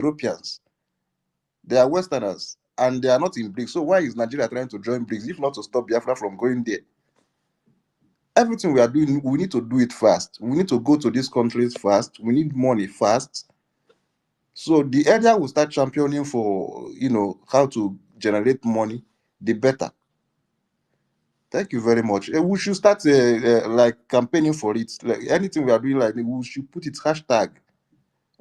Europeans. They are Westerners and they are not in BRICS. So why is Nigeria trying to join BRICS if not to stop Biafra from going there? Everything we are doing, we need to do it fast. We need to go to these countries fast. We need money fast. So the earlier we start championing for, how to generate money, the better. Thank you very much. We should start like campaigning for it. Like anything we are doing, like we should put it hashtag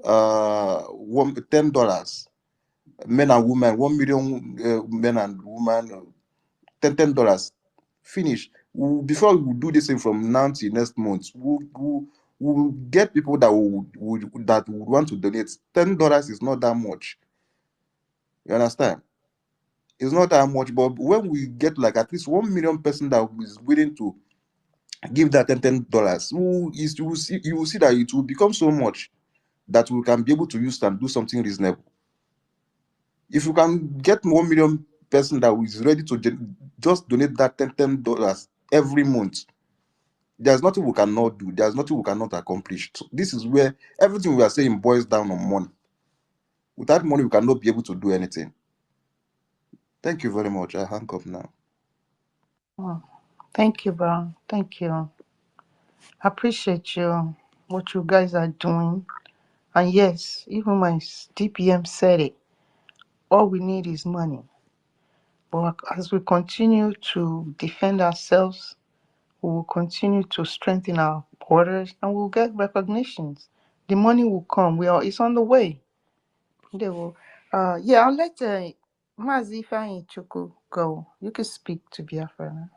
$10. Men and women, 1 million men and women, $10. Finish. Before we do this thing from now till next month, we'll get people that would want to donate. $10 is not that much. You understand? It's not that much, but when we get like at least 1 million person that is willing to give that $10, you will see that it will become so much that we can be able to use and do something reasonable. If you can get 1 million person that is ready to just donate that $10 every month, there's nothing we cannot do. There's nothing we cannot accomplish. So this is where everything we are saying boils down on money. Without money, we cannot be able to do anything. Thank you very much. I hang up now. Oh, thank you, bro. Thank you. I appreciate you, what you guys are doing. And yes, even my DPM said it. All we need is money. But as we continue to defend ourselves, we will continue to strengthen our borders and we'll get recognitions. The money will come. It's on the way. They will. Yeah, I'll let Mazi Ifeanyi Chukwu go. You can speak to Biafra.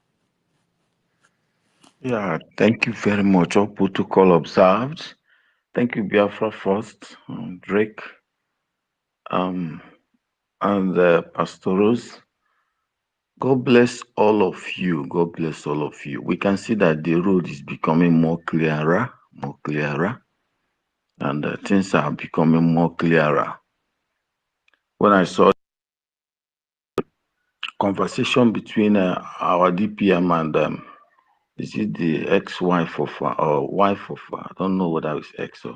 Yeah, thank you very much. All protocol observed. Thank you, Biafra first, Drake, um, and Pastor Rose. God bless all of you. God bless all of you. We can see that the road is becoming more clearer, and things are becoming more clearer. When I saw conversation between our DPM and is it the ex-wife of or wife of I don't know whether it's ex or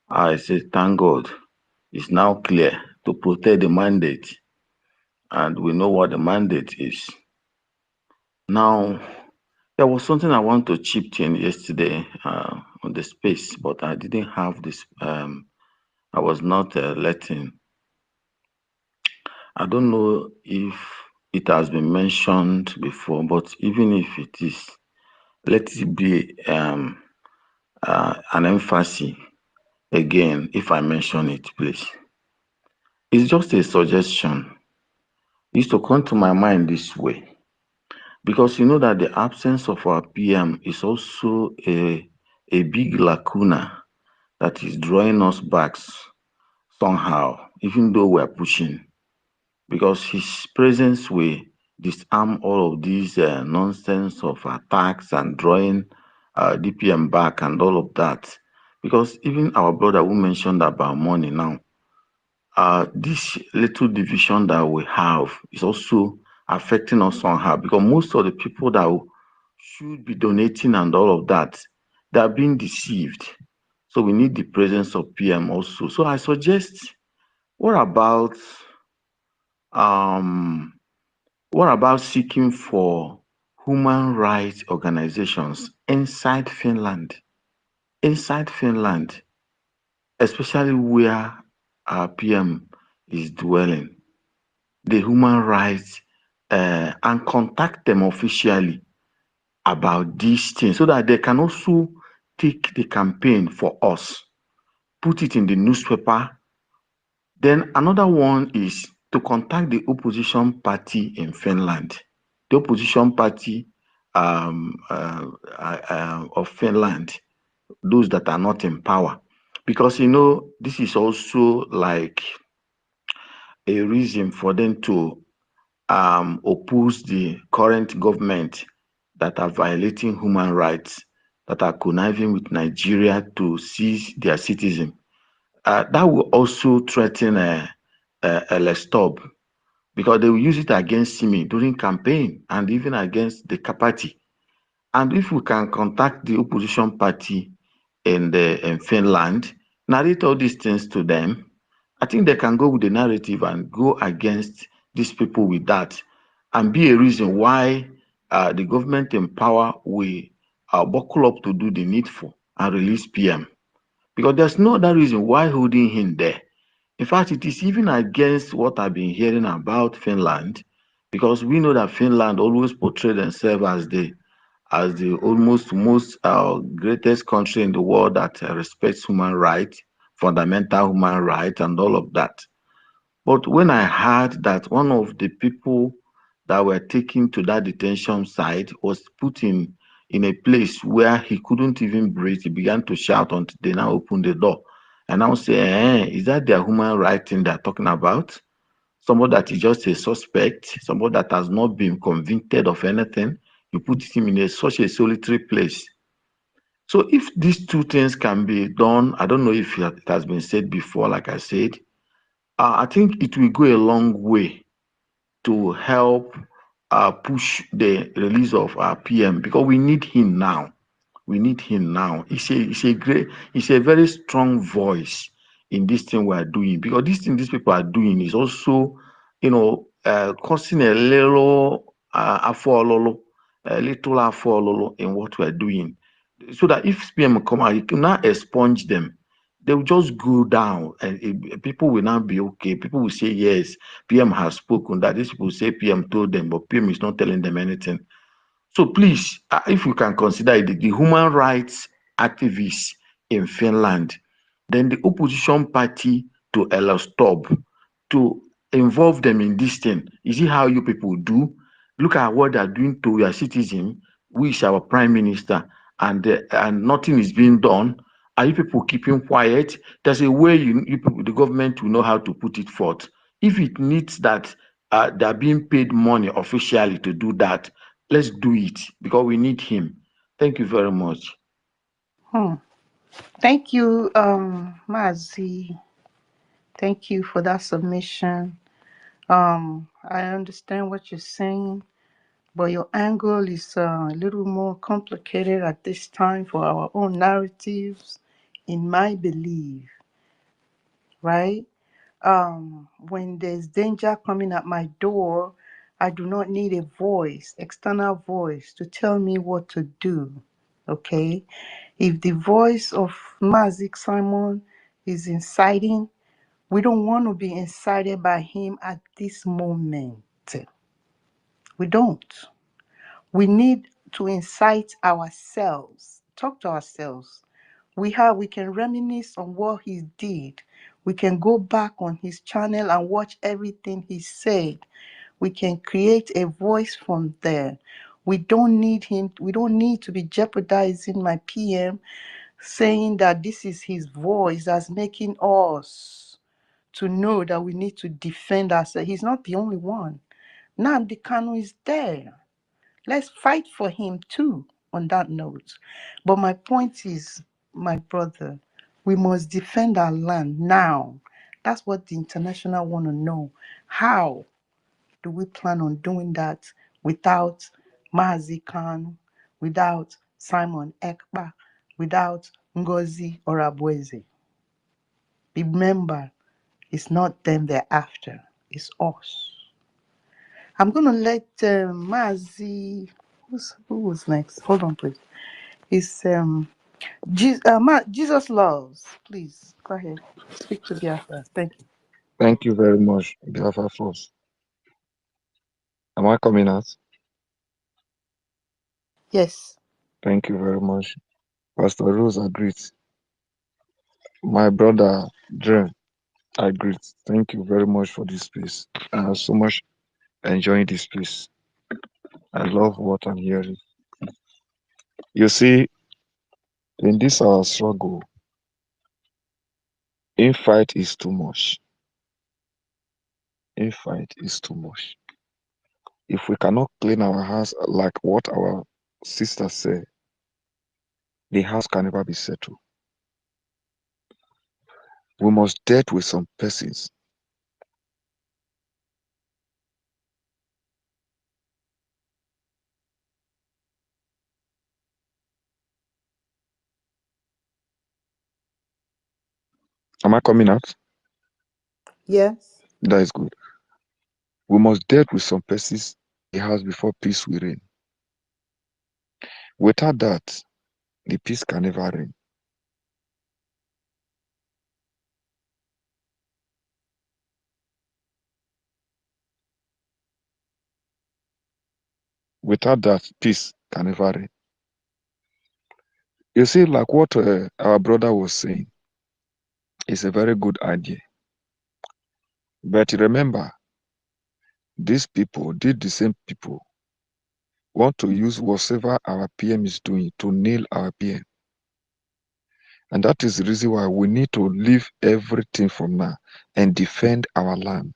I said thank God it's now clear to protect the mandate, and we know what the mandate is. Now there was something I want to chip in yesterday on the space, but I didn't have this. I was not letting. I don't know if it has been mentioned before, but even if it is, let it be an emphasis again. If I mention it, please. It's just a suggestion. It used to come to my mind this way, because you know that the absence of our PM is also a big lacuna that is drawing us back somehow, even though we're pushing, because his presence will disarm all of these nonsense of attacks and drawing DPM back and all of that. Because even our brother who mentioned about money now, this little division that we have is also affecting us somehow, because most of the people that should be donating and all of that, they are being deceived. So we need the presence of PM also. So I suggest, what about um seeking for human rights organizations inside Finland? Inside Finland, especially where our PM is dwelling, the human rights, and contact them officially about these things so that they can also take the campaign for us, put it in the newspaper. Then another one is to contact the opposition party in Finland, the opposition party of Finland, those that are not in power, because you know this is also like a reason for them to oppose the current government that are violating human rights, that are conniving with Nigeria to seize their citizens. That will also threaten a stop, because they will use it against me during campaign and even against the party. And if we can contact the opposition party in Finland, narrate all these things to them, I think they can go with the narrative and go against these people with that and be a reason why the government in power will buckle up to do the needful and release PM. Because there's no other reason why holding him there. In fact, it is even against what I've been hearing about Finland, because we know that Finland always portray themselves as the almost most greatest country in the world that respects human rights, fundamental human rights, and all of that. But when I heard that one of the people that were taken to that detention site was put in a place where he couldn't even breathe, he began to shout until they now opened the door. And I would say, is that their human right thing they're talking about? Somebody that is just a suspect, somebody that has not been convicted of anything, you put him in such a solitary place. So if these two things can be done, I don't know if it has been said before, like I said, I think it will go a long way to help push the release of our PM because we need him now. We need him now. He's a very strong voice in this thing we are doing because this thing these people are doing is also, causing a little afololo in what we are doing. So that if PM come out, you can now expunge them. They will just go down and people will now be okay. People will say, yes, PM has spoken. That these people say PM told them, but PM is not telling them anything. So please, if we can consider it, the human rights activists in Finland, then the opposition party to stop to involve them in this thing. Is it how you people do? Look at what they are doing to your citizen, who is our prime minister, and nothing is being done. Are you people keeping quiet? There's a way you people, the government will know how to put it forth. If it needs that they are being paid money officially to do that, let's do it because we need him. Thank you very much. Hmm. Thank you, Mazi. Thank you for that submission. I understand what you're saying, but your angle is a little more complicated at this time for our own narratives, in my belief, right? When there's danger coming at my door, I do not need a voice, external voice, to tell me what to do. Okay? If the voice of Mazik Simon is inciting, we don't want to be incited by him at this moment. We don't. We need to incite ourselves, talk to ourselves. We can reminisce on what he did. We can go back on his channel and watch everything he said. We can create a voice from there. We don't need to be jeopardizing my PM, saying that this is his voice that's making us to know that we need to defend ourselves. He's not the only one. Nnamdi Kanu is there. Let's fight for him too, on that note. But my point is, my brother, we must defend our land now. That's what the international want to know. How do we plan on doing that without Mazi Khan, without Simon Ekpa, without Ngozi Orabweze? Remember, it's not them they're after, it's us. I'm going to let Mazi, who was next? Hold on, please. It's Jesus Loves. Please, go ahead. Speak to Biafra. Thank you. Thank you very much, Biafra Force. Am I coming out? Yes. Thank you very much. Pastor Rose agreed. My brother Dre agreed. Thank you very much for this space. I have so much enjoying this space. I love what I'm hearing. You see, in this our struggle, infight is too much. Infight is too much. If we cannot clean our house like what our sister said, the house can never be settled. We must deal with some persons. Am I coming out? Yes. That is good. We must deal with some persons in the house before peace will reign. Without that, the peace can never reign. Without that, peace can never reign. You see, like what our brother was saying, is a very good idea. But remember, these same people, want to use whatever our PM is doing to nail our PM. And that is the reason why we need to leave everything from now and defend our land.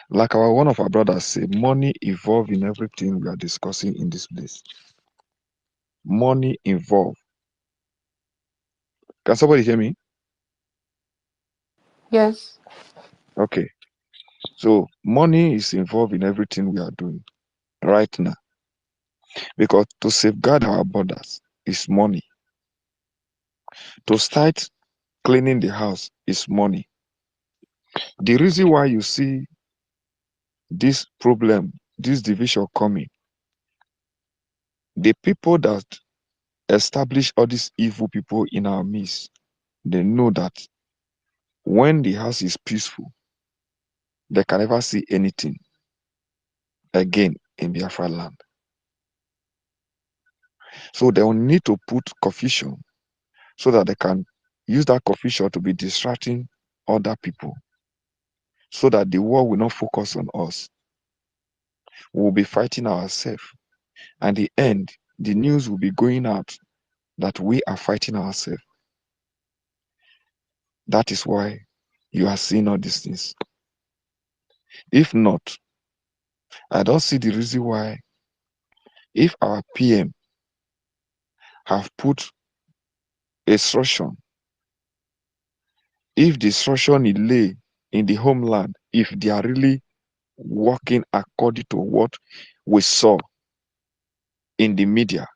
Like one of our brothers say, money involved in everything we are discussing in this place. Money involved. Can somebody hear me? Yes. Okay. So money is involved in everything we are doing right now. Because to safeguard our borders is money. To start cleaning the house is money. The reason why you see this problem, this division coming, the people that establish all these evil people in our midst, they know that when the house is peaceful, they can never see anything again in Biafra land. So they will need to put confusion so that they can use that confusion to be distracting other people so that the war will not focus on us. We will be fighting ourselves. And the end, the news will be going out that we are fighting ourselves. That is why you are seeing all these things. If not, I don't see the reason why, if our PM have put instruction, if the instruction is laid in the homeland, if they are really working according to what we saw in the media,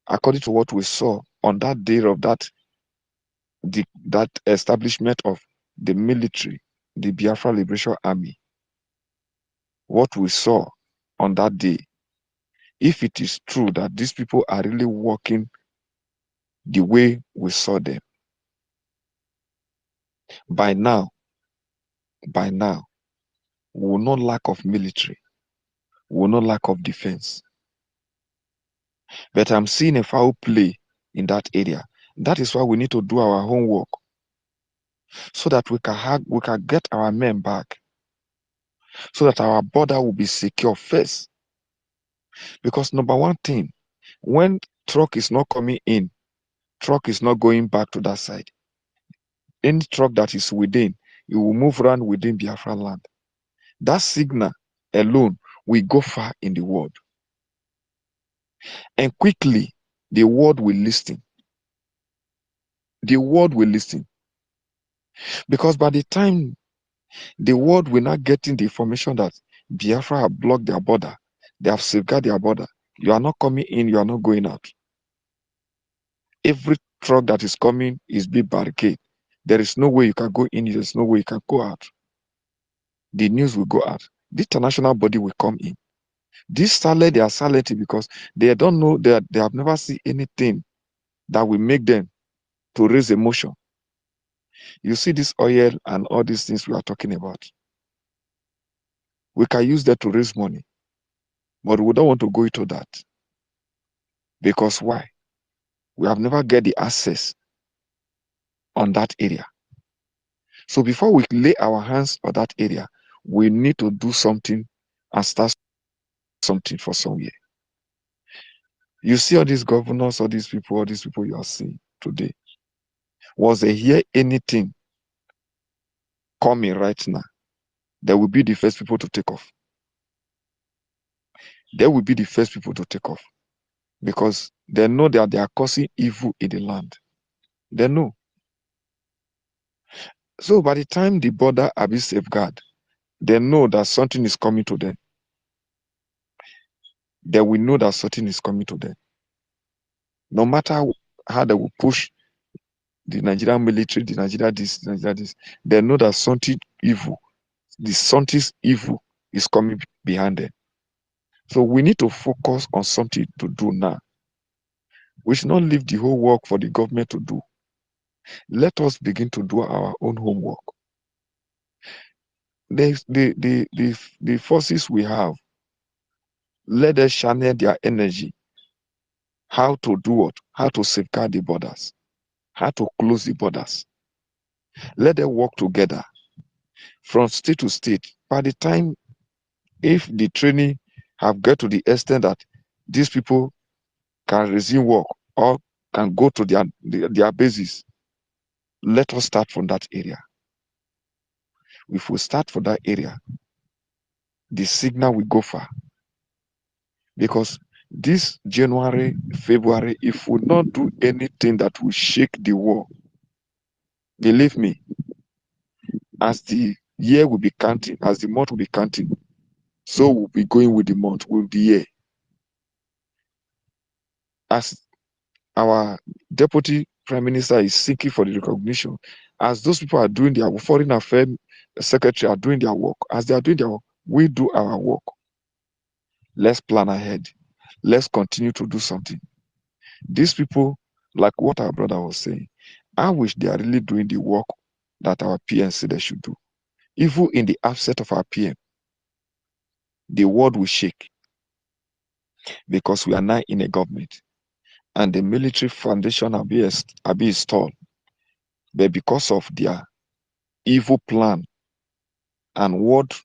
according to what we saw on that day of that establishment of the military, the Biafra Liberation Army, what we saw on that day, if it is true that these people are really working the way we saw them, by now, we will not lack of military, we will not lack of defense. But I'm seeing a foul play in that area. That is why we need to do our homework so that we can get our men back, so that our border will be secure first. Because number one thing, when truck is not coming in, truck is not going back to that side. Any truck that is within, it will move around within Biafra land. That signal alone will go far in the world. And quickly, the world will listen. The world will listen. Because by the time the world will not getting the information that Biafra have blocked their border, they have safeguarded their border. You are not coming in, you are not going out. Every truck that is coming is big barricade. There is no way you can go in, there is no way you can go out. The news will go out. The international body will come in. This silent, they are silent because they don't know that they have never seen anything that will make them to raise emotion. You see this oil and all these things we are talking about. We can use that to raise money, but we don't want to go into that. Because why? We have never get the access on that area. So before we lay our hands on that area, we need to do something and start something for somewhere. You see all these governors, all these people you are seeing today. Was they hear anything coming right now? They will be the first people to take off. They will be the first people to take off because they know that they are causing evil in the land. They know. So by the time the border are being safeguarded, they know that something is coming to them. They will know that something is coming to them. No matter how they will push the Nigerian military, the Nigeria this, the Nigeria this. They know that something evil, something evil is coming behind them. So we need to focus on something to do now. We should not leave the whole work for the government to do. Let us begin to do our own homework. The forces we have, let us channel their energy. How to do what? How to safeguard the borders. How to close the borders. Let them work together from state to state. By the time, if the training have got to the extent that these people can resume work or can go to their bases, let us start from that area. If we start from that area, the signal will go far. Because this January, February, if we not do anything that will shake the war, believe me, as the year will be counting, as the month will be counting, so we'll be going with the month, with the year. As our deputy prime minister is seeking for the recognition, as those people are doing their foreign affairs secretary are doing their work, as they are doing their work, we do our work. Let's plan ahead. Let's continue to do something. These people, like what our brother was saying, I wish they are really doing the work that our PM said they should do. Even in the absence of our PM, the world will shake because we are now in a government and the military foundation are being installed. But because of their evil plan and what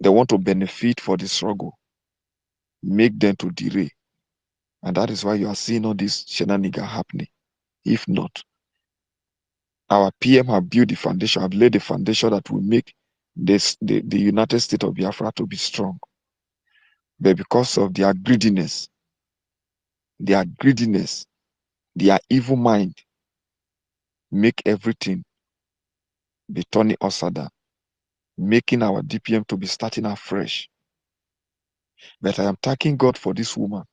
they want to benefit for the struggle, make them to derail. And that is why you are seeing all this shenanigans happening. If not, our PM have built the foundation, have laid the foundation that will make the United States of Biafra to be strong. But because of their greediness, their evil mind, make everything be turning upside down, making our DPM to be starting afresh. But I am thanking God for this woman,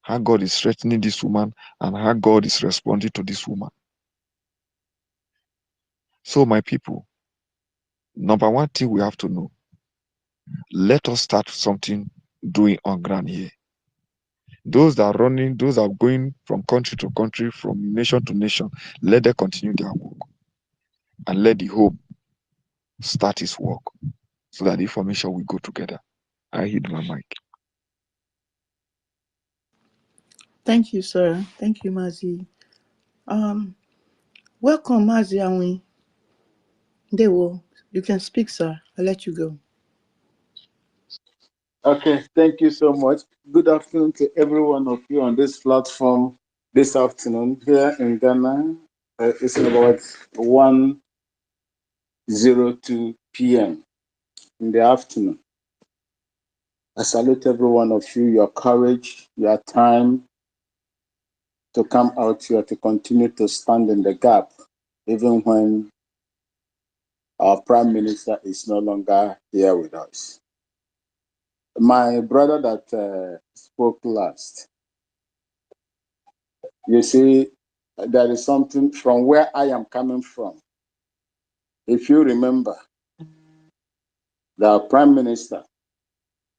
how God is strengthening this woman and how God is responding to this woman. So my people, number one thing we have to know, let us start something doing on ground here. Those that are running, those that are going from country to country, from nation to nation, let them continue their work and let the hope start its work so that the information will go together. I hit my mic. Thank you, sir. Thank you, Mazi. Welcome, Mazi Awi. Dewo, you can speak, sir. I'll let you go. Okay, thank you so much. Good afternoon to every one of you on this platform this afternoon. Here in Ghana, it's about 1:02 p.m. in the afternoon. I salute every one of you, your courage, your time to come out here to continue to stand in the gap, even when our Prime Minister is no longer here with us. My brother that spoke last, you see, there is something from where I am coming from. If you remember, the Prime Minister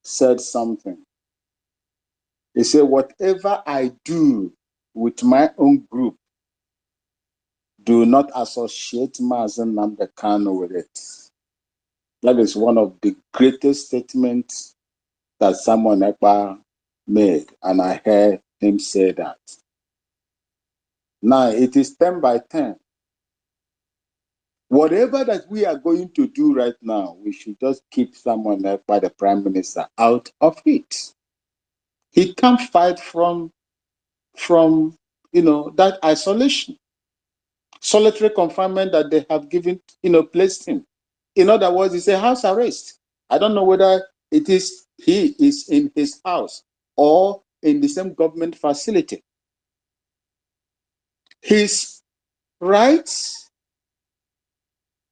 said something. He said, whatever I do with my own group, do not associate Mazen Namdekano with it. That is one of the greatest statements that someone ever made, and I heard him say that. Now, it is 10 by 10. Whatever that we are going to do right now, we should just keep someone like by the Prime Minister out of it. He can't fight from that isolation, solitary confinement that they have given, placed him. In other words, it's a house arrest. I don't know whether he is in his house or in the same government facility. His rights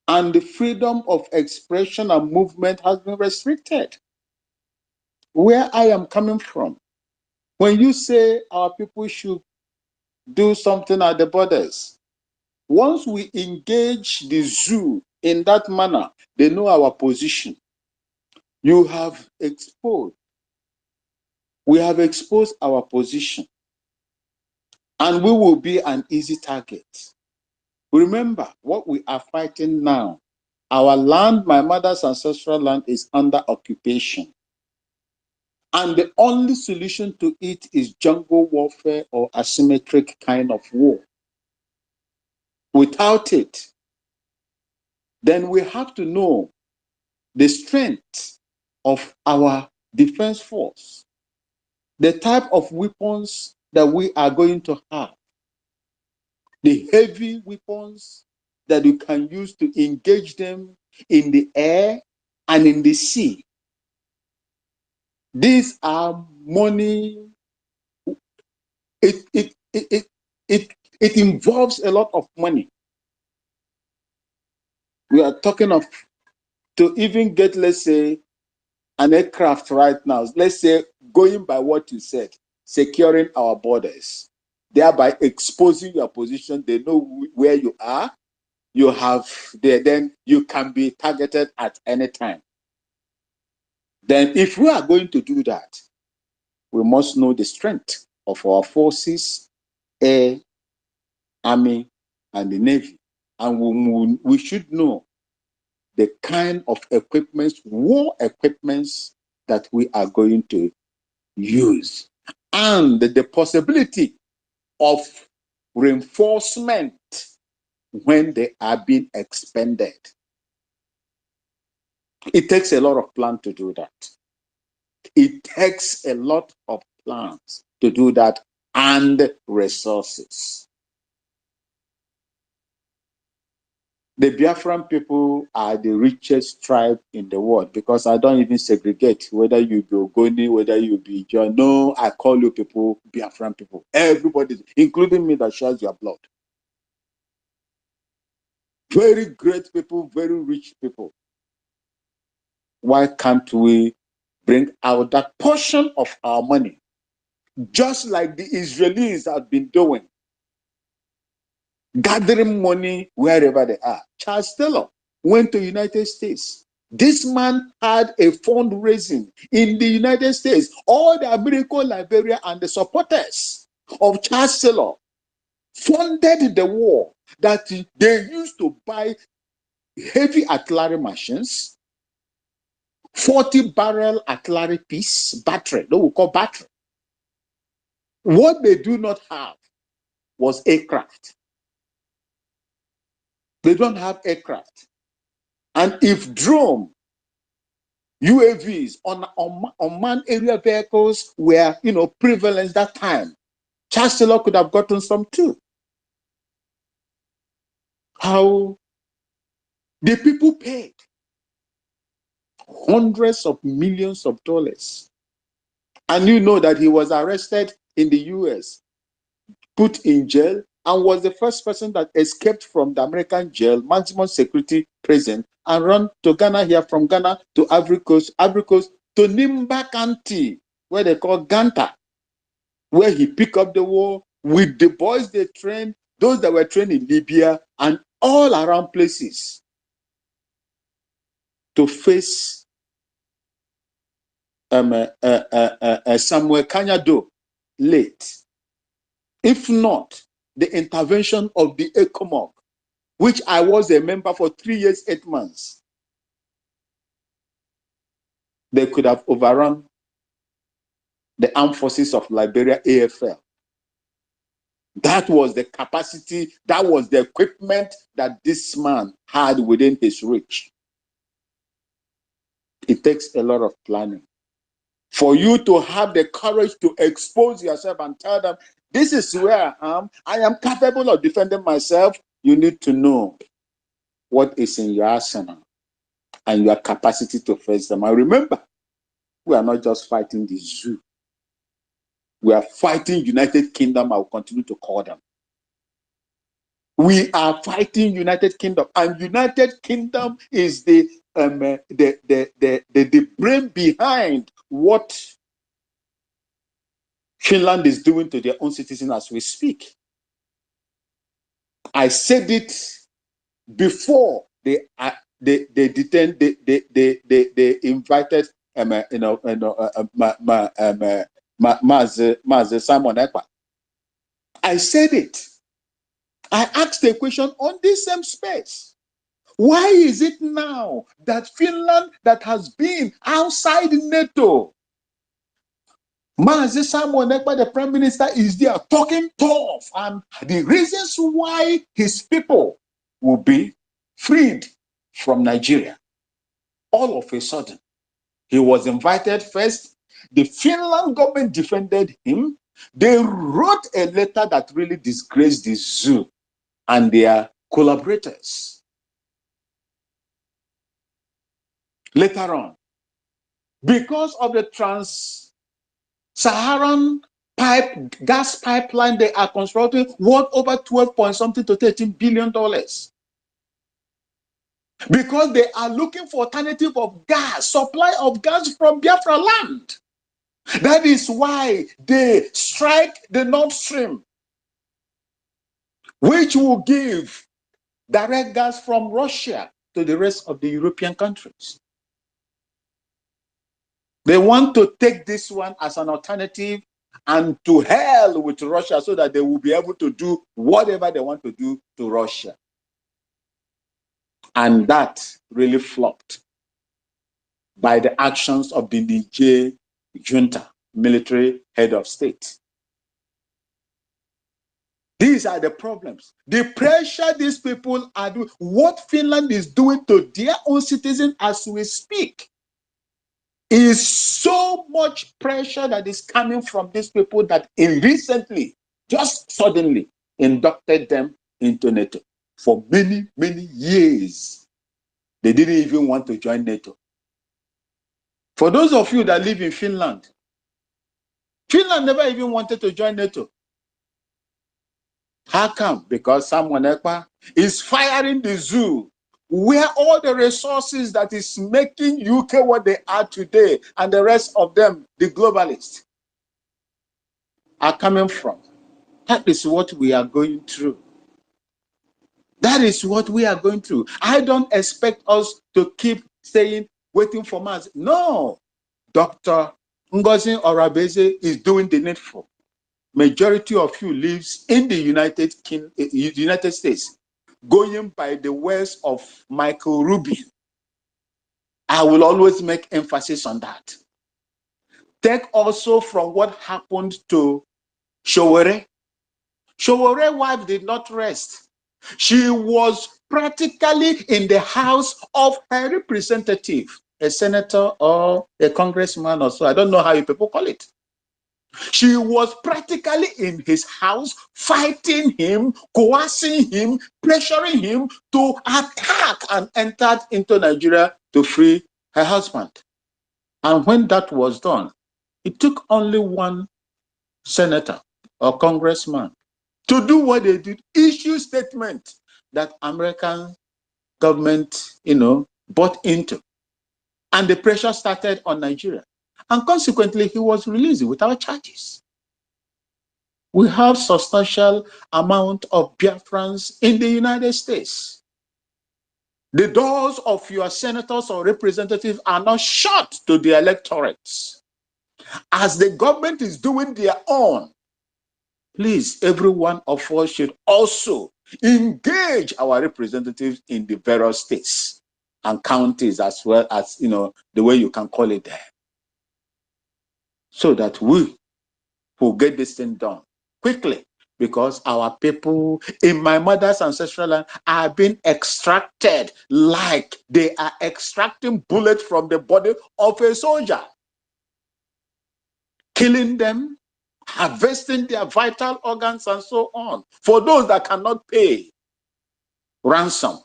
and the freedom of expression and movement has been restricted. Where I am coming from, when you say our people should do something at the borders, Once we engage the zoo in that manner, they know our position. We have exposed our position, and we will be an easy target. Remember what we are fighting now. Our land, my mother's ancestral land, is under occupation. And the only solution to it is jungle warfare or asymmetric kind of war. Without it, then we have to know the strength of our defense force, the type of weapons that we are going to have, the heavy weapons that you can use to engage them in the air and in the sea. These are money. It involves a lot of money. We are talking of, to even get, let's say, an aircraft right now, let's say, going by what you said, securing our borders, thereby exposing your position. They know where you are. You have there, then you can be targeted at any time. Then if we are going to do that, we must know the strength of our forces, air, army, and the navy. And we should know the kind of equipments, war equipments, that we are going to use, and the possibility of reinforcement when they are being expended. It takes a lot of plan to do that. It takes a lot of plans to do that, and resources. The Biafran people are the richest tribe in the world, because I don't even segregate whether you be Ogoni, whether you be John. No, I call you people Biafran people. Everybody, including me, that shares your blood. Very great people, very rich people. Why can't we bring out that portion of our money, just like the Israelis have been doing, gathering money wherever they are? Charles Taylor went to the United States. This man had a fundraising in the United States. All the American Liberia and the supporters of Charles Taylor funded the war that they used to buy heavy artillery machines, 40-barrel artillery piece, battery, that we call battery. What they do not have was aircraft. They don't have aircraft. And if drone, UAVs, unmanned area vehicles were, prevalent that time, Charles Taylor could have gotten some too. How the people paid hundreds of millions of dollars. And you know that he was arrested in the US, put in jail, and was the first person that escaped from the American jail, maximum security prison, and run to Ghana, here from Ghana to Ivory Coast to Nimba County, where they call Ganta, where he picked up the war with the boys they trained, those that were trained in Libya and all around places, to face Samuel Kanyado late. If not the intervention of the ECOMOG, which I was a member for 3 years, 8 months, they could have overrun the armed forces of Liberia, AFL. That was the capacity, that was the equipment that this man had within his reach. It takes a lot of planning. For you to have the courage to expose yourself and tell them, this is where I am capable of defending myself, you need to know what is in your arsenal and your capacity to face them. And remember, we are not just fighting the zoo. We are fighting United Kingdom, I will continue to call them. We are fighting United Kingdom, and United Kingdom is the brain behind what Finland is doing to their own citizens as we speak. I said it before they detained, they invited Mazi Simon Ekpa. I said it. I asked a question on this same space. Why is it now that Finland, that has been outside NATO, Mazi Simon Ekpa, the Prime Minister, is there talking tough, and the reasons why his people will be freed from Nigeria? All of a sudden, he was invited first. The Finland government defended him. They wrote a letter that really disgraced the zoo and their collaborators. Later on, because of the Trans-Saharan gas pipeline they are constructing, worth over 12 point something to $13 billion. Because they are looking for alternative of gas, supply of gas from Biafra land. That is why they strike the Nord Stream, which will give direct gas from Russia to the rest of the European countries. They want to take this one as an alternative and to hell with Russia so that they will be able to do whatever they want to do to Russia. And that really flopped by the actions of the Niger junta, military head of state. These are the problems. The pressure these people are doing, what Finland is doing to their own citizens as we speak, is so much pressure that is coming from these people that recently, just suddenly, inducted them into NATO. For many, many years, they didn't even want to join NATO. For those of you that live in Finland, Finland never even wanted to join NATO. How come? Because Simon Ekpa is firing the zoo, where all the resources that is making UK what they are today and the rest of them, the globalists, are coming from. That is what we are going through. That is what we are going through. I don't expect us to keep saying, waiting for Mars. No. Dr. Ngozi Orabeze is doing the needful. Majority of you lives in the United States, going by the words of Michael Rubin. I will always make emphasis on that. Take also from what happened to Showore. Showore's wife did not rest. She was practically in the house of her representative, a senator or a congressman or so. I don't know how you people call it. She was practically in his house, fighting him, coercing him, pressuring him to attack, and entered into Nigeria to free her husband. And when that was done, it took only one senator or congressman to do what they did, issue statement that American government, bought into. And the pressure started on Nigeria. And consequently, he was released without charges. We have substantial amount of Biafrans in the United States. The doors of your senators or representatives are not shut to the electorates. As the government is doing their own, please, every one of us should also engage our representatives in the various states and counties, as well as, the way you can call it there, so that we will get this thing done quickly, because our people in my mother's ancestral land are being extracted like they are extracting bullets from the body of a soldier, killing them, harvesting their vital organs and so on, for those that cannot pay ransom.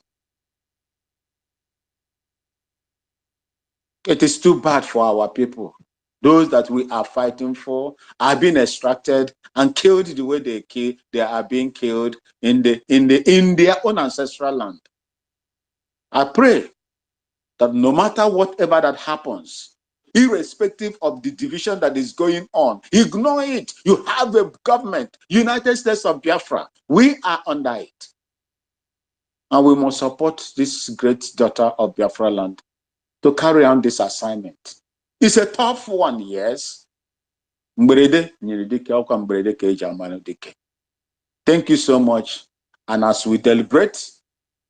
It is too bad for our people. Those that we are fighting for are being extracted and killed the way they are being killed in their own ancestral land. I pray that no matter whatever that happens, irrespective of the division that is going on, ignore it. You have a government, United States of Biafra. We are under it. And we must support this great daughter of Biafra land to carry on this assignment. It's a tough one, yes. Thank you so much. And as we deliberate,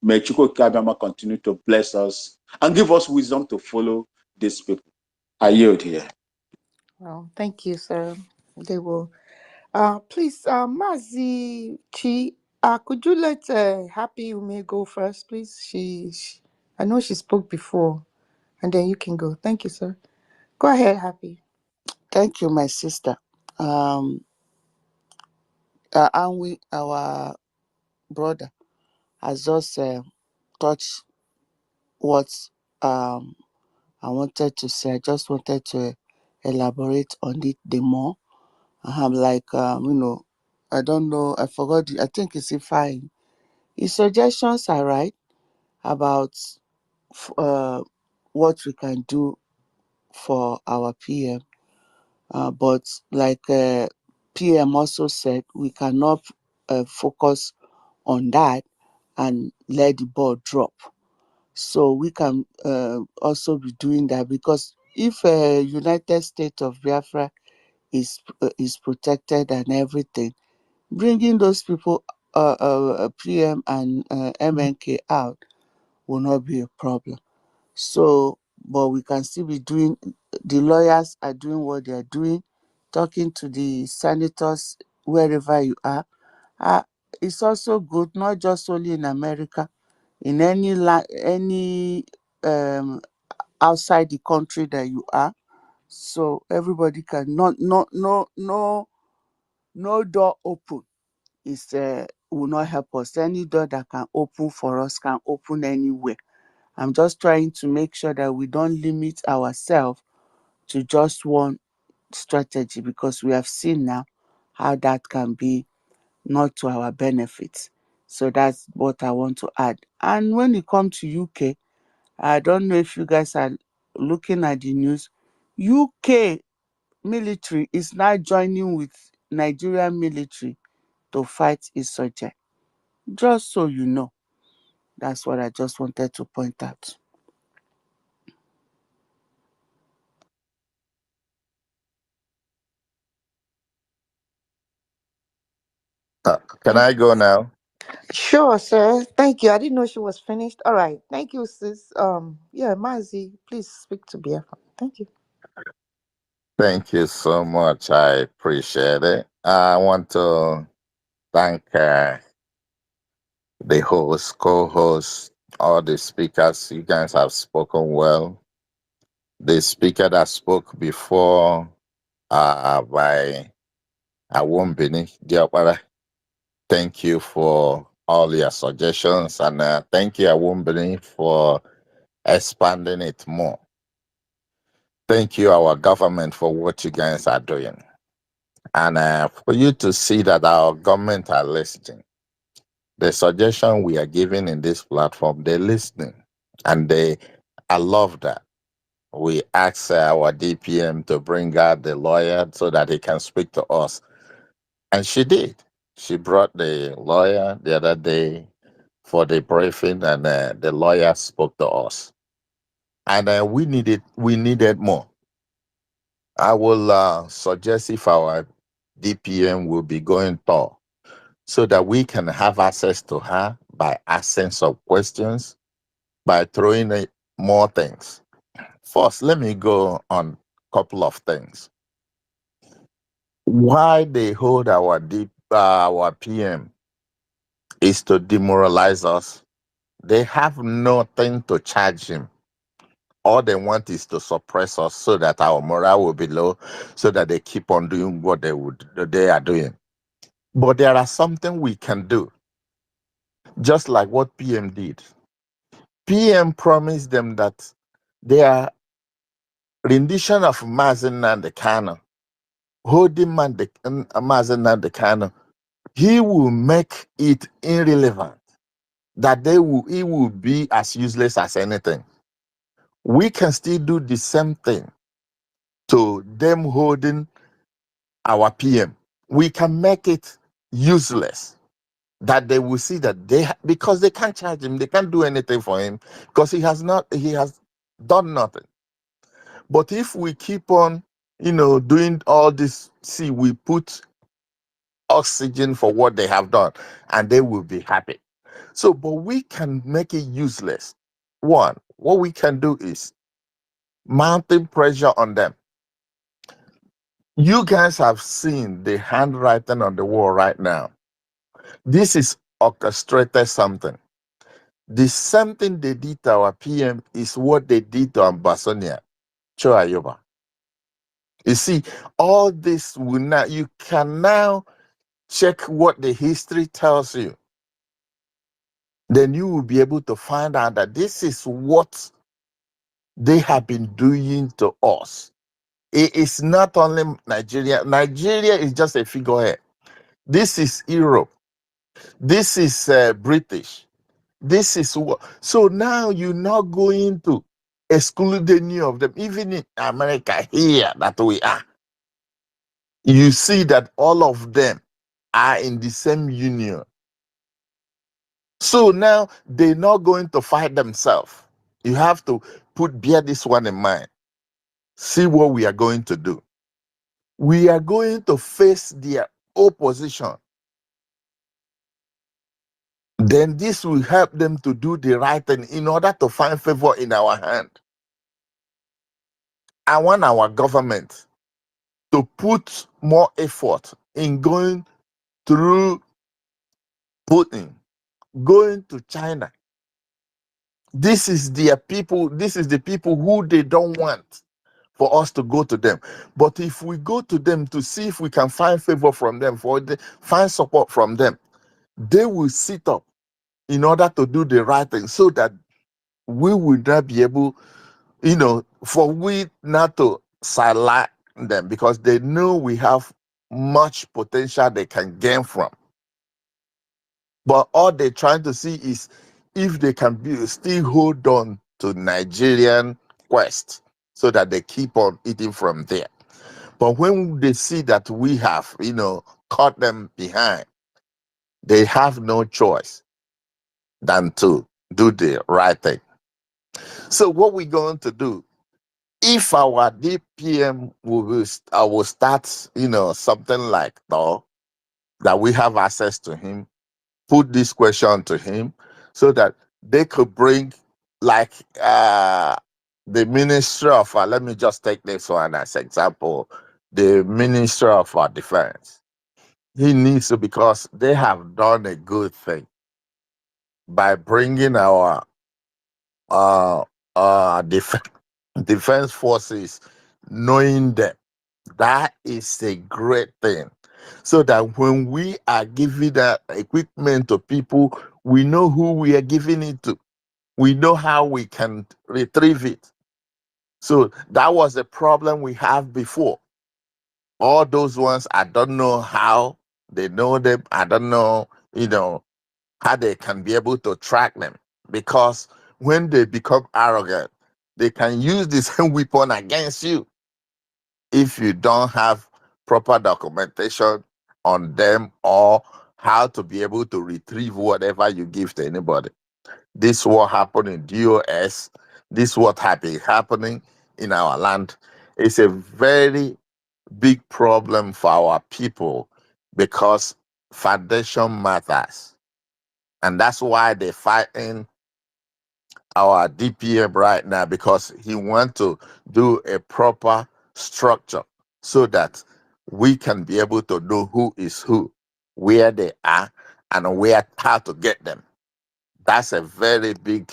may Chukwu Kabiyama continue to bless us and give us wisdom to follow these people. I yield here. Well, thank you, sir. They will. Please, Mazi Chi, could you let Happy Ume go first, please? I know she spoke before, and then you can go. Thank you, sir. Go ahead, Happy. Thank you, my sister. Anwi, our brother, has just touched what um I wanted to say. I just wanted to elaborate on it the more. I'm like, I don't know. I forgot. I think it's fine. His suggestions are right about what we can do for our PM. But like PM also said, we cannot focus on that and let the ball drop. So we can also be doing that, because if United States of Biafra is protected and everything, bringing those people, PM and MNK out will not be a problem. So, but we can still be doing, the lawyers are doing what they are doing, talking to the senators wherever you are. Uh, it's also good, not just only in America, in any um, outside the country that you are. So everybody can, no door open is will not help us. Any door that can open for us can open anywhere. I'm just trying to make sure that we don't limit ourselves to just one strategy, because we have seen now how that can be not to our benefit. So that's what I want to add. And when it comes to UK, I don't know if you guys are looking at the news. UK military is now joining with Nigerian military to fight insurgents. Just so you know, that's what I just wanted to point out. Can I go now? Sure, sir. Thank you. I didn't know she was finished. All right. Thank you, sis. Yeah, Mazi, please speak to Biafra. Thank you. Thank you so much. I appreciate it. I want to thank the host, co-host, all the speakers. You guys have spoken well. The speaker that spoke before by Awombini Diopara, thank you for all your suggestions, and thank you, Awombini, for expanding it more. Thank you, our government, for what you guys are doing. And for you to see that our government are listening. The suggestion we are giving in this platform, they're listening. And I love that. We asked our DPM to bring out the lawyer so that he can speak to us. And she did. She brought the lawyer the other day for the briefing, and the lawyer spoke to us. And we needed more. I will suggest if our DPM will be going to, so that we can have access to her by asking some questions, by throwing more things. First, let me go on a couple of things. Why they hold our PM is to demoralize us. They have nothing to charge him. All they want is to suppress us so that our morale will be low, so that they keep on doing what they are doing. But there are something we can do, just like what PM did. PM promised them that their rendition of Mazen Nandekano, holding Mazen Nandekano, he will make it irrelevant, that he will be as useless as anything. We can still do the same thing to them holding our PM. We can make it useless. that they will see that because they can't charge him, they can't do anything for him because he has done nothing. But if we keep on, doing all this, see, we put oxygen for what they have done, and they will be happy. So, but we can make it useless. One, what we can do is mounting pressure on them. You guys have seen the handwriting on the wall right now. This is orchestrated something. The same thing they did to our PM is what they did to Ambasonia, Choayoba. You see, all this will now, you can now check what the history tells you. Then you will be able to find out that this is what they have been doing to us. It is not only Nigeria. Nigeria is just a figurehead. This is Europe. This is British. This is what. So now you're not going to exclude any of them, even in America here that we are. You see that all of them are in the same union. So now they're not going to fight themselves. You have to bear this one in mind. See what we are going to do. We are going to face their opposition. Then this will help them to do the right thing in order to find favor in our hand. I want our government to put more effort in going through Putin, going to China. This is their people, this is the people who they don't want for us to go to them. But if we go to them to see if we can find favor from them, find support from them, they will sit up in order to do the right thing so that we will not be able, for we not to silence them because they know we have much potential they can gain from. But all they're trying to see is if they can still hold on to Nigerian quest so that they keep on eating from there. But when they see that we have, caught them behind, they have no choice than to do the right thing. So what we're going to do, if our DPM will start, something like that we have access to him, put this question to him so that they could bring like the Ministry of, let me just take this one as example, the Ministry of Defense. He needs to, because they have done a good thing by bringing our defense forces, knowing them. That is a great thing. So that when we are giving that equipment to people, we know who we are giving it to. We know how we can retrieve it. So that was the problem we have before. All those ones, I don't know how they know them. I don't know, how they can be able to track them. Because when they become arrogant, they can use the same weapon against you if you don't have proper documentation on them or how to be able to retrieve whatever you give to anybody. This what happened in DOS. This what happening in our land. It's a very big problem for our people because foundation matters. And that's why they're fighting our DPM right now, because he wants to do a proper structure so that we can be able to know who is who, where they are, and how to get them. That's a very big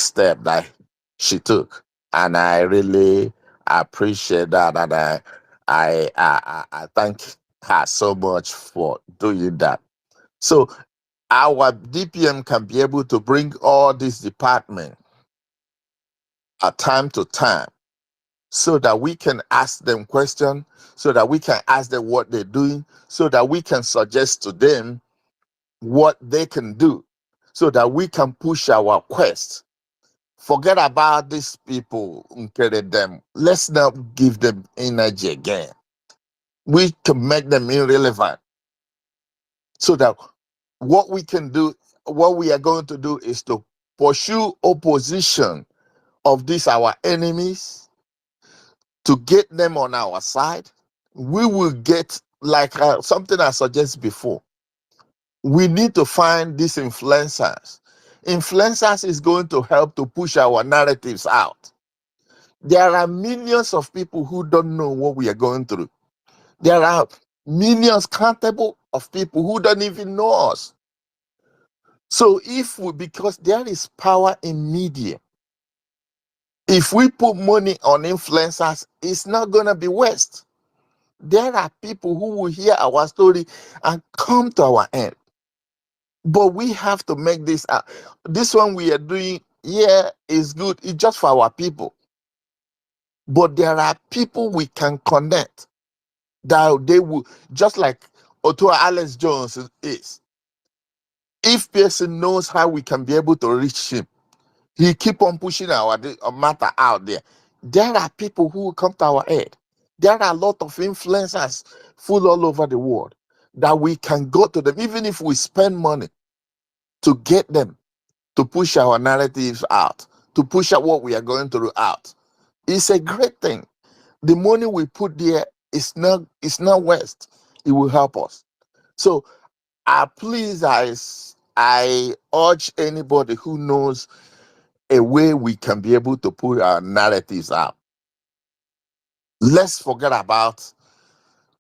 step that she took, and I really appreciate that, and I thank her so much for doing that. So our DPM can be able to bring all these departments at time to time so that we can ask them questions, so that we can ask them what they're doing, so that we can suggest to them what they can do, so that we can push our quest. Forget about these people, encourage them. Let's not give them energy again. We can make them irrelevant so that What we can do, what we are going to do is to pursue opposition of these our enemies, to get them on our side. We will get, like something I suggested before, we need to find these influencers. Influencers is going to help to push our narratives out. There are millions of people who don't know what we are going through. There are millions countable of people who don't even know us. So if we, because there is power in media, if we put money on influencers, it's not going to be waste. There are people who will hear our story and come to our end. But we have to make this this one we are doing here is good. It's just for our people. But there are people we can connect that they will, just like Otua Alex Jones is. If person knows how we can be able to reach him, he keep on pushing our matter out there. There are people who will come to our aid. There are a lot of influencers full all over the world that we can go to them, even if we spend money to get them to push our narratives out, to push out what we are going through out. It's a great thing. The money we put there is not waste. It will help us. So please, I urge anybody who knows a way we can be able to put our narratives out. Let's forget about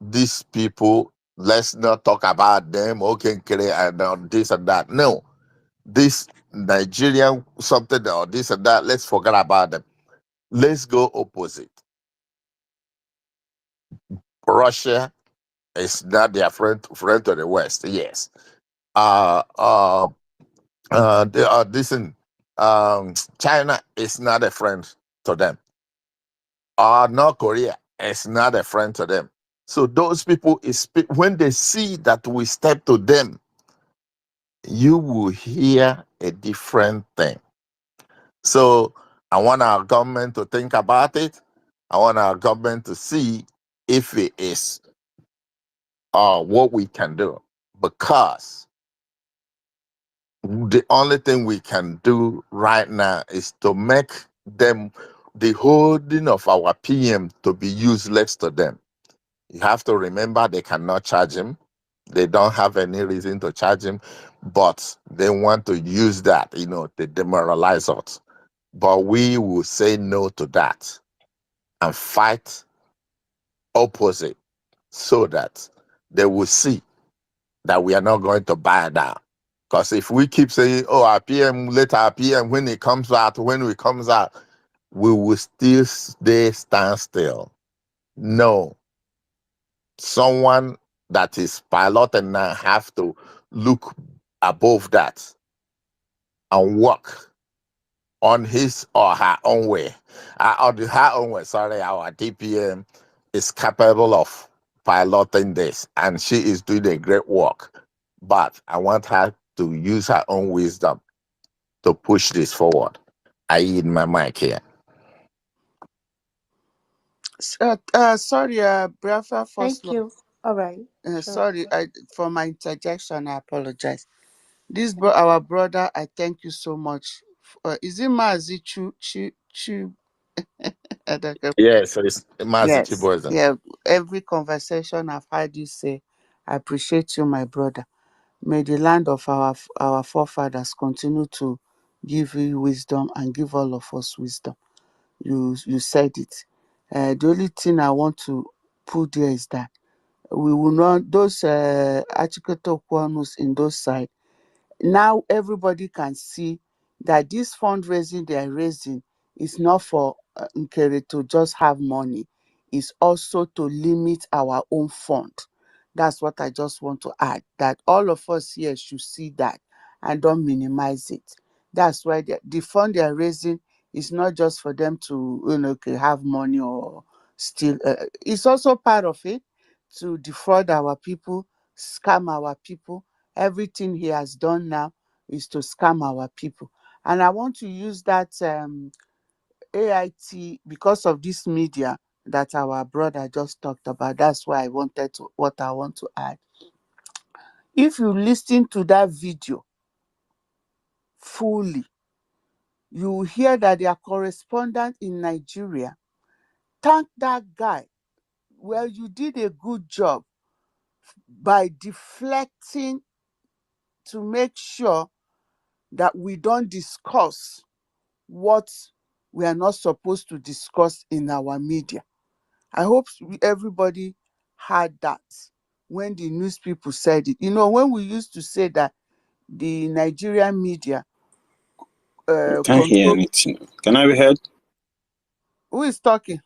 these people. Let's not talk about them, okay, and this and that. No, this Nigerian something or this and that, let's forget about them. Let's go opposite. Russia is not their friend to the West. Yes. Uh uh Listen, China is not a friend to them. North Korea is not a friend to them. So those people is when they see that we step to them, you will hear a different thing. So I want our government to think about it. I want our government to see if it is what we can do. Because the only thing we can do right now is to make them, the holding of our PM, to be useless to them. You have to remember they cannot charge him. They don't have any reason to charge him, but they want to use that, to demoralize us. But we will say no to that and fight opposite so that they will see that we are not going to buy down. Because if we keep saying, oh, our PM, let our PM, when it comes out, we will still stand still. No. Someone that is piloting now have to look above that and work on his or her own way. Her own way, sorry, our DPM is capable of piloting this and she is doing a great work. But I want her to use her own wisdom to push this forward. I yield my mic here. Sorry, Biafra first Thank Lord. you. All right. Sure. Sorry, for my interjection. I apologize. Our brother, I thank you so much. Is it Mazi Chu? I don't know. Yes, it's Mazi Yes, Chiboism. yeah. Every conversation I've heard you say, I appreciate you, my brother. May the land of our forefathers continue to give you wisdom and give all of us wisdom. You said it. The only thing I want to put there is that we will not those architectural in those sides. Now everybody can see that this fundraising they are raising is not for Nkere to just have money. It's also to limit our own fund. That's what I just want to add. That all of us here should see that and don't minimize it. That's why the fund they are raising is not just for them to have money or still. It's also part of it to defraud our people, scam our people. Everything he has done now is to scam our people. And I want to use that AIT because of this media that our brother just talked about. That's why I wanted to, what I want to add If you listen to that video fully, you will hear that their correspondent in Nigeria thanked that guy. Well, you did a good job by deflecting to make sure that we don't discuss what we are not supposed to discuss in our media. I hope everybody heard that when the news people said it. You know, when we used to say that the Nigerian media Can't hear control. anything. Can I be heard? Who is talking?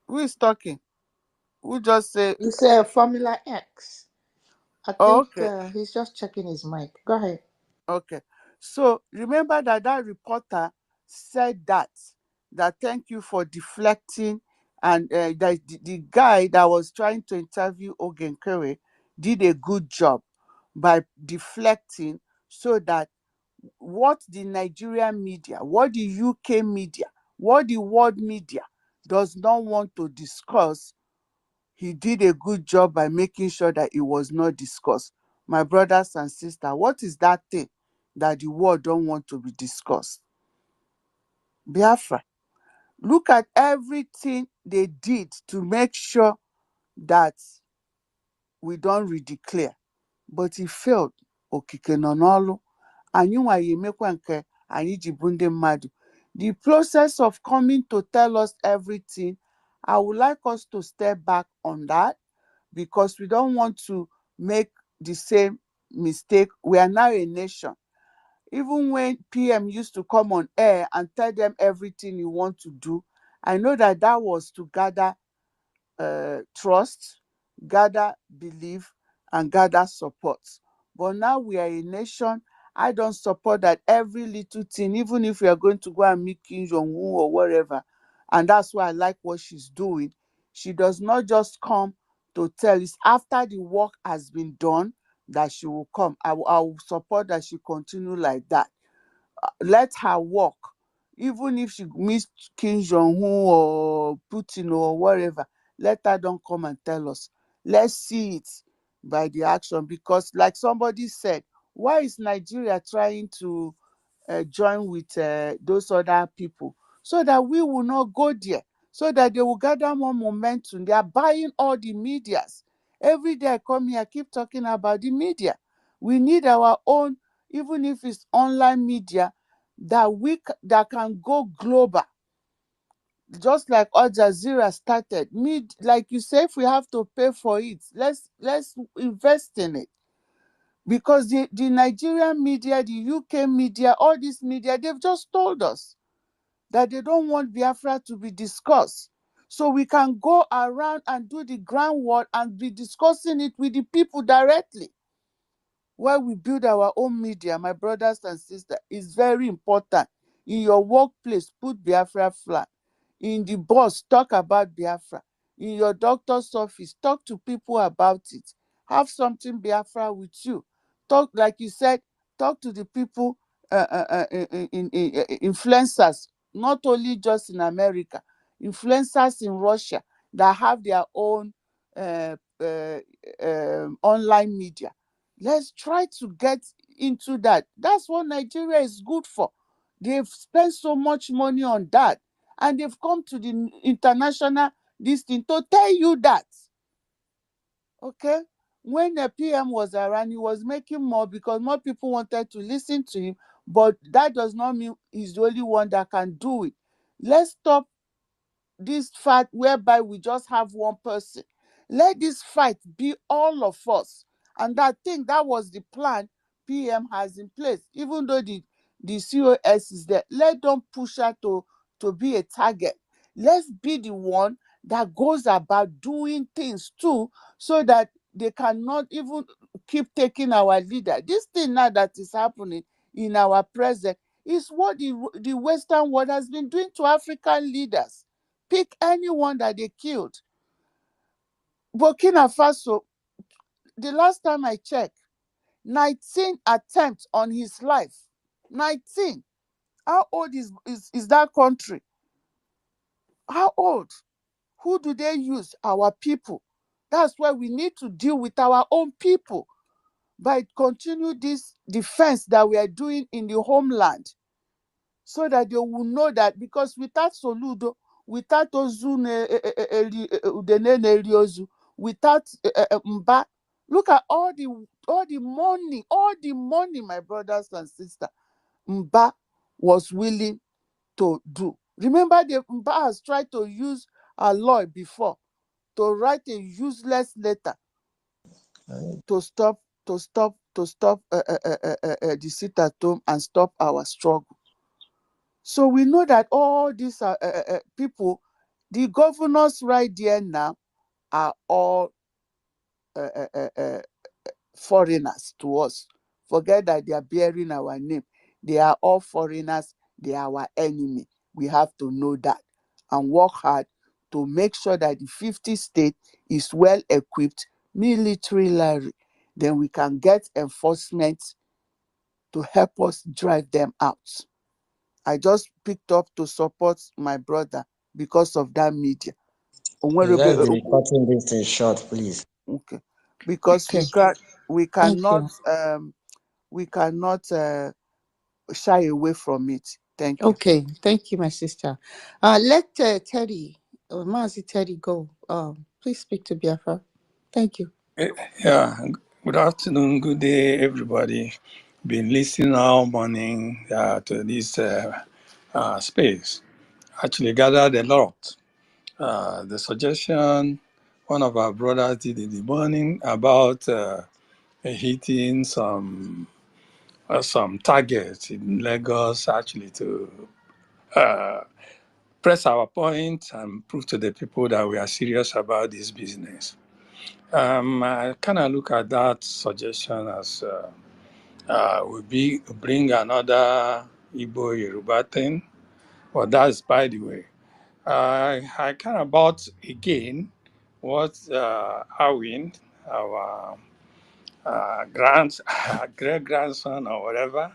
Who is talking? Who just say, It's Formula X. I oh, think okay, he's just checking his mic. Go ahead. okay. So remember that that reporter said that thank you for deflecting, and that the guy that was trying to interview Ogenkere did a good job by deflecting, so that what the Nigerian media, what the UK media, what the world media does not want to discuss, he did a good job by making sure that it was not discussed. My brothers and sisters, what is that thing that the world don't want to be discussed? Biafra. Look at everything they did to make sure that we don't redeclare. But he failed. Okike nọ n'ọlụ. Anyị nwa ya emekwa nke anyị ji bụ ndị mmadụ. The process of coming to tell us everything, I would like us to step back on that, because we don't want to make the same mistake. We are now a nation. Even when PM used to come on air and tell them everything you want to do, I know that that was to gather trust, gather belief, and gather support. But now we are a nation. I don't support that every little thing, even if we are going to go and meet Kim Jong-un or whatever. And that's why I like what she's doing. She does not just come to tell. It's after the work has been done that she will come. I will support that she continue like that. Let her work. Even if she meets Kim Jong-un or Putin or whatever, let her don't come and tell us. Let's see it by the action, because like somebody said, why is Nigeria trying to join with those other people? So that we will not go there, so that they will gather more momentum. They are buying all the medias. Every day I come here, I keep talking about the media. We need our own, even if it's online media, that can go global, just like Al Jazeera started. Like you say, if we have to pay for it, let's invest in it. Because the Nigerian media, the UK media, all these media, they've just told us that they don't want Biafra to be discussed. So we can go around and do the groundwork and be discussing it with the people directly. Where we build our own media, my brothers and sisters, is very important. In your workplace, put Biafra flag. In the bus, talk about Biafra. In your doctor's office, talk to people about it. Have something Biafra with you. Talk, like you said, talk to the people, influencers, not only just in America, influencers in Russia that have their own online media. Let's try to get into that. That's what Nigeria is good for. They've spent so much money on that, and they've come to the international this thing to tell you that. Okay? When the PM was around, he was making more because more people wanted to listen to him, but that does not mean he's the only one that can do it. Let's stop this fight whereby we just have one person. Let this fight be all of us. And I think that was the plan PM has in place. Even though the COS is there, let them push her to be a target. Let's be the one that goes about doing things too, so that they cannot even keep taking our leader. This thing now that is happening in our present is what the Western world has been doing to African leaders. Pick anyone that they killed. Burkina Faso, the last time I checked, 19 attempts on his life. 19. How old is that country? How old? Who do they use? Our people. That's why we need to deal with our own people by continue this defense that we are doing in the homeland, so that they will know that, because without Soludo, without Ozune, Udenene Riozu, without Mba, look at all the money, my brothers and sisters, Mba was willing to do. Remember, the Mba has tried to use a law before to write a useless letter to stop the sit at home and stop our struggle. So we know that all these people, the governors right there now, are all uh, uh, uh, uh, foreigners to us. Forget that they are bearing our name. They are all foreigners. They are our enemy. We have to know that and work hard to make sure that the 50 state is well equipped militarily. Then we can get enforcement to help us drive them out. I just picked up to support my brother because of that media. Let's be cutting this thing short, please. Okay. Because Okay. we Thank cannot you. shy away from it. Thank you. Okay. Thank you, my sister. Let Teddy, Mazi Teddy, go. Please speak to Biafra. Thank you. Yeah, good afternoon, good day, everybody. Been listening all morning to this space. Actually, gathered a lot. The suggestion one of our brothers did in the morning about hitting some targets in Lagos, actually to press our point and prove to the people that we are serious about this business. I kind of look at that suggestion as we bring another Igbo Yoruba thing. Well, that's by the way. I kind of bought again what Awin, our great grandson or whatever,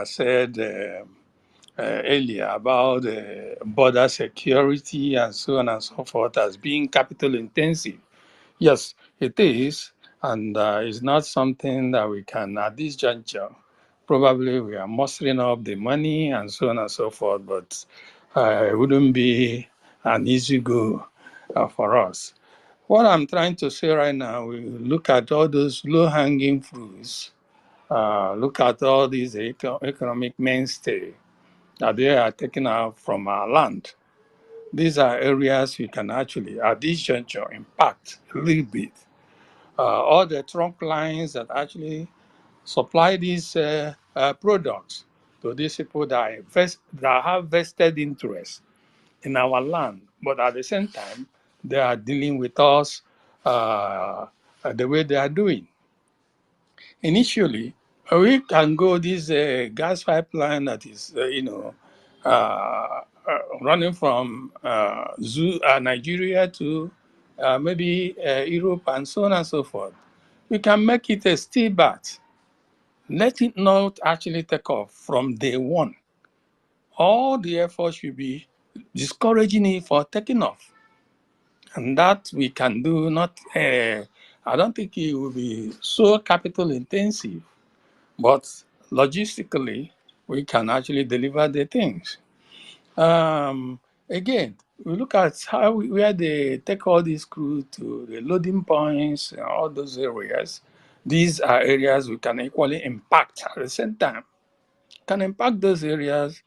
said earlier about border security and so on and so forth as being capital intensive. Yes, it is, and it's not something that we can at this juncture. Probably we are mustering up the money and so on and so forth, but it wouldn't be an easy go for us. What I'm trying to say right now, we look at all those low-hanging fruits, look at all these economic mainstay that they are taken out from our land. These are areas we can actually, at this juncture, impact a little bit. All the trunk lines that actually supply these products to these people that have vested interest in our land, but at the same time, they are dealing with us the way they are doing. Initially, we can go this gas pipeline that is, running from Nigeria to maybe Europe and so on and so forth. We can make it a steel bat. Let it not actually take off from day one. All the effort should be discouraging it for taking off. And that we can do not, I don't think it will be so capital intensive, but logistically, we can actually deliver the things. Again, we look at where they take all these crew to the loading points and all those areas. These are areas we can equally impact at the same time. Can impact those areas.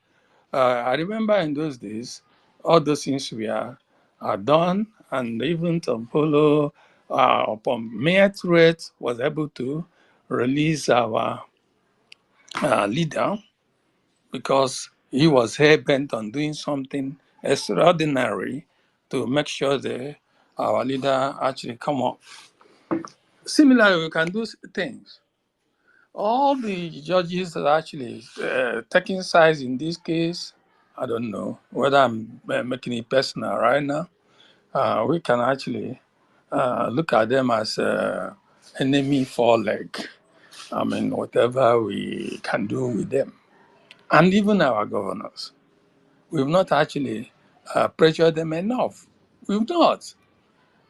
I remember in those days, all those things are done, and even Tom Polo, upon mere threat, was able to release our leader because he was hell bent on doing something extraordinary to make sure that our leader actually come up. Similarly, we can do things. All the judges that actually taking sides in this case, I don't know whether I'm making it personal right now. We can actually look at them as enemy for leg. I mean, whatever we can do with them. And even our governors. We've not actually pressured them enough. We've not.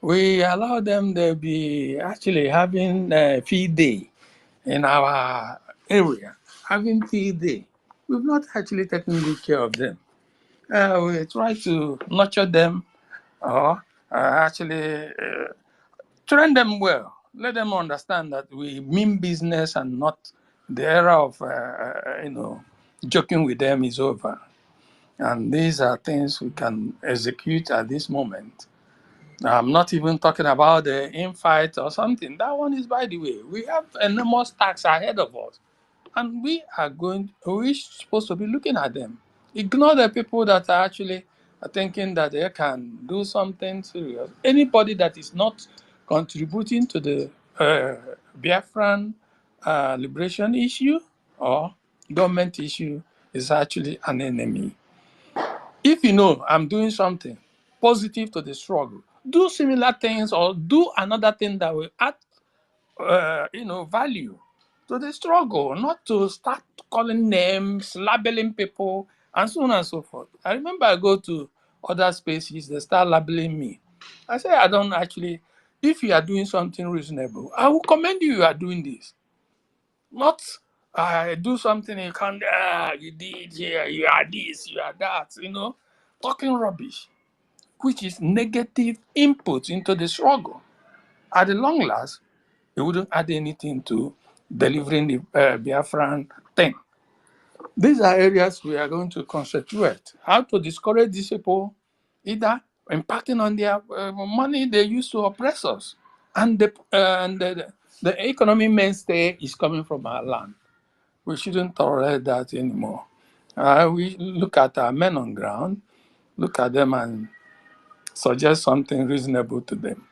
We allow them to be actually having a field day in our area, having field day. We've not actually taken good care of them. We try to nurture them or actually train them well. Let them understand that we mean business and not the era of joking with them is over. And these are things we can execute at this moment. I'm not even talking about the infight or something. That one is by the way. We have enormous tasks ahead of us. And we're supposed to be looking at them. Ignore the people that are actually thinking that they can do something serious. Anybody that is not contributing to the Biafran liberation issue or government issue is actually an enemy. If you know I'm doing something positive to the struggle, do similar things or do another thing that will add value to the struggle, not to start calling names, labeling people, and so on and so forth. I remember I go to other spaces, they start labeling me. I say, I don't actually, if you are doing something reasonable, I will commend you are doing this. Not, I do something you can't, you did here, you are this, you are that, talking rubbish, which is negative input into the struggle. At the long last, it wouldn't add anything to delivering the Biafran thing. These are areas we are going to concentrate. How to discourage these people, either impacting on their money they use to oppress us, and the economic mainstay is coming from our land. We shouldn't tolerate that anymore. We look at our men on ground, look at them and suggest something reasonable to them.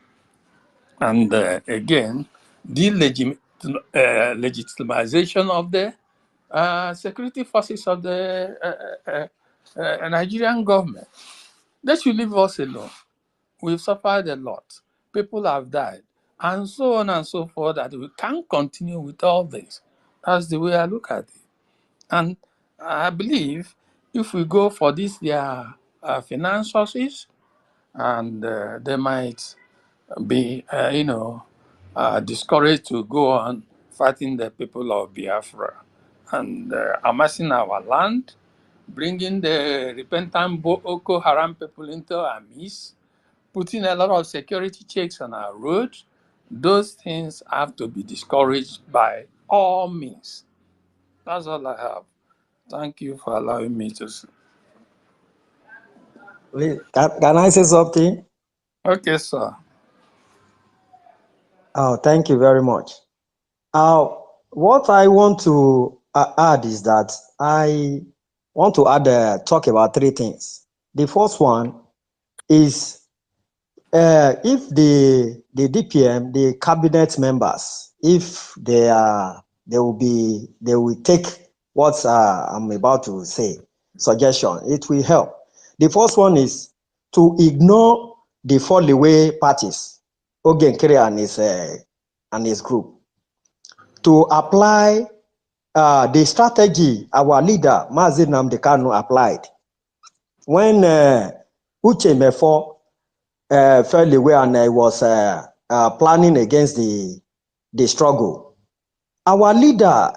And again, the legitimization of the security forces of the Nigerian government. They should leave us alone. We've suffered a lot. People have died. And so on and so forth, that we can't continue with all this. That's the way I look at it. And I believe if we go for this, their finance sources, and they might be, discouraged to go on fighting the people of Biafra and amassing our land, bringing the repentant Boko Haram people into our midst, putting a lot of security checks on our roads. Those things have to be discouraged by all means. That's all I have. Thank you for allowing me to say. Please, can I say something? Okay, sir. Oh, thank you very much. What I want to add is that I want to talk about three things. The first one is if the DPM, the cabinet members, if they will take what I'm about to say, suggestion, it will help. The first one is to ignore the fall away parties, Ogenkere and his group, to apply the strategy our leader Mazi Nnamdi Kanu applied when Uche Mefo fell away and was planning against the struggle. Our leader,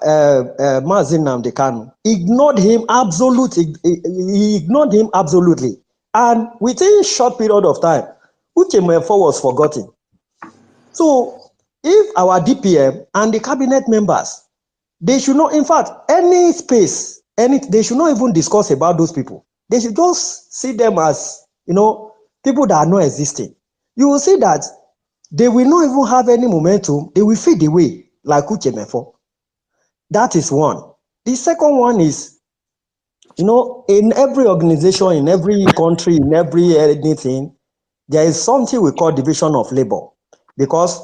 Mazi Nnamdi Kanu, ignored him absolutely. He ignored him absolutely. And within a short period of time, Uche Mefo was forgotten. So if our DPM and the cabinet members, they should not, in fact, any space, they should not even discuss about those people. They should just see them as, people that are not existing. You will see that they will not even have any momentum. They will fade away like Uche Mefo. That is one. The second one is, in every organization, in every country, in every anything, there is something we call division of labor, because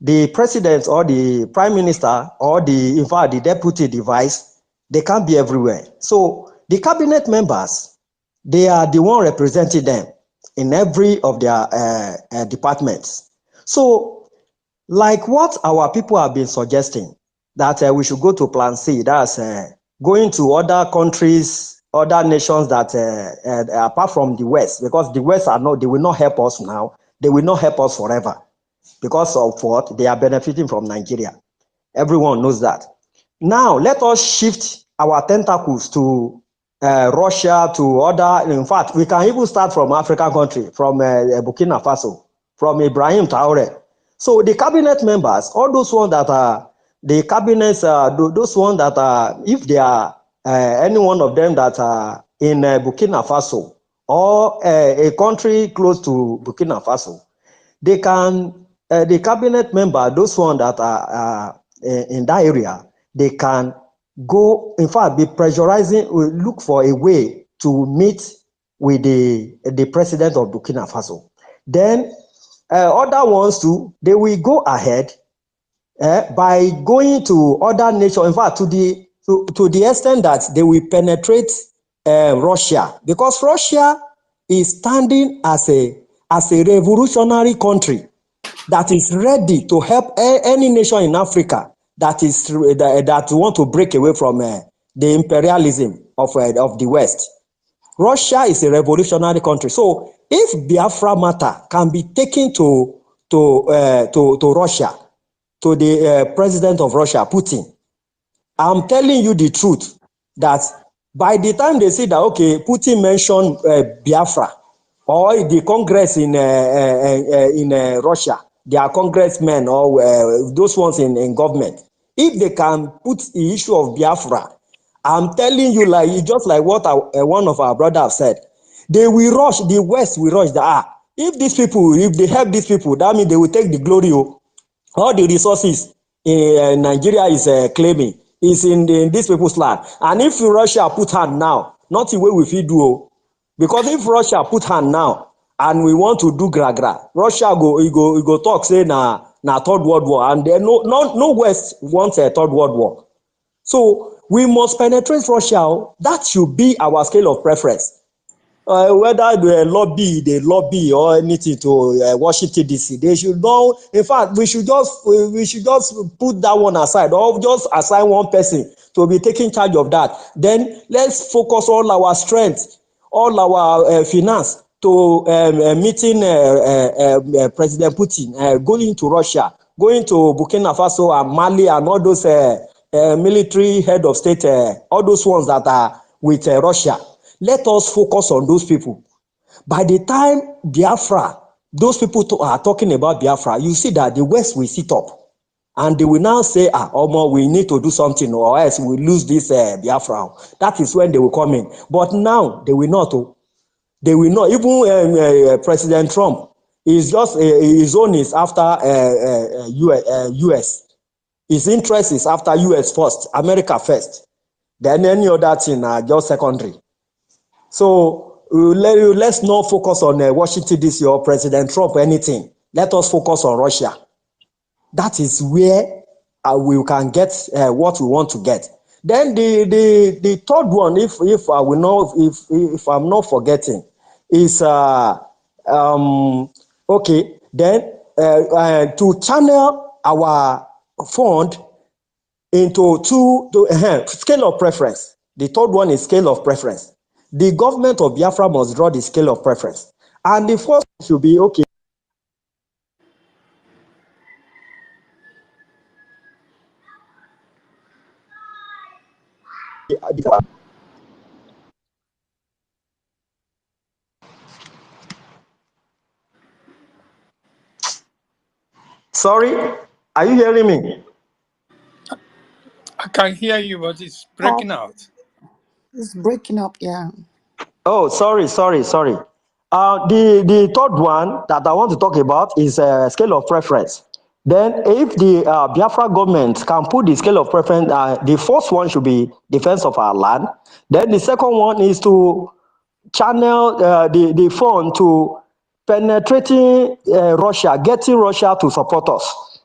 the president or the prime minister or in fact, the deputy device, they can't be everywhere. So the cabinet members, they are the one representing them in every of their departments. So like what our people have been suggesting, that we should go to plan C, that's going to other countries, other nations that apart from the West, because the West they will not help us now. they will not help us forever because of what? They are benefiting from Nigeria. Everyone knows that. Now, let us shift our tentacles to Russia, to other, in fact, we can even start from African country, from Burkina Faso, from Ibrahim Traore. So the cabinet members, all those ones that are, the cabinets, those ones that are, if they are, any one of them that are in Burkina Faso, or a country close to Burkina Faso, they can, the cabinet member, those ones that are in that area, they can go, in fact, be pressurizing, look for a way to meet with the president of Burkina Faso. Then other ones too, they will go ahead by going to other nations, in fact, to the extent that they will penetrate Russia, because Russia is standing as a revolutionary country that is ready to help any nation in Africa that is that want to break away from the imperialism of the West. Russia is a revolutionary country. So if Biafra matter can be taken to Russia, to the president of Russia, Putin, I'm telling you the truth that by the time they see that, okay, Putin mentioned Biafra, or the Congress in Russia, their congressmen or those ones in government, if they can put the issue of Biafra, I'm telling you, like just like what one of our brothers said, they will rush, the West will rush. If these people, if they help these people, that means they will take the glory. All the resources in Nigeria is claiming is in these people's land. And if Russia put hand now, nothing we fit do. Because if Russia put hand now and we want to do gra, Russia go talk say na third world war, and then no West wants a third world war. So we must penetrate Russia. That should be our scale of preference. Whether they lobby or anything to Washington DC, they should know. In fact, we should just put that one aside, or just assign one person to be taking charge of that. Then let's focus all our strength, all our finance to meeting President Putin, going to Russia, going to Burkina Faso and Mali and all those military head of state, all those ones that are with Russia. Let us focus on those people. By the time Biafra, those people are talking about Biafra, you see that the West will sit up and they will now say, we need to do something or else we lose this Biafra. That is when they will come in. But now they will not. They will not. Even President Trump is just his own is after US. His interest is after US first, America first. Then any other thing are just secondary. So let's not focus on Washington DC or President Trump or anything. Let us focus on Russia. That is where we can get what we want to get. Then the third one, if I will not, if I'm not forgetting, is okay. Then to channel our fund into scale of preference. The third one is scale of preference. The government of Biafra must draw the scale of preference. And the first should be, okay, sorry, are you hearing me? I can hear you, but it's breaking out. It's breaking up, yeah. Oh, sorry. The third one that I want to talk about is scale of preference. Then if the Biafra government can put the scale of preference, the first one should be defense of our land. Then the second one is to channel the fund to penetrating Russia, getting Russia to support us.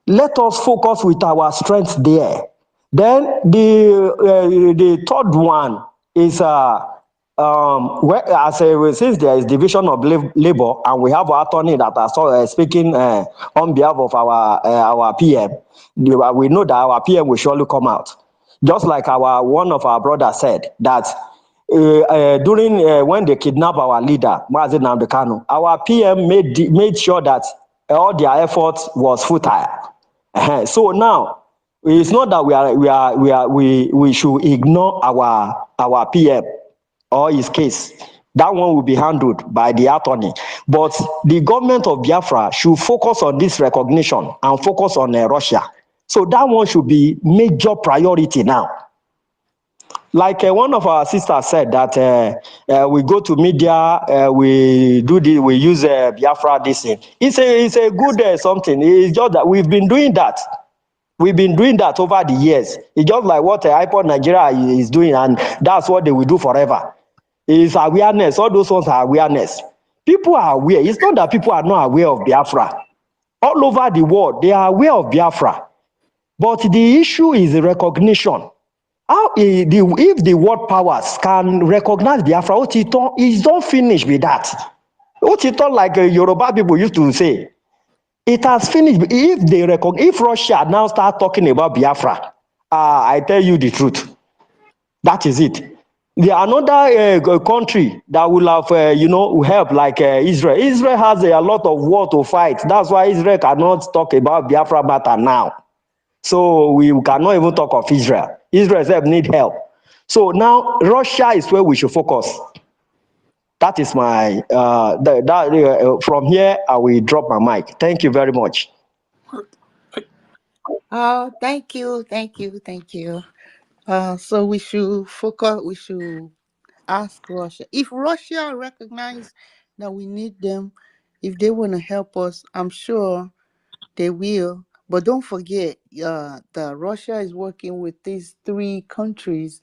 Let us focus with our strength there. Then the third one is since there is division of labor and we have our attorney that are speaking on behalf of our PM, we know that our PM will surely come out. Just like one of our brothers said that during when they kidnapped our leader, Mazi Nnamdi Kanu, our PM made sure that all their efforts was futile. So now it's not that we should ignore our PM or his case. That one will be handled by the attorney. But the government of Biafra should focus on this recognition and focus on Russia. So that one should be major priority now. Like one of our sisters said that we go to media, we do this, we use Biafra this thing. It's a good something. It's just that we've been doing that. We've been doing that over the years. It's just like what iPod Nigeria is doing, and that's what they will do forever. It's awareness. All those ones are awareness. People are aware. It's not that people are not aware of Biafra. All over the world, they are aware of Biafra. But the issue is the recognition. How if the world powers can recognize Biafra, it's not finished with that. Otito, like Yoruba people used to say, it has finished. If Russia now start talking about Biafra, I tell you the truth. That is it. There are another country that will have, help like Israel. Israel has a lot of war to fight. That's why Israel cannot talk about Biafra matter now. So we cannot even talk of Israel. Israel itself need help. So now Russia is where we should focus. That is my, from here I will drop my mic. Thank you very much. Oh, thank you, thank you, thank you. So we should focus. We should ask Russia if Russia recognize that we need them. If they want to help us, I'm sure they will. But don't forget, that Russia is working with these three countries,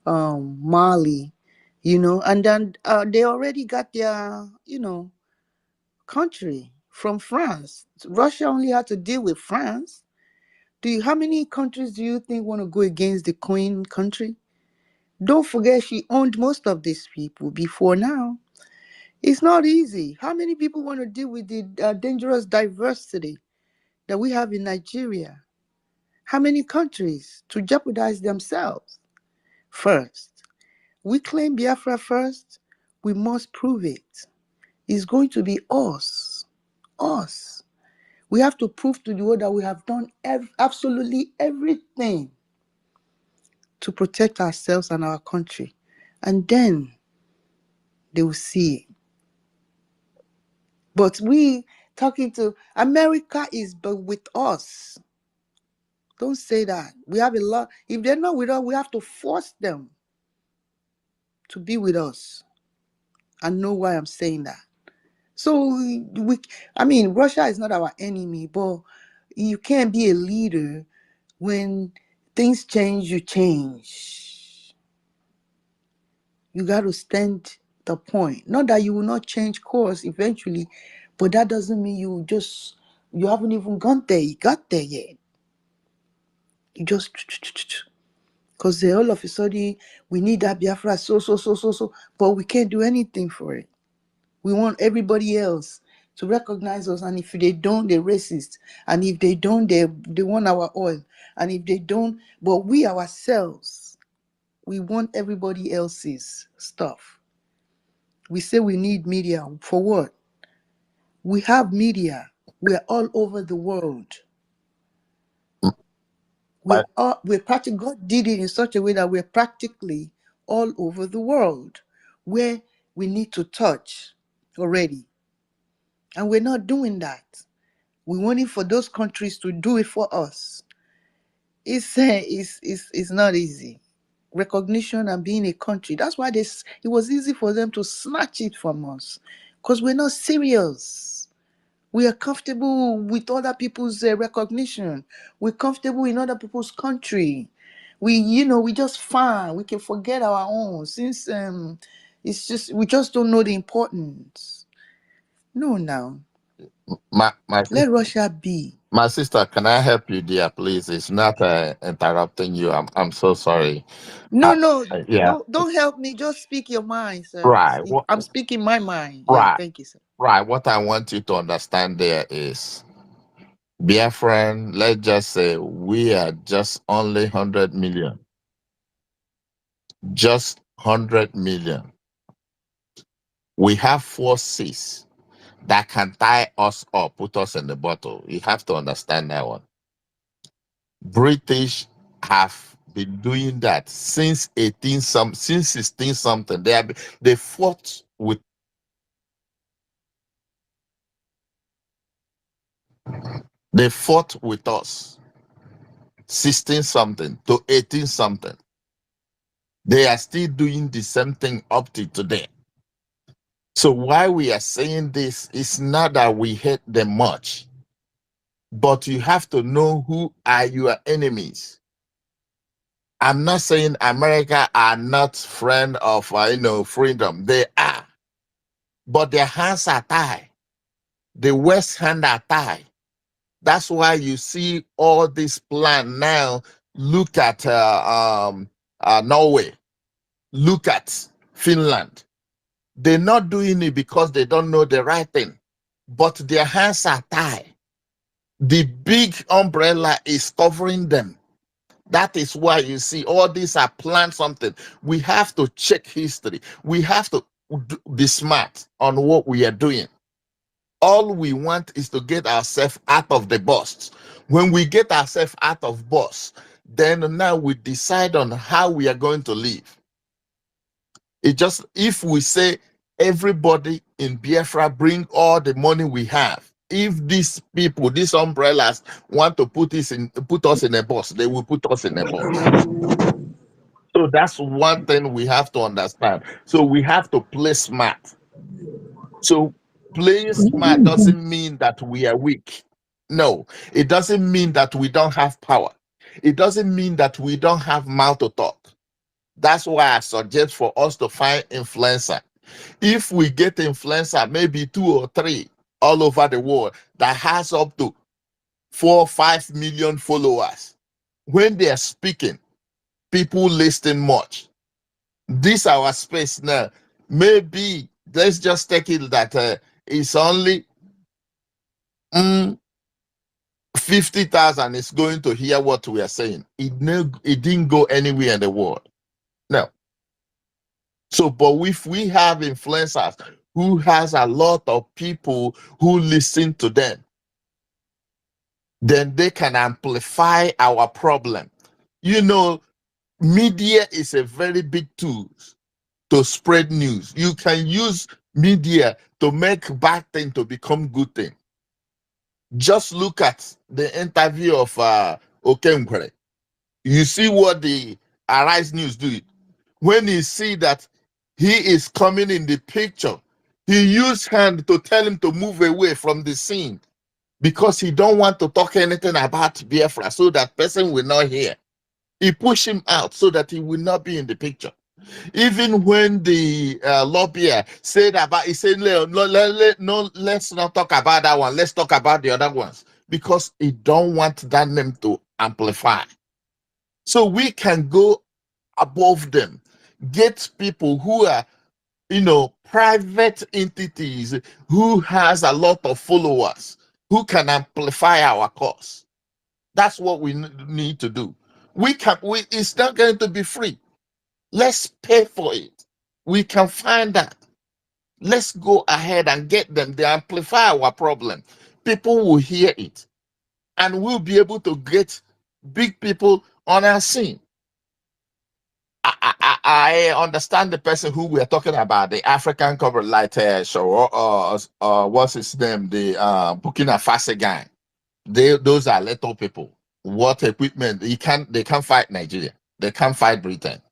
Mali, and then they already got their, country from France. Russia only had to deal with France. How many countries do you think want to go against the Queen country? Don't forget she owned most of these people before now. It's not easy. How many people want to deal with the dangerous diversity that we have in Nigeria? How many countries to jeopardize themselves? First, we claim Biafra first. We must prove it. It's going to be us. Us. We have to prove to the world that we have done absolutely everything to protect ourselves and our country. And then they will see it. But we talking to America is but with us. Don't say that. We have a lot. If they're not with us, we have to force them to be with us. I know why I'm saying that. So Russia is not our enemy, but you can't be a leader when things change. You change. You got to stand the point. Not that you will not change course eventually, but that doesn't mean you haven't even gone there. You got there yet. You just because all of a sudden we need that Biafra so, but we can't do anything for it. We want everybody else to recognize us, and if they don't, they're racist. And if they don't, they want our oil. And if they don't, but we ourselves, we want everybody else's stuff. We say we need media for what? We have media. We're all over the world. My, We're practically, God did it in such a way that we're practically all over the world where we need to touch already. And we're not doing that. We want it for those countries to do it for us. It's not easy. Recognition and being a country. That's why it was easy for them to snatch it from us. Because we're not serious. We are comfortable with other people's recognition. We're comfortable in other people's country. We just fine. We can forget our own since we just don't know the importance. No, now my, my, let Russia be. my sister, can I help you, dear, please? It's not interrupting you. I'm so sorry. No, Uh, no, yeah, don't help me. Just speak your mind, sir. right. I'm speaking my mind. Yeah, Right. thank you, sir. Right. What I want you to understand there is, dear friend, let's just say we are just only 100 million. Just 100 million. We have forces that can tie us up, put us in the bottle. You have to understand that one. British have been doing that since 16 something. They fought with us 16 something to 18 something. They are still doing the same thing up to today. So why we are saying this is not that we hate them much, but you have to know who are your enemies. I'm not saying America are not friend of freedom. They are, but their hands are tied. The West hand are tied. That's why you see all this plan now. Look at Norway. Look at Finland. They're not doing it because they don't know the right thing, but their hands are tied. The big umbrella is covering them. That is why you see all these are planned something. We have to check history. We have to be smart on what we are doing. All we want is to get ourselves out of the bus. When we get ourselves out of bus, then now we decide on how we are going to live. It just, if we say everybody in Biafra bring all the money we have, if these people, these umbrellas want to put us in a bus, they will put us in a bus. So that's one thing we have to understand. So we have to play smart. So playing smart doesn't mean that we are weak. No, it doesn't mean that we don't have power. It doesn't mean that we don't have mouth to talk. That's why I suggest for us to find influencer. If we get influencer, maybe 2 or 3 all over the world that has up to 4 or 5 million followers, when they are speaking, people listen much. This our space now. Maybe let's just take it that it's only 50,000 is going to hear what we are saying. It didn't go anywhere in the world. No. So, but if we have influencers who has a lot of people who listen to them, then they can amplify our problem. You know, media is a very big tool to spread news. You can use media to make bad thing to become good thing. Just look at the interview of Okemkwere. You see what the Arise News do. When he see that he is coming in the picture, he used hand to tell him to move away from the scene because he don't want to talk anything about Biafra so that person will not hear. He push him out so that he will not be in the picture. Even when the lobbyer said about, he said, no, let's not talk about that one. Let's talk about the other ones because he don't want that name to amplify. So we can go above them, get people who are, private entities who has a lot of followers who can amplify our cause. That's what we need to do. It's not going to be free. Let's pay for it. We can find that. Let's go ahead and get them. They amplify our problem. People will hear it. And we'll be able to get big people on our scene. I understand the person who we are talking about, the African cover light show, what's his name? The Burkina Faso guy. Those are little people. What equipment? They can't fight Nigeria. They can't fight Britain.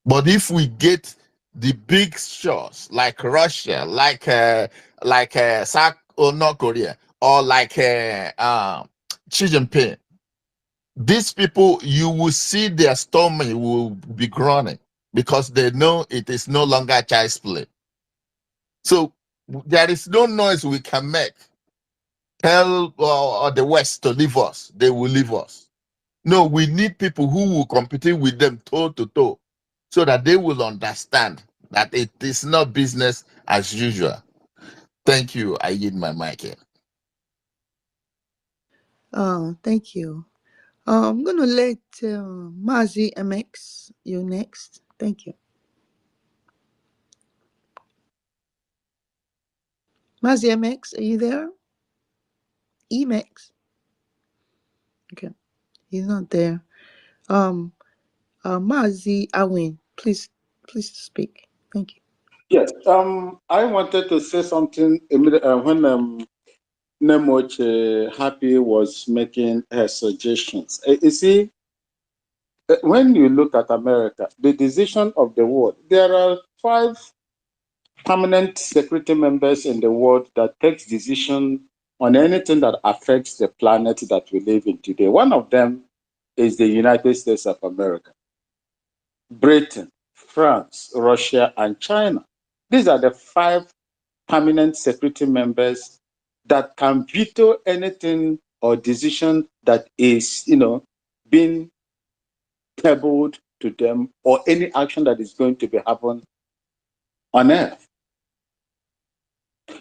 But if we get the big shows like Russia, like South or North Korea, or like Xi Jinping, these people, you will see their stomach will be groaning because they know it is no longer child's play. So there is no noise we can make. Tell the West to leave us, they will leave us. No, we need people who will compete with them toe to toe so that they will understand that it is not business as usual. Thank you. I yield my mic here. Thank you. I'm gonna let Mazi MX you next. Thank you. Mazi MX, are you there? Emax. Okay, he's not there. Um, Mazi Awin, please speak. Thank you. Yes. I wanted to say something when Nemoche Happy was making her suggestions. You see, when you look at America, the decision of the world, there are 5 permanent security members in the world that takes decision on anything that affects the planet that we live in today. One of them is the United States of America, Britain, France, Russia, and China. These are the 5 permanent security members that can veto anything or decision that is, being tabled to them, or any action that is going to be happen on earth.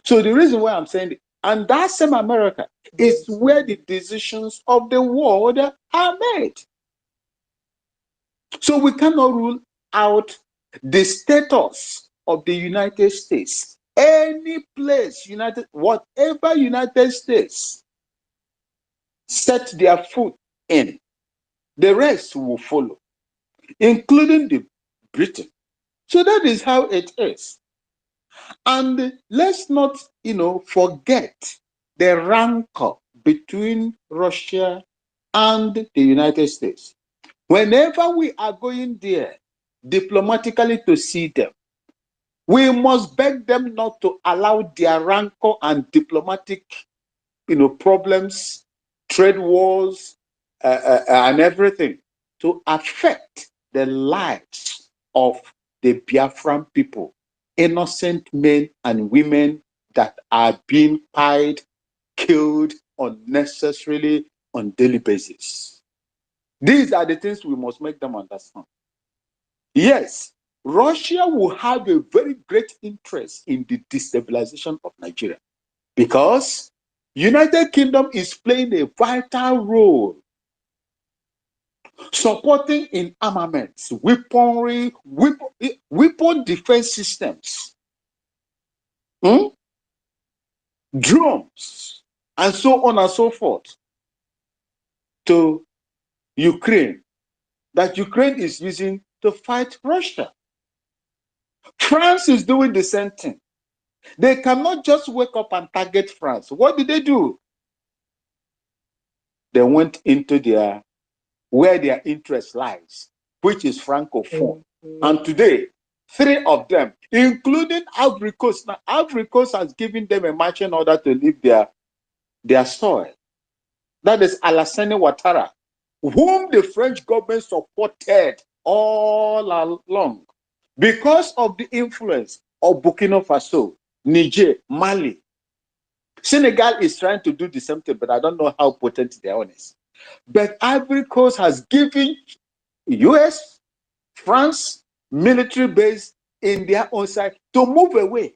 So the reason why I'm saying it, and that same America is where the decisions of the world are made. So we cannot rule out the status of the United States. Any place, whatever United States set their foot in, the rest will follow, including the Britain. So that is how it is. And let's not, forget the rancor between Russia and the United States. Whenever we are going there diplomatically to see them, we must beg them not to allow their rancor and diplomatic, problems, trade wars, and everything to affect the lives of the Biafran people, innocent men and women that are being pied, killed unnecessarily on daily basis. These are the things we must make them understand. Yes, Russia will have a very great interest in the destabilization of Nigeria, because United Kingdom is playing a vital role supporting in armaments, weaponry, weapon defense systems, drones, and so on and so forth to Ukraine, that Ukraine is using to fight Russia. France is doing the same thing. They cannot just wake up and target France. What did they do? They went into where their interest lies, which is Francophone. And today, 3 of them, including Ivory Coast, now Ivory Coast has given them a marching order to leave their soil. That is Alassane Ouattara, whom the French government supported all along because of the influence of Burkina Faso, Niger, Mali. Senegal is trying to do the same thing, but I don't know how potent they are on it. But Ivory Coast has given US, France, military base in their own side to move away.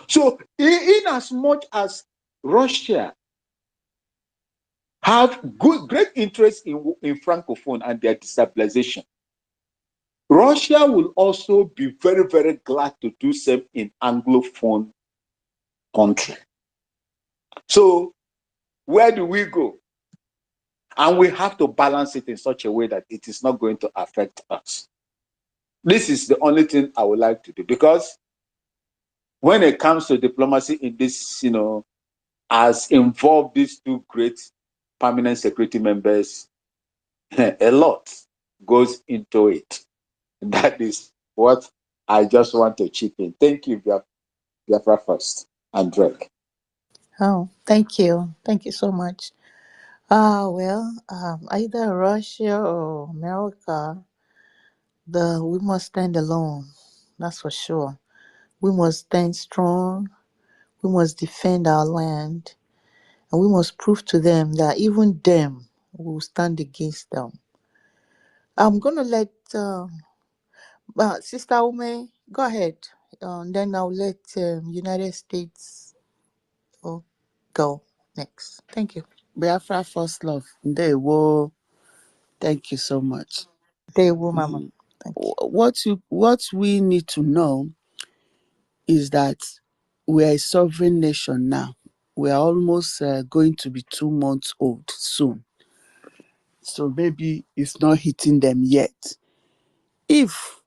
So in as much as Russia have great interest in Francophone and their destabilization, Russia will also be very, very glad to do same in Anglophone country. So where do we go? And we have to balance it in such a way that it is not going to affect us. This is the only thing I would like to do, because when it comes to diplomacy in this, has involved these 2 great permanent security members, a lot goes into it. That is what I just want to chip in. Thank you, Biafra first, and Drake. Oh, thank you. Thank you so much. Either Russia or America, we must stand alone. That's for sure. We must stand strong. We must defend our land, and we must prove to them that even them will stand against them. I'm gonna let Sister Ume go ahead. Then I'll let United States go next. Thank you. Biafra first love. They will. Thank you so much. Dewo, Mama. Thank you. What we need to know is that we are a sovereign nation now. We are almost going to be 2 months old soon. So maybe it's not hitting them yet. If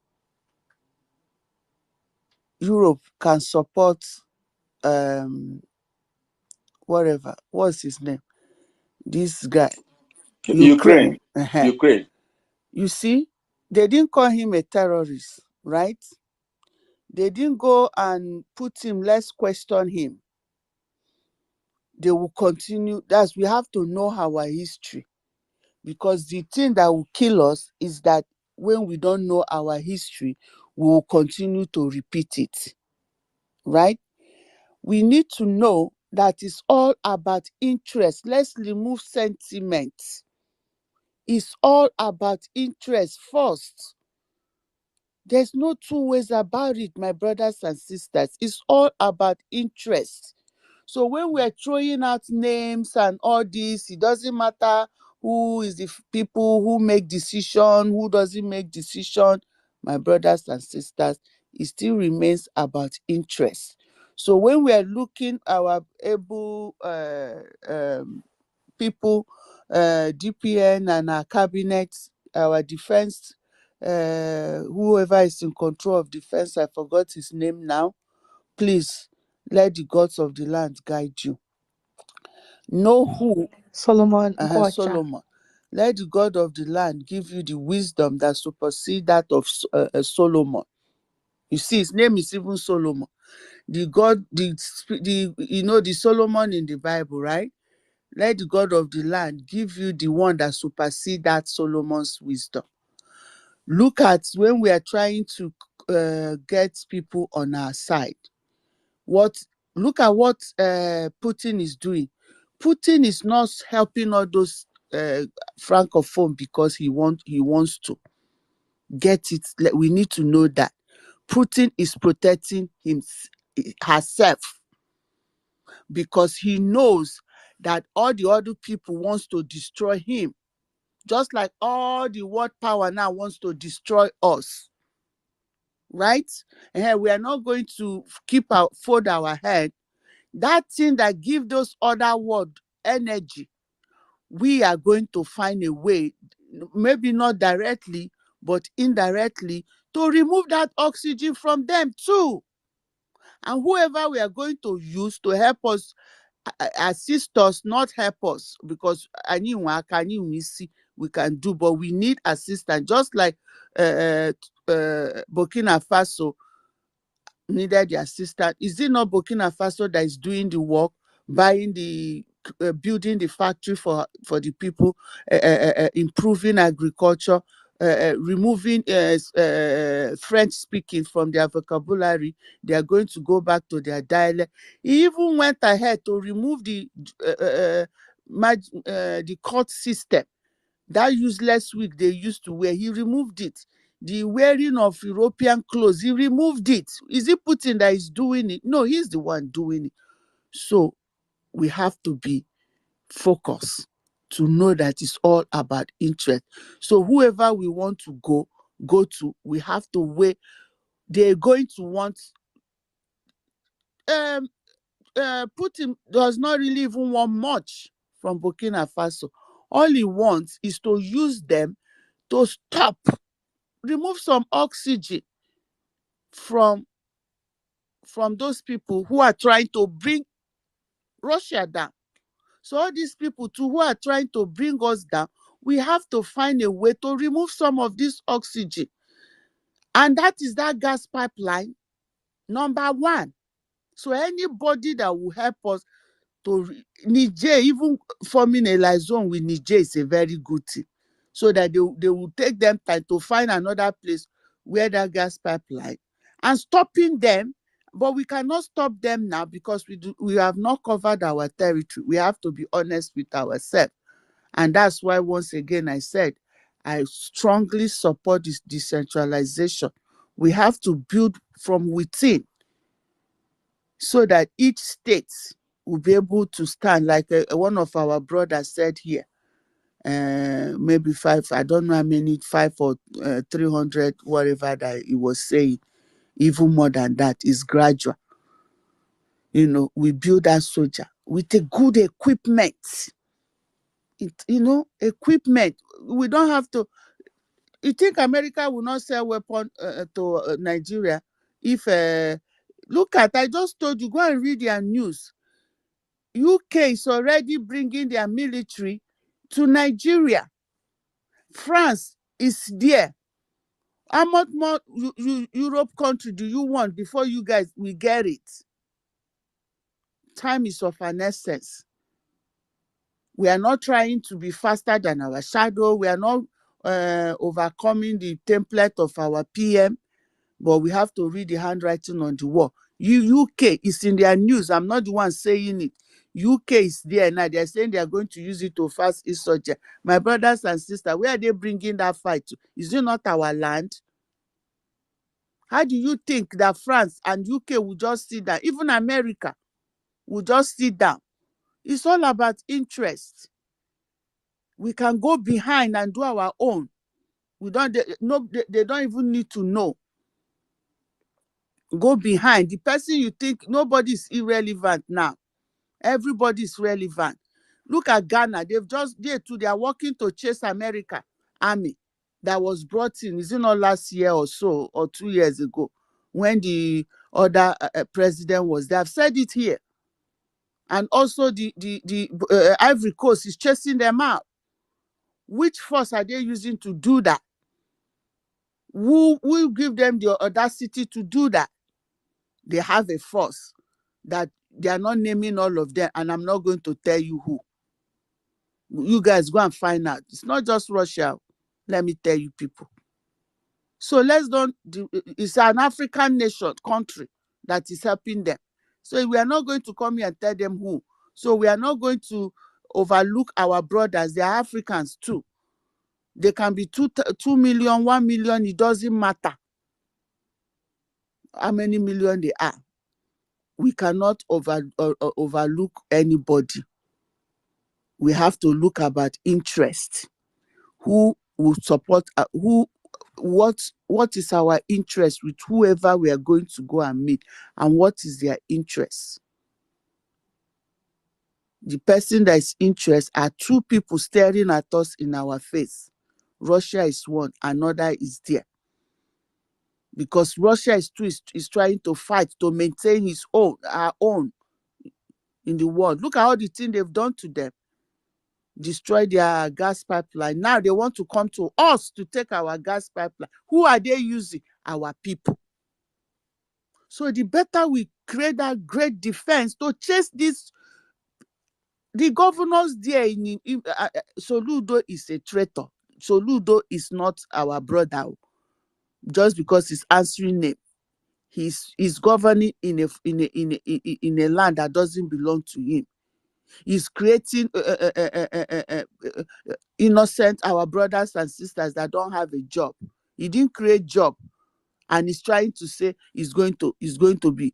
Europe can support whatever, what's his name? This guy, Ukraine. Ukraine. Ukraine. You see, they didn't call him a terrorist, right? They didn't go and put him, let's question him. They will continue. We have to know our history, because the thing that will kill us is that when we don't know our history, we will continue to repeat it, right? We need to know that it's all about interest. Let's remove sentiment. It's all about interest first. There's no two ways about it, my brothers and sisters. It's all about interest. So when we're throwing out names and all this, it doesn't matter who is the people who make decision, who doesn't make decision, my brothers and sisters, it still remains about interest. So when we are looking our able people, DPN and our cabinet, our defense, whoever is in control of defense, I forgot his name now. Please let the gods of the land guide you. Know who, Solomon Boacha. Solomon. Let the God of the land give you the wisdom that supersedes that of Solomon. You see, his name is even Solomon. The God, the Solomon in the Bible, right? Let the God of the land give you the one that supersedes that Solomon's wisdom. Look at when we are trying to get people on our side. Look at what Putin is doing. Putin is not helping all those francophone because he wants to get it. We need to know that Putin is protecting herself, because he knows that all the other people wants to destroy him, just like all the world power now wants to destroy us, right? And we are not going to fold our head. That thing that gives those other world energy, we are going to find a way, maybe not directly, but indirectly, to remove that oxygen from them too. And whoever we are going to use to help us, assist us, not help us, because we can do, but we need assistance. Just like Burkina Faso needed the assistance. Is it not Burkina Faso that is doing the work, building the factory for the people, improving agriculture, removing French speaking from their vocabulary? They are going to go back to their dialect. He even went ahead to remove the court system. That useless wig they used to wear, he removed it. The wearing of European clothes, he removed it. Is it Putin that is doing it? No, he's the one doing it. So we have to be focused to know that it's all about interest. So whoever we want to go to, we have to wait. They're going to want Putin does not really even want much from Burkina Faso. All he wants is to use them to remove some oxygen from those people who are trying to bring Russia down. So all these people too who are trying to bring us down, we have to find a way to remove some of this oxygen. And that is that gas pipeline, number one. So anybody that will help us Niger, even forming a liaison with Niger is a very good thing. So that they will take them time to find another place where that gas pipeline, and stopping them. But we cannot stop them now because we have not covered our territory. We have to be honest with ourselves. And that's why, once again, I said, I strongly support this decentralization. We have to build from within so that each state will be able to stand, like one of our brothers said here. maybe 5, I don't know how many, 5 or 300, whatever that he was saying, even more than that, is gradual. You know, we build our soldier with a good equipment. Equipment. We don't have to. You think America will not sell weapon to Nigeria? If look at, I just told you, go and read their news. UK is already bringing their military to Nigeria. France is there. How much more Europe country do you want before you guys will get it? Time is of an essence. We are not trying to be faster than our shadow. We are not overcoming the template of our PM, but we have to read the handwriting on the wall. UK is in their news. I'm not the one saying it. UK is there now. They're saying they are going to use it to fast insurgents. My brothers and sisters, where are they bringing that fight to? Is it not our land? How do you think that France and UK will just sit down? Even America will just sit down. It's all about interest. We can go behind and do our own. They don't even need to know. Go behind. The person you think, nobody is irrelevant now. Everybody is relevant. Look at Ghana. They are working to chase America army that was brought in. Is it not last year or so, or 2 years ago, when the other president was there? I've said it here. And also the Ivory Coast is chasing them out. Which force are they using to do that? Who will give them the audacity to do that? They have a force that they are not naming all of them, and I'm not going to tell you who. You guys go and find out. It's not just Russia. Let me tell you, people. So it's an African nation, country that is helping them. So we are not going to come here and tell them who. So we are not going to overlook our brothers. They are Africans too. They can be 2 million, 1 million. It doesn't matter how many million they are. We cannot overlook anybody. We have to look about interest. Who will support? What is our interest with whoever we are going to go and meet, and what is their interest? The person that is interest are 2 people staring at us in our face. Russia is one, another is there. Because Russia is trying to fight to maintain our own in the world. Look at all the things they've done to them. Destroy their gas pipeline. Now they want to come to us to take our gas pipeline. Who are they using? Our people. So the better we create that great defense to chase this. The governors there Soludo is a traitor. Soludo is not our brother. Just because he's answering name. He's governing in a land that doesn't belong to him. He's creating innocent our brothers and sisters that don't have a job. He didn't create job, and he's trying to say he's going to be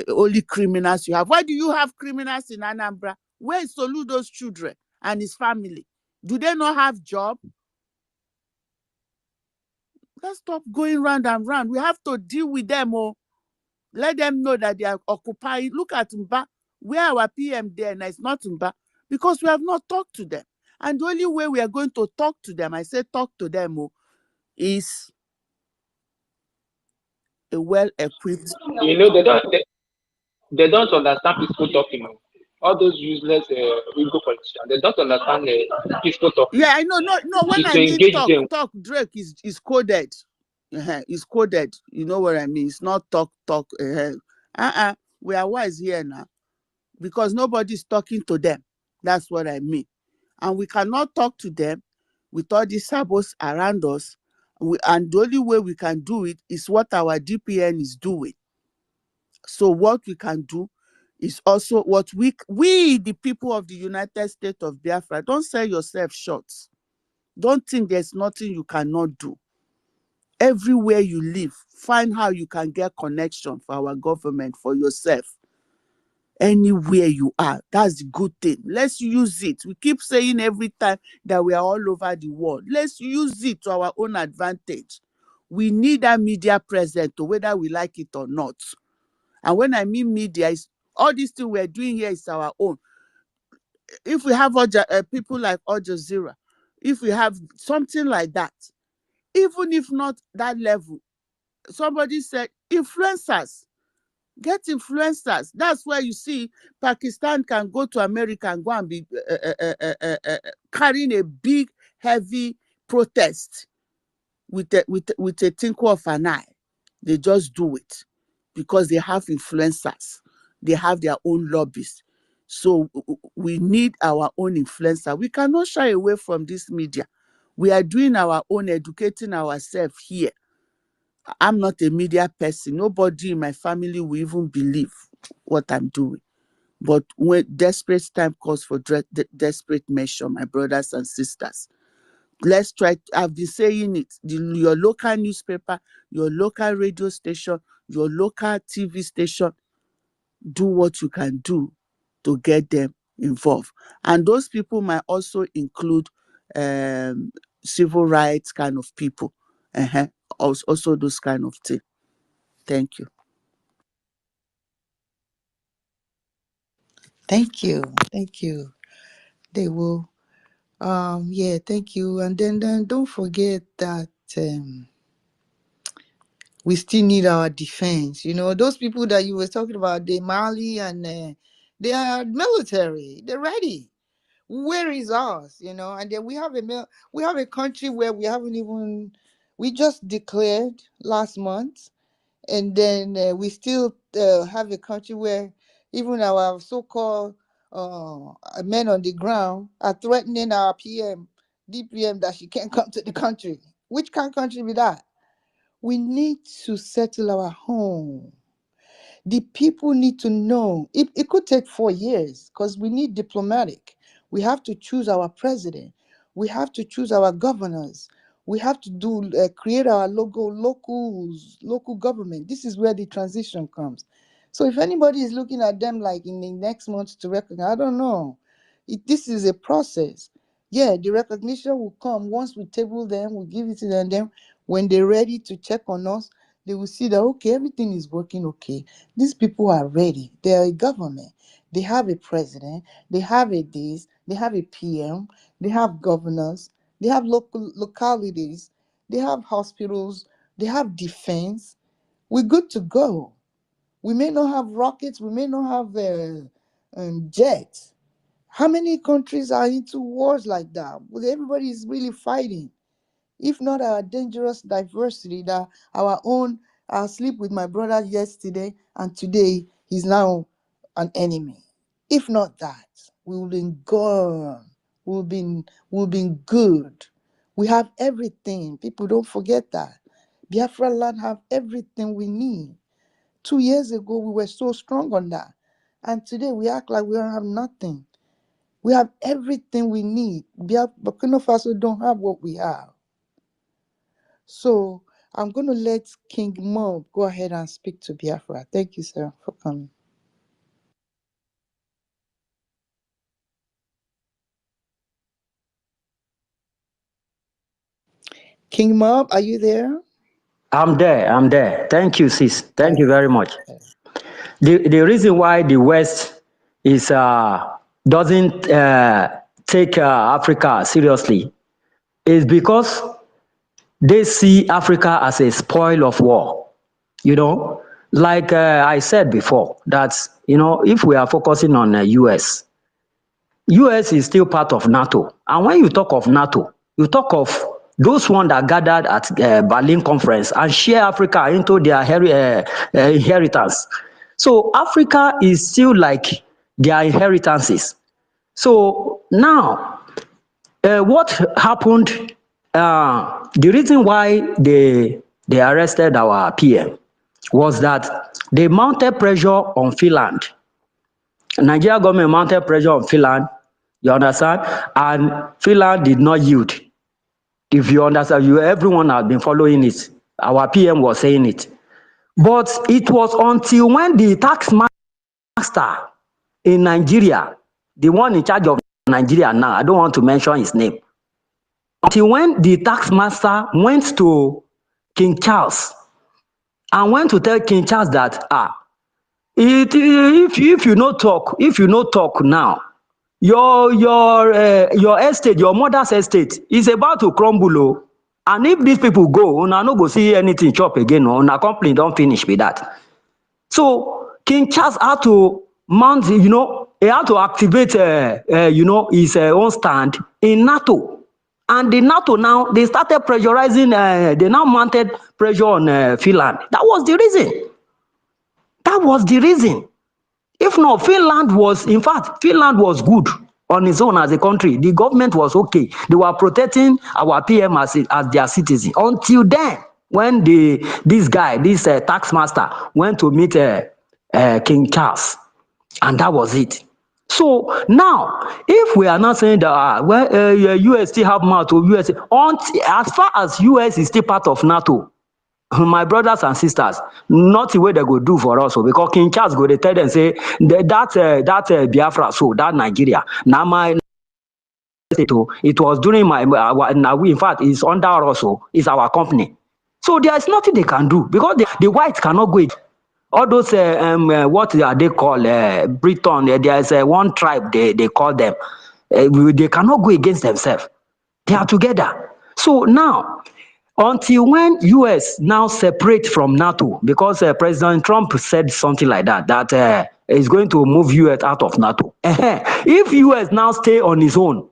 only criminals you have. Why do you have criminals in Anambra? Where is Soludo's children and his family? Do they not have job? Let's stop going round and round. We have to deal with them. Let them know that they are occupying. Look at Mba, where our PM there, and it's not Mba, because we have not talked to them. And the only way we are going to talk to them, I say talk to them, is a well-equipped. They don't understand peaceful talking. All those useless Igbo politicians, they don't understand peaceful talking. Yeah, I know. No. When It's I to mean engage them. talk, Drake is coded. It's coded. You know what I mean? It's not talk. We are wise here now, because nobody's talking to them. That's what I mean. And we cannot talk to them with all these sabos around us. And the only way we can do it is what our DPN is doing. So what we can do is also what we the people of the United States of Biafra, don't sell yourself short. Don't think there's nothing you cannot do. Everywhere you live, find how you can get connection for our government, for yourself. Anywhere you are, that's the good thing. Let's use it. We keep saying every time that we are all over the world. Let's use it to our own advantage. We need that media present, whether we like it or not. And when I mean media, is all these things we're doing here is our own. If we have people like Al Jazeera, if we have something like that, even if not that level, somebody said influencers. Get influencers. That's where you see Pakistan can go to America and go and be carrying a big, heavy protest with a twinkle of an eye. They just do it because they have influencers. They have their own lobbies. So we need our own influencer. We cannot shy away from this media. We are doing our own, educating ourselves here. I'm not a media person. Nobody in my family will even believe what I'm doing. But when desperate time calls for desperate measure, my brothers and sisters, let's try. I've been saying it. Your local newspaper, your local radio station, your local TV station, do what you can do to get them involved. And those people might also include civil rights kind of people. Uh-huh. Also those kind of things. Thank you. Thank you. Thank you. They will. Yeah, thank you. And then don't forget that we still need our defense. You know, those people that you were talking about, the Mali and they are military. They're ready. Where is ours? You know, and then we have a country where we just declared last month, and then we still have a country where even our so-called men on the ground are threatening our DPM, that she can't come to the country. Which kind of country be that? We need to settle our home. The people need to know. It could take 4 years because we need diplomatic. We have to choose our president. We have to choose our governors. We have to create our local government. This is where the transition comes. So if anybody is looking at them like in the next month to recognize, I don't know. This is a process. Yeah, the recognition will come once we table them, we give it to them. Then when they're ready to check on us, they will see that, okay, everything is working okay. These people are ready. They are a government. They have a president. They have a this. They have a PM. They have governors. They have localities. They have hospitals. They have defense. We're good to go. We may not have rockets. We may not have jets. How many countries are into wars like that? Well, everybody is really fighting. If not our dangerous diversity, that our own, I sleep with my brother yesterday and today he's now an enemy. If not that, we will be gone. We'll be good. We have everything. People don't forget that. Biafra land have everything we need. 2 years ago, we were so strong on that. And today we act like we don't have nothing. We have everything we need. Burkina Faso don't have what we have. So I'm going to let King Mo go ahead and speak to Biafra. Thank you, sir, for coming. King Mob, are you there? I'm there. I'm there. Thank you, sis. Thank you Okay. very much. The reason why the West is doesn't take Africa seriously is because they see Africa as a spoil of war. You know, like I said before, that if we are focusing on US is still part of NATO, and when you talk of NATO, you talk of those ones that gathered at Berlin conference and share Africa into their inheritance. So Africa is still like their inheritances. So now, what happened? The reason why they arrested our PM was that they mounted pressure on Finland. Nigeria government mounted pressure on Finland, you understand? And Finland did not yield. If you understand, everyone has been following it. Our PM was saying it. But it was until when the tax master in Nigeria, the one in charge of Nigeria now, I don't want to mention his name, until when the tax master went to King Charles and went to tell King Charles that if you no talk now, your estate, your mother's estate is about to crumble. Oh. And if these people go, una no go see anything chop again. Una company don't finish with that. So King Charles had to mount, he had to activate, his own stand in NATO. And the NATO now, they started pressurizing, they now mounted pressure on Finland. That was the reason. That was the reason. If not, Finland was good on its own as a country. The government was okay. They were protecting our PM as their citizen. Until then, when this tax master went to meet King Charles, and that was it. So now, if we are not saying that US still have mouth to US, as far as US is still part of NATO, my brothers and sisters, nothing wey they go do for us. Because King Charles go dey tell them say that Biafra, so that Nigeria, now my state, it was during now in fact it's under us, it's our company. So there is nothing they can do because the whites cannot go. All those what are they called Briton? There is one tribe they call them. They cannot go against themselves. They are together. So now, until when US now separate from NATO, because President Trump said something like that is going to move US out of NATO. If US now stay on its own,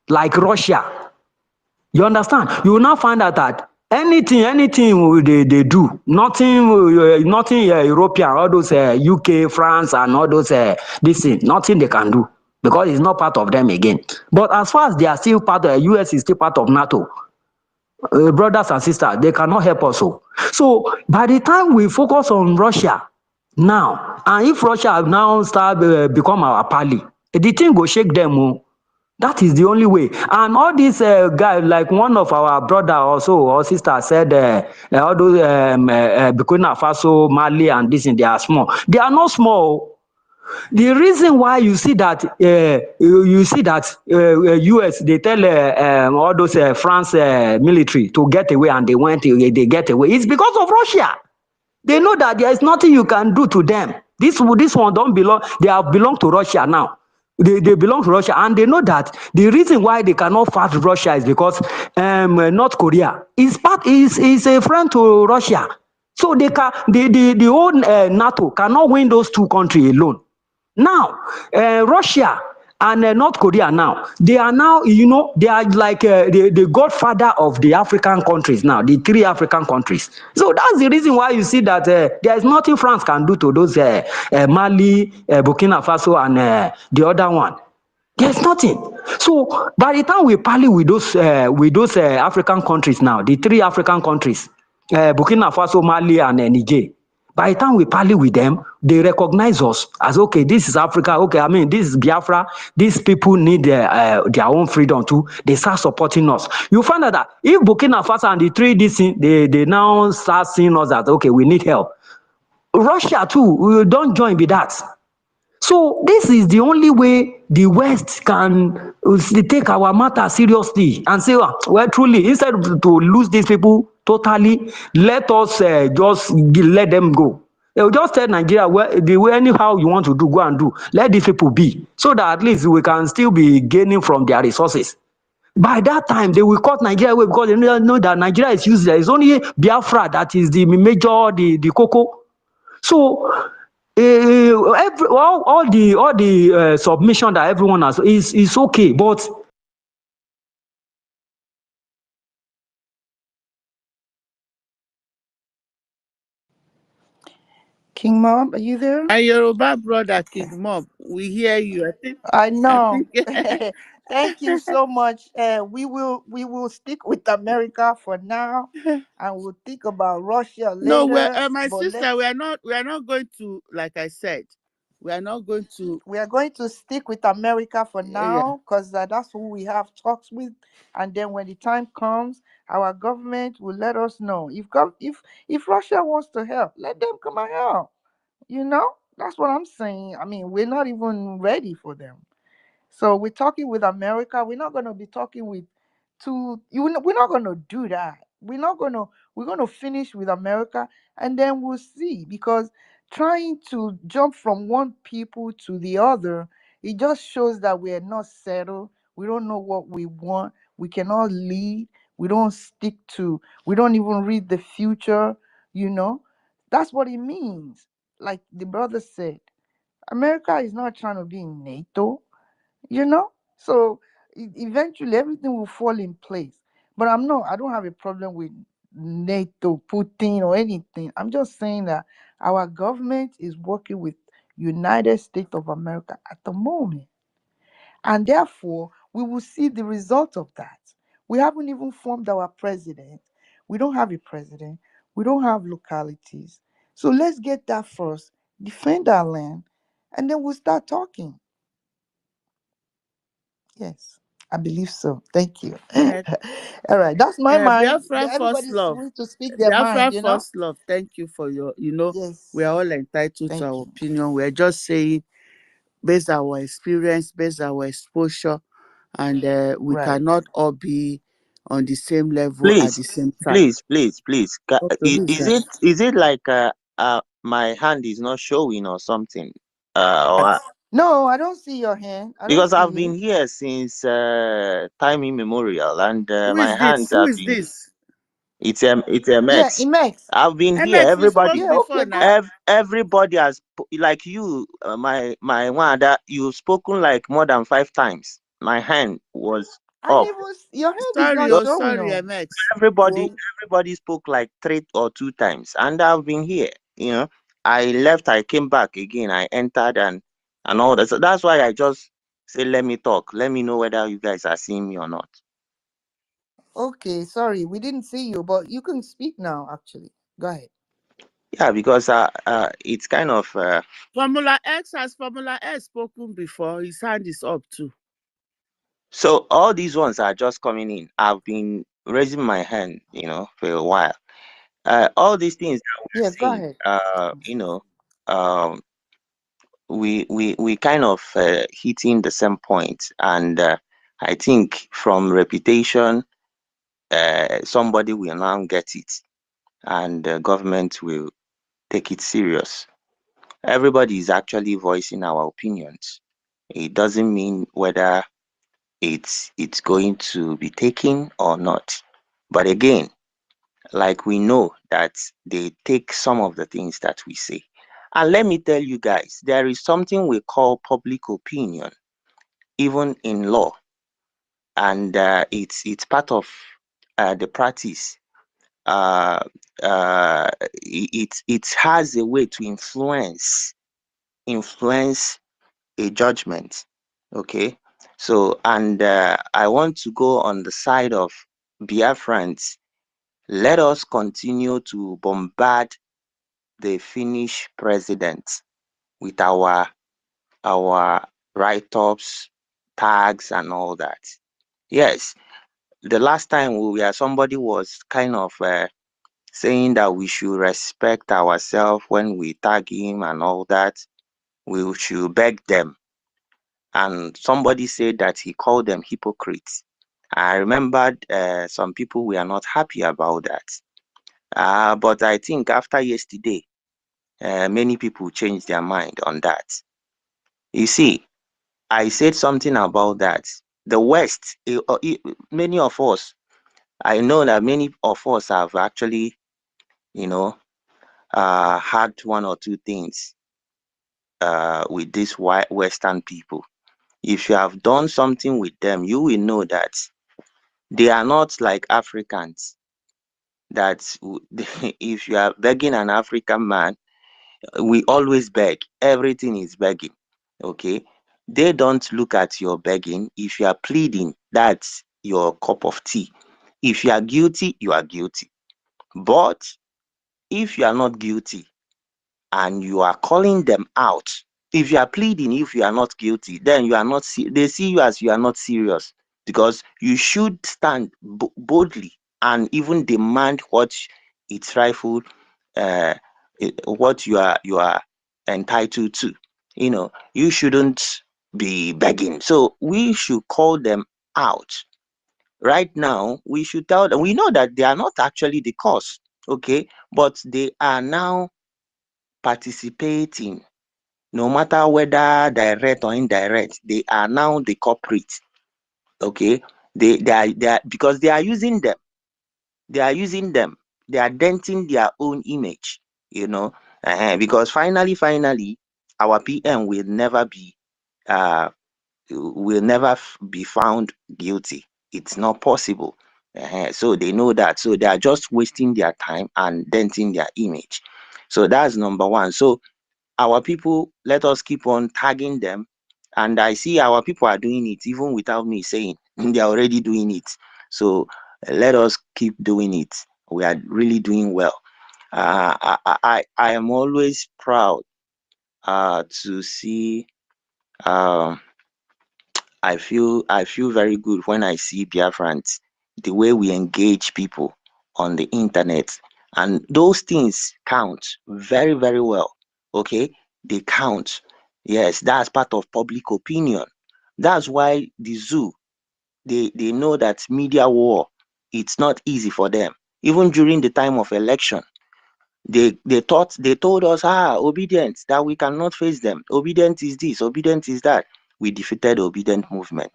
like Russia, you understand? You will now find out that anything they do, nothing European, all those UK, France, and all those this thing, nothing they can do because it's not part of them again. But as far as they are still part of US is still part of NATO, brothers and sisters, they cannot help us. So by the time we focus on Russia now, and if Russia now start become our pally, the thing go shake them. That is the only way. And all these guys, like one of our brother also or sister said, all those Burkina Faso, Mali, and this, and they are small. They are not small. The reason why you see that US they tell all those France military to get away and they get away, it's because of Russia. They know that there is nothing you can do to them. This one don't belong. They have belong to Russia now. They belong to Russia, and they know that the reason why they cannot fight Russia is because North Korea is a friend to Russia. So the whole NATO cannot win those two countries alone. Now, Russia and North Korea now, they are now, they are like the godfather of the African countries now, the three African countries. So that's the reason why you see that there is nothing France can do to those Mali, Burkina Faso, and the other one. There's nothing. So by the time we parley with those African countries now, the three African countries, Burkina Faso, Mali, and Niger, by the time we parley with them, they recognize us as, okay, this is Africa. Okay, I mean, this is Biafra. These people need their own freedom too. They start supporting us. You find out that if Burkina Faso and the three DC, they now start seeing us that, okay, we need help. Russia too, we don't join with that. So this is the only way the West can take our matter seriously and say, well, truly, instead of to lose these people totally, let us just let them go. They will just tell Nigeria, well, the way anyhow you want to do, go and do. Let these people be, so that at least we can still be gaining from their resources. By that time, they will cut Nigeria away because they know that Nigeria is useless. It's only Biafra that is the major, the cocoa. So all the submission that everyone has is okay, but King Mob, are you there? My Yoruba brother King Mob, we hear you. I I know. think Thank you so much. We will stick with America for now, and we'll think about Russia no, later. my But sister, we are not going to, like I said, we are not going to. we are going to stick with America for Yeah. now because that's who we have talks with, and then when the time comes, our government will let us know if if Russia wants to help, let them come and help. You know, That's what I'm saying. I mean, we're not even ready for them. So we're talking with America. We're not going to be talking with we're not going to do that. We're going to finish with America, and then we'll see, because trying to jump from one people to the other, it just shows that we are not settled. We don't know what we want. We cannot lead. We don't stick to, we don't even read the future, you know. That's what it means. Like the brother said, America is not trying to be in NATO, you know. So eventually everything will fall in place. But I don't have a problem with NATO, Putin, or anything. I'm just saying that our government is working with United States of America at the moment, and therefore we will see the result of that. We haven't even formed our president. We don't have a president. We don't have localities. So let's get that first, defend our land, and then we'll start talking. Yes, I believe so. Thank you. Uh, All right, that's my mind. Biafra first Everybody's love. free to speak their Biafra mind, you know? first love. Thank you for your, we are Yes, all entitled to thank our you. opinion. We are just saying, based on our experience, based on our exposure, and we Right. cannot all be on the same level at Please, the same time. please. Okay, who's Is that? it like my hand is not showing or something? Or No, I don't see your hand. I don't because I've see been it. here since time immemorial, and Who my is this? hands Who have is been. this? It's a Yeah, mess. Imex. I've been here. MX, we spoke Everybody, Yeah, okay, before go. now. everybody has like you, my one that you've spoken like more than 5 times. My hand was I up. even your hand is Sorry, not oh, showing sorry, on. MX. everybody Well, everybody spoke like 3 or 2 times, and I've been here. you know I left, I came back again, I entered, and all that. So that's why I just say, let me talk, let me know whether you guys are seeing me or not. Okay, sorry, we didn't see you, but you can speak now. Actually, go ahead. Yeah, because it's kind of Formula X has Formula X spoken before. His hand is up too. so all these ones are just coming in. I've been raising my hand, for a while. All these things that Yes, we're go saying, ahead. um we kind of hitting the same point, and I think from reputation, somebody will now get it, and the government will take it serious. Everybody is actually voicing our opinions. It doesn't mean whether it's going to be taken or not. But again, like, we know that they take some of the things that we say. And let me tell you guys, there is something we call public opinion, even in law, and it's part of the practice. uh, it has a way to influence a judgment. Okay, so, and I want to go on the side of Biafrans. Let us continue to bombard the Finnish president with our write-ups, tags, and all that. Yes, the last time we were, somebody was kind of saying that we should respect ourselves when we tag him and all that. We should beg them. And somebody said that he called them hypocrites. I remembered some people were not happy about that. But I think after yesterday, many people changed their mind on that. You see, I said something about that. The West, many of us, I know that many of us have actually, you know, had one or two things with these white Western people. If you have done something with them, you will know that they are not like Africans. That if you are begging an African man, we always beg. Everything is begging. Okay. They don't look at your begging. If you are pleading, that's your cup of tea. If you are guilty, you are guilty. But if you are not guilty and you are calling them out, if you are pleading, if you are not guilty, then you are not, they see you as you are not serious, because you should stand boldly and even demand what it's rightful, uh, what you are entitled to. You shouldn't be begging. So we should call them out. Right now, we should tell them, we know that they are not actually the cause, okay, but they are now participating, no matter whether direct or indirect, they are now the culprit, okay. They are because they are using them. They are using them. They are denting their own image, because finally, our PM uh will never be found guilty. It's not possible. So they know that. So they are just wasting their time and denting their image. So that's number one. So our people, let us keep on tagging them. And I see our people are doing it even without me saying. They are already doing it. So let us keep doing it. We are really doing well. I am always proud to see. Um, I feel very good when I see Biafrans, the way we engage people on the internet, and those things count very, very well. Okay, they count. Yes, that's part of public opinion. That's why the zoo, they know that media war, it's not easy for them. Even during the time of election, they told us, obedience, that we cannot face them. Obedience is this, obedience is that. We defeated obedient movement.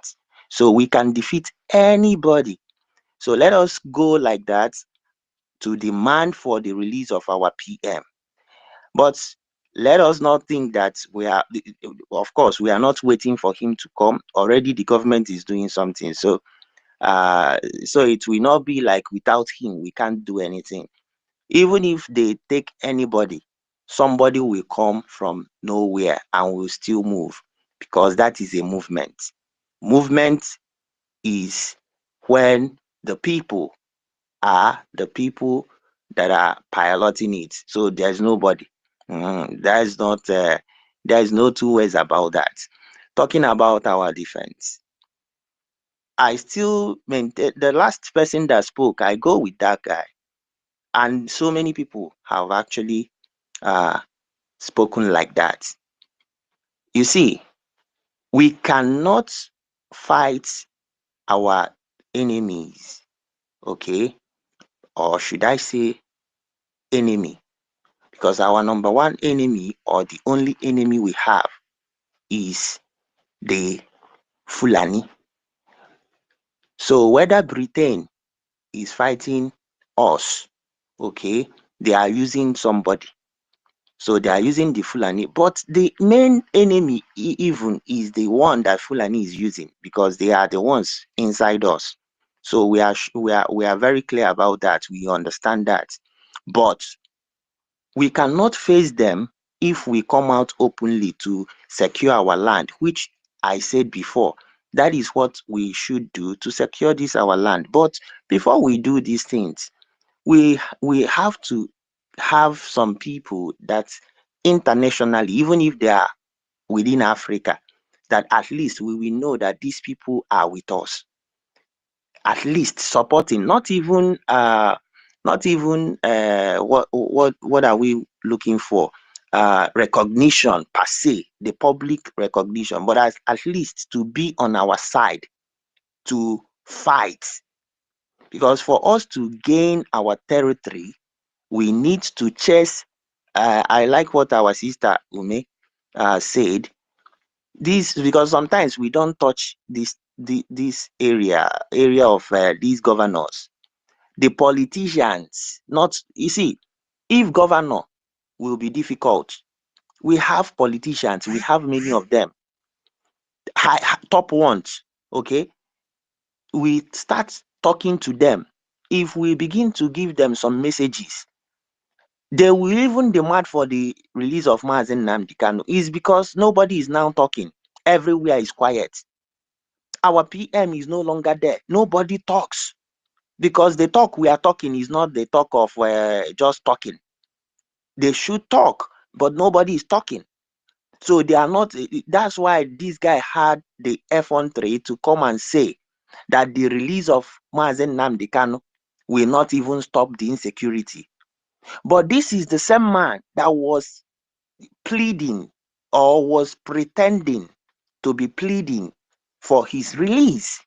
So we can defeat anybody. So let us go like that to demand for the release of our PM. But let us not think that of course, we are not waiting for him to come. Already the government is doing something. So it will not be like without him, we can't do anything. Even if they take anybody, somebody will come from nowhere and will still move, because that is a movement. Movement is when the people are the people that are piloting it. So there's nobody. There is no two ways about that. Talking about our defense, I still maintain the last person that spoke, I go with that guy. And so many people have actually uh, spoken like that. You see, we cannot fight our enemies, okay? Or should I say enemy? Because our number one enemy, or the only enemy we have, is the Fulani. So whether Britain is fighting us, okay, they are using somebody. So they are using the Fulani, but the main enemy even is the one that Fulani is using, because they are the ones inside us. So we are very clear about that. We understand that, but we cannot face them if we come out openly to secure our land, which I said before. That is what we should do to secure this our land. But before we do these things, we have to have some people that internationally, even if they are within Africa, that at least we will know that these people are with us, at least supporting, not even what are we looking for, recognition per se, the public recognition, but at least to be on our side to fight. Because for us to gain our territory, we need to chase. I like what our sister Ume said. This, because sometimes we don't touch this area of these governors, the politicians. Not, you see, if governor will be difficult, we have politicians. We have many of them, top ones. Okay, we start talking to them. If we begin to give them some messages, they will even demand for the release of Mazen Nnamdi Kanu. Is because nobody is now talking. Everywhere is quiet. Our PM is no longer there. Nobody talks, because the talk we are talking is not the talk of just talking. They should talk, but nobody is talking. So they are not. That's why this guy had the effrontery to come and say that the release of Mazen Nnamdi Kanu will not even stop the insecurity. But this is the same man that was pleading or was pretending to be pleading for his release.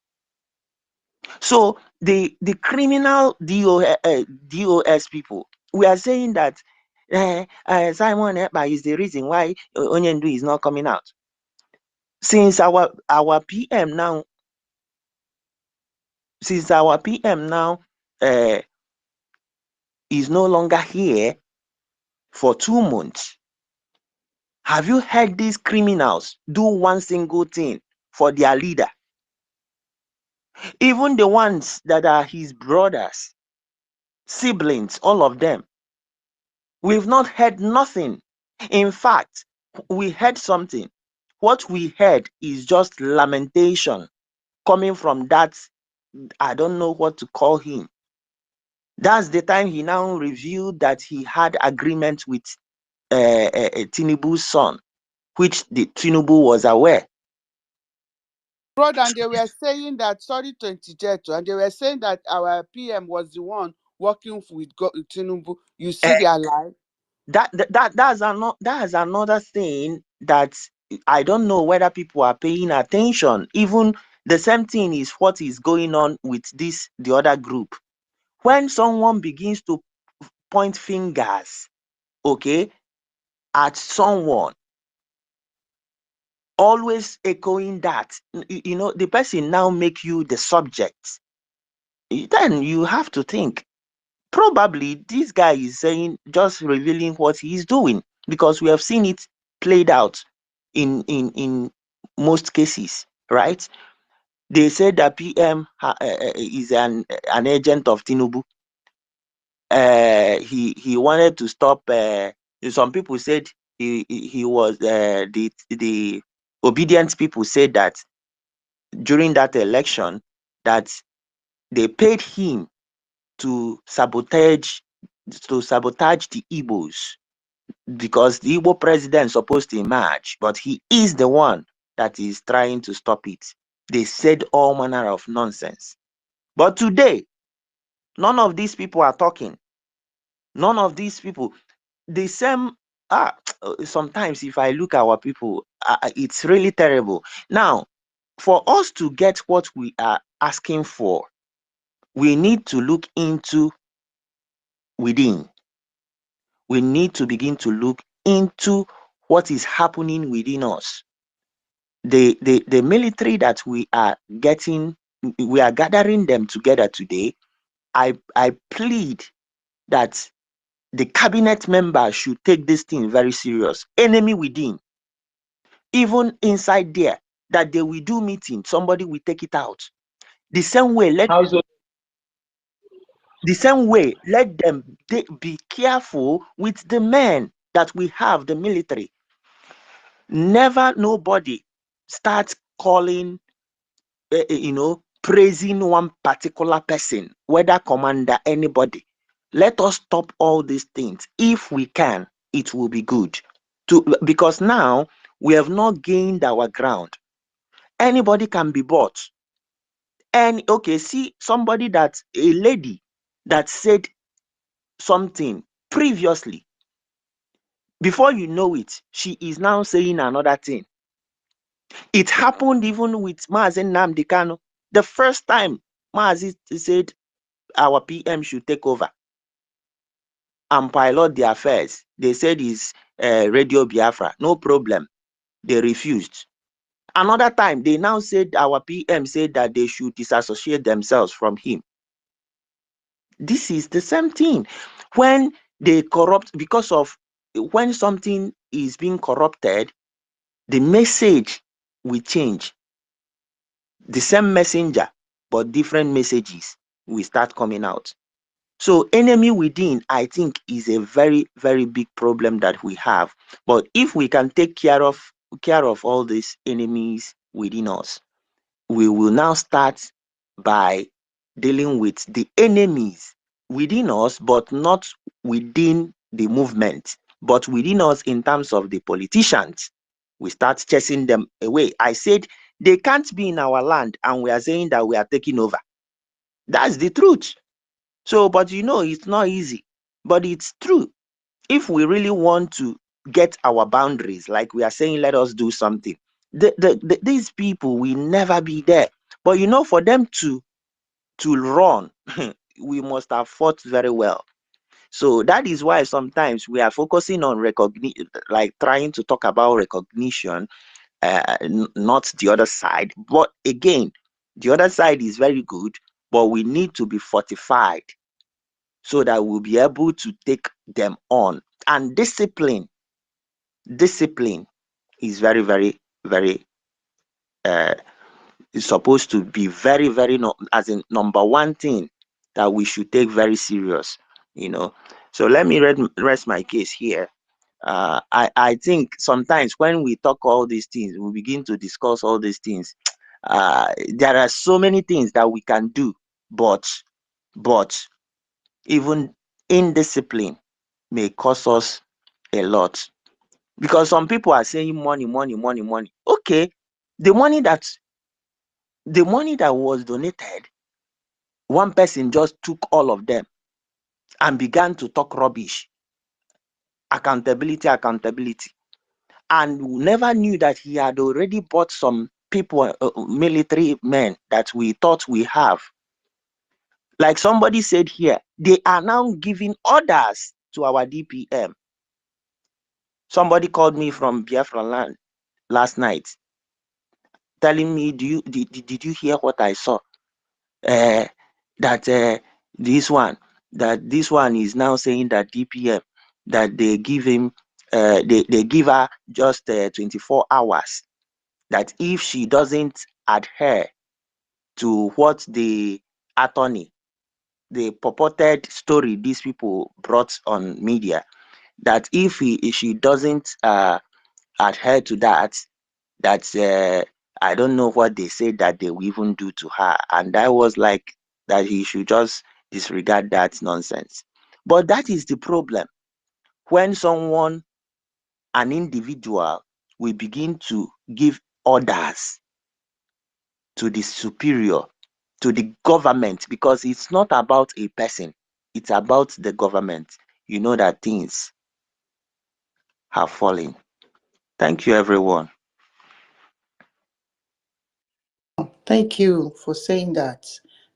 So the criminal DOS people, we are saying that Simon Ekpa is the reason why Onyendu is not coming out. Since our PM now, is no longer here for 2 months, have you heard these criminals do one single thing for their leader? Even the ones that are his brothers, siblings, all of them, we've not heard nothing. In fact, we heard something. What we heard is just lamentation coming from that, I don't know what to call him. That's the time he now revealed that he had agreement with Tinubu's son, which the Tinubu was aware. Brother, and they were saying that, sorry to interject, and they were saying that our PM was the one working with Tinubu. You see their lie. That's another thing that I don't know whether people are paying attention. Even the same thing is what is going on with the other group. When someone begins to point fingers, okay, at someone, always echoing that, the person now make you the subject. Then you have to think, probably this guy is saying, just revealing what he's doing, because we have seen it played out in most cases, right? They said that PM is an agent of Tinubu. He wanted to stop. Some people said he was the obedient people said that during that election that they paid him to sabotage the Igbos, because the Igbo president is supposed to emerge, but he is the one that is trying to stop it. They said all manner of nonsense. But today, none of these people are talking. None of these people. The same. Sometimes if I look at our people, it's really terrible. Now, for us to get what we are asking for, we need to look into within. We need to begin to look into what is happening within us. The military that we are gathering them together today. I plead that the cabinet members should take this thing very serious. Enemy within, even inside there, that they will do meeting, somebody will take it out. The same way, let them be careful with the men that we have, the military. Never nobody starts calling, praising one particular person, whether commander, anybody. Let us stop all these things. If we can, it will be good. Because now we have not gained our ground. Anybody can be bought. And okay, see somebody a lady that said something previously. Before you know it, she is now saying another thing. It happened even with Mazi Nnamdi Kanu. The first time Mazi said our PM should take over and pilot the affairs, they said it's Radio Biafra. No problem. They refused. Another time, they now said our PM said that they should disassociate themselves from him. This is the same thing. When they corrupt, because of when something is being corrupted, the message will change. The same messenger, but different messages will start coming out. So enemy within, I think, is a very, very big problem that we have. But if we can take care of all these enemies within us, we will now start by dealing with the enemies within us, but not within the movement, but within us in terms of the politicians. We start chasing them away. I said they can't be in our land, and we are saying that we are taking over. That's the truth. So, but it's not easy, but it's true. If we really want to get our boundaries, like we are saying, let us do something. These people will never be there. But you know, for them to run, we must have fought very well. So that is why sometimes we are focusing on recognition, like trying to talk about recognition, not the other side. But again, the other side is very good, but we need to be fortified so that we'll be able to take them on. And discipline is very, very, very is supposed to be very, very, no, as in number one thing that we should take very serious, you know. So let me rest my case here. I think sometimes when we talk all these things, we begin to discuss all these things. There are so many things that we can do, but even indiscipline may cost us a lot, because some people are saying money, money, money, money. Okay, the money that was donated, one person just took all of them and began to talk rubbish. Accountability, and we never knew that he had already bought some people, military men that we thought we have. Like somebody said here, they are now giving orders to our DPM. Somebody called me from Biafra land last night, telling me, did you hear what I saw? That this one is now saying that DPM, that they give him, they give her just 24 hours, that if she doesn't adhere to what the attorney, the purported story these people brought on media, that if she doesn't adhere to that, I don't know what they said that they will even do to her. And I was like, that he should just disregard that nonsense. But that is the problem. When someone, an individual, will begin to give orders to the superior, to the government, because it's not about a person, it's about the government, you know that things have fallen. Thank you, everyone. Thank you for saying that.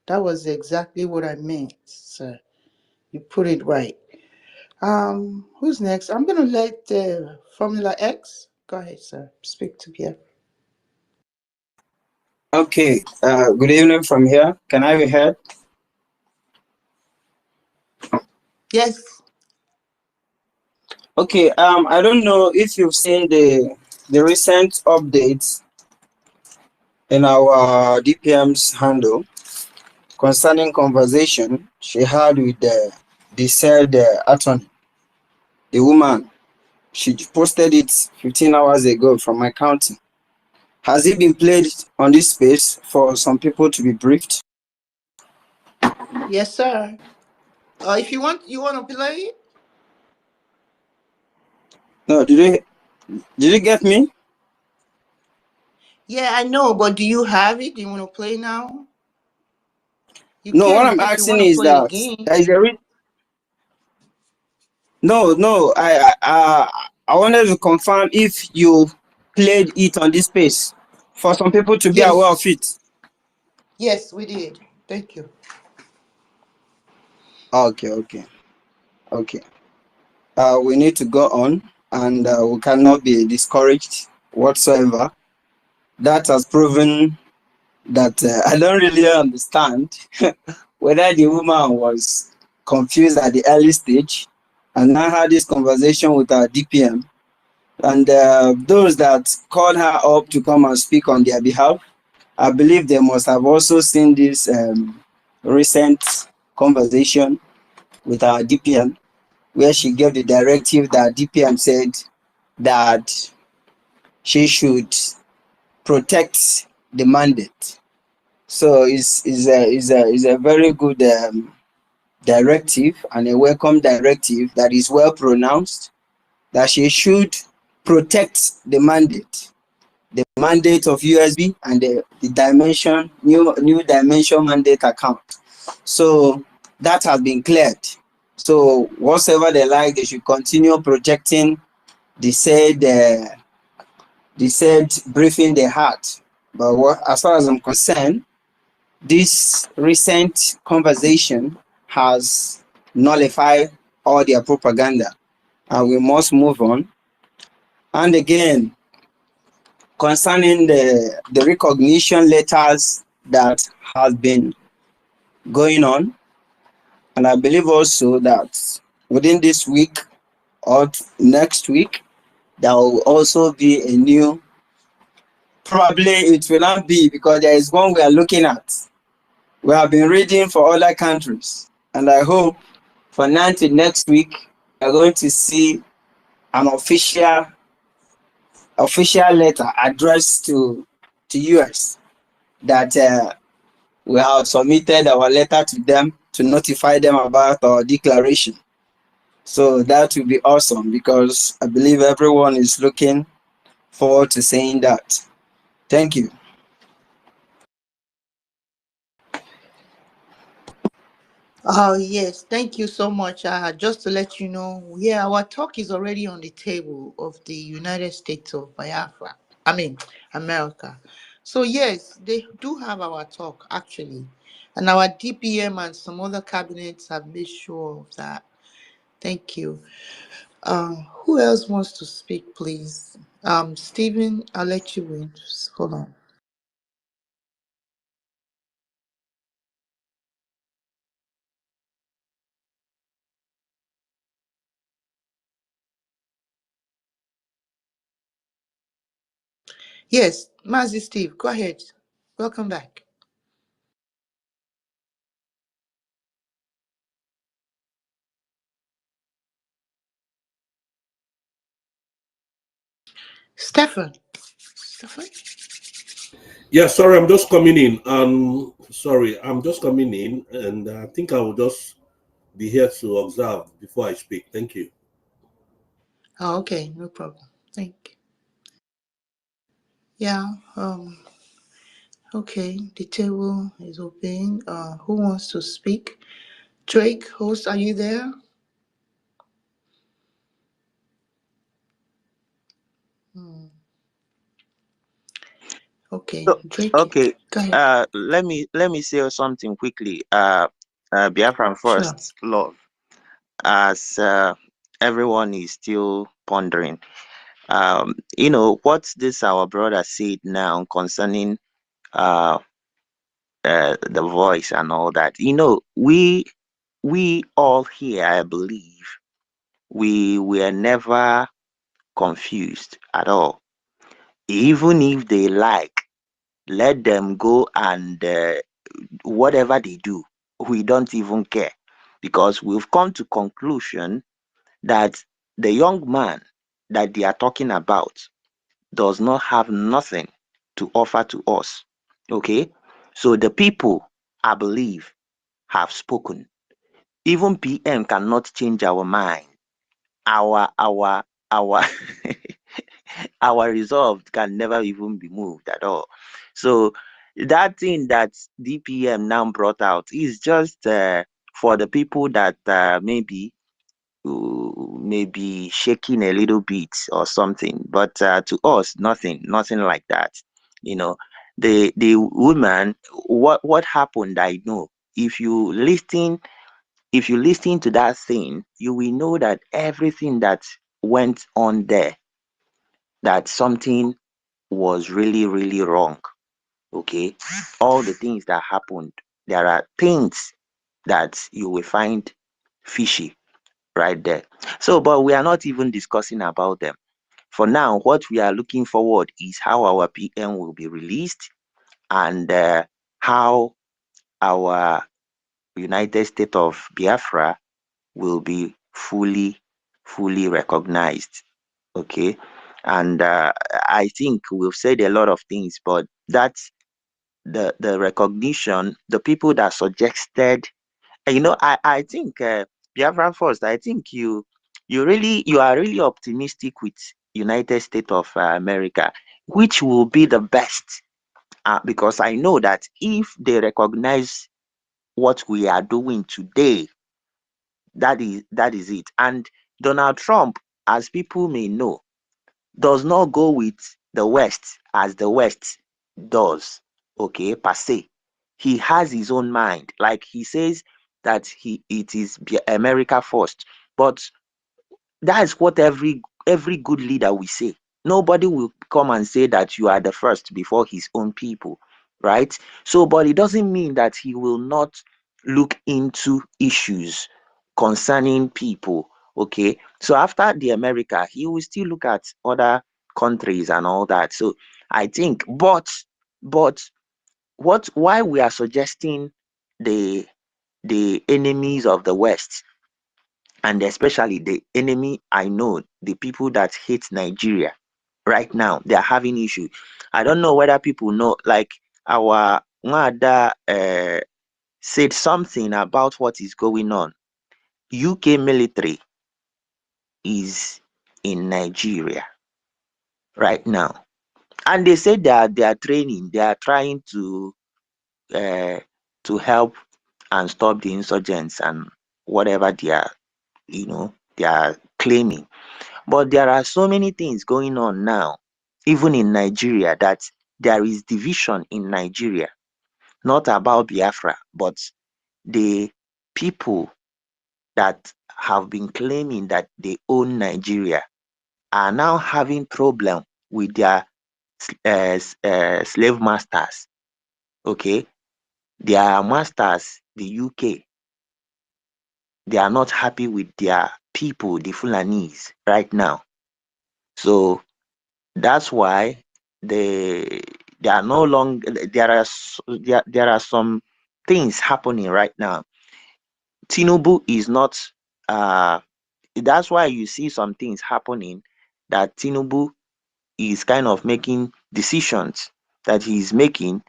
That was exactly what I meant, sir. You put it right. Who's next? I'm gonna let Formula X. Go ahead, sir. Speak to Pierre. Okay, good evening from here. Can I be heard? Yes. Okay, I don't know if you've seen the recent updates in our DPM's handle concerning conversation she had with the said attorney, the woman. She posted it 15 hours ago from my county. Has it been played on this space for some people to be briefed? Yes, sir. If you want to play it? No, did you get me? Yeah, I know, but do you have it? Do you want to play now? You No, what can I'm if you asking want to is play that again. there is a no. I wanted to confirm if you played it on this space for some people to be aware of Yes. it. Yes, we did. Thank you. Okay. We need to go on, and we cannot be discouraged whatsoever. That has proven that I don't really understand whether the woman was confused at the early stage and now had this conversation with our DPM. And those that called her up to come and speak on their behalf, I believe they must have also seen this recent conversation with our DPM, where she gave the directive that DPM said that she should protect the mandate. So it's a very good directive and a welcome directive that is well pronounced, that she should protect the mandate of USB and the dimension, new dimension mandate account. So that has been cleared. So whatsoever they like, they should continue projecting they said briefing the heart. But as far as I'm concerned, this recent conversation has nullified all their propaganda, and we must move on. And again, concerning the recognition letters that have been going on, and I believe also that within this week or next week, there will also be a new, probably it will not be, because there is one we are looking at. We have been reading for other countries, and I hope for now till next week, we are going to see an official letter addressed to US that we have submitted our letter to them to notify them about our declaration. So that will be awesome, because I believe everyone is looking forward to saying that. Thank you. Oh, yes. Thank you so much. Just to let you know, yeah, our talk is already on the table of the United States of Biafra. I mean, America. So, yes, they do have our talk, actually. And our DPM and some other cabinets have made sure of that. Thank you. Who else wants to speak, please? Stephen, I'll let you in. Just hold on. Yes, Mazi Steve, go ahead. Welcome back. Stefan. Stefan? Yeah, sorry, I'm just coming in. Sorry, I'm just coming in, and I think I will just be here to observe before I speak. Thank you. Oh, okay, no problem. Thank you. Yeah, okay, the table is open. Who wants to speak? Drake, host, are you there? Hmm. Okay, So, Drake, okay, go ahead. let me say something quickly. Biafran Sure. first, love, as everyone is still pondering. What this our brother said now concerning uh, the voice and all that. We all here, I believe, we were never confused at all. Even if they like, let them go and whatever they do, we don't even care, because we've come to conclusion that the young man that they are talking about does not have nothing to offer to us. Okay, so the people, I believe, have spoken. Even PM cannot change our mind. Our our resolve can never even be moved at all. So that thing that DPM now brought out is just for the people that maybe shaking a little bit or something, but to us, nothing like that. You know, the woman, what happened, I know. If you listen, if you listen to that thing, you will know that everything that went on there, that something was really, really wrong. Okay. All the things that happened, there are things that you will find fishy right there. So, but we are not even discussing about them. For now, what we are looking forward is how our PM will be released, and how our United States of Biafra will be fully recognized. Okay. And I think we've said a lot of things, but that's the recognition, the people that suggested. I think Biafran first. I think you are really optimistic with United States of America, which will be the best, because I know that if they recognize what we are doing today, that is it. And Donald Trump, as people may know, does not go with the West as the West does, okay, per se. He has his own mind. Like he says that it is America first. But that's what every good leader will say. Nobody will come and say that you are the first before his own people, right? So, but it doesn't mean that he will not look into issues concerning people. Okay, so after the America, he will still look at other countries and all that. So I think, but what why we are suggesting the enemies of the West, and especially the enemy, I know the people that hate Nigeria right now, they are having issue. I don't know whether people know, like our Nwada said something about what is going on. UK military is in Nigeria right now, and they said they are training, they are trying uh, to help and stop the insurgents and whatever they are claiming. But there are so many things going on now, even in Nigeria, that there is division in Nigeria, not about Biafra, but the people that have been claiming that they own Nigeria are now having problem with their slave masters. Okay, their masters, the UK, they are not happy with their people, the Fulanese, right now. So that's why they are no longer there are some things happening right now. Tinubu is not that's why you see some things happening, that Tinubu is kind of making decisions that he's making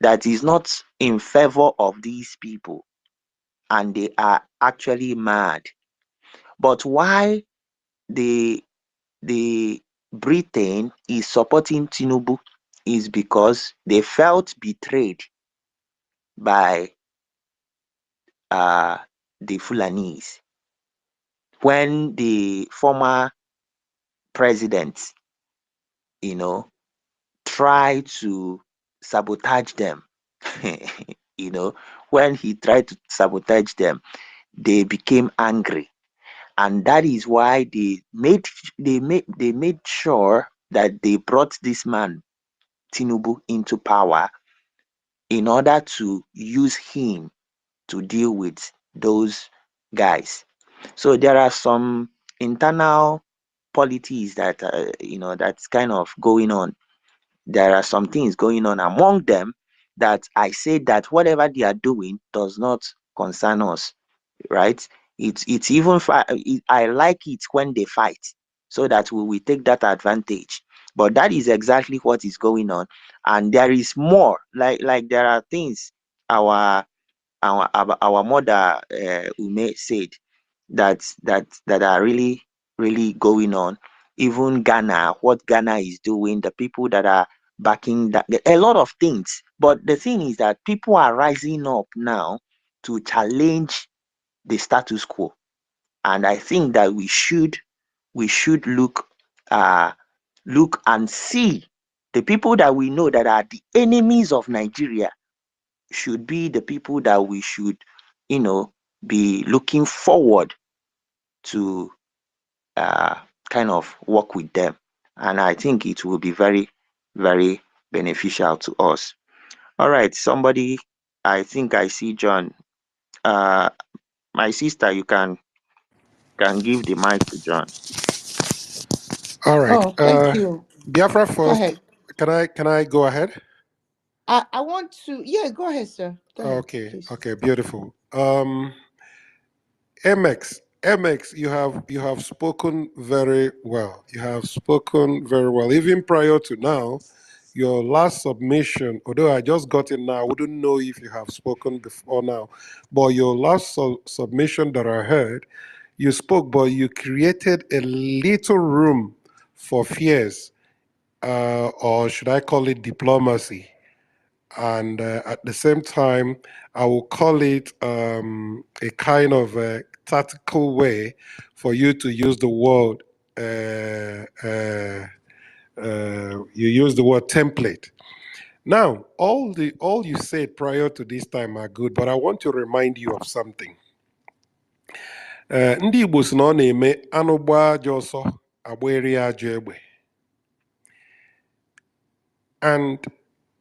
that is not in favor of these people, and they are actually mad. But why the the Britain is supporting Tinubu is because they felt betrayed by uh, the Fulanese when the former president, you know, tried to sabotage them. you know, when he tried to sabotage them, they became angry, and that is why they made sure that they brought this man Tinubu into power in order to use him to deal with those guys. So there are some internal politics that that's kind of going on. There are some things going on among them that I say that whatever they are doing does not concern us, right? It's even I like it when they fight, so that we will take that advantage. But that is exactly what is going on, and there is more. Like there are things our our mother Ume said that are really going on. Even Ghana, what Ghana is doing, the people that are backing that, a lot of things. But the thing is that people are rising up now to challenge the status quo, and I think that we should uh look and see the people that we know that are the enemies of Nigeria should be the people that we should, you know, be looking forward to kind of work with them. And I think it will be very, very beneficial to us. All right, somebody, I think I see John. Uh, my sister, you can give the mic to John. All right. Oh, thank you. Biafra Go first. ahead. Can I go ahead? I want to, yeah, go ahead, sir. Go ahead, Okay. please. Okay. Beautiful. MX, you have spoken very well. You have spoken very well. Even prior to now, your last submission, although I just got it now, I wouldn't know if you have spoken before now. But your last submission that I heard, you spoke, but you created a little room for fears, or should I call it diplomacy? And at the same time, I will call it a kind of a tactical way for you to use the word You use the word template. Now, all you said prior to this time are good, but I want to remind you of something. Ndị Igbo si na ọ na-eme anụ gbaa ajọ ọsọ agba eri ajọ egbe. And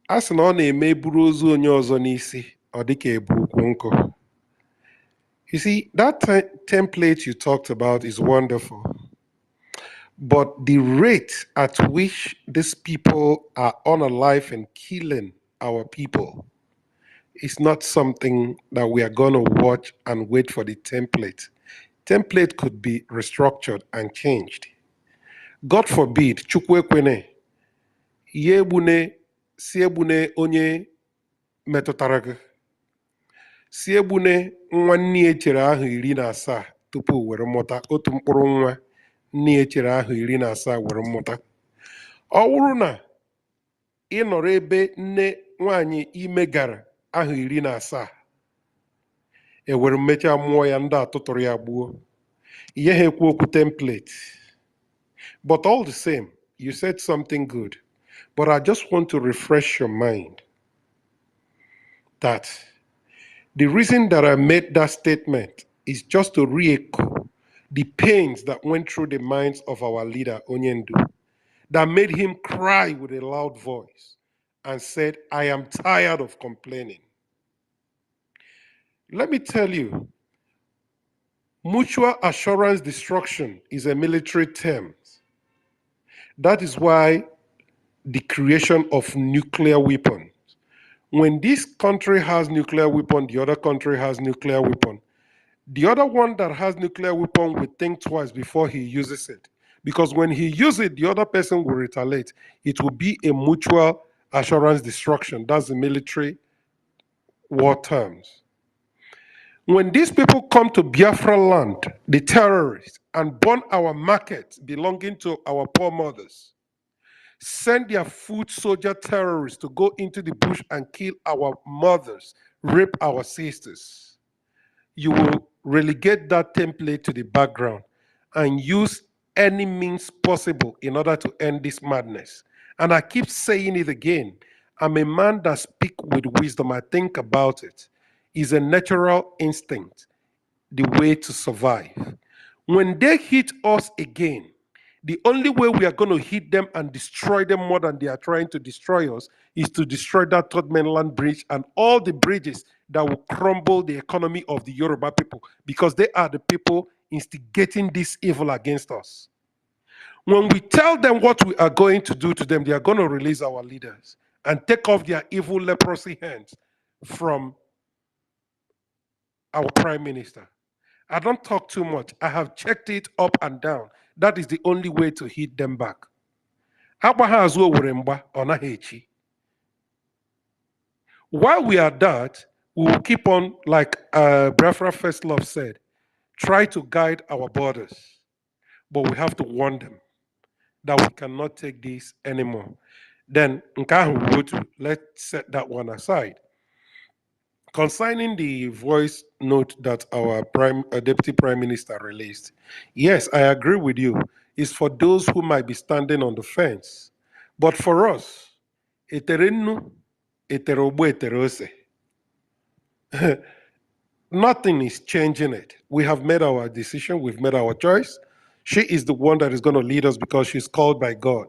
a sị na ọ na-eme buru ozu onye ọzọ n'isi ọ dịka ebu ukwu nkụ. You see, that template you talked about is wonderful. But the rate at which these people are unalive and killing our people is not something that we are going to watch and wait for the template. Template could be restructured and changed. God forbid, Chukwekwene, Yebune, Siebune onye metụtara gị. Siebune nwa nne echere ahụ 17 tupu were mụta otu mkpụrụ nwa nne echere ahụ 17 were mụta. Ọ bụrụ na ị nọrọ ebe nne nwaanyị ime gara ahụ 17 ewere mechaa mụọ ya ndị atụtụrụ ya gbuo. Ihe ha ekwu okwu template. But all the same, you said something good. But I just want to refresh your mind that the reason that I made that statement is just to re-echo the pains that went through the minds of our leader, Onyendu, that made him cry with a loud voice and said, I am tired of complaining. Let me tell you, mutual assurance destruction is a military term. That is why the creation of nuclear weapons. When this country has nuclear weapon, the other country has nuclear weapon. The other one that has nuclear weapon will think twice before he uses it. Because when he uses it, the other person will retaliate. It will be a mutual assurance destruction. That's the military war terms. When these people come to Biafra land, the terrorists, and burn our markets belonging to our poor mothers, send their foot soldier terrorists to go into the bush and kill our mothers, rape our sisters, you will relegate that template to the background and use any means possible in order to end this madness. And I keep saying it again. I'm a man that speaks with wisdom. I think about it. It's a natural instinct, the way to survive. When they hit us again, the only way we are going to hit them and destroy them more than they are trying to destroy us is to destroy that third mainland bridge and all the bridges that will crumble the economy of the Yoruba people, because they are the people instigating this evil against us. When we tell them what we are going to do to them, they are going to release our leaders and take off their evil leprosy hands from our prime minister. I don't talk too much. I have checked it up and down. That is the only way to hit them back. While we are that, we will keep on, like Biafra First Love said, try to guide our borders. But we have to warn them that we cannot take this anymore. Then, let's set that one aside. Concerning the voice note that our Deputy Prime Minister released, yes, I agree with you. It's for those who might be standing on the fence. But for us, nothing is changing it. We have made our decision. We've made our choice. She is the one that is going to lead us because she's called by God.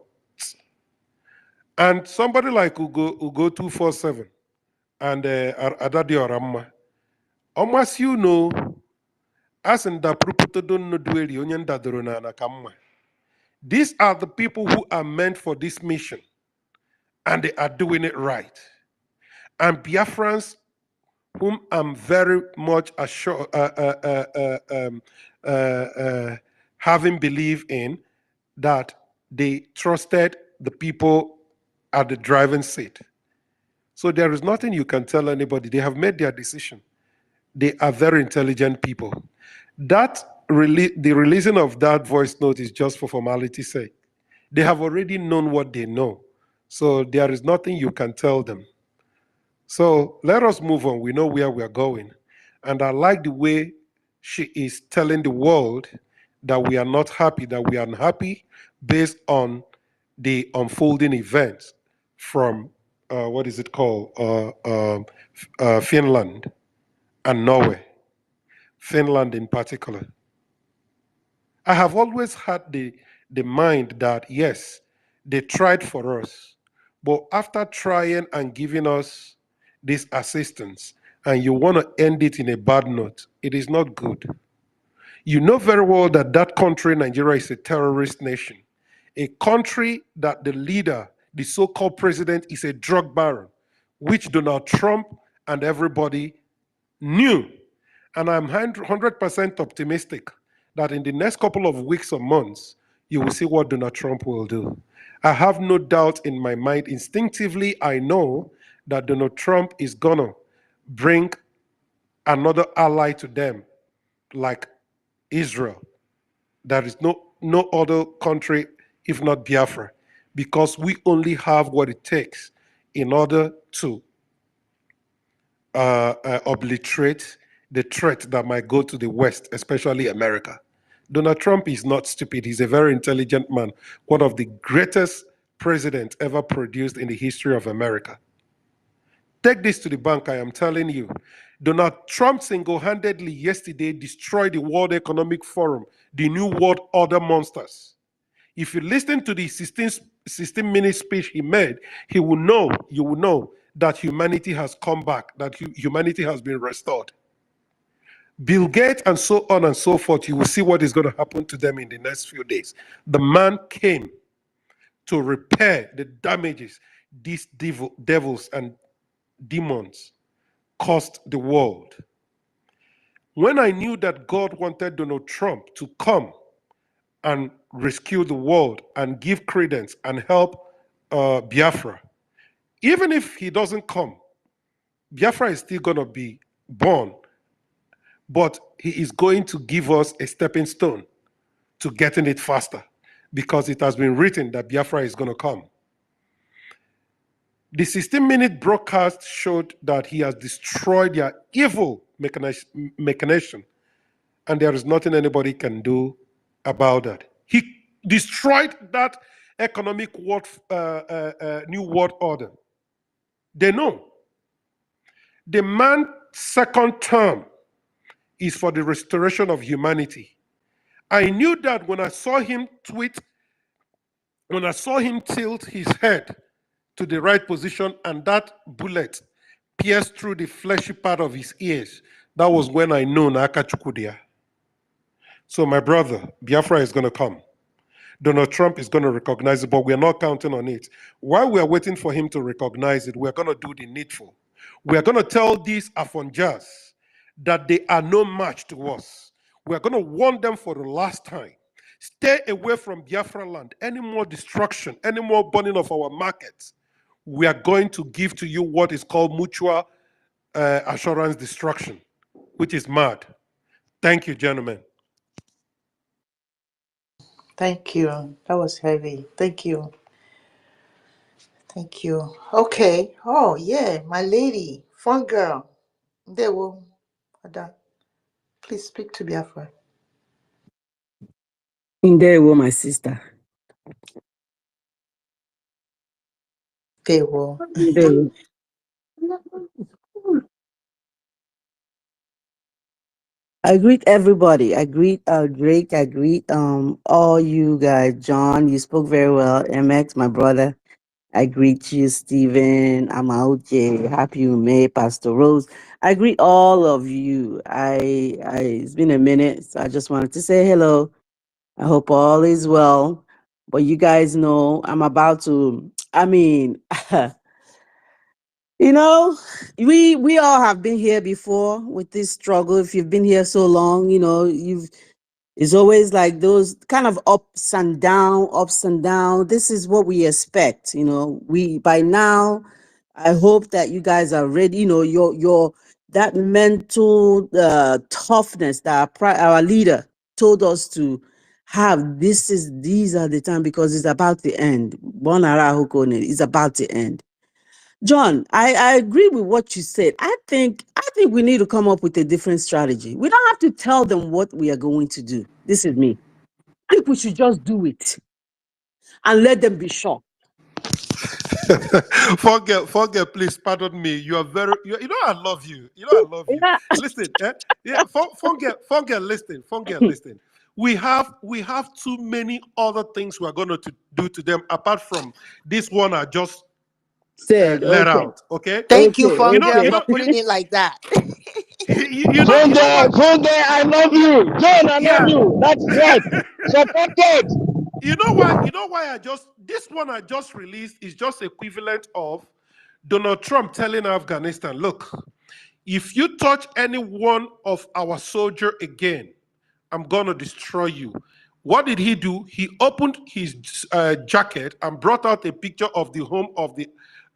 And somebody like Ugo 247 and Adadi Oramma, almost you know, as in the these are the people who are meant for this mission, and they are doing it right. And Biafrans, whom I'm very much assured, having belief in, that they trusted the people at the driving seat. So there is nothing you can tell anybody. They have made their decision. They are very intelligent people. The releasing of that voice note is just for formality's sake. They have already known what they know. So there is nothing you can tell them. So let us move on. We know where we are going. And I like the way she is telling the world that we are not happy, that we are unhappy based on the unfolding events from what is it called? Finland and Norway, Finland in particular. I have always had the mind that, yes, they tried for us, but after trying and giving us this assistance, and you want to end it in a bad note, it is not good. You know very well that that country, Nigeria, is a terrorist nation, a country that the leader, the so-called president, is a drug baron, which Donald Trump and everybody knew. And I'm 100% optimistic that in the next couple of weeks or months, you will see what Donald Trump will do. I have no doubt in my mind. Instinctively, I know that Donald Trump is gonna bring another ally to them, like Israel. There is no other country, if not Biafra, because we only have what it takes in order to obliterate the threat that might go to the West, especially America. Donald Trump is not stupid. He's a very intelligent man, one of the greatest presidents ever produced in the history of America. Take this to the bank, I am telling you. Donald Trump single-handedly yesterday destroyed the World Economic Forum, the New World Order monsters. If you listen to the 16-minute speech he made, you will know that humanity has come back, that humanity has been restored. Bill Gates and so on and so forth, you will see what is going to happen to them in the next few days. The man came to repair the damages these devils and demons caused the world. When I knew that God wanted Donald Trump to come and rescue the world and give credence and help Biafra, even if he doesn't come, Biafra is still going to be born, but he is going to give us a stepping stone to getting it faster, because it has been written that Biafra is going to come. The 16-minute broadcast showed that he has destroyed their evil machination, and there is nothing anybody can do about that. He destroyed that economic new world order. They know. The man's second term is for the restoration of humanity. I knew that when I saw him tweet, when I saw him tilt his head to the right position and that bullet pierced through the fleshy part of his ears, that was when I knew Naka Chukudia. So my brother, Biafra is going to come. Donald Trump is going to recognize it, but we're not counting on it. While we're waiting for him to recognize it, we're going to do the needful. We're going to tell these Afonjas that they are no match to us. We're going to warn them for the last time. Stay away from Biafra land. Any more destruction, any more burning of our markets, we are going to give to you what is called mutual assurance destruction, which is mad. Thank you, gentlemen. Thank you. That was heavy. Thank you. Thank you. Okay. Oh, yeah. My lady. Fun girl. There will. Ada. Please speak to Biafra. Ndewo, my sister. There will. Ndewo. I greet everybody. I greet Drake. I greet all you guys. John, you spoke very well. MX, my brother. I greet you, Stephen, Amauche, Happy May, Pastor Rose. I greet all of you. It's been a minute, so I just wanted to say hello. I hope all is well. But you guys know I'm about to, you know, we all have been here before with this struggle. If you've been here so long, it's always like those kind of ups and down. This is what we expect. We by now, I hope that you guys are ready. Your that mental toughness that our leader told us to have. These are the time, because it's about to end. It's about to end. John, I agree with what you said. I think we need to come up with a different strategy. We don't have to tell them what we are going to do. This is me. I think we should just do it. and let them be shocked. Forget, please pardon me. You are very, you know, I love you. You know, I love you. Yeah. Listen, yeah, forget, listen. We have too many other things we are going to do to them apart from this one I just Said, let okay, out. Okay, Thank you, okay, you know, Funke, you okay. for know, putting it like that. you know what? I love you. John, I love Yeah. you. That's right. Supported. You know why this one I just released is just equivalent of Donald Trump telling Afghanistan, look, if you touch any one of our soldier again, I'm gonna destroy you. What did he do? He opened his jacket and brought out a picture of the home of the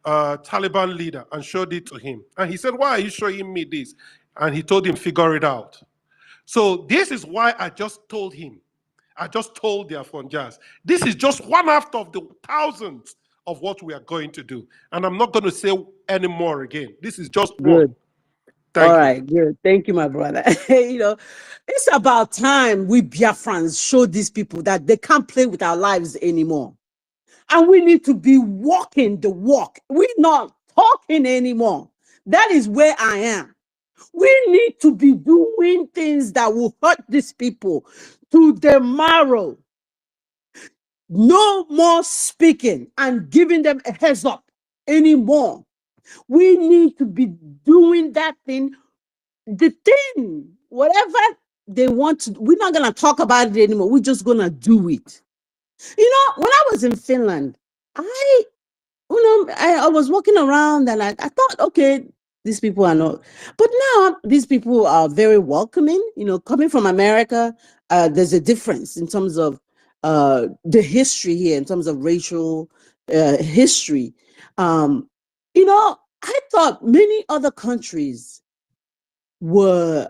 Taliban leader and showed it to him. And he said, "Why are you showing me this?" And he told him, "Figure it out." So this is why I just told him. I just told the Afonjas, this is just one half of the thousands of what we are going to do. And I'm not going to say any more again. This is just one. Good. All Thank you. right, good. Thank you, my brother. It's about time we Biafrans show these people that they can't play with our lives anymore. And we need to be walking the walk. We're not talking anymore. That is where I am. We need to be doing things that will hurt these people to the marrow. No more speaking and giving them a heads up anymore. We need to be doing that thing, the thing, whatever they want to. We're not going to talk about it anymore. We're just going to do it. When I was in Finland, I was walking around and I thought, okay, these people are not. But now these people are very welcoming. Coming from America, there's a difference in terms of the history here, in terms of racial history. I thought many other countries were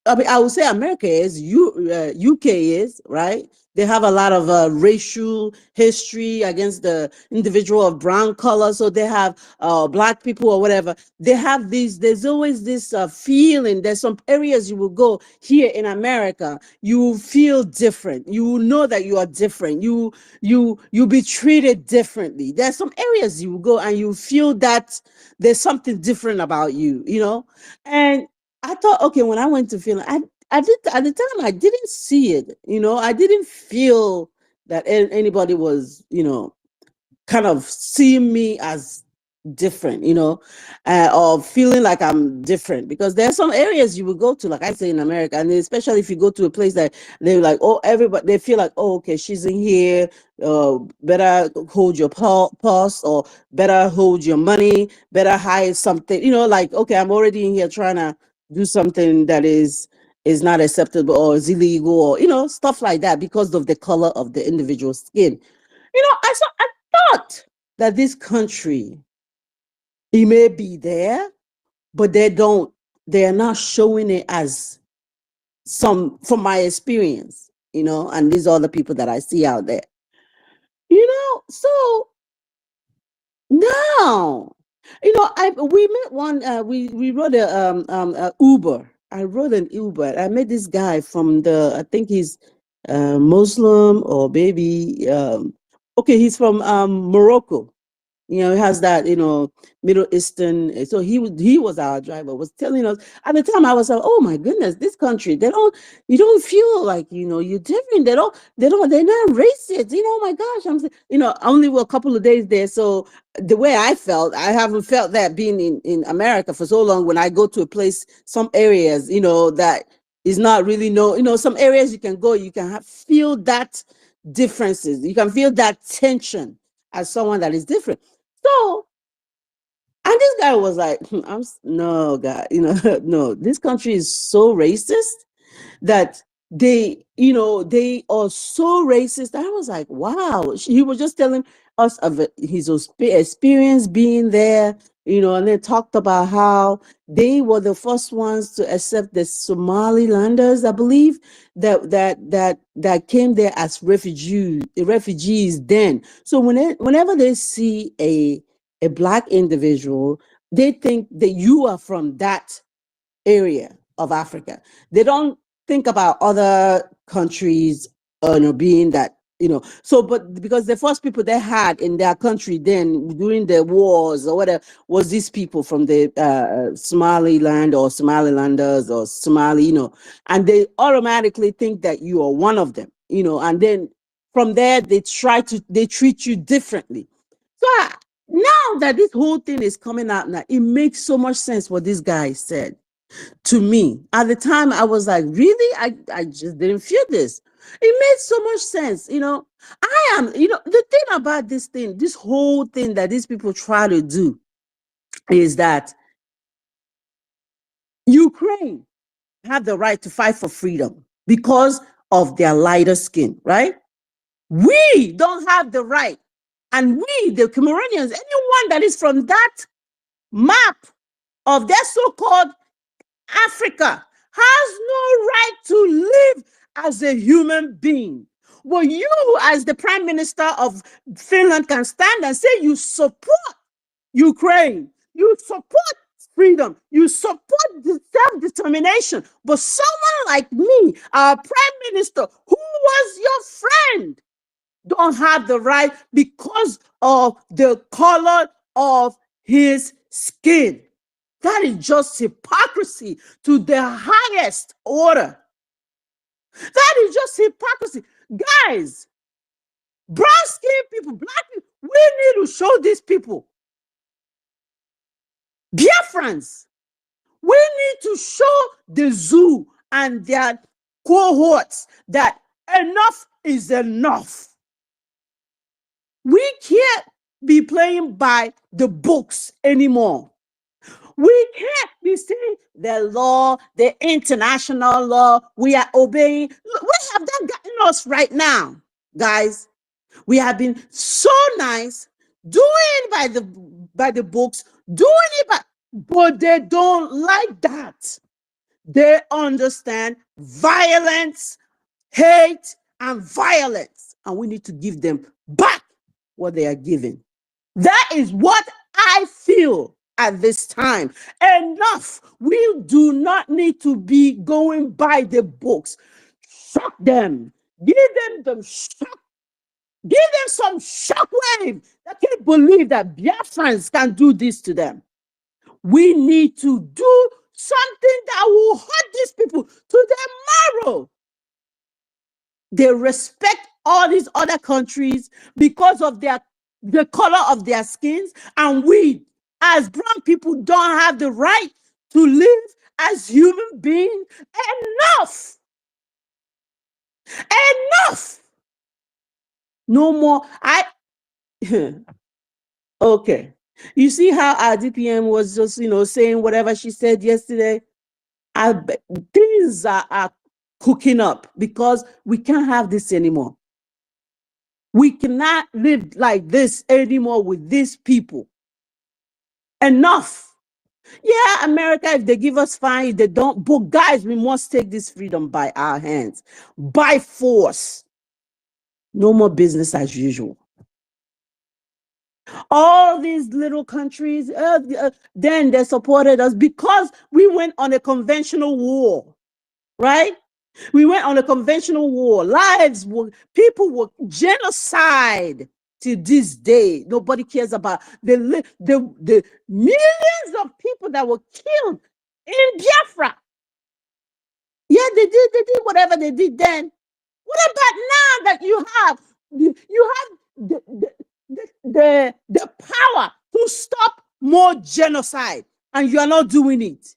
I would say America is, UK is, right? They have a lot of racial history against the individual of brown color. So they have black people or whatever. They have there's always this feeling. There's some areas you will go here in America, you will feel different. You will know that you are different. You'll be treated differently. There's some areas you will go and you feel that there's something different about you. And I thought, okay, when I went to Finland, I did at the time I didn't see it. I didn't feel that anybody was, kind of seeing me as different, or feeling like I'm different, because there are some areas you will go to, like I say in America, and especially if you go to a place that they're like, oh, everybody, they feel like, oh, okay, she's in here, better hold your purse, or better hold your money, better hide something, like, okay, I'm already in here trying to do something that is not acceptable or is illegal, or stuff like that, because of the color of the individual skin. I thought that this country, it may be there, but they're not showing it as from my experience, and these are the people that I see out there. So now, we met we rode a Uber. I rode an Uber. I met this guy from I think he's Muslim, or maybe okay, he's from Morocco. He has that, Middle Eastern. So he was our driver, was telling us at the time. I was like, oh my goodness, this country, you don't feel like, you're different. They're not racist. Oh my gosh. I only were a couple of days there. So the way I felt, I haven't felt that being in America for so long. When I go to a place, some areas, that is not really some areas you can go, you can feel that differences. You can feel that tension as someone that is different. So, and this guy was like, no, guy, no, this country is so racist that they are so racist. I was like, wow. He was just telling us of his experience being there, and then talked about how they were the first ones to accept the Somalilanders, I believe, that came there as refugees then. So whenever they see a black individual, they think that you are from that area of Africa. They don't think about other countries, being that So, but because the first people they had in their country then during the wars or whatever was these people from the Somaliland or Somalilanders or Somali, and they automatically think that you are one of them, and then from there they treat you differently. So now that this whole thing is coming out now, it makes so much sense what this guy said to me. At the time, I was like, really? I just didn't feel this. It made so much sense. The thing about this whole thing that these people try to do is that Ukraine have the right to fight for freedom because of their lighter skin, right? We don't have the right. And we, the Cameroonians, anyone that is from that map of their so-called Africa has no right to live as a human being. Well, you, as the Prime Minister of Finland, can stand and say you support Ukraine, you support freedom, you support self-determination. But someone like me, our Prime Minister, who was your friend, don't have the right because of the color of his skin. That is just hypocrisy to the highest order. That is just hypocrisy. Guys, brown skinned people, black people, we need to show these people, Biafrans, we need to show the zoo and their cohorts that enough is enough. We can't be playing by the books anymore. We can't be saying the law, the international law, we are obeying. What have that gotten us right now, guys? We have been so nice, doing by the books, doing it but they don't like that. They understand violence, hate, and violence, and we need to give them back what they are giving. That is what I feel at this time. Enough. We do not need to be going by the books. Shock them. Give them shock. Give them some shockwave. I can't believe that Biafrans can do this to them. We need to do something that will hurt these people to their marrow. They respect all these other countries because of the color of their skins, and we, as brown people, don't have the right to live as human beings. Enough! Enough! No more. Okay. You see how our DPM was just, saying whatever she said yesterday? Things are cooking up because we can't have this anymore. We cannot live like this anymore with these people. Enough. Yeah, America, if they give us fine, if they don't, but guys, we must take this freedom by our hands, by force. No more business as usual. All these little countries, then they supported us because we went on a conventional war, right? We went on a conventional war. People were genocide to this day. Nobody cares about the millions of people that were killed in Biafra. Yeah, they did whatever they did then. What about now that you have the power to stop more genocide and you are not doing it?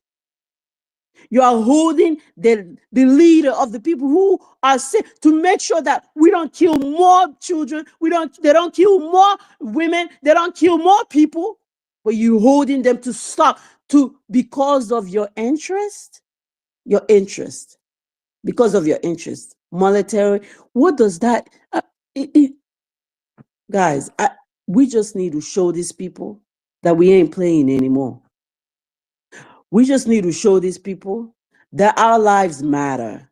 You are holding the leader of the people who are sick to make sure that we don't kill more children. They don't kill more women. They don't kill more people. But you holding them to stop because of your interest, because of your interest, monetary. What does that? Guys, we just need to show these people that we ain't playing anymore. We just need to show these people that our lives matter.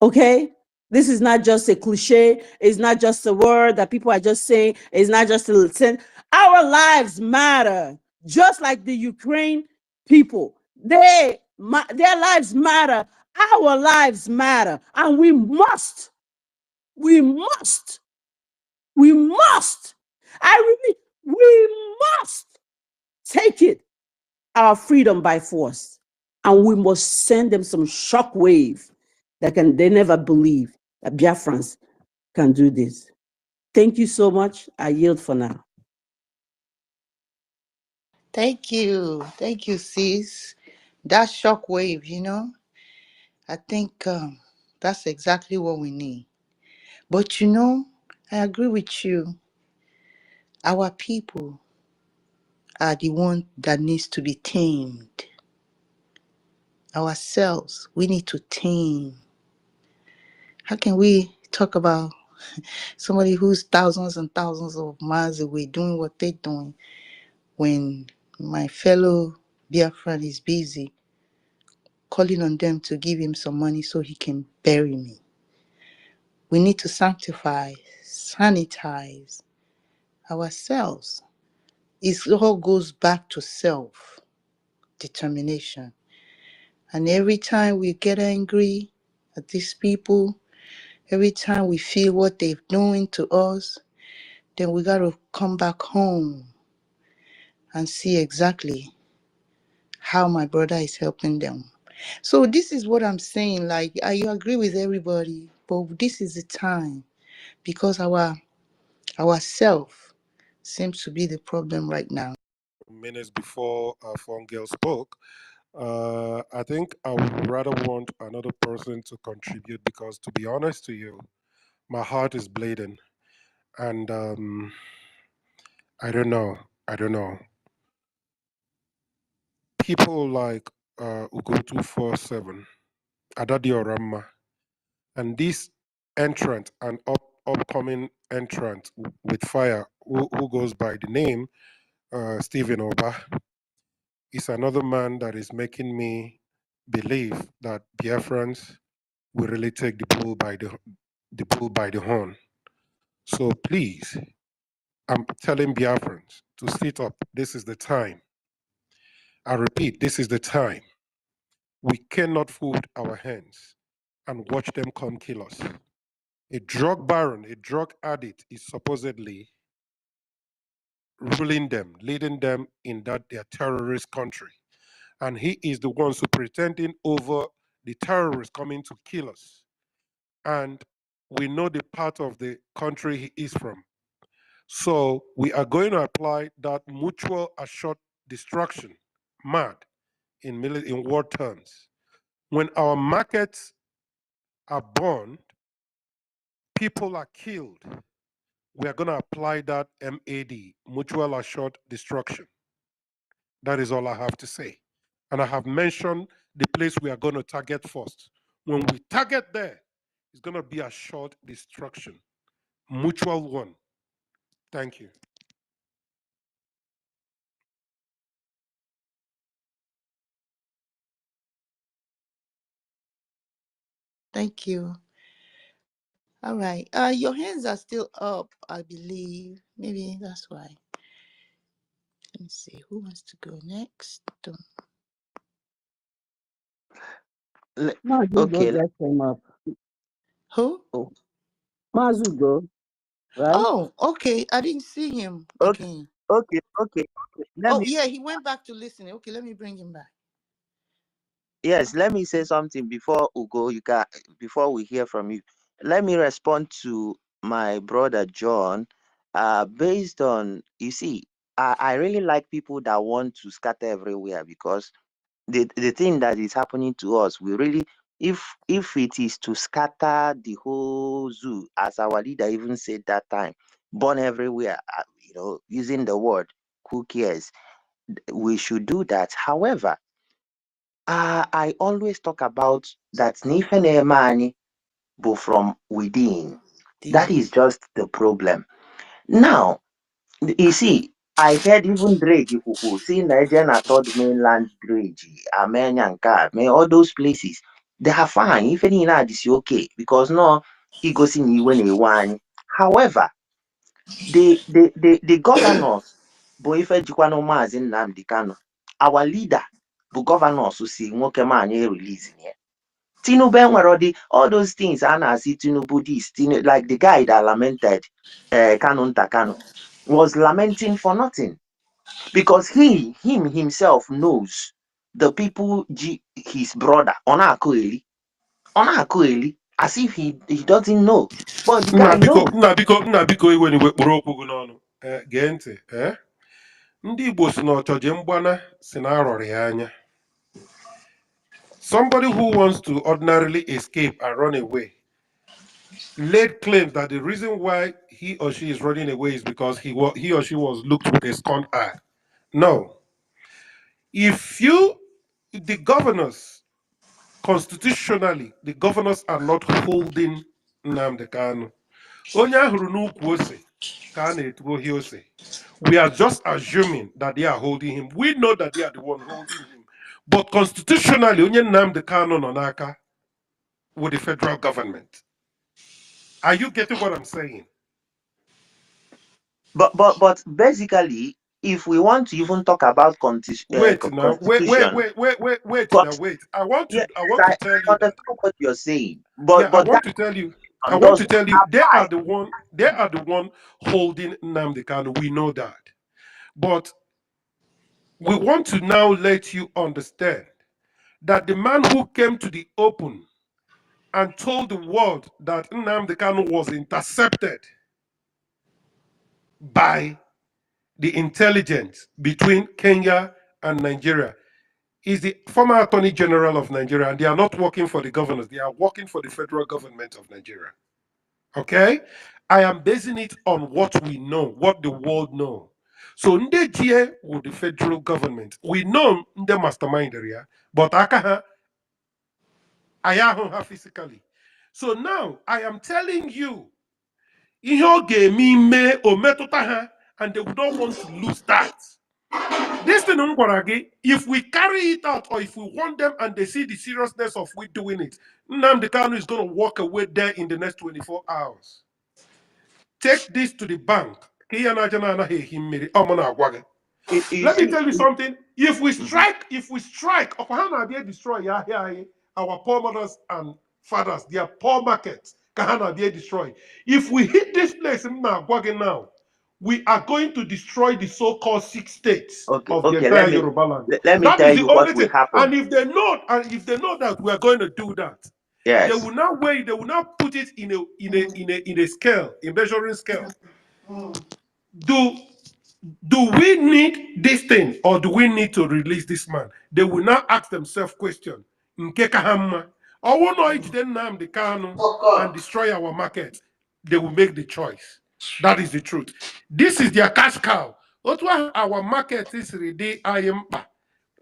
Okay? This is not just a cliche. It's not just a word that people are just saying. It's not just a sentence. Our lives matter. Just like the Ukraine people. Their lives matter. Our lives matter. And we must We must, we must, we must take it, our freedom by force. And we must send them some shockwave they never believe that Biafrans can do this. Thank you so much. I yield for now. Thank you. Thank you, sis. That shockwave, I think that's exactly what we need. But I agree with you. Our people are the one that needs to be tamed. Ourselves, we need to tame. How can we talk about somebody who's thousands and thousands of miles away doing what they're doing when my fellow Biafran is busy calling on them to give him some money so he can bury me? We need to sanctify, sanitize ourselves. It all goes back to self determination. And every time we get angry at these people, every time we feel what they're doing to us, then we got to come back home and see exactly how my brother is helping them. So this is what I'm saying. Like, I agree with everybody, but this is the time because our self seems to be the problem right now. Minutes before Fongel spoke, I think I would rather want another person to contribute because, to be honest to you, my heart is bleeding, and I don't know. I don't know. People like Ugo 247, Adadi Orama, and this entrant and upcoming entrant with fire who goes by the name Stephen Oba is another man that is making me believe that Biafrans will really take the bull by the horn. So please, I'm telling Biafrans to sit up. This is the time. I repeat, this is the time. We cannot fold our hands and watch them come kill us. A drug baron, a drug addict is supposedly ruling them, leading them in that their terrorist country. And he is the one pretending over the terrorists coming to kill us. And we know the part of the country he is from. So we are going to apply that mutual assured destruction, MAD, in war terms. When our markets are burned, people are killed. We are going to apply that MAD, mutual assured destruction. That is all I have to say. And I have mentioned the place we are going to target first. When we target there, it's going to be a short destruction, mutual one. Thank you. Thank you. All right. Your hands are still up, I believe. Maybe that's why. Let me see. Who wants to go next? Mazugo Okay. just came up. Who? Oh, Mazugo, right? Oh, okay. I didn't see him okay. again. Okay. Let Oh, me yeah, he went back to listening. Okay, let me bring him back. let me say something before Ugo. Before we hear from you. Let me respond to my brother John. Based on you see, I really like people that want to scatter everywhere because the thing that is happening to us, we really, if it is to scatter the whole zoo, as our leader even said that time, burn everywhere, using the word, who cares? We should do that. However, I always talk about that n'ife na-eme anyị bụ from within. That is just the problem. Now, you see, I heard even Drake Ikuku see Nigeria third mainland Drake, Amenya Nka, all those places. They are fine. If any is okay because no igosi na iwe na-ewe anyị. However, the governors bụ ife jikwanụ Maazị Nnamdi Kanu. Our leader bụ governors si nwoke ma anyị release ya. Tinubu enwere all those things I see Tinubu this, like the guy that lamented Kanu Ntakanu was lamenting for nothing, because himself knows the people his brother Ona Akueli, as if he doesn't know, but the guy knows. nna biko iwe n'iwe kpụrụ okwu gị n'ọnụ. Gee ntị. Ndị Igbo si na ọchọje mgbana si na arọrọ ya anya. Somebody who wants to ordinarily escape and run away laid claim that the reason why he or she is running away is because he or she was looked with a scorned eye. No. The governors, constitutionally, the governors are not holding Nnamdi Kanu. Onye ahụrụ n'ukwu ose ka a na-etugohi ose. We are just assuming that they are holding him. We know that they are the one holding him. But constitutionally, onye Nnamdi Kanu nọ n'aka with the federal government. Are you getting what I'm saying? But basically, if we want to even talk about Wait now. constitution, Wait. I want yes, to I tell you that. understand what you're saying, Yeah, I but want that to tell you. does not They are apply. the one holding Nnamdi Kanu. We know that. But we want to now let you understand that the man who came to the open and told the world that Nnamdi Kanu was intercepted by the intelligence between Kenya and Nigeria is the former Attorney General of Nigeria, and they are not working for the governors, they are working for the federal government of Nigeria. Okay? I am basing it on what we know, what the world know. So Ndejie with the federal government, we know the mastermind area, but Akaha Ayahu physically. So now I am telling you, ihe ọ ga-eme ime o metụta ha, and they would not want to lose that. This thing, if we carry it out, or if we want them and they see the seriousness of we doing it, Nnamdi Kanu is going to walk away there in the next 24 hours. Take this to the bank. Let me tell you something. If we strike, Oklahoma destroy our poor mothers and fathers, their poor markets, Kahana be destroy. If we hit this place now, we are going to destroy the so-called 6 states of the Okay, entire Yoruba land. let me That tell is the you what only will thing. happen. And if they know that we are going to do that, they Yes. will now weigh, they will now put it in a scale, a measuring scale. Do we need this thing, or do we need to release this man? They will now ask themselves question. Nke ka ha mma? Ọ bụrụ na ọ jide Nnamdi Kanu and destroy our market, they will make the choice. That is the truth. This is their cash cow. Otu ahụ our market is ready mkpa.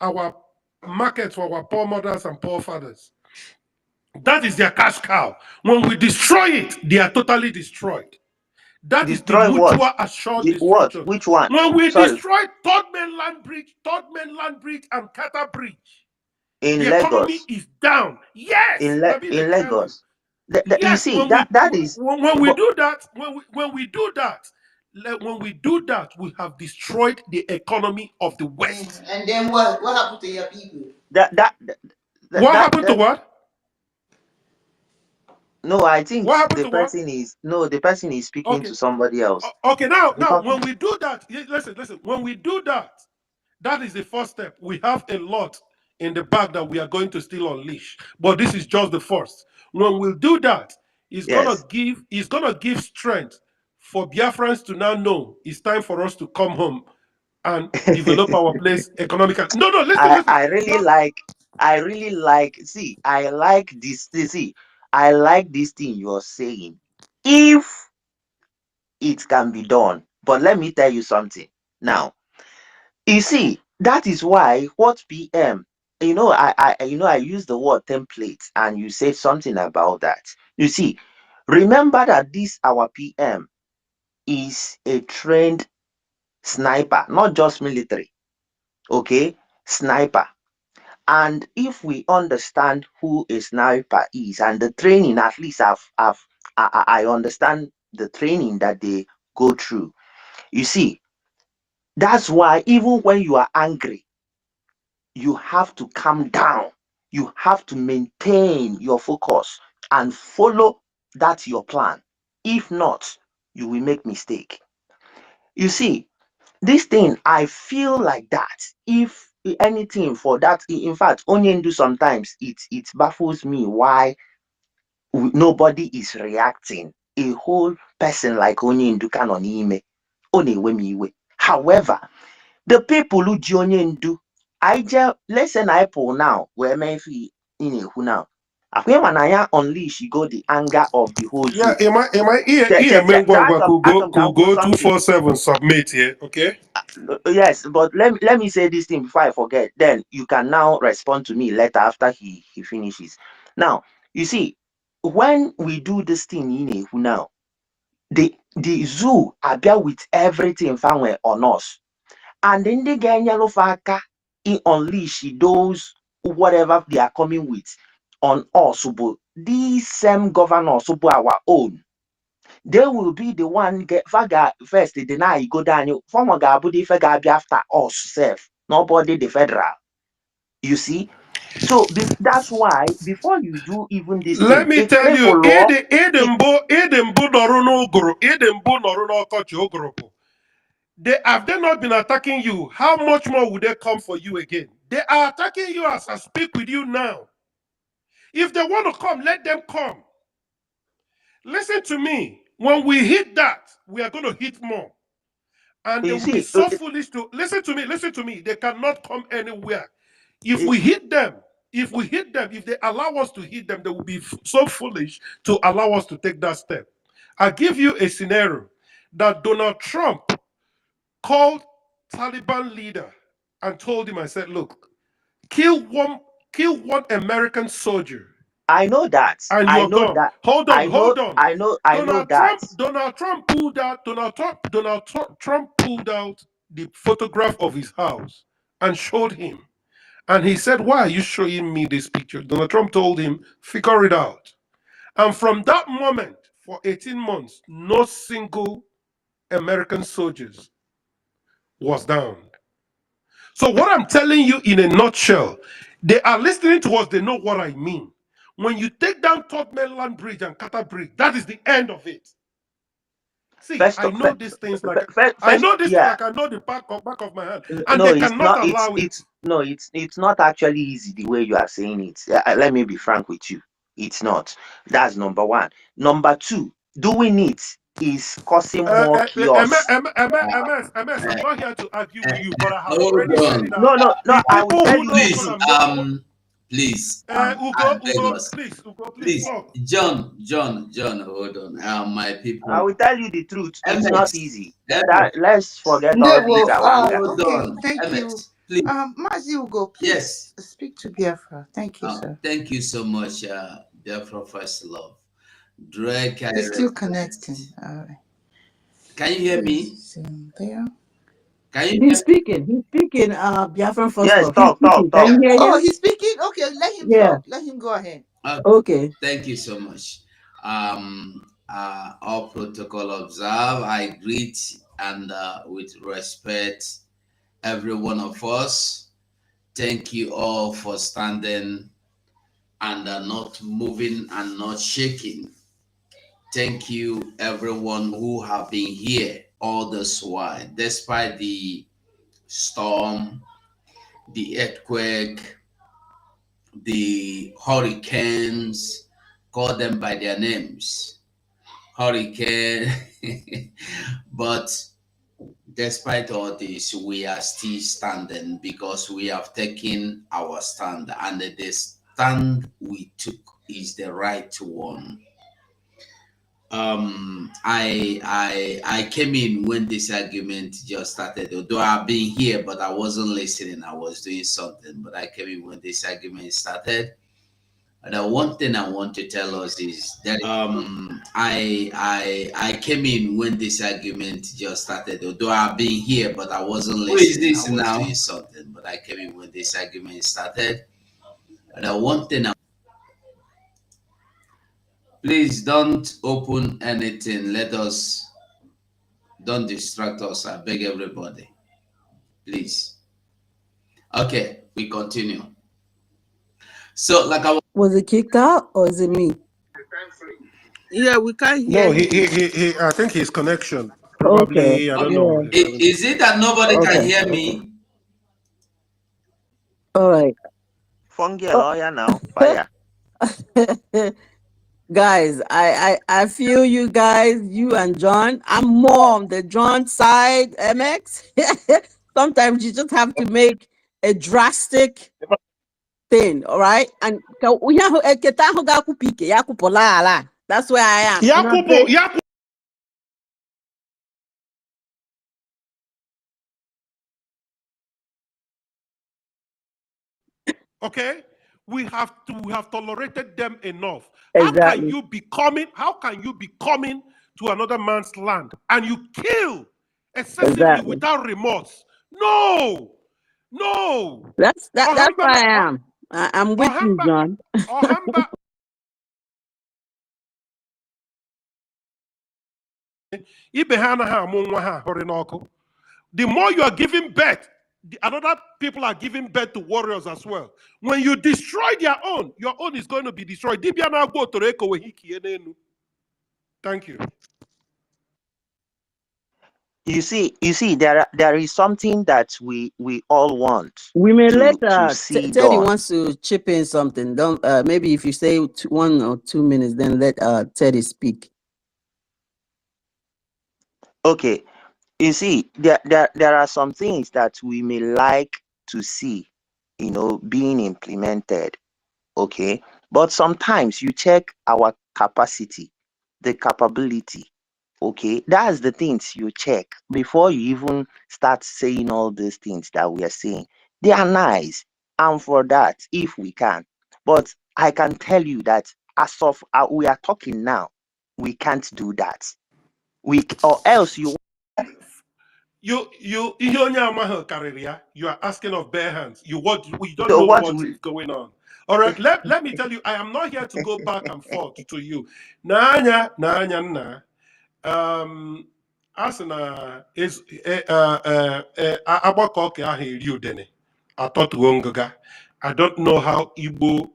Our market for our poor mothers and poor fathers. That is their cash cow. When we destroy it, they are totally destroyed. That is the Destroy what? mutual assured What? destruction. Which one? When we Sorry. destroy Third Mainland Bridge, and Qatar Bridge, In the economy Lagos. is down. Yes, In Lagos. You yes. see, that is When we but do that, when we do that, we have destroyed the economy of the West. And then what? What happened to your people? that that that What that, happened to that what? no, I think What happened to what? the person is speaking Okay, to somebody else. okay. Now, Because when we do that, listen. When we do that, that is the first step. We have a lot in the bag that we are going to still unleash, but this is just the first. When we do that, yes. it's gonna give strength for Biafrans to now know it's time for us to come home and develop our place economically. No, listen. I really Now, like see, I like see, I like this thing you're saying. If it can be done. But let me tell you something. Now, you see, that is why what PM, I use the word template, and you said something about that. You see, remember that this our PM is a trained sniper, not just military. Okay, sniper. And if we understand who a sniper is and the training, at least I understand the training that they go through. You see, that's why even when you are angry, you have to calm down. you have to maintain your focus and follow that your plan. If not, you will make mistake. You see, this thing, I feel like that. If anything for that, in fact, Onyendu sometimes it baffles me why nobody is reacting. A whole person like Onyendu can on ime. Iwe. However, the people who ji Onyendu, let's say na Apple now, where maybe who now. Akwenwanaya unleash go the anger of the whole Yeah, zoo. Mengwangwa That could go go something. 247 submit here, okay? Yes, but let me say this thing before I forget. Then you can now respond to me later after he finishes. Now, you see, when we do this thing in Ehu now, the zoo are there with everything found on us. And then they get yellow faka in unleash those whatever they are coming with on us. But these same governors our own, they will be the one get faga first deny go down you former gabudi faga be after us self, nobody the federal. You see, so that's why before you do even this Let thing, me a tell clear you, for law. Edembo Noruno Goro, Edembo Noruno Kochi Ogoropo. They have they not been attacking you? How much more would they come for you again? They are attacking you as I speak with you now. If they want to come, let them come. Listen to me. When we hit that, we are going to hit more. And they You will be see, so foolish to listen to me. Listen to me. They cannot come anywhere. If we hit them, if they allow us to hit them, they will be so foolish to allow us to take that step. I give you a scenario that Donald Trump called Taliban leader and told him, I said, look, kill one, kill one American soldier I know that. and I you're know gone. that. Hold on, hold on. I know that. Donald Trump pulled out. Trump pulled out the photograph of his house and showed him. And he said, "Why are you showing me this picture?" Donald Trump told him, "Figure it out." And from that moment, for 18 months, no single American soldiers was down. So what I'm telling you in a nutshell, they are listening to us. They know what I mean. When you take down Third Mainland Bridge and Qatar Bridge, that is the end of it. See, First, I know these things like I first, know this thing yeah. like I know the back of my hand, and No, they it's cannot not. allow it. It's not actually easy the way you are saying it. Let me be frank with you. It's not. That's number one. Number two, doing it is causing more chaos. I'm not here to argue with you, but I have Hold already said on. it out. No, no, no. The I will people tell who you the don't call Please, truth. them no. please, I beg Ugo, us. please Please, talk. John, hold on. My I people, will tell you the truth. It's not MX, easy. MX, Let's forget all this Ndewo, awanga. hold okay, on. thank you. MX, please. Mazi Ugo, please Yes. speak to Biafra. Thank you, sir. Thank you so much, dear First Love. Drake, I He's still respect. connecting. All right. Can you hear me? Is there? Can you hear He's me? speaking. He's speaking. Biafran first Yes, love. He's talk, speaking. talk, Can talk. you hear Oh, him? he's speaking? Okay, let him Yeah. talk. Let him go ahead. Okay. Thank you so much. All protocol observed. I greet and with respect every one of us. Thank you all for standing and not moving and not shaking. Thank you everyone who have been here all this while, despite the storm, the earthquake, the hurricanes, call them by their names. Hurricane. But despite all this, we are still standing because we have taken our stand, and the stand we took is the right one. I came in when this argument just started. Although I've been here, but I wasn't listening. I was doing something. But I came in when this argument started. The one thing I want to tell us is that I came in when this argument just started. Although I've been here, but I wasn't listening. I was doing something. But I came in when this argument started. The one thing please don't open anything. Let us don't distract us. I beg everybody. Please. Okay, we continue. So, like I Was it kicked out or is it me? Yeah, we can't hear No, him. I think his connection. Okay. Probably, I don't know. Yeah. He's having is it that nobody can Okay. hear me? All right. Fungi a lawyer now. Fire. Guys, I feel you guys, you and John. I'm more on the John side, MX. Sometimes you just have to make a drastic thing, all right? And that's where I am. You know what I'm Yakubu, saying? Yakubu. Okay, we have tolerated them enough. Exactly. How can you be coming to another man's land and you kill excessively Exactly. without remorse? No, no. That's where Ohamba, I am. I'm with you, Ohamba, John. Ohamba. Ibe ha anaghị amụ nwa ha hụrụ n'ọkụ. The more you are giving birth, the other people are giving birth to warriors as well. When you destroy their own, your own is going to be destroyed. Dibia na-agba otoro ekowe hikie n'elu. Thank you. You see, there is something that we all want We may let to see Teddy done. wants to chip in something. Don't maybe if you say 1 or 2 minutes, then let Teddy speak. Okay, you see, there are some things that we may like to see, being implemented. Okay, but sometimes you check our capacity, the capability. Okay, that's the things you check before you even start saying all these things that we are saying. They are nice, and for that, if we can. But I can tell you that as of we are talking now, we can't do that. Or else you. Ihe onye amaghị karịrị ya, you are asking of bare hands. We don't So know what what we is going on. All right, let me tell you, I am not here to go back and forth to you. N'anya nna. A sị na agbakọ ọka ahụ eri udene atọtuo ngụga. I don't know how Igbo,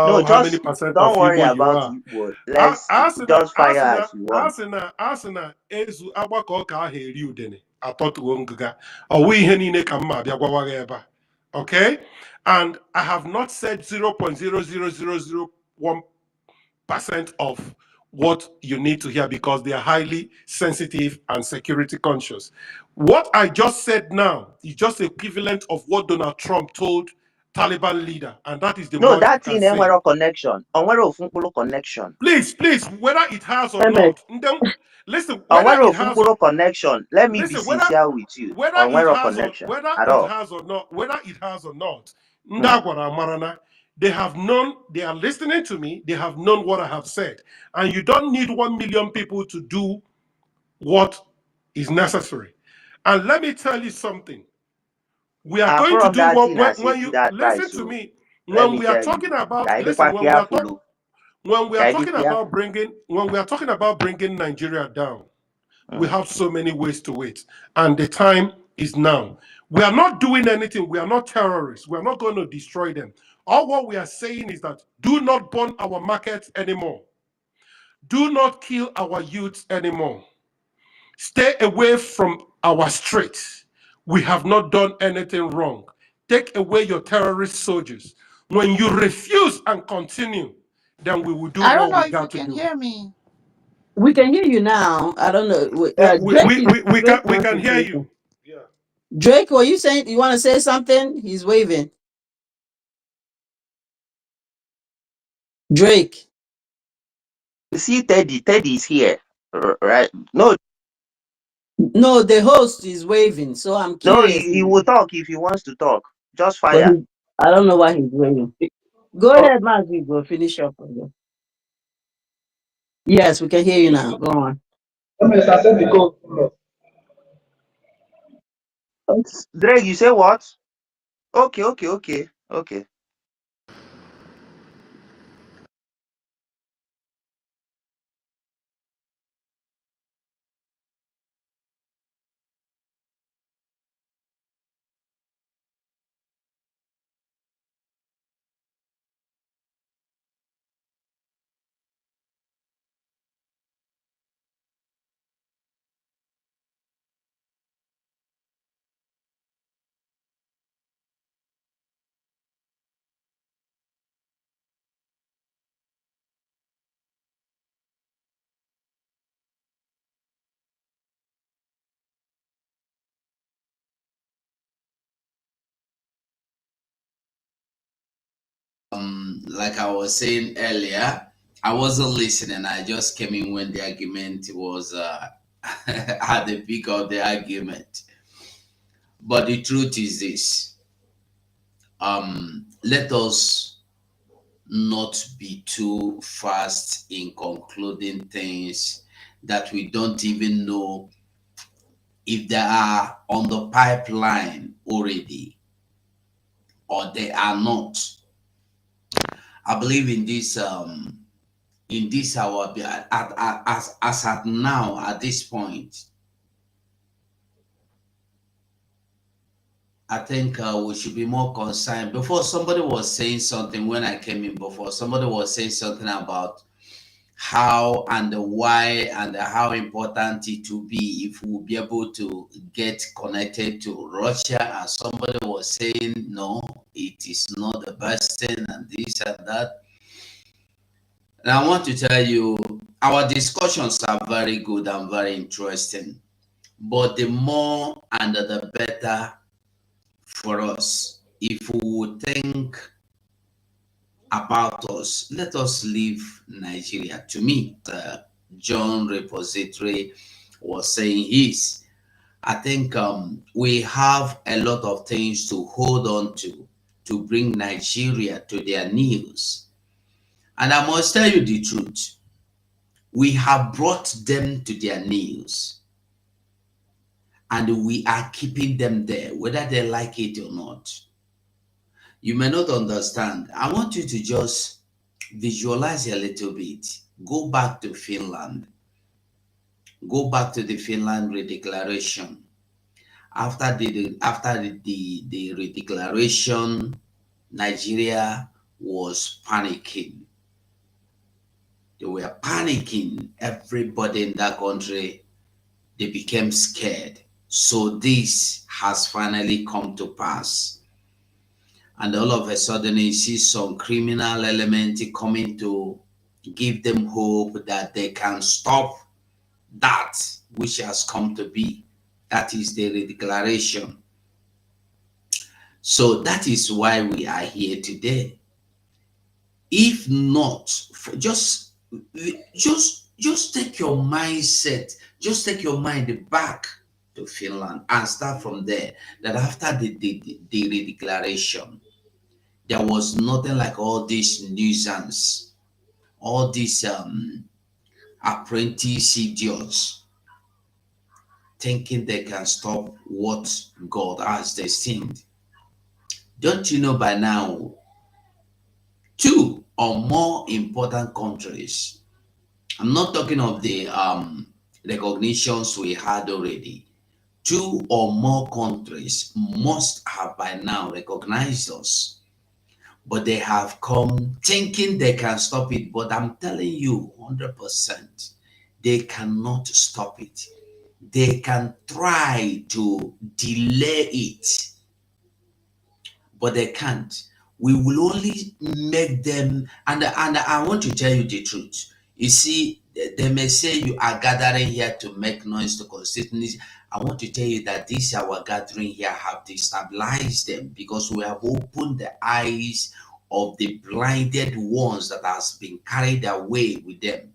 no, how many just percent of don't worry Igbo you about are. Igbo. Let's just fire as you want. Asị na ezu agbakọ ọka ahụ eri udene atọtuo ngụga. Ọwụ ihe niile ka mma abịa gwawa gị ebe a. Okay, and I have not said 0.00001% of what you need to hear because they are highly sensitive and security conscious. What I just said now is just equivalent of what Donald Trump told Taliban leader, and that is the No, much I that can thing say. enwero connection. Onwere ofunkwulu connection. Please, whether it has or MX. not, listen, whether Onwere it has or ofunkwulu connection. Let me be listen, sincere with you. whether it Onwere has or connection at all. Hmm. Ndagwara Marana, they are listening to me, they have known what I have said. And you don't need 1 million people to do what is necessary. And let me tell you something. We are going to From do that what thing as when see you that listen price. to So me. let When me we are tell you. talking about Kaidekwa listen, careful. when we are talking Kaidekwa. about bringing Nigeria down, we have so many ways to it, and the time is now. We are not doing anything. We are not terrorists. We are not going to destroy them. All what we are saying is that do not burn our markets anymore. Do not kill our youths anymore. Stay away from our streets. We have not done anything wrong. Take away your terrorist soldiers. When you refuse and continue, then we will do I don't what know we if you got to can do. hear me. We can hear you now. I don't know. Yeah, Drake we wants can to hear say you. something. Yeah. Drake, were you saying you want to say something? He's waving. Drake. You see, Teddy is here, right? No, No, the host is waving. So I'm no, curious. he will talk if he wants to talk. Just But fire. I don't know why he's waving. Go Oh, ahead, Maggie. Go finish up. Yes, we can hear you now. Go on. Greg, you say what? Okay. like I was saying earlier, I wasn't listening. I just came in when the argument was at the peak of the argument. But the truth is this: let us not be too fast in concluding things that we don't even know if they are on the pipeline already or they are not. I believe in this hour as at now at this point, I think we should be more concerned. Before, somebody was saying something when I came in before, somebody was saying something about how and why and how important it will be if we'll be able to get connected to Russia. And somebody was saying, no, it is not the best thing and this and that. And I want to tell you, our discussions are very good and very interesting. But the more and the better for us if we would think about us. Let us leave Nigeria. To me, John Repository was saying his. I think we have a lot of things to hold on to bring Nigeria to their knees. And I must tell you the truth. We have brought them to their knees. And we are keeping them there, whether they like it or not. You may not understand. I want you to just visualize a little bit. Go back to Finland. Go back to the Finland redeclaration. After the redeclaration, Nigeria was panicking. They were panicking. Everybody in that country, they became scared. So this has finally come to pass. And all of a sudden you see some criminal element coming to give them hope that they can stop that which has come to be. That is the declaration. So that is why we are here today. If not, just take your mindset, just take your mind back to Finland and start from there. That after the declaration, there was nothing like all this nuisance, all these apprentice idiots thinking they can stop what God has destined. Don't you know by now, two or more important countries, I'm not talking of the recognitions we had already, two or more countries must have by now recognized us. But they have come thinking they can stop it. But I'm telling you 100%, they cannot stop it. They can try to delay it, but they can't. We will only make them, and I want to tell you the truth. You see, they may say you are gathering here to make noise to constituencies. I want to tell you that this our gathering here have destabilized them because we have opened the eyes of the blinded ones that has been carried away with them.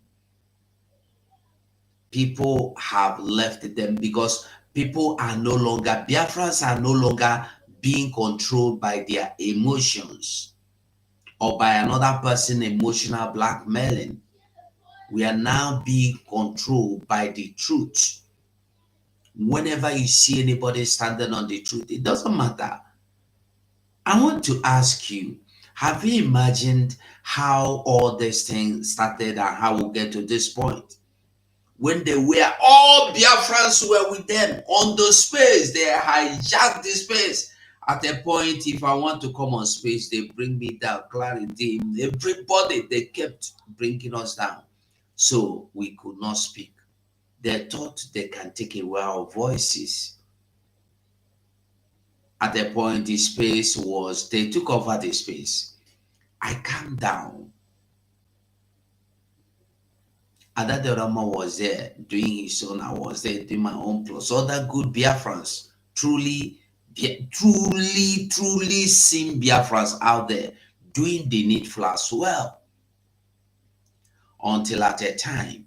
People have left them because people are no longer, Biafrans are no longer being controlled by their emotions or by another person emotional blackmailing. We are now being controlled by the truth. Whenever you see anybody standing on the truth, it doesn't matter. I want to ask you, have you imagined how all this thing started and how we get to this point? When they were, all Biafrans were with them on the space. They hijacked the space. At a point, if I want to come on space, they bring me down. Clarity, everybody, they kept bringing us down. So we could not speak. They thought they can take away our voices. At a point, the space was, they took over the space. I calmed down. Adaderama was there doing his own. I was there doing my own. Plus other good Biafrans, truly seen Biafrans out there doing the needful as well, until at a time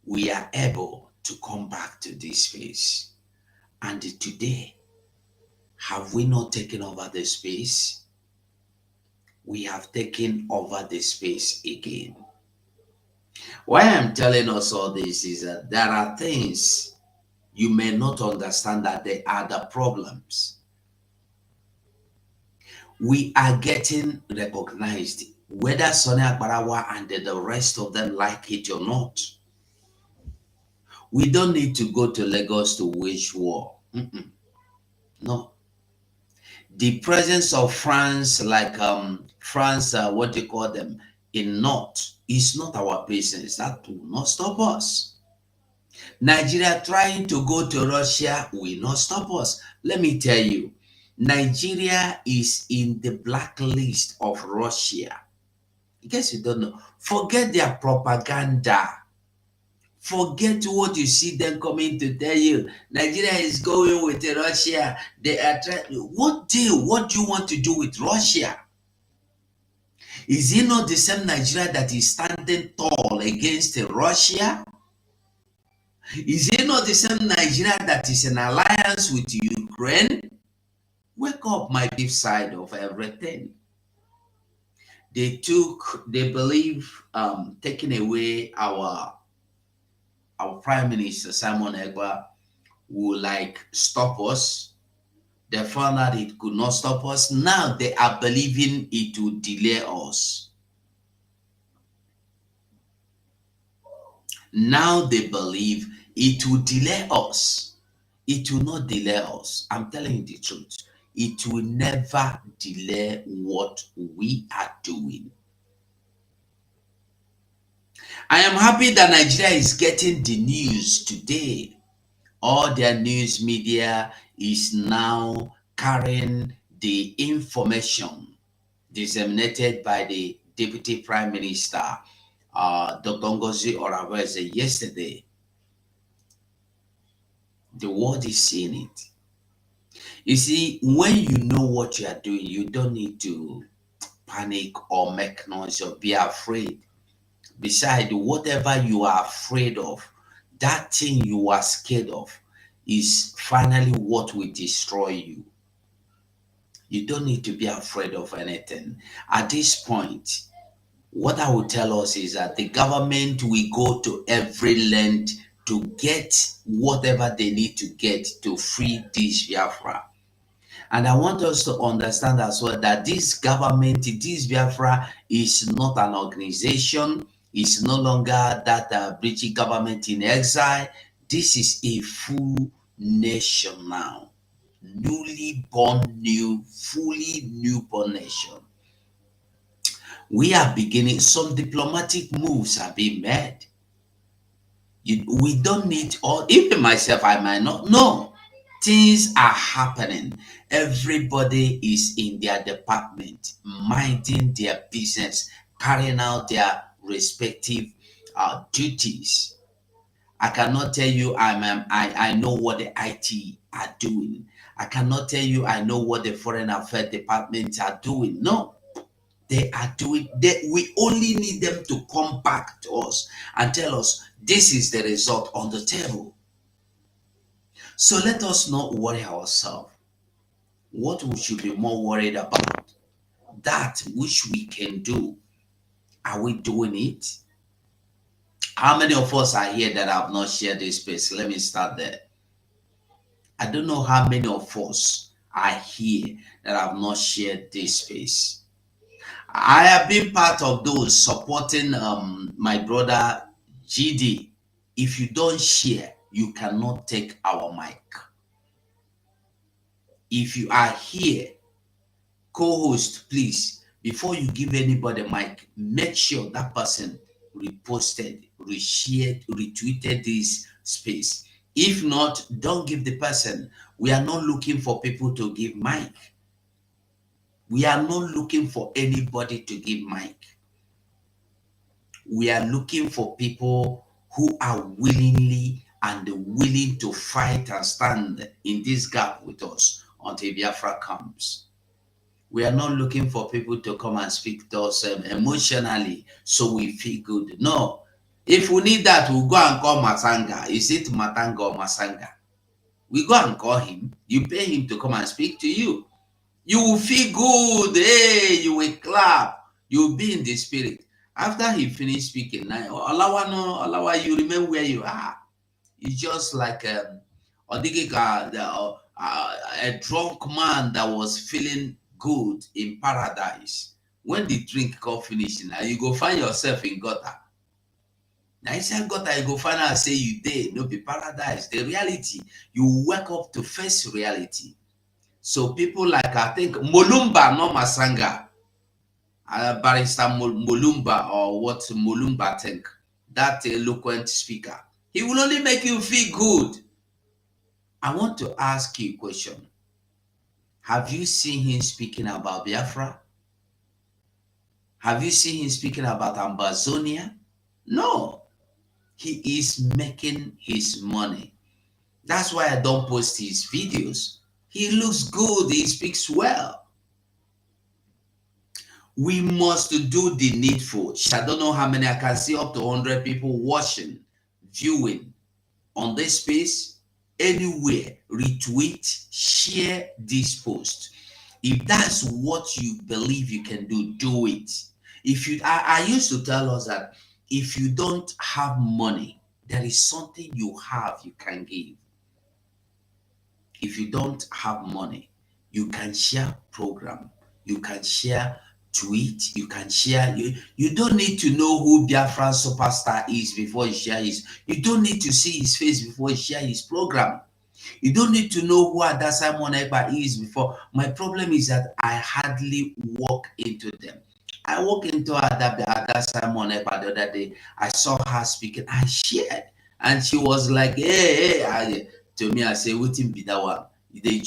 we are able to come back to this space. And today, have we not taken over the space? We have taken over the space again. Why I'm telling us all this is that there are things you may not understand, that they are the problems. We are getting recognized, whether Sonny Agbarawa and the rest of them like it or not. We don't need to go to Lagos to wage war. No. The presence of France, like France, what do you call them, in North, is not our business. That will not stop us. Nigeria trying to go to Russia will not stop us. Let me tell you, Nigeria is in the blacklist of Russia. In case you don't know, forget their propaganda. Forget what you see them coming to tell you. Nigeria is going with Russia. They are trying. What deal? What do you want to do with Russia? Is it not the same Nigeria that is standing tall against Russia? Is it not the same Nigeria that is in alliance with Ukraine? Wake up, my deep side of everything. They believe taking away our Prime Minister Simon Egba will like stop us. They found out it could not stop us. Now they are believing it will delay us. Now they believe it will delay us. It will not delay us. I'm telling you the truth. It will never delay what we are doing. I am happy that Nigeria is getting the news today. All their news media is now carrying the information disseminated by the Deputy Prime Minister, Dr. Ngozi Oraweze, yesterday. The world is seeing it. You see, when you know what you are doing, you don't need to panic or make noise or be afraid. Besides, whatever you are afraid of, that thing you are scared of, is finally what will destroy you. You don't need to be afraid of anything. At this point, what I will tell us is that the government will go to every length to get whatever they need to get to free this Biafra. And I want us to understand as well that this government, this Biafra, is not an organization. It's no longer that British government in exile. This is a full nation now. Newly born, fully newborn nation. We are beginning, some diplomatic moves are being made. We don't need, or even myself, I might not know. Things are happening. Everybody is in their department, minding their business, carrying out their respective duties. I cannot tell you I know what the IT are doing. I cannot tell you I know what the foreign affairs departments are doing. No, they are doing. We only need them to come back to us and tell us this is the result on the table. So let us not worry ourselves. What we should be more worried about, that which we can do. Are we doing it? How many of us are here that have not shared this space? Let me start there. I don't know how many of us are here that have not shared this space. I have been part of those supporting my brother GD. If you don't share, you cannot take our mic. If you are here, co-host, please, before you give anybody mic, make sure that person reposted, reshared, retweeted this space. If not, don't give the person. We are not looking for people to give mic. We are not looking for anybody to give mic. We are looking for people who are willingly and willing to fight and stand in this gap with us until Biafra comes. We are not looking for people to come and speak to us emotionally so we feel good. No. If we need that, we'll go and call Masanga. Is it Matanga or Masanga? We go and call him. You pay him to come and speak to you. You will feel good. Hey, you will clap. You will be in the spirit. After he finished speaking, now, Alawa, you remember where you are. It's just like a drunk man that was feeling good in paradise. When the drink got finished, now you go find yourself in gutter. Now inside gutter, you go find out say you did no be paradise. The reality, you wake up to face reality. So people like I think Molumba, not Masanga, Barrister Molumba or what Molumba think, that eloquent speaker, he will only make you feel good. I want to ask you a question. Have you seen him speaking about Biafra? Have you seen him speaking about Ambazonia? No. He is making his money. That's why I don't post his videos. He looks good. He speaks well. We must do the needful. I don't know how many. I can see up to 100 people watching, viewing on this space. Anywhere, retweet, share this post. If that's what you believe you can do, do it. If you, I used to tell us that if you don't have money, there is something you have you can give. If you don't have money, you can share program, you can share tweet, you can share. You don't need to know who Biafran superstar is before you share his. You don't need to see his face before you share his program. You don't need to know who Ada Simon Ekpa is before. My problem is that I hardly walk into them. I walked into Ada Simon Ekpa the other day. I saw her speaking. I shared. And she was like, hey. To me, I say, waiting be that one. They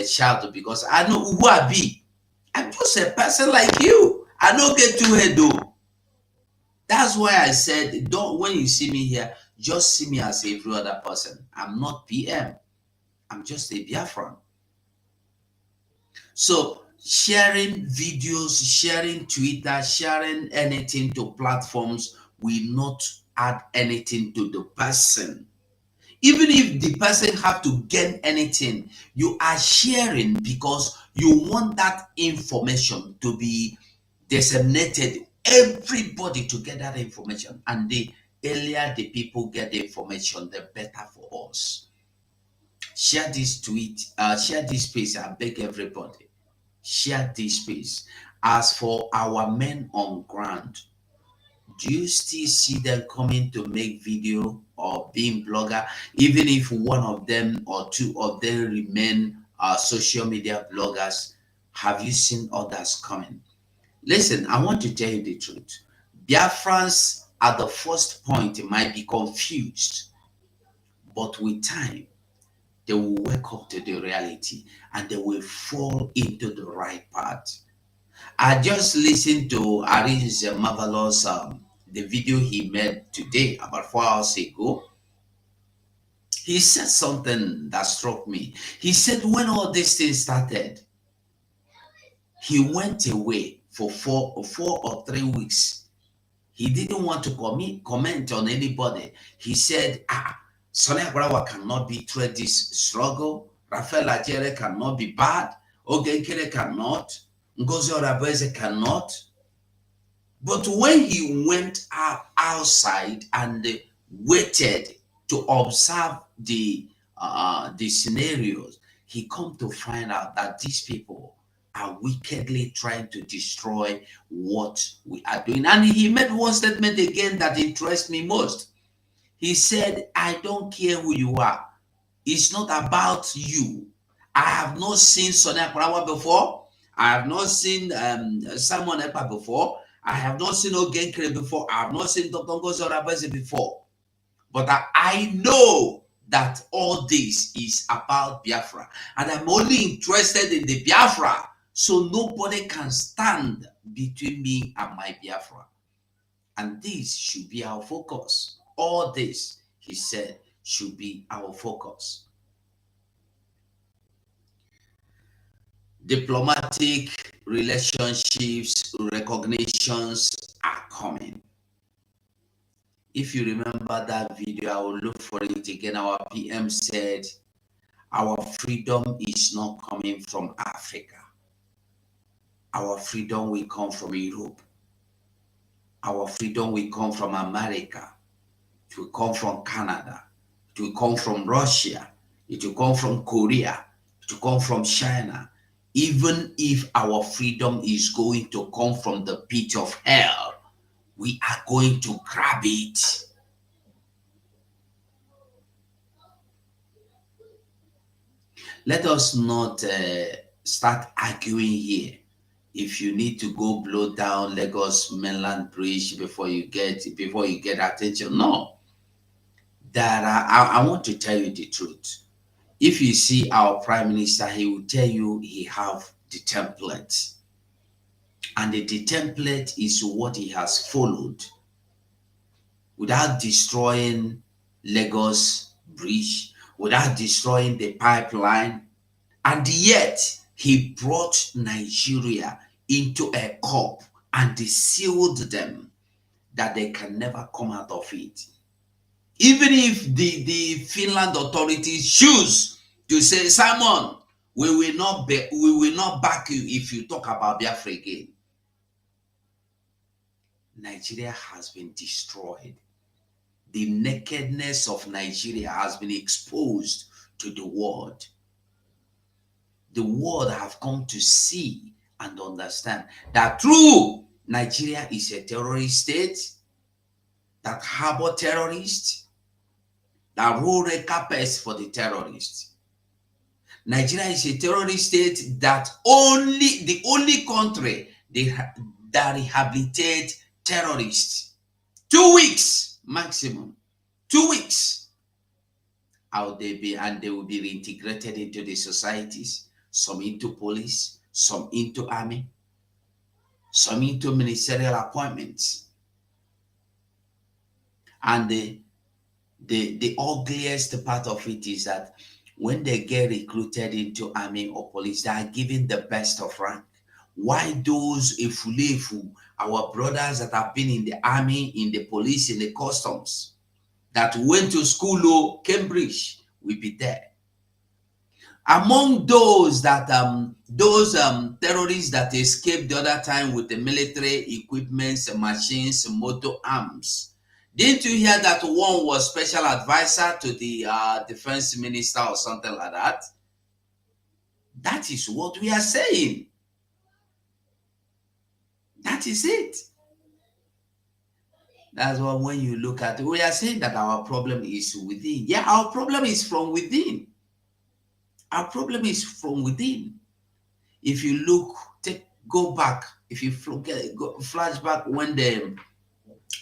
shout because I know who I be. I'm just a person like you. I don't get too head though. That's why I said, don't, when you see me here, just see me as every other person. I'm not PM. I'm just a Biafran. So sharing videos, sharing Twitter, sharing anything to platforms will not add anything to the person. Even if the person have to gain anything, you are sharing because you want that information to be disseminated. Everybody to get that information. And the earlier the people get the information, the better for us. Share this tweet, share this space. I beg everybody, share this space. As for our men on ground, do you still see them coming to make video or being blogger? Even if one of them or two of them remain social media bloggers, have you seen others coming? Listen, I want to tell you the truth. Biafrans at the first point might be confused, but with time, they will wake up to the reality and they will fall into the right path. I just listened to Arin's marvelous the video he made today about 4 hours ago. He said something that struck me. He said when all this thing started, he went away for 4 or 3 weeks. He didn't want to comment on anybody. He said, Sonny Abrawa cannot betray this struggle. Rafael Ajere cannot be bad. Ogenkere cannot. Ngozi Orabeze cannot. But when he went outside and waited to observe the scenarios, he come to find out that these people are wickedly trying to destroy what we are doing. And he made one statement again that interests me most. He said, I don't care who you are. It's not about you. I have not seen Sonia Kurawa before. I have not seen Simon Epa before. I have not seen Ogenkere before. I have not seen Dr. Ngozi Orabeze before. But I know that all this is about Biafra. And I'm only interested in the Biafra. So nobody can stand between me and my Biafra. And this should be our focus. All this, he said, should be our focus. Diplomatic relationships, recognitions are coming. If you remember that video, I will look for it again. Our PM said, our freedom is not coming from Africa. Our freedom will come from Europe. Our freedom will come from America. It will come from Canada. It will come from Russia. It will come from Korea. It will come from China. Even if our freedom is going to come from the pit of hell, we are going to grab it. Let us not start arguing here. If you need to go blow down Lagos mainland bridge before you get attention, no. I want to tell you the truth. If you see our prime minister, he will tell you he have the template, and the template is what he has followed without destroying Lagos bridge, without destroying the pipeline, and yet he brought Nigeria into a cup and sealed them that they can never come out of it. Even if the Finland authorities choose to say, Simon, we will not back you if you talk about Biafra again. Nigeria has been destroyed. The nakedness of Nigeria has been exposed to the world. The world have come to see and understand that true Nigeria is a terrorist state that harbor terrorists, that roll red carpets for the terrorists. Nigeria is a terrorist state that the only country that rehabilitate terrorists. 2 weeks maximum. 2 weeks. How they be, and they will be reintegrated into the societies, some into police, some into army, some into ministerial appointments. And the ugliest part of it is that when they get recruited into army or police, they are given the best of rank. Why those Efulefu, our brothers that have been in the army, in the police, in the customs, that went to school, Cambridge, will be there? Among those that terrorists that escaped the other time with the military equipments, machines, motor arms, didn't you hear that one was special advisor to the defense minister or something like that? That is what we are saying. That is it. That's why when you look at it, we are saying that our problem is within. Yeah, our problem is from within. Our problem is from within. If you look, go back, if you flashback when the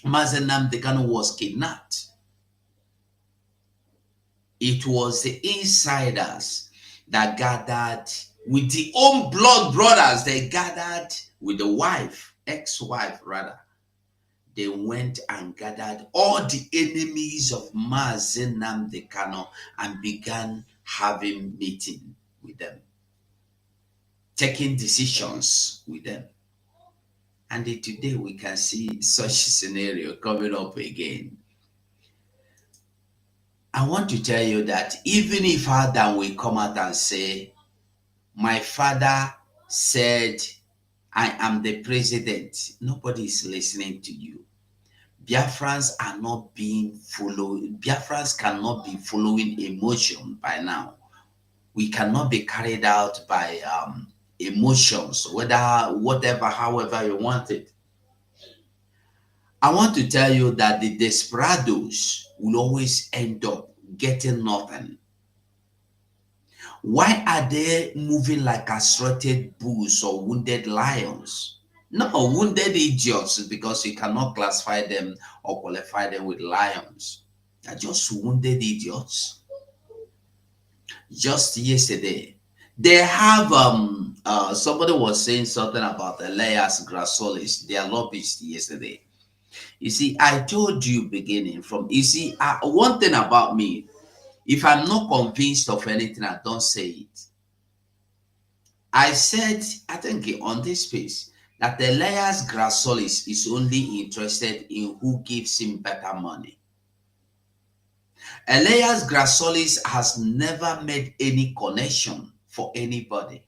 Mazen Nnamdi Kanu was kidnapped, it was the insiders that gathered with the own blood brothers. They gathered with the wife, ex-wife rather. They went and gathered all the enemies of Mazen Nnamdi Kanu and began having meeting with them, taking decisions with them. And today we can see such a scenario coming up again. I want to tell you that even if Adam will come out and say, my father said, I am the president, nobody is listening to you. Biafrans are not being followed. Biafrans cannot be following emotion by now. We cannot be carried out by emotions, whatever, however you want it. I want to tell you that the desperados will always end up getting nothing. Why are they moving like castrated bulls or wounded lions? No, wounded idiots, because you cannot classify them or qualify them with lions. They're just wounded idiots. Just yesterday, they have somebody was saying something about Elias Grassolis, their lobbyist yesterday. You see, I told you beginning from, you see, one thing about me, if I'm not convinced of anything, I don't say it. I said, I think on this space, that Elias Grassolis is only interested in who gives him better money. Elias Grassolis has never made any connection for anybody.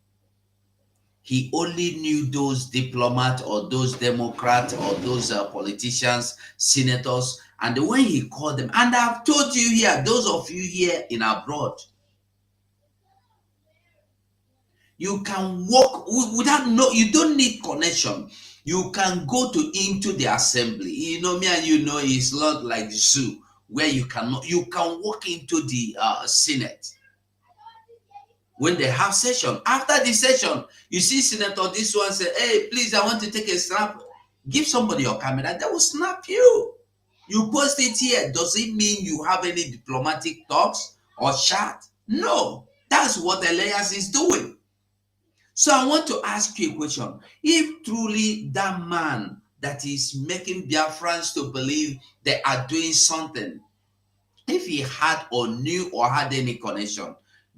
He only knew those diplomats or those Democrats or those politicians, senators, and when he called them, and I've told you here, those of you here in abroad, you can walk without you don't need connection. You can go into the assembly. You know, me and you know it's not like the zoo where you can walk into the Senate when they have session. After the session, you see senator this one say, hey, please, I want to take a snap. Give somebody your camera, they will snap you. You post it here. Does it mean you have any diplomatic talks or chat? No. That's what Elias is doing. So I want to ask you a question. If truly that man that is making Biafrans to believe they are doing something, if he had or knew or had any connection,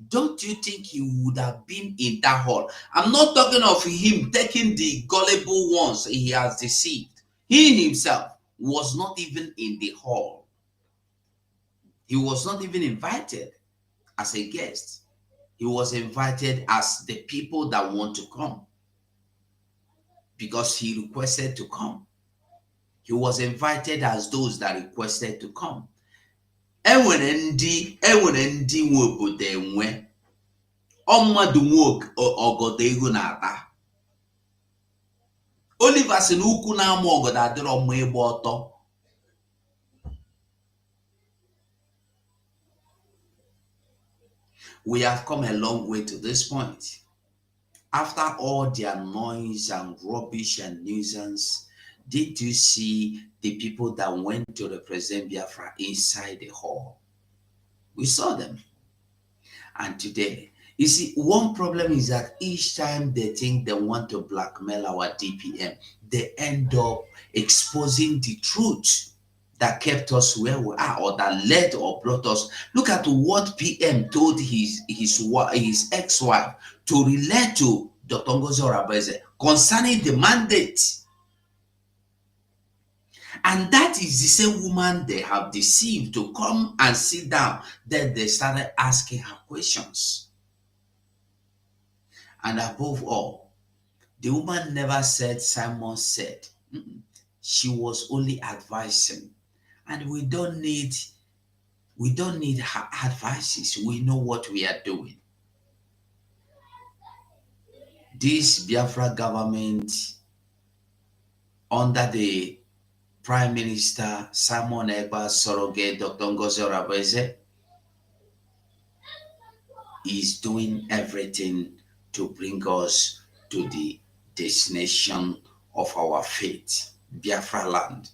don't you think he would have been in that hall? I'm not talking of him taking the gullible ones he has deceived. He himself was not even in the hall. He was not even invited as a guest. He was invited as the people that want to come because he requested to come. He was invited as those that requested to come. Enwere ndị nwe obodo enwe ọmmadụ nwe ọgọdọ ego na-ata. Oliver si na ukwu na-ama ọgọdọ adịrọ mma ịgba ọtọ. We have come a long way to this point. After all their noise and rubbish and nuisance, did you see the people that went to represent Biafra inside the hall? We saw them. And today, you see, one problem is that each time they think they want to blackmail our DPM, they end up exposing the truth that kept us where we are, or that led or brought us. Look at what PM told his ex-wife to relate to Dr. Ngozi Orabeze concerning the mandate. And that is the same woman they have deceived to come and sit down. Then they started asking her questions. And above all, the woman never said Simon said. She was only advising. And we don't need her advices. We know what we are doing. This Biafra government under the Prime Minister Simon Ekpa surrogate Dr. Ngozi Orabeze is doing everything to bring us to the destination of our fate, Biafra land.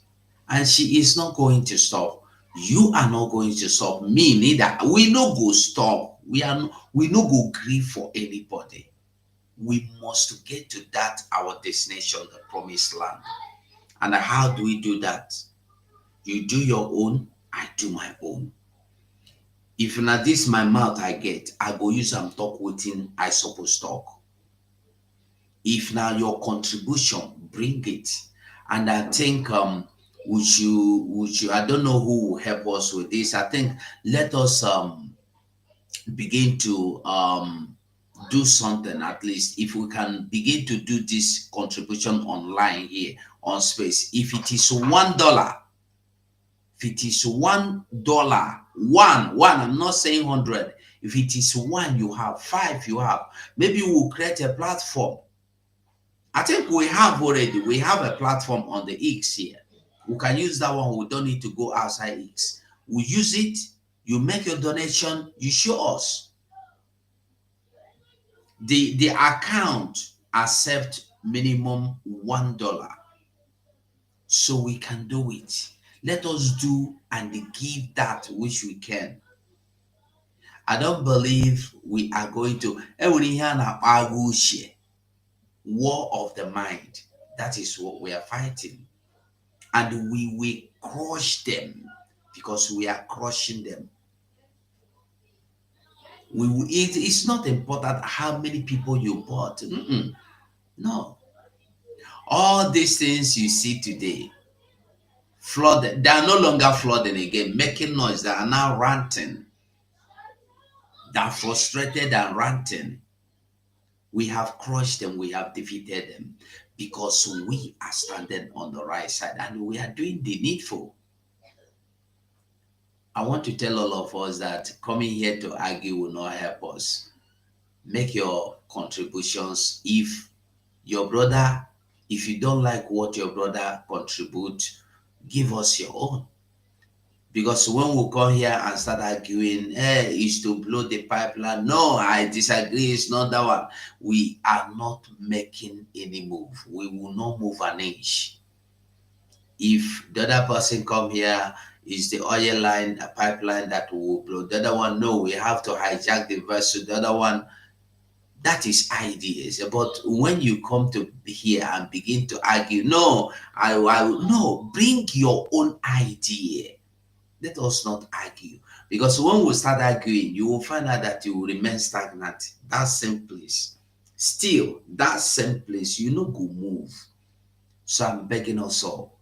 And she is not going to stop. You are not going to stop. Me neither. We no go stop. We no go grieve for anybody. We must get to that our destination, the promised land. And how do we do that? You do your own, I do my own. If na this my mouth I get, I go use am talk wetin I suppose talk. If na your contribution, bring it. And I think would you I don't know who will help us with this. I think let us begin to do something. At least if we can begin to do this contribution online here on space. If it is $1, if it is $1, one, I'm not saying 100. If it is one, you have 5, you have. Maybe we'll create a platform. I think we have already. We have a platform on the X here. We can use that one. We don't need to go outside X. We use it. You make your donation. You show us. The account accept minimum $1. So we can do it. Let us do and give that which we can. I don't believe we are going to war of the mind. That is what we are fighting. And we will crush them because we are crushing them. It's not important how many people you bought. No. All these things you see today, flooded, they are no longer flooding again, making noise. They are now ranting. They are frustrated and ranting. We have crushed them, we have defeated them because we are standing on the right side and we are doing the needful. I want to tell all of us that coming here to argue will not help us. Make your contributions. If you don't like what your brother contribute, give us your own. Because when we come here and start arguing, it's to blow the pipeline. No, I disagree. It's not that one. We are not making any move. We will not move an inch. If the other person come here, is the oil line, a pipeline that will blow. The other one, no, we have to hijack the vessel. The other one, that is ideas. But when you come to here and begin to argue, no, no, bring your own idea. Let us not argue. Because when we start arguing, you will find out that you will remain stagnant. That same place. Still, that same place, you no go move. So I'm begging us all,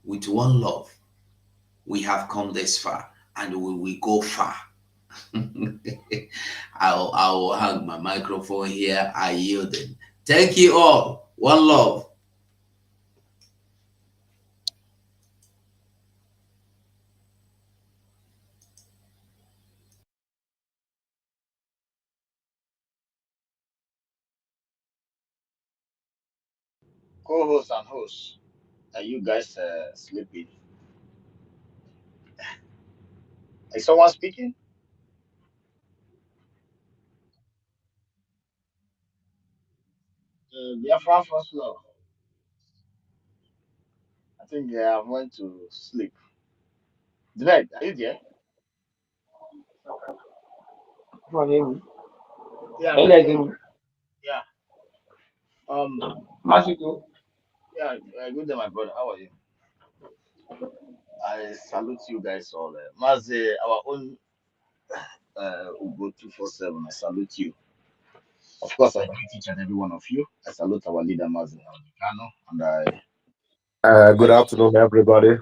with one love, we have come this far and we will go far. I will hang my microphone here. I yield it. Thank you all. One love. Co-host and host, are you guys sleeping? Is someone speaking? Biafra first love. I think I went to sleep. Did are you there? Come on, hear me. Yeah, I Can you can guys hear hear you. me? Yeah. Um. Masiko. Yeah. Good day, my brother. How are you? I salute you guys all. Mazi, our own Ugo 247. I salute you. Of course, I greet each and every one of you. I salute our leader Mazi Kano, and Good I salute. afternoon, everybody.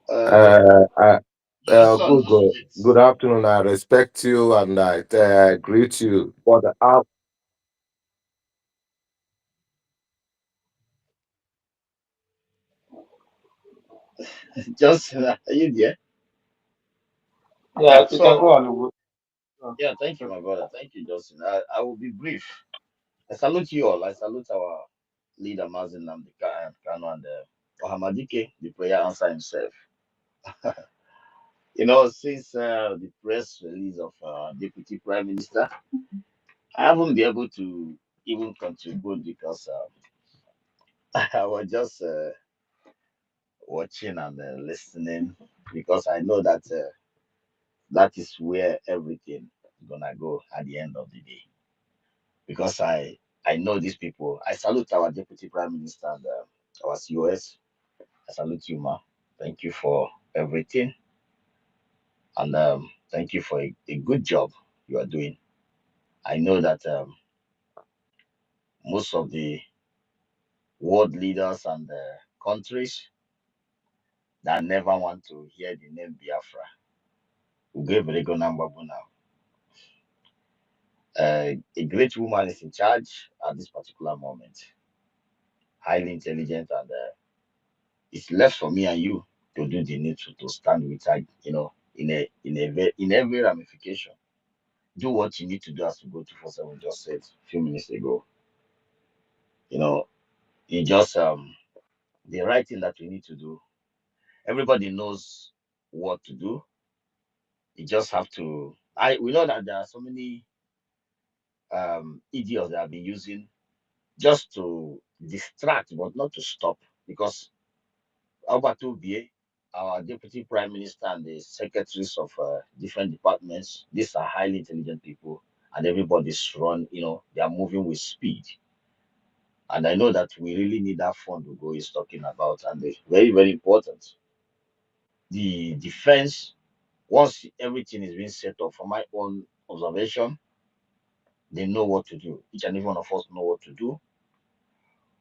Uh, Uh, uh, my son, good, just good, wait. good afternoon. I respect you and I greet you. For the up, Just are you there? Yeah, Yeah. you can So go on. Ugo. yeah, thank you, my brother. Thank you, Justin. I will be brief. I salute you all. I salute our leader, Mazin Namdeka and Kano and Ohamadike, the prayer answer himself. Since the press release of Deputy Prime Minister, I haven't been able to even contribute because I was just watching and listening because I know that that is where everything is gonna go at the end of the day. Because I know these people. I salute our Deputy Prime Minister and our COS. I salute you, ma. Thank you for everything, and thank you for a good job you are doing. I know that most of the world leaders and countries that never want to hear the name Biafra will give a go number now. A great woman is in charge at this particular moment, highly intelligent, and it's left for me and you to do the needful to stand with her, in every ramification. Do what you need to do, as to go 247 just said a few minutes ago. You know, you just the right thing that we need to do. Everybody knows what to do. You just have to. I We know that there are so many idiots that have been using just to distract, but not to stop, because Albert Obie, our deputy prime minister, and the secretaries of different departments, these are highly intelligent people, and everybody's run. They are moving with speed. And I know that we really need that fund to go is talking about, and it's very, very important. The defense Once everything is being set up, from my own observation, they know what to do. Each and every one of us know what to do.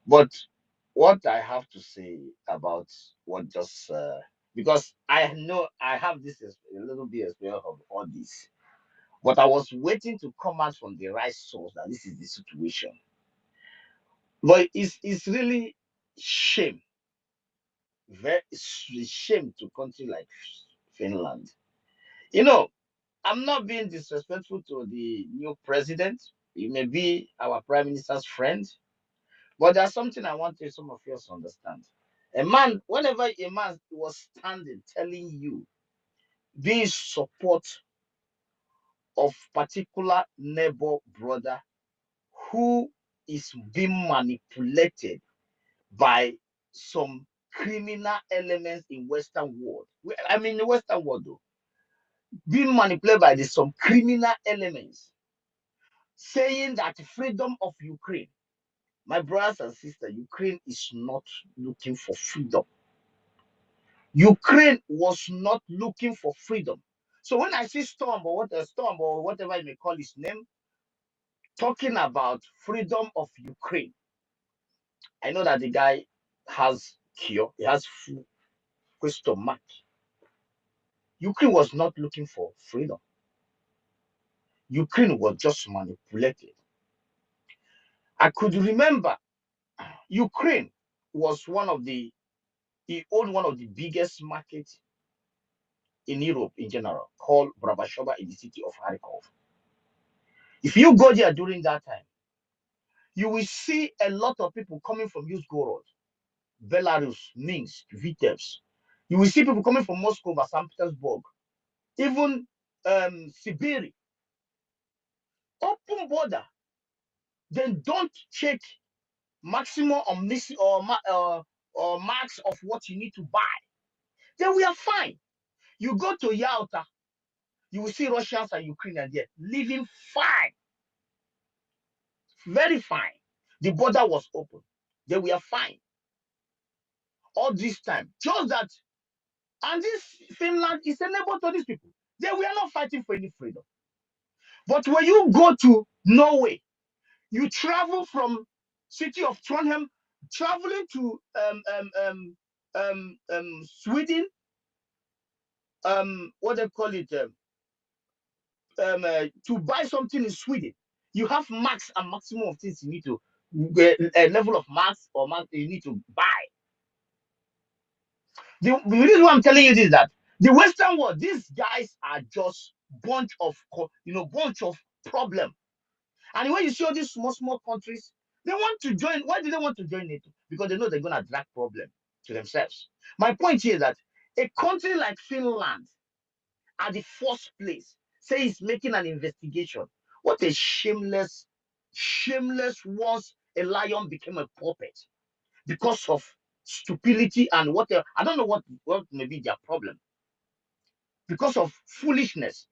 But what I have to say about what just because I know I have this a little bit as well of all this, but I was waiting to come out from the right source that this is the situation. But it's really shame, very shame to country like Finland. You know, I'm not being disrespectful to the new president. He may be our prime minister's friend, but there's something I want some of you to understand. A man, whenever a man was standing telling you, be in support of particular neighbor brother who is being manipulated by some criminal elements in Western world. I mean, the Western world, though, being manipulated by some criminal elements, saying that freedom of Ukraine, my brothers and sisters, Ukraine is not looking for freedom. Ukraine was not looking for freedom. So when I see Storm or what a Storm or whatever you may call his name, talking about freedom of Ukraine, I know that the guy has cure, he has full question mark. Ukraine was not looking for freedom. Ukraine was just manipulated. I could remember Ukraine was he owned one of the biggest markets in Europe in general, called Brabashova in the city of Kharkov. If you go there during that time, you will see a lot of people coming from Yuzgorod, Belarus, Minsk, Vitebsk. You will see people coming from Moscow, St. Petersburg, even Siberia. Open border. Then don't check maximum or max of what you need to buy. Then we are fine. You go to Yalta, you will see Russians and Ukrainians there living fine, very fine. The border was open. Then we are fine. All this time, just that, and this Finland is a neighbor to these people. Then we are not fighting for any freedom. But when you go to Norway, you travel from city of Trondheim, traveling to Sweden, what they call it, to buy something in Sweden, you have max and maximum of things you need to a level of max or max you need to buy. The reason why I'm telling you this is that the Western world, these guys are just bunch of problem. And when you see all these small countries, they want to join. Why do they want to join NATO? Because they know they're gonna drag problem to themselves. My point here is that a country like Finland, at the first place, say it's making an investigation. What a shameless once a lion became a puppet because of stupidity and whatever. I don't know what may be their problem. Because of foolishness.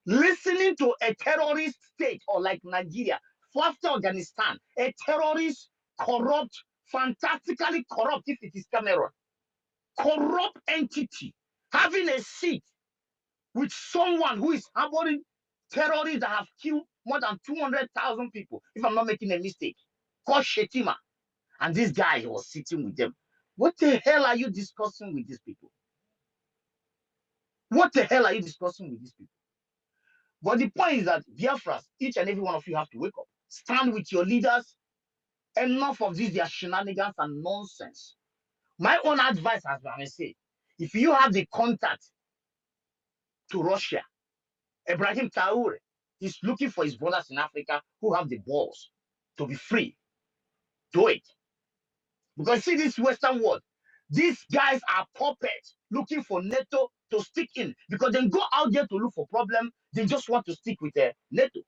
Listening to a terrorist state or like Nigeria, after Afghanistan, a terrorist, corrupt, fantastically corrupt, if it is Cameroon, corrupt entity having a seat with someone who is harboring terrorists that have killed more than 200,000 people, if I'm not making a mistake, called Shetima. And this guy was sitting with them. What the hell are you discussing with these people? What the hell are you discussing with these people? But the point is that Biafras, each and every one of you have to wake up. Stand with your leaders. Enough of this, their shenanigans and nonsense. My own advice, as I say, if you have the contact to Russia, Ibrahim Traore is looking for his brothers in Africa who have the balls to be free. Do it. Because see this Western world, these guys are puppets looking for NATO to stick in because they go out there to look for problem. They just want to stick with NATO.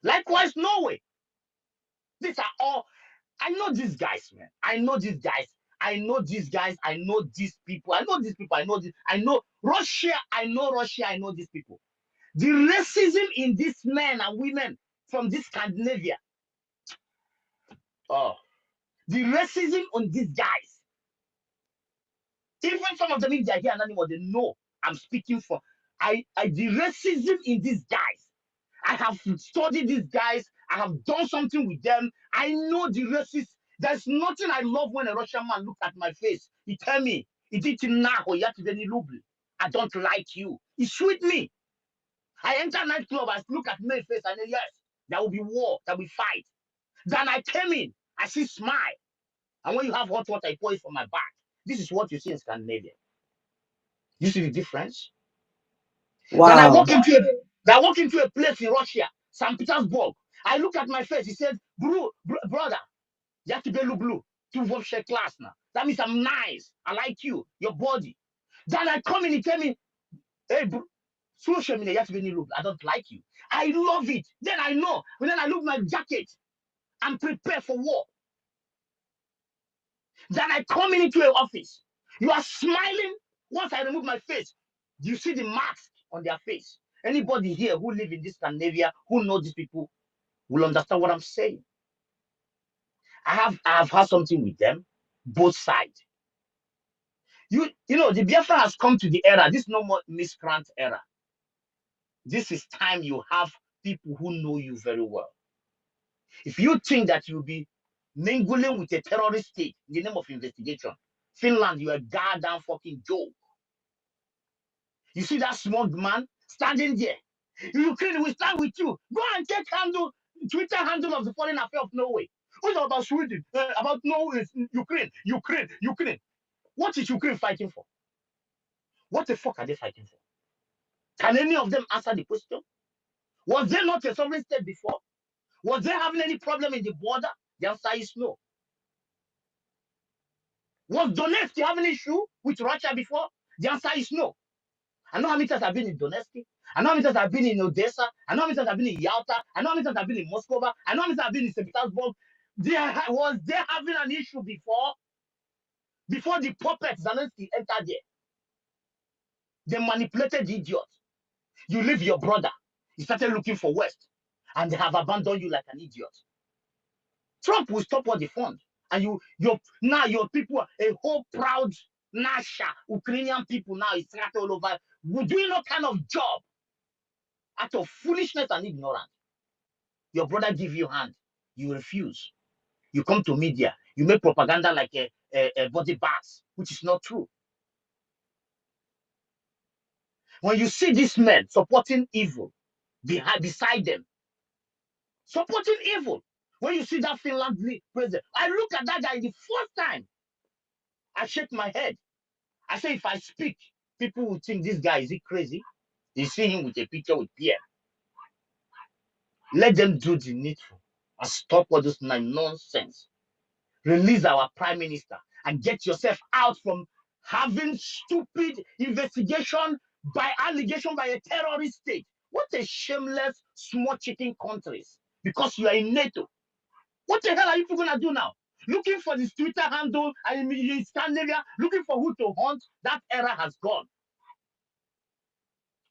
Likewise, Norway. These are all. I know these guys, man. I know these guys. I know these guys. I know these people. I know these people. I know this. I know Russia. I know Russia. I know these people. The racism in these men and women from this Scandinavia. Oh, the racism on these guys. Even some of them, if they are here and anymore, they know I'm speaking for. The racism in these guys. I have studied these guys. I have done something with them. I know the racism. There's nothing I love when a Russian man look at my face. He tell me, I don't like you. He shoot me. I enter nightclub, I look at my face, and say, yes, there will be war, there will be fight. Then I came in, I see smile. And when you have hot water, I pour it from my back. This is what you see in Scandinavia. You see the difference? Then Wow. I walk into a place in Russia, St. Petersburg. I look at my face. He said, brother, you have to be blue. To share class now. That means I'm nice. I like you, your body. Then I come in, he tell me, hey, bro, social media, you have to be look. I don't like you. I love it. Then I know. When then I look my jacket, I'm prepared for war. Then I come into an office. You are smiling. Once I remove my face, you see the marks on their face. Anybody here who live in this Scandinavia, who know these people, will understand what I'm saying. I have had something with them, both sides. You know, the Biafra has come to the era. This is no more miscreant era. This is time you have people who know you very well. If you think that you'll be mingling with a terrorist state in the name of investigation, Finland, you're a goddamn fucking joke. You see that small man standing there. Ukraine will stand with you. Go and take Twitter handle of the foreign affairs of Norway. What's about Sweden? About Norway, Ukraine. What is Ukraine fighting for? What the fuck are they fighting for? Can any of them answer the question? Was there not a sovereign state before? Was there having any problem in the border? The answer is no. Was Donetsk having an issue with Russia before? The answer is no. I know how many times I've been in Donetsk. I know how many times I've been in Odessa. I know how many times I've been in Yalta. I know how many times I've been in Moscow. I know how many times I've been in St. Petersburg. Was there having an issue before the puppet Zelensky entered there? They manipulated the idiot. You leave your brother. He started looking for West. And they have abandoned you like an idiot. Trump will stop all the funds. And now your people, a whole proud Nasha, Ukrainian people now is scattered all over. We're doing no kind of job out of foolishness and ignorance. Your brother give you hand, you refuse. You come to media, you make propaganda like a body bags, which is not true. When you see these men supporting evil beside them, supporting evil, when you see that Finland president, I look at that guy the first time, I shake my head. I say, if I speak, people will think this guy, is he crazy? They see him with a picture with Pierre. Let them do the needful and stop all this nonsense. Release our prime minister and get yourself out from having stupid investigation by allegation by a terrorist state. What a shameless small chicken countries because you are in NATO. What the hell are you people gonna do now? Looking for this Twitter handle and in Scandinavia, looking for who to hunt. That era has gone.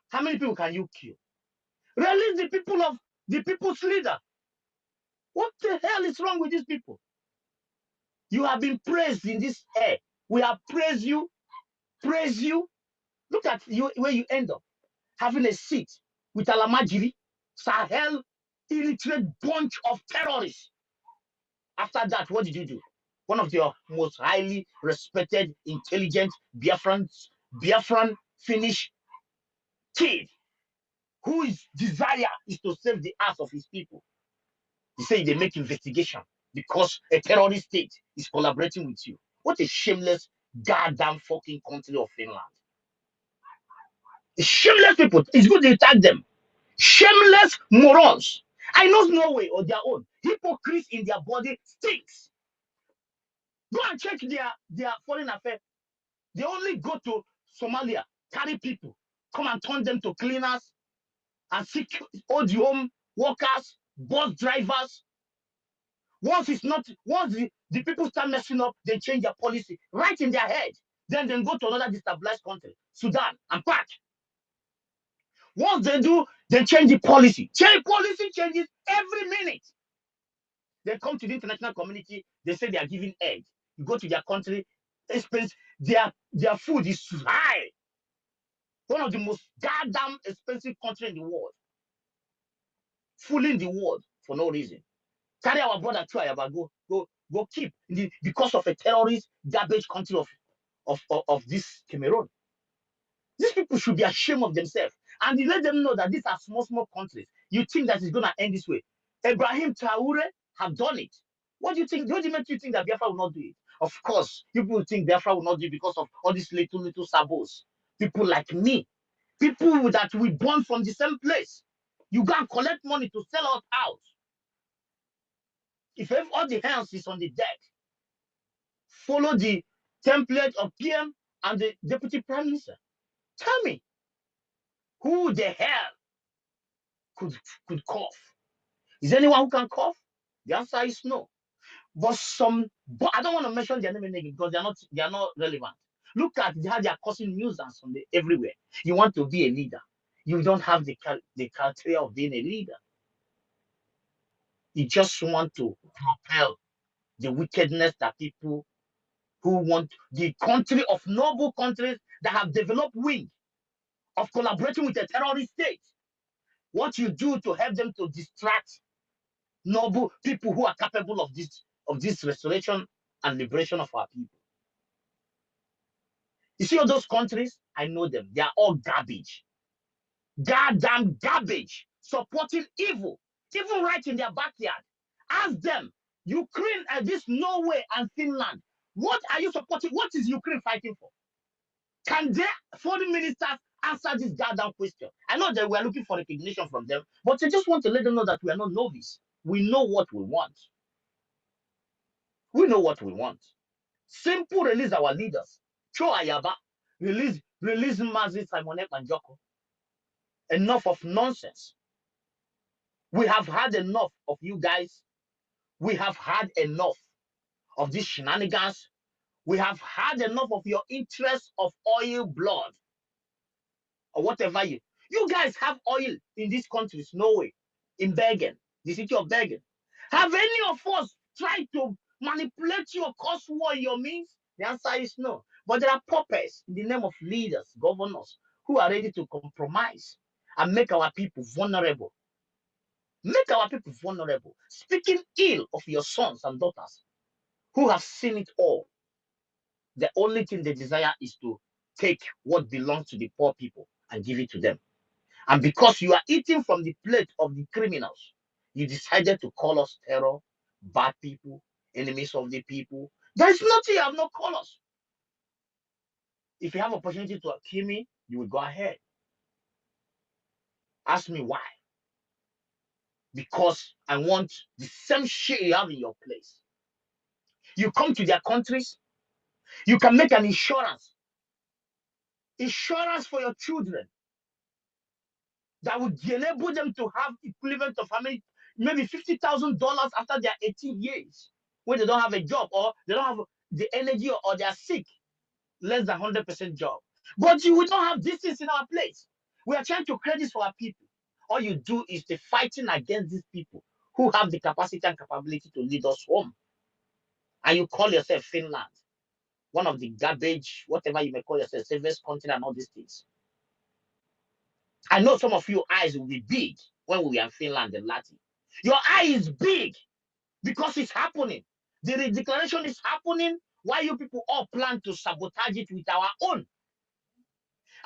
How many people can you kill? Release the people's leader. What the hell is wrong with these people? You have been praised in this air. We have praised you. Look at you where you end up. Having a seat with Alamajiri, Sahel, illiterate bunch of terrorists. After that, what did you do? One of your most highly respected, intelligent Biafran Finnish kid, whose desire is to save the ass of his people. He said they make investigation because a terrorist state is collaborating with you. What a shameless goddamn fucking country of Finland. Shameless people. It's good they tag them. Shameless morons. I know Norway or their own. Hypocrites in their body stinks. Go and check their foreign affairs. They only go to Somalia, carry people, come and turn them to cleaners and old home workers, bus drivers. Once the people start messing up, they change their policy right in their head. Then they go to another destabilized country, Sudan, and back. Once they do, they change the policy. Policy changes every minute. They come to the international community, they say they are giving aid. You go to their country, expense, their food is high. One of the most goddamn expensive country in the world, fooling the world for no reason. Carry our brother to Ayaba, go keep because of a terrorist garbage country of this Cameroon. These people should be ashamed of themselves. And you let them know that these are small countries. You think that it's going to end this way. Ibrahim Traore have done it. What do you think? What do you make you think that Biafra will not do it? Of course, people think Biafra will not do it because of all these little sabos. People like me. People that we born from the same place. You go and collect money to sell us out. If all the hands is on the deck, follow the template of PM and the Deputy Prime Minister. Tell me, who the hell could cough? Is there anyone who can cough? The answer is no. But I don't want to mention their name again because they are not relevant. Look at how they are causing nuisance on everywhere. You want to be a leader. You don't have the criteria of being a leader. You just want to propel the wickedness that people who want the country of noble countries that have developed wing of collaborating with a terrorist state. What you do to help them to distract noble people who are capable of this restoration and liberation of our people. You see all those countries, I know them. They are all garbage. Goddamn garbage. Supporting evil. Even right in their backyard. Ask them, Ukraine and this Norway and Finland, what are you supporting? What is Ukraine fighting for? Can their foreign ministers answer this goddamn question? I know that we are looking for recognition from them, but I just want to let them know that we are not novice. We know what we want. We know what we want. Simple release our leaders. Cho Ayaba, release Mazi Simonet and Joko. Enough of nonsense. We have had enough of you guys. We have had enough of these shenanigans. We have had enough of your interest of oil, blood, or whatever you guys have oil in these countries, Norway, in Bergen, the city of Bergen. Have any of us tried to manipulate you or cause war in your means? The answer is no. But there are puppets in the name of leaders, governors, who are ready to compromise and make our people vulnerable. Make our people vulnerable. Speaking ill of your sons and daughters who have seen it all. The only thing they desire is to take what belongs to the poor people and give it to them. And because you are eating from the plate of the criminals, you decided to call us terror, bad people, enemies of the people. There is nothing you have not called us. If you have opportunity to kill me, you will go ahead. Ask me why. Because I want the same shit you have in your place. You come to their countries, you can make an insurance for your children that would enable them to have equivalent of how many, maybe $50,000 after their 18 years, when they don't have a job or they don't have the energy or they are sick, less than 100% job. But you will not have these things in our place. We are trying to create this for our people. All you do is the fighting against these people who have the capacity and capability to lead us home. And you call yourself Finland, one of the garbage, whatever you may call yourself, safest country and all these things. I know some of your eyes will be big when we are in Finland and Latin. Your eye is big because it's happening. The declaration is happening while you people all plan to sabotage it with our own.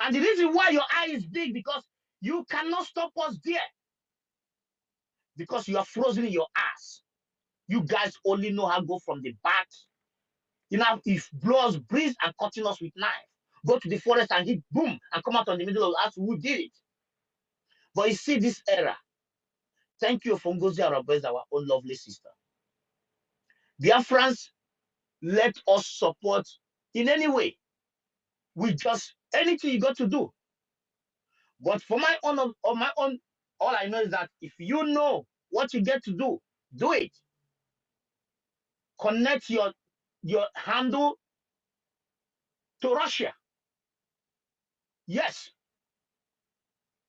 And the reason why your eye is big because you cannot stop us there. Because you are frozen in your ass. You guys only know how to go from the back. You know, if blow us breeze and cutting us with knife. Go to the forest and hit boom and come out on the middle of us. Who did it? But you see this era. Thank you, Fongozi Arabez, our own lovely sister. Biafrans, let us support in any way. We just, anything you got to do. But for my own, all I know is that if you know what you get to do it. Connect your handle to Russia. Yes.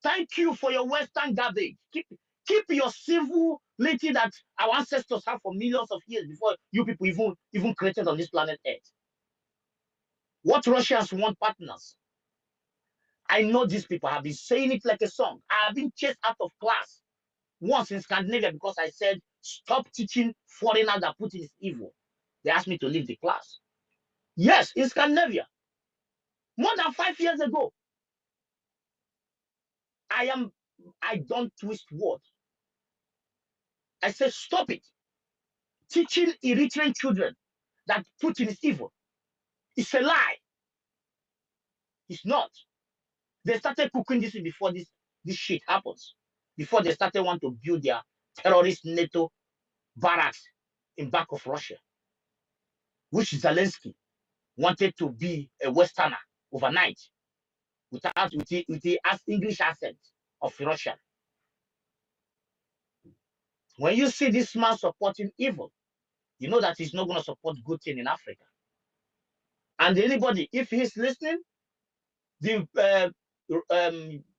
Thank you for your Western garbage. Keep your civility that our ancestors have for millions of years before you people even created on this planet Earth. What Russians want partners. I know these people. Have been saying it like a song. I have been chased out of class once in Scandinavia because I said, stop teaching foreigners that Putin is evil. They asked me to leave the class. Yes, in Scandinavia, more than 5 years ago. I don't twist words. I said, stop it. Teaching Eritrean children that Putin is evil. It's a lie. It's not. They started cooking this before this shit happens. Before they started want to build their terrorist NATO barracks in back of Russia, which Zelensky wanted to be a Westerner overnight with the English accent of Russia. When you see this man supporting evil, you know that he's not going to support good thing in Africa. And anybody, if he's listening, the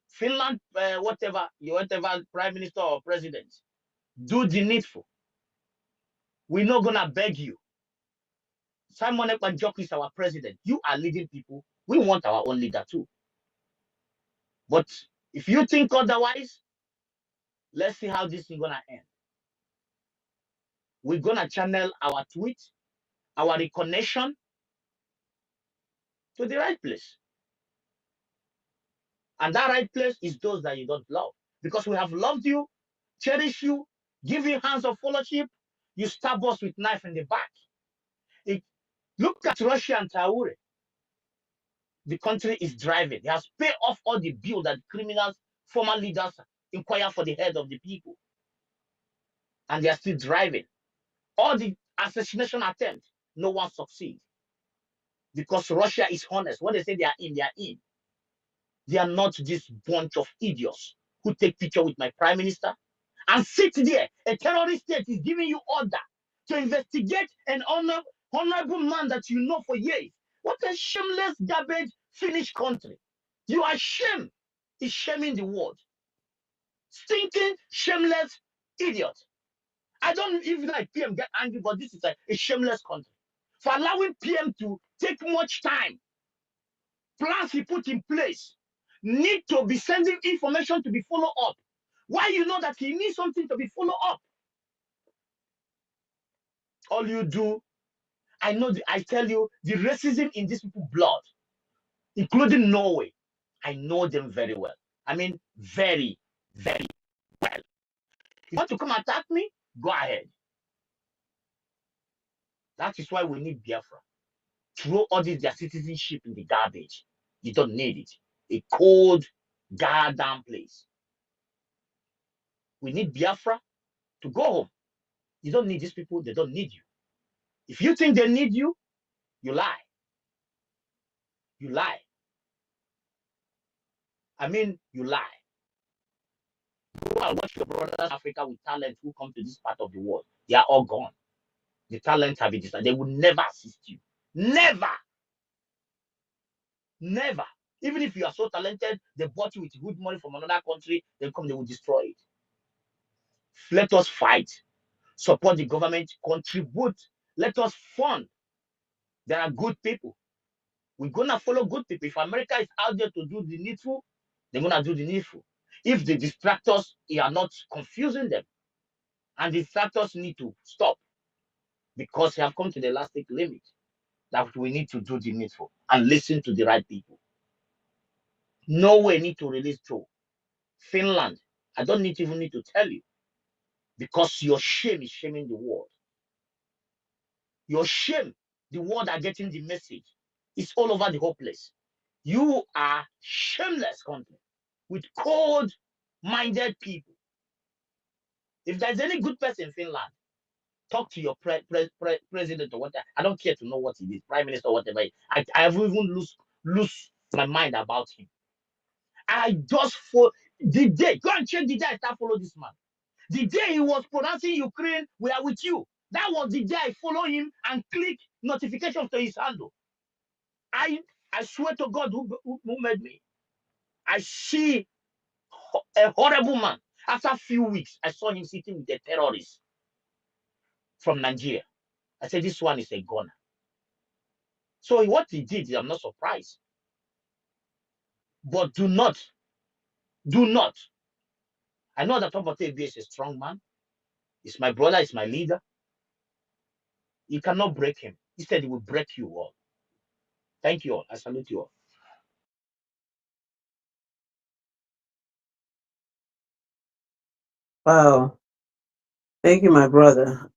Finland, whatever prime minister or president, do the needful. We're not gonna beg you. Simon Ekpa is our president. You are leading people. We want our own leader too. But if you think otherwise, let's see how this is gonna end. We're gonna channel our tweet, our reconnection to the right place. And that right place is those that you don't love. Because we have loved you, cherished you, give you hands of fellowship, you stab us with knife in the back. Look at Russia and Traore. The country is driving. He has paid off all the bill that criminals, former leaders inquire for the head of the people. And they are still driving. All the assassination attempts, no one succeeds. Because Russia is honest. When they say they are in, they are in. They are not this bunch of idiots who take picture with my prime minister and sit there. A terrorist state is giving you order to investigate an honorable man that you know for years. What a shameless garbage Finnish country. You are shame. It's shaming the world. Stinking, shameless idiot. I don't even like PM get angry, but this is a shameless country. For allowing PM to take much time, plans he put in place, need to be sending information to be followed up. Why you know that he needs something to be followed up? All you do, I know, I tell you, the racism in these people's blood, including Norway, I know them very well. I mean, very, very well. You want to come attack me? Go ahead. That is why we need Biafra. Throw all this their citizenship in the garbage. You don't need it. A cold, goddamn place. We need Biafra to go home. You don't need these people. They don't need you. If you think they need you, you lie. You lie. I mean, you lie. Go and watch your brothers in Africa with talent who come to this part of the world. They are all gone. The talent have been decided. They will never assist you. Never. Never. Even if you are so talented, they bought you with good money from another country, they will destroy it. Let us fight. Support the government. Contribute. Let us fund. There are good people. We're going to follow good people. If America is out there to do the needful, they're going to do the needful. If the distractors, you are not confusing them. And the distractors need to stop. Because they have come to the elastic limit that we need to do the needful and listen to the right people. Norway need to release Joe. Finland, I don't even need to tell you. Because your shame is shaming the world. Your shame, the world are getting the message. It's all over the whole place. You are shameless country with cold-minded people. If there's any good person in Finland, talk to your president or whatever. I don't care to know what he is, prime minister or whatever. I have even lose my mind about him. I just for the day, go and check the day I start follow this man. The day he was pronouncing Ukraine, we are with you. That was the day I follow him and click notifications to his handle. I swear to God who made me. I see a horrible man. After a few weeks, I saw him sitting with a terrorist from Nigeria. I said, this one is a gunner. So what he did, I'm not surprised. But do not. I know that Omotebi is a strong man. He's my brother, he's my leader. You cannot break him. Instead, he will break you all. Thank you all. I salute you all. Wow. Thank you, my brother.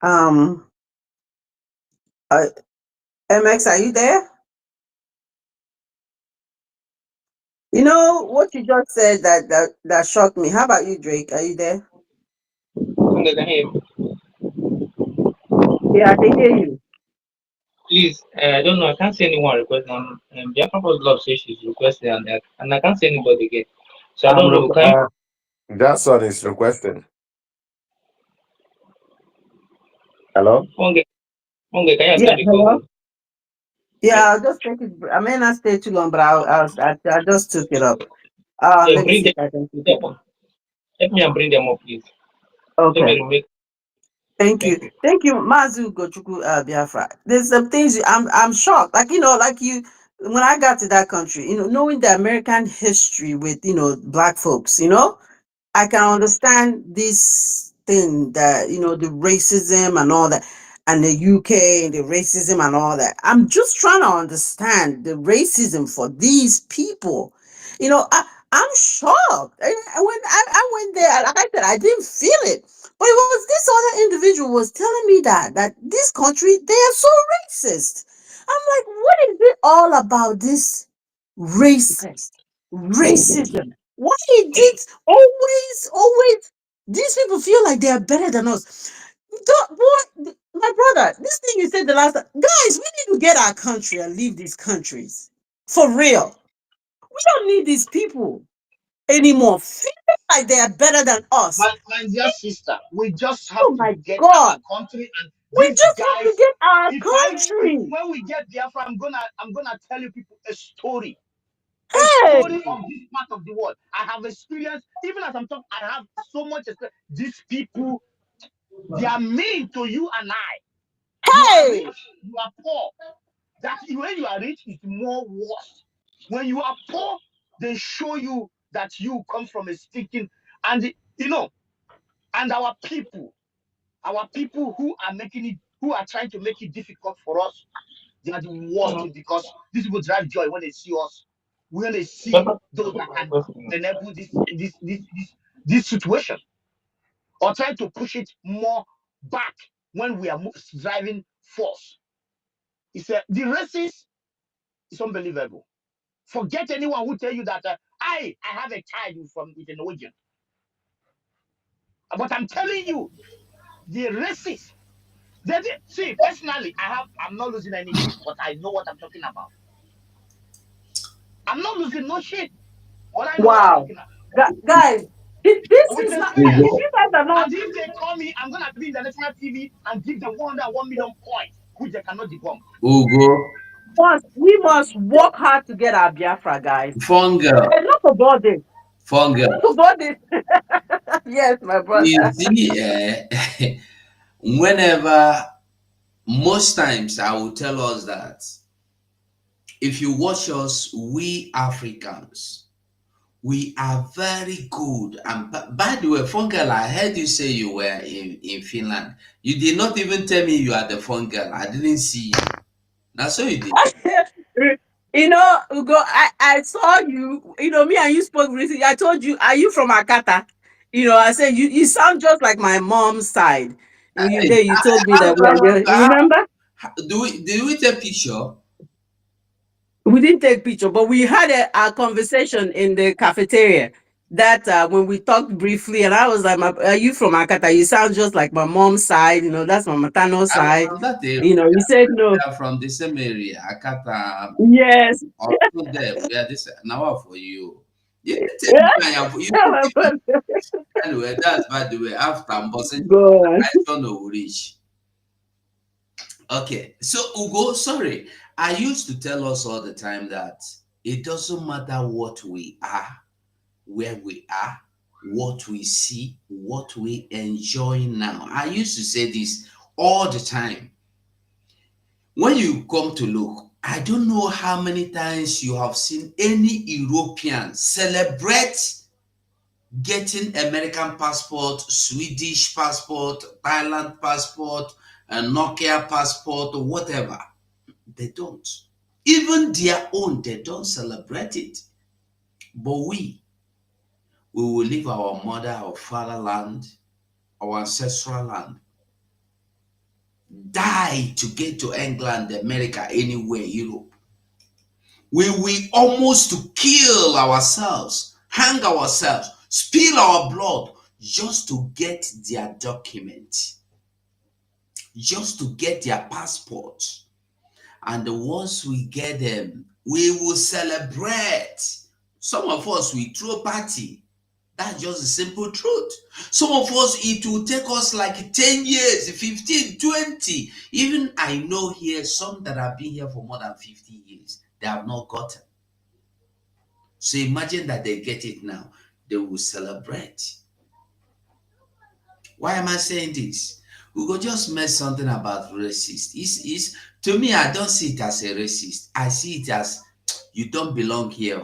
Uh, MX, are you there? You know what you just said that shocked me. How about you, Drake? Are you there? Funke, can you hear me? Yeah, I can hear you. Please, I don't know. I can't see anyone requesting. Biafra First Love says she's requesting, and I can't see anybody again. So I I'm don't know. Can you, that son is requesting. Hello? Funke, can you Yeah, accept the call, hello. please? Yeah, I'll just take it. I may not stay too long, but I just took it up. Yeah, Let me bring see them, if I can take them it up. up. Help me and bring them up, please. Let Okay. me remake. Thank you. Thank you. Thank you, Mazu Gochuku Biafra. There's some things I'm shocked. Like, like you when I got to that country, knowing the American history with, black folks, I can understand this thing that, the racism and all that, and the UK and the racism and all that. I'm just trying to understand the racism for these people. I'm shocked. I went there, like I said, I didn't feel it. But it was this other individual was telling me that this country, they are so racist. I'm like, what is it all about this racist racism? Why is it always these people feel like they are better than us? What, my brother, this thing you said the last time, guys, we need to get our country and leave these countries for real. We don't need these people anymore. Feel like they are better than us. My dear sister, we just have Oh to my get our God. country, and We these just have to guys. get our If country. when we get Biafra, I'm gonna tell you people a Hey, story of this part of the world. I have experienced, even as I'm talking, I have so much experience. These people, they are mean to you and I. You are hey, rich, you are poor. That when you are rich, it's more worse. When you are poor, they show you that you come from a stinking, and and our people who are who are trying to make it difficult for us, they are the worst thing, because these people drive joy when they see us, when they see Biafra those First that Love can requesting. enable this situation, or trying to push it more back when we are driving force. The races is unbelievable. Forget anyone who tell you that I have a child with a Norwegian, but I'm telling you, the races. See, personally, I'm not losing any shit, but I know what I'm talking about. I'm not losing no shit, but I know what I'm wow. talking about Guys, this with is not, experience. you guys are not, And if they call me, I'm gonna be in the national TV and give them 101 million points, which they cannot debunk. Ugo, we must work hard to get our Biafra, guys. Fungal, Enough about this. Fungal. Enough about this. Yes, my You brother. see, whenever, most times I will tell us that if you watch us, we Africans, we are very good. And by the way, Fungal, I heard you say you were in Finland. You did not even tell me you are the Fungal. I didn't see you. That's so you did. Ugo, I saw you, me and you spoke recently. I told you, are you from Akata? I said, you sound just like my mom's side. Hey, You told me how, that we are there. You remember? do we take picture? We didn't take picture, but we had a conversation in the cafeteria that when we talked briefly, and I was like, "Are you from Akata? You sound just like my mom's side. That's my maternal I'm side." from that area. You said no. We are from the same area. Akata, Yes. also there. We are this now for you. You didn't tell me Yeah. you didn't tell me. Anyway, that's by the way. After I'm bossing, Go on. I don't know reach. Okay, so Ugo, sorry. I used to tell us all the time that it doesn't matter what we are, where we are, what we see, what we enjoy now. I used to say this all the time. When you come to look, I don't know how many times you have seen any European celebrate getting American passport, Swedish passport, Thailand passport, and Nokia passport, or whatever. They don't. Even their own, they don't celebrate it. But we will leave our mother, our fatherland, our ancestral land, die to get to England, America, anywhere, Europe. We will almost kill ourselves, hang ourselves, spill our blood just to get their document, just to get their passport. And once we get them, we will celebrate. Some of us will throw party. That's just the simple truth. Some of us, it will take us like 10 years, 15, 20. Even I know here some that have been here for more than 50 years. They have not gotten. So imagine that they get it now. They will celebrate. Why am I saying this? We go just mess something about racist. It's to me, I don't see it as a racist. I see it as you don't belong here.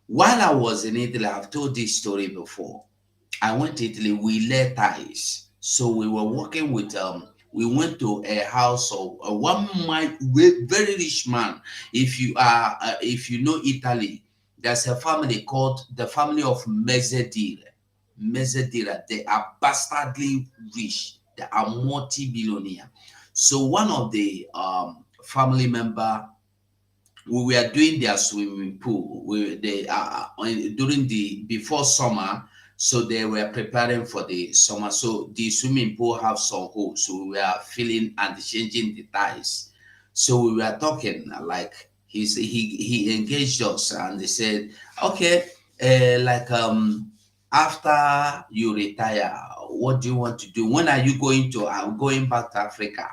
While I was in Italy, I've told this story before. I went to Italy, we led ties. So we were working with we went to a house of one very rich man. If you know Italy, there's a family called the family of Mezzedire. Mezzedire, they are bastardly rich. They are multi-billionaire. So one of the family member, we were doing their swimming pool. During the before summer, so they were preparing for the summer. So the swimming pool have some holes. So we were filling and changing the ties. So we were talking like he engaged us and they said, okay, after you retire, what do you want to do? When are you going to? I'm going back to Africa.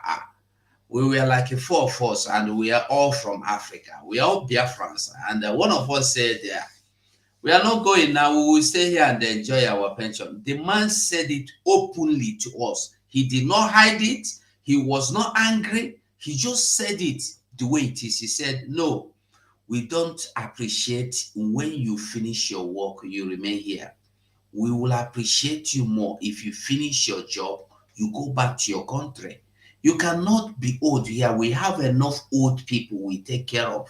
We were like four of us, and we are all from Africa. We are all Biafrans. And one of us said, yeah, we are not going now. We will stay here and enjoy our pension. The man said it openly to us. He did not hide it. He was not angry. He just said it the way it is. He said, no, we don't appreciate when you finish your work, you remain here. We will appreciate you more if you finish your job, you go back to your country. You cannot be old here. We have enough old people we take care of.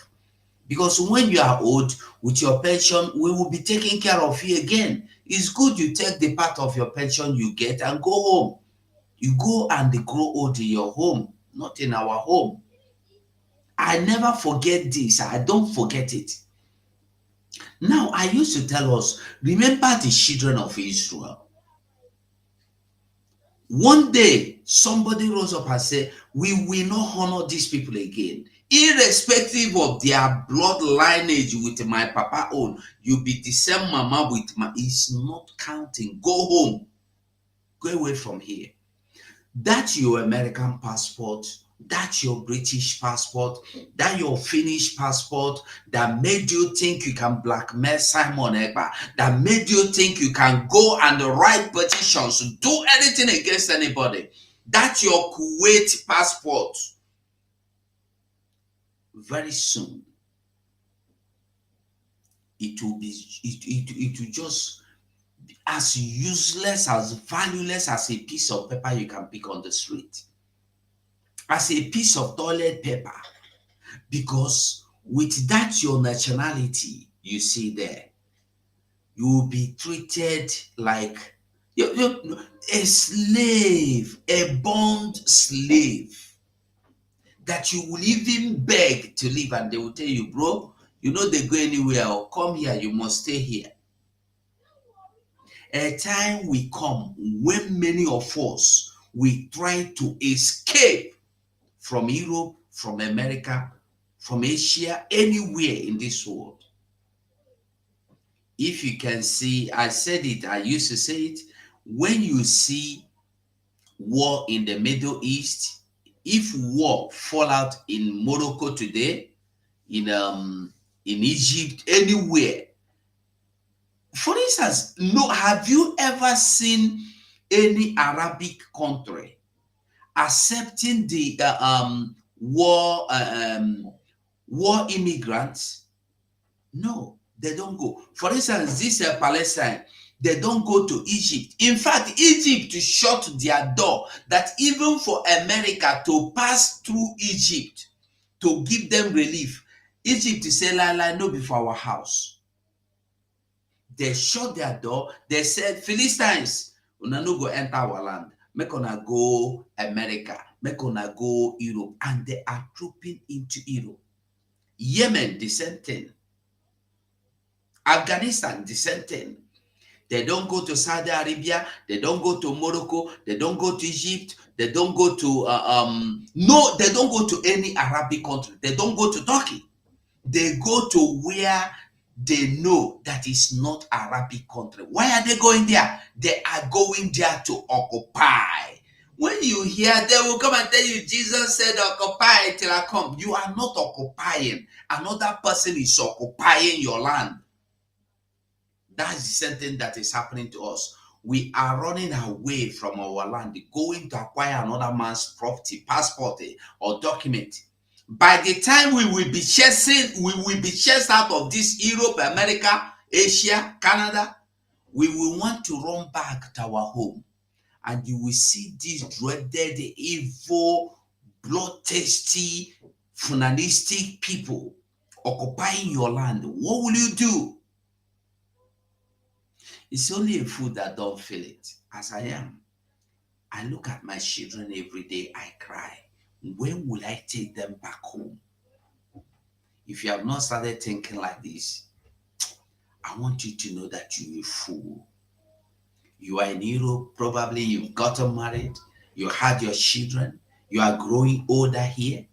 Because when you are old, with your pension, we will be taking care of you again. It's good you take the part of your pension you get and go home. You go and grow old in your home, not in our home. I never forget this. I don't forget it. Now, I used to tell us, remember the children of Israel. One day, somebody rose up and said, we will not honor these people again. Irrespective of their blood lineage with my papa own, you be the same mama with my, it's not counting. Go home. Go away from here. That's your American passport. That's your British passport. That your Finnish passport that made you think you can blackmail Simon Ekpa. That made you think you can go and write petitions, do anything against anybody. That's your Kuwait passport. Very soon, it will will just be as useless, as valueless as a piece of paper you can pick on the street. As a piece of toilet paper. Because with that your nationality you see there, you will be treated like a slave, a bond slave that you will even beg to leave, and they will tell you, bro, you know they go anywhere or come here, you must stay here. A time will come when many of us will try to escape from Europe, from America, from Asia, anywhere in this world. If you can see, I said it, I used to say it, when you see war in the Middle East, if war fall out in Morocco today, in Egypt, anywhere. For instance, no, have you ever seen any Arabic country accepting the war war immigrants? No, they don't go. For instance, this Palestine, they don't go to Egypt. In fact, Egypt shut their door that even for America to pass through Egypt to give them relief, Egypt say, no, before our house. They shut their door. They said, Philistines, una no go enter our land. Make una go America. Make una go Europe. And they are trooping into Europe. Yemen, the same thing. Afghanistan, the same thing. They don't go to Saudi Arabia. They don't go to Morocco. They don't go to Egypt. They don't go to, no, they don't go to any Arabic country. They don't go to Turkey. They go to where they know that is not Arabic country. Why are they going there? They are going there to occupy. When you hear, they will come and tell you, Jesus said, occupy till I come. You are not occupying. Another person is occupying your land. That's the same thing that is happening to us. We are running away from our land, going to acquire another man's property, passport, or document. By the time we will be chased out of this Europe, America, Asia, Canada, we will want to run back to our home. And you will see these dreaded, evil, bloodthirsty, funalistic people occupying your land. What will you do? It's only a fool that don't feel it, as I am. I look at my children every day, I cry. When will I take them back home? If you have not started thinking like this, I want you to know that you're a fool. You are in Europe, probably you've gotten married, you had your children, you are growing older here.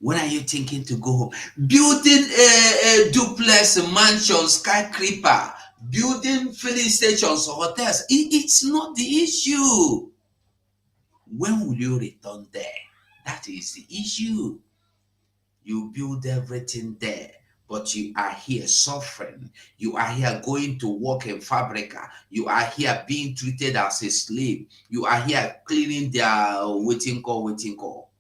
When are you thinking to go home? Building a duplex, mansion, skyscraper, building filling stations, hotels, it's not the issue. When will you return there? That is the issue. You build everything there, but you are here suffering. You are here going to work in fabrica. You are here being treated as a slave. You are here cleaning their waiting call.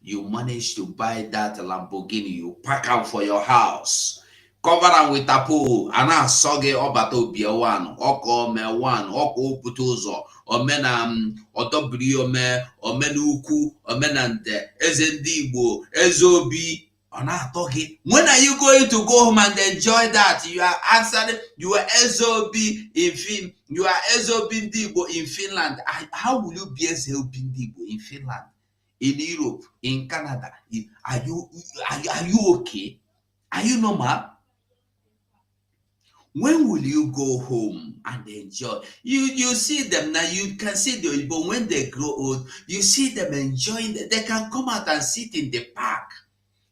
You manage to buy that Lamborghini, you pack out for your house, cover them with a pool, and I saw it about to be one, oko me one, oko putozo, or men otobrio me, or menuku, or menande, ezendibo, ezobi. When are you going to go home and enjoy that? You are answering, you are SOB in Fin, you are SOB Dibo in Finland. How will you be SOB Dibo in Finland? In Europe, in Canada, are you okay? Are you normal? When will you go home and enjoy? You see them now, you can see them, but when they grow old, you see them enjoying. They can come out and sit in the park.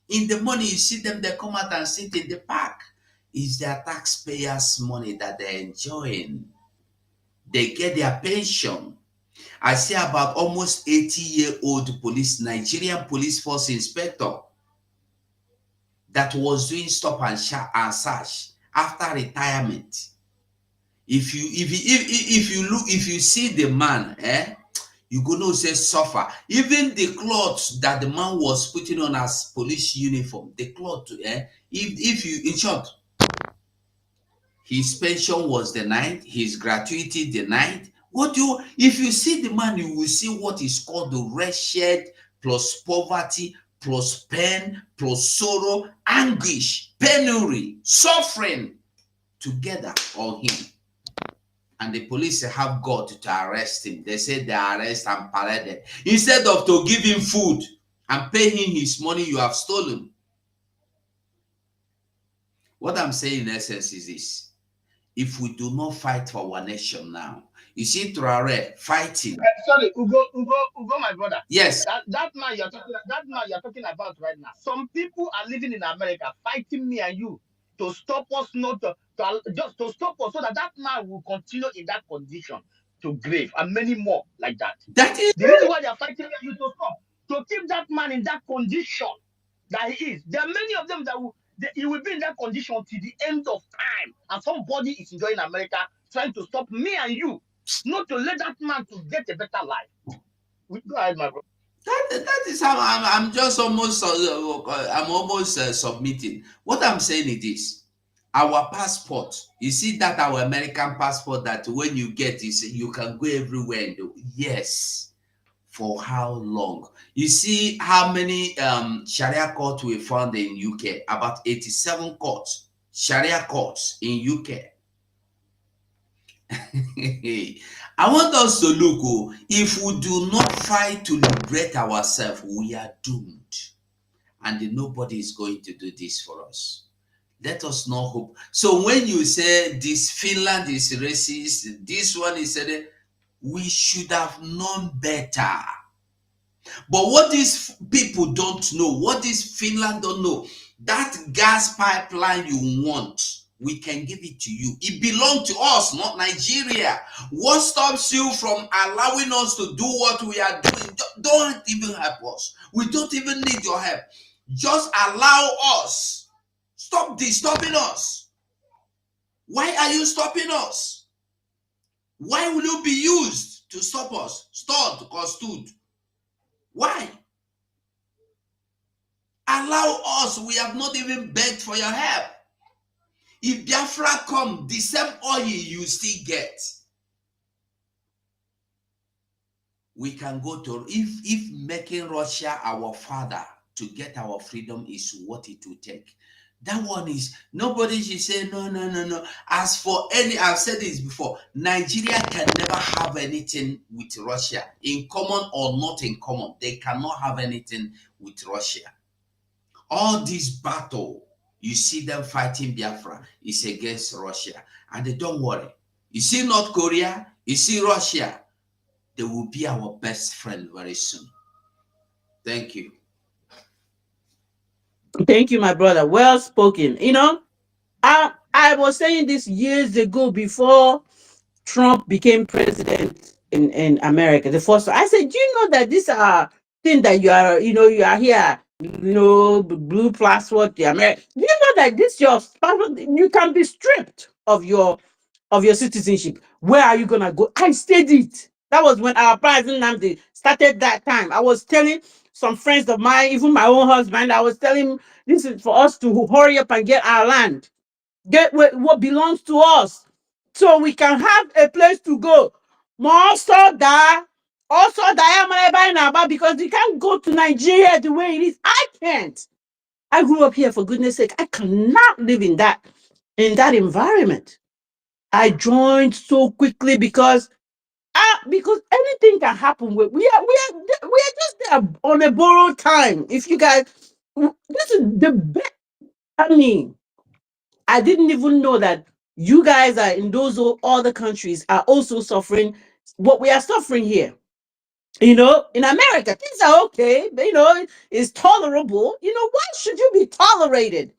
In the morning, you see them, they come out and sit in the park. It's their taxpayers' money that they're enjoying. They get their pension. I see about almost 80-year-old Nigerian police force inspector that was doing stop and search after retirement. If you see the man, you go know say suffer. Even the clothes that the man was putting on as police uniform, the cloth, if you, in short, his pension was denied, his gratuity denied. If you see the man, you will see what is called the wretched plus poverty plus pain plus sorrow, anguish, penury, suffering together on him. And the police have got to arrest him. They said they arrest and paraded. Instead of to give him food and pay him his money you have stolen. What I'm saying in essence is this. If we do not fight for our nation now, you see Traore fighting. Sorry, Ugo, my brother. Yes. That man you're talking about right now. Some people are living in America fighting me and you to stop us just to stop us so that man will continue in that condition to grave and many more like that. That is the reason why they are fighting you to stop, to keep that man in that condition that he is. There are many of them that he will be in that condition till the end of time, and somebody is enjoying America trying to stop me and you, not to let that man to get a better life. Go ahead, my bro. That is how I'm just almost I'm almost submitting. What I'm saying is this: our passport. You see that our American passport that when you get is you can go everywhere and do. Yes. For how long? You see how many Sharia courts we found in UK? About 87 courts, Sharia courts in UK. I want us to look, oh, if we do not fight to liberate ourselves, we are doomed. And nobody is going to do this for us. Let us not hope. So when you say this Finland is racist, this one is, we should have known better. But what these people don't know, what this Finland don't know, that gas pipeline you want, we can give it to you. It belongs to us, not Nigeria. What stops you from allowing us to do what we are doing? Don't even help us. We don't even need your help. Just allow us. Stop disturbing us. Why are you stopping us? Why will you be used to stop us? Stood or stood? Why? Allow us. We have not even begged for your help. If Biafra come, the same oil you still get. We can go to, if making Russia our father to get our freedom is what it will take. That one is, nobody should say, no. As for any, I've said this before, Nigeria can never have anything with Russia, in common or not in common. They cannot have anything with Russia. All this battle, you see them fighting Biafra, is against Russia. And they don't worry. You see North Korea, you see Russia, they will be our best friend very soon. Thank you. Thank you, my brother. Well spoken. You know, I was saying this years ago before Trump became president in America. The first one. I said, do you know that these are things that you are, you are here, blue passport, the American. Do you know that this your passport, you can be stripped of your citizenship? Where are you gonna go? I stayed it. That was when our president Namdi started that time. I was telling some friends of mine, even my own husband, I was telling him this is for us to hurry up and get our land, get what belongs to us, so we can have a place to go. Also that, because you can't go to Nigeria the way it is. I can't. I grew up here, for goodness sake. I cannot live in that environment. I joined so quickly because anything can happen. We are just there on a borrowed time. If you guys, this is the best. I mean, I didn't even know that you guys are in those other countries are also suffering what we are suffering here. In America, things are okay, but it's tolerable. Why should you be tolerated?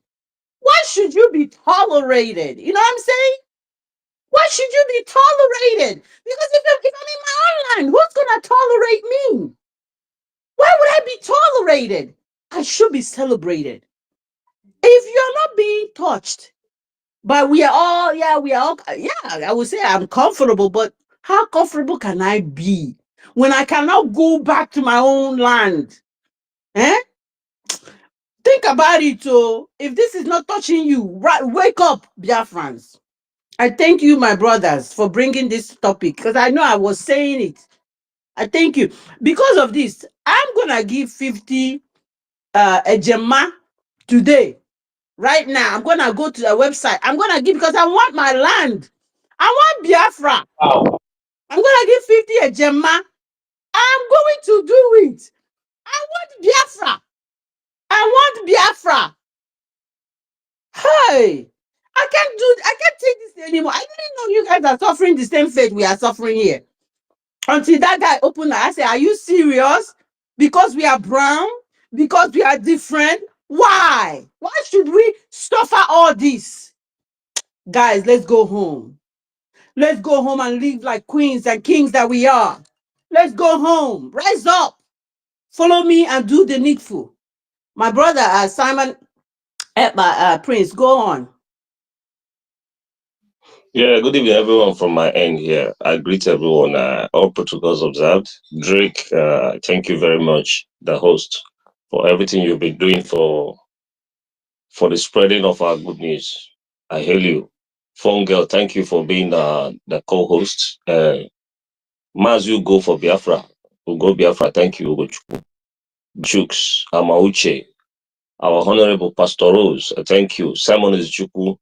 Why should you be tolerated? You know what I'm saying? Why should you be tolerated? Because if I'm in my own land, who's gonna tolerate me? Why would I be tolerated? I should be celebrated. If you're not being touched, but we are all, I would say I'm comfortable, but how comfortable can I be when I cannot go back to my own land? Eh? Think about it. So if this is not touching you, right, wake up, Biafrans. I thank you, my brothers, for bringing this topic, because I know I was saying it. I thank you. Because of this, I'm gonna give 50 a Gemma today. Right now, I'm gonna go to the website. I'm gonna give, because I want my land. I want Biafra. Wow. I'm gonna give 50 a Gemma. I'm going to do it. I want Biafra. I want Biafra. Hey, I can't take this anymore. I didn't know you guys are suffering the same fate we are suffering here. Until that guy opened her, I said, are you serious? Because we are brown? Because we are different? Why? Why should we suffer all this? Guys, let's go home. Let's go home and live like queens and kings that we are. Let's go home. Rise up. Follow me and do the needful. My brother, Simon, Prince, go on. Yeah, good evening, everyone from my end here. I greet everyone, all protocols observed. Drake, thank you very much, the host, for everything you've been doing for the spreading of our good news. I hail you. Phone girl, thank you for being the co-host. Mazu go for Biafra. Ugo Biafra, thank you, Ugochukwu. Jukes, Amauche, our Honorable Pastor Rose, thank you. Simon Izuchukwu,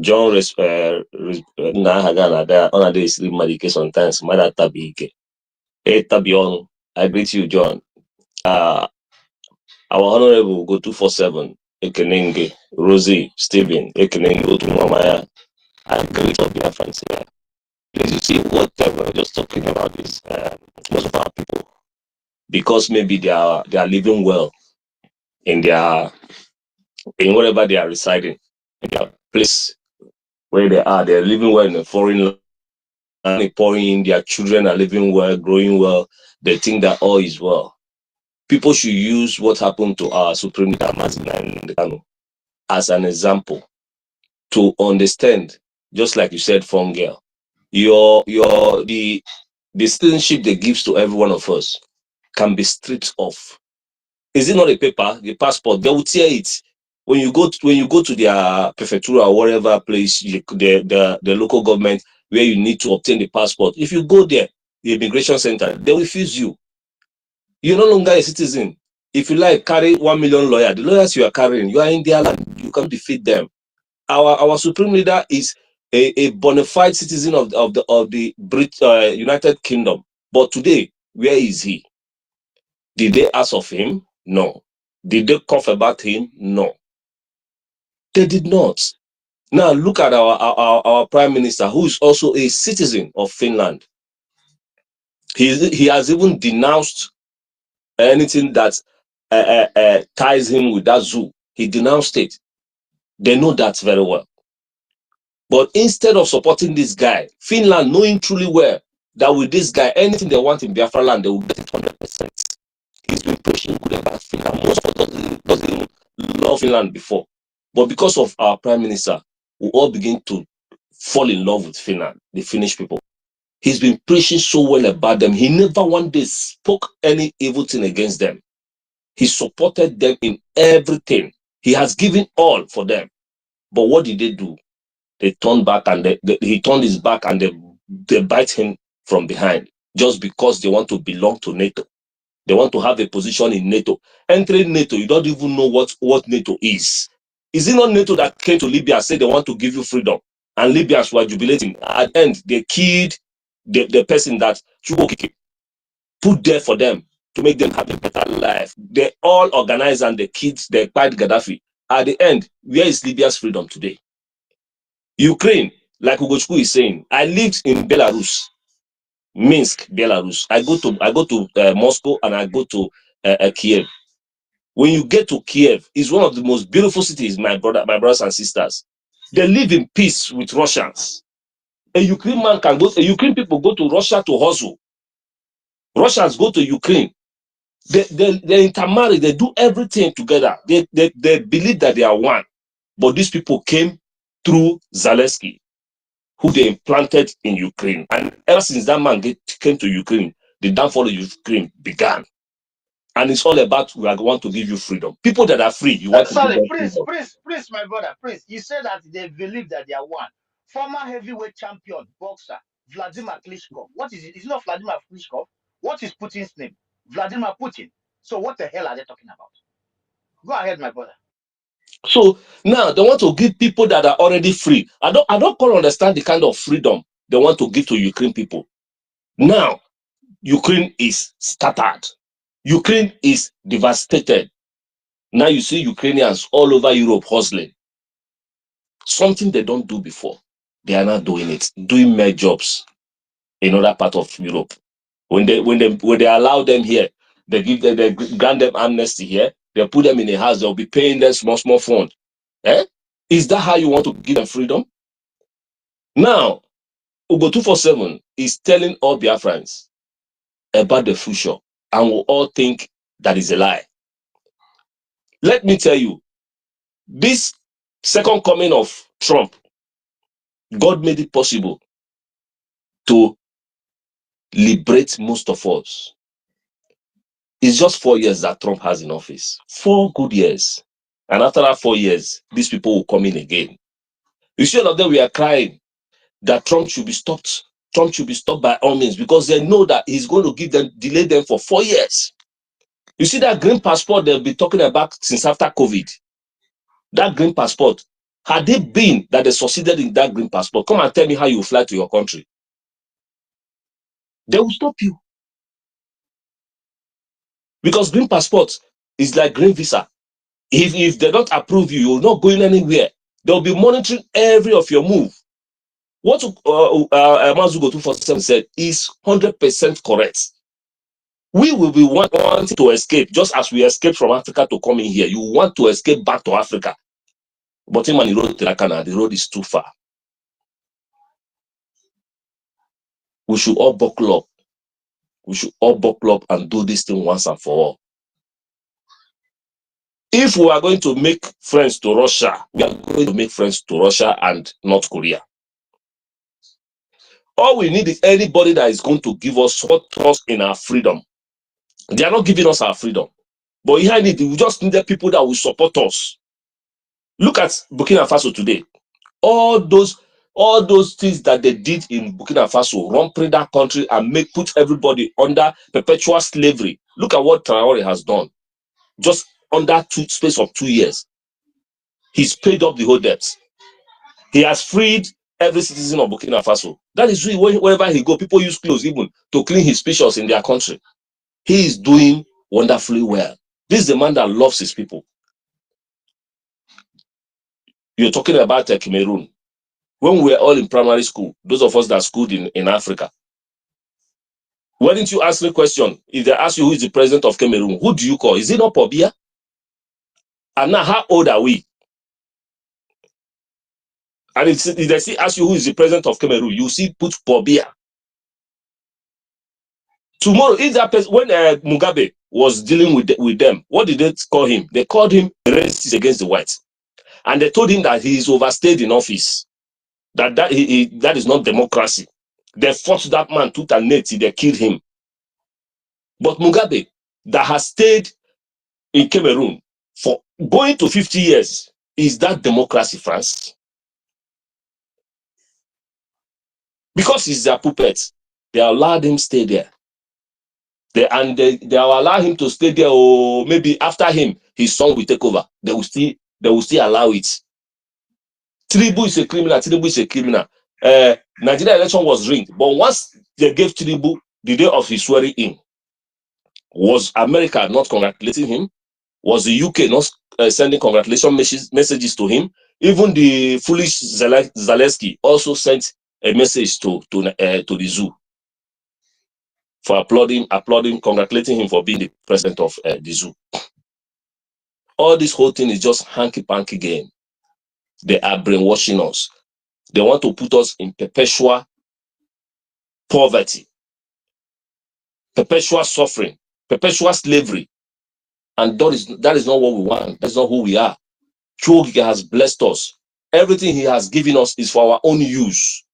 John na aha ga na-ada ọ na-ada esiri mmadụ ike sometimes mmadụ atabi ike tabi ọnụ. I greet you, John. Our Honorable go 247 Ekenenge, Rosie, Stephen, Ekenenge, Otumamaya. I greet all their friends here. Please, you see what we're just talking about is most of our people, because maybe they are living well in wherever they are residing, in their place where they're living well in a foreign land. Pouring in, their children are living well, growing well. They think that all is well. People should use what happened to our Supreme Leader Martin as an example to understand, just like you said, phone girl, the citizenship they gives to every one of us can be stripped off. Is it not a paper, the passport? They will tear it. When you go to their prefectura or whatever place, the local government where you need to obtain the passport, if you go there, the immigration center, they refuse you. You're no longer a citizen. If you like, carry 1 million lawyer. The lawyers you are carrying, you are in their land. You can defeat them. Our supreme leader is a bona fide citizen of the United Kingdom. But today, where is he? Did they ask of him? No. Did they cough about him? No. They did not. Now look at our prime minister, who is also a citizen of Finland. He has even denounced anything that ties him with that zoo. He denounced it. They know that very well. But instead of supporting this guy, Finland, knowing truly well that with this guy, anything they want in Biafra land, they will get it 100%. He's been pushing good about Finland. Most of us doesn't love Finland before. But because of our prime minister, we all begin to fall in love with Finland, the Finnish people. He's been preaching so well about them. He never one day spoke any evil thing against them. He supported them in everything. He has given all for them. But what did they do? They turned back and he turned his back and they bite him from behind just because they want to belong to NATO. They want to have a position in NATO. Entering NATO, you don't even know what NATO is. Is it not NATO that came to Libya and said they want to give you freedom? And Libyans were jubilating. At the end, they killed the person that Chukwu put there for them to make them have a better life. They all organized and the kids, they fight Gaddafi. At the end, where is Libya's freedom today? Ukraine, like Ugochukwu is saying, I lived in Belarus, Minsk, Belarus. I go to Moscow and I go to Kiev. When you get to Kiev, it's one of the most beautiful cities, my brothers and sisters. They live in peace with Russians. A Ukraine people go to Russia to hustle. Russians go to Ukraine. They intermarry, they do everything together. They believe that they are one. But these people came through Zelensky, who they implanted in Ukraine. And ever since that man came to Ukraine, the downfall of Ukraine began. And it's all about, we want to give you freedom. People that are free, you want to give Sorry, them Prince, freedom. Prince, Prince, my brother, Prince. You said that they believe that they are one. Former heavyweight champion, boxer, Vladimir Klitschko. What is it? It's not Vladimir Klitschko. What is Putin's name? Vladimir Putin. So what the hell are they talking about? Go ahead, my brother. So now they want to give people that are already free. I don't quite understand the kind of freedom they want to give to Ukraine people. Now, Ukraine is scattered. Ukraine is devastated. Now you see Ukrainians all over Europe hustling. Something they don't do before. They are not doing it, doing mere jobs in other part of Europe. When they allow them here, they grant them amnesty here, they put them in a house, they'll be paying them small fund. Eh? Is that how you want to give them freedom? Now, Ugo 247 is telling all Biafrans about the future, and we all think that is a lie. Let me tell you, this second coming of Trump God made it possible to liberate most of us. It's just 4 years that Trump has in office. 4 good years. And after that 4 years, these people will come in again. You see, all of them, we are crying that Trump should be stopped. Trump should be stopped by all means because they know that he's going to delay them for 4 years. You see that green passport they've been talking about since after COVID. That green passport, had it been that they succeeded in that green passport, come and tell me how you fly to your country. They will stop you. Because green passport is like green visa. If they don't approve you, you're not going anywhere. They'll be monitoring every of your move. What Mazugo 247 said is 100% correct. We will be wanting to escape, just as we escaped from Africa to come in here. You want to escape back to Africa. But in the road to Rakana, the road is too far. We should all buckle up. We should all buckle up and do this thing once and for all. If we are going to make friends to Russia, we are going to make friends to Russia and North Korea. All we need is anybody that is going to give us support us in our freedom. They are not giving us our freedom. But behind it, we just need the people that will support us. Look at Burkina Faso today. All those things that they did in Burkina Faso, run that country and put everybody under perpetual slavery. Look at what Traore has done. Just under space of 2 years. He's paid up the whole debts. He has freed every citizen of Burkina Faso. That is really wherever he go, people use clothes even to clean his pictures in their country. He is doing wonderfully well. This is the man that loves his people. You're talking about Cameroon. When we were all in primary school, those of us that schooled in Africa, why didn't you ask the question? If they ask you who is the president of Cameroon, who do you call? Is it not Pobia? And now, how old are we? And if they see ask you who is the president of Cameroon, you see put Pobia. Tomorrow, if that person, when Mugabe was dealing with them, what did they call him? They called him racist against the whites, and they told him that he is overstayed in office. That is not democracy. They fought that man tooth and nail till they killed him. But Mugabe, that has stayed in Cameroon for going to 50 years, is that democracy, France? Because he's their puppet, they allowed him stay there. They will allow him to stay there, or maybe after him, his son will take over. They will still allow it. Tinubu is a criminal. Tinubu is a criminal. Nigeria election was rigged, but once they gave Tinubu the day of his swearing in, was America not congratulating him? Was the UK not sending congratulation messages to him? Even the foolish Zelensky also sent a message to the zoo for applauding, congratulating him for being the president of the zoo. All this whole thing is just hanky-panky game. They are brainwashing us. They want to put us in perpetual poverty, perpetual suffering, perpetual slavery. And that is not what we want. That's not who we are. Chukwuka has blessed us. Everything he has given us is for our own use.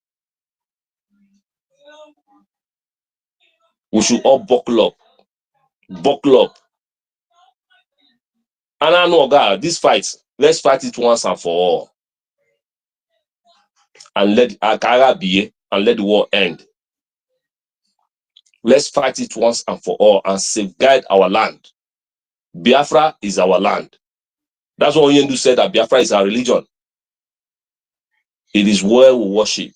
We should all buckle up. Buckle up. And I know, God, this fight, let's fight it once and for all. And let Akara be, and let the war end. Let's fight it once and for all and safeguard our land. Biafra is our land. That's what Onyendu said, that Biafra is our religion. It is where we worship.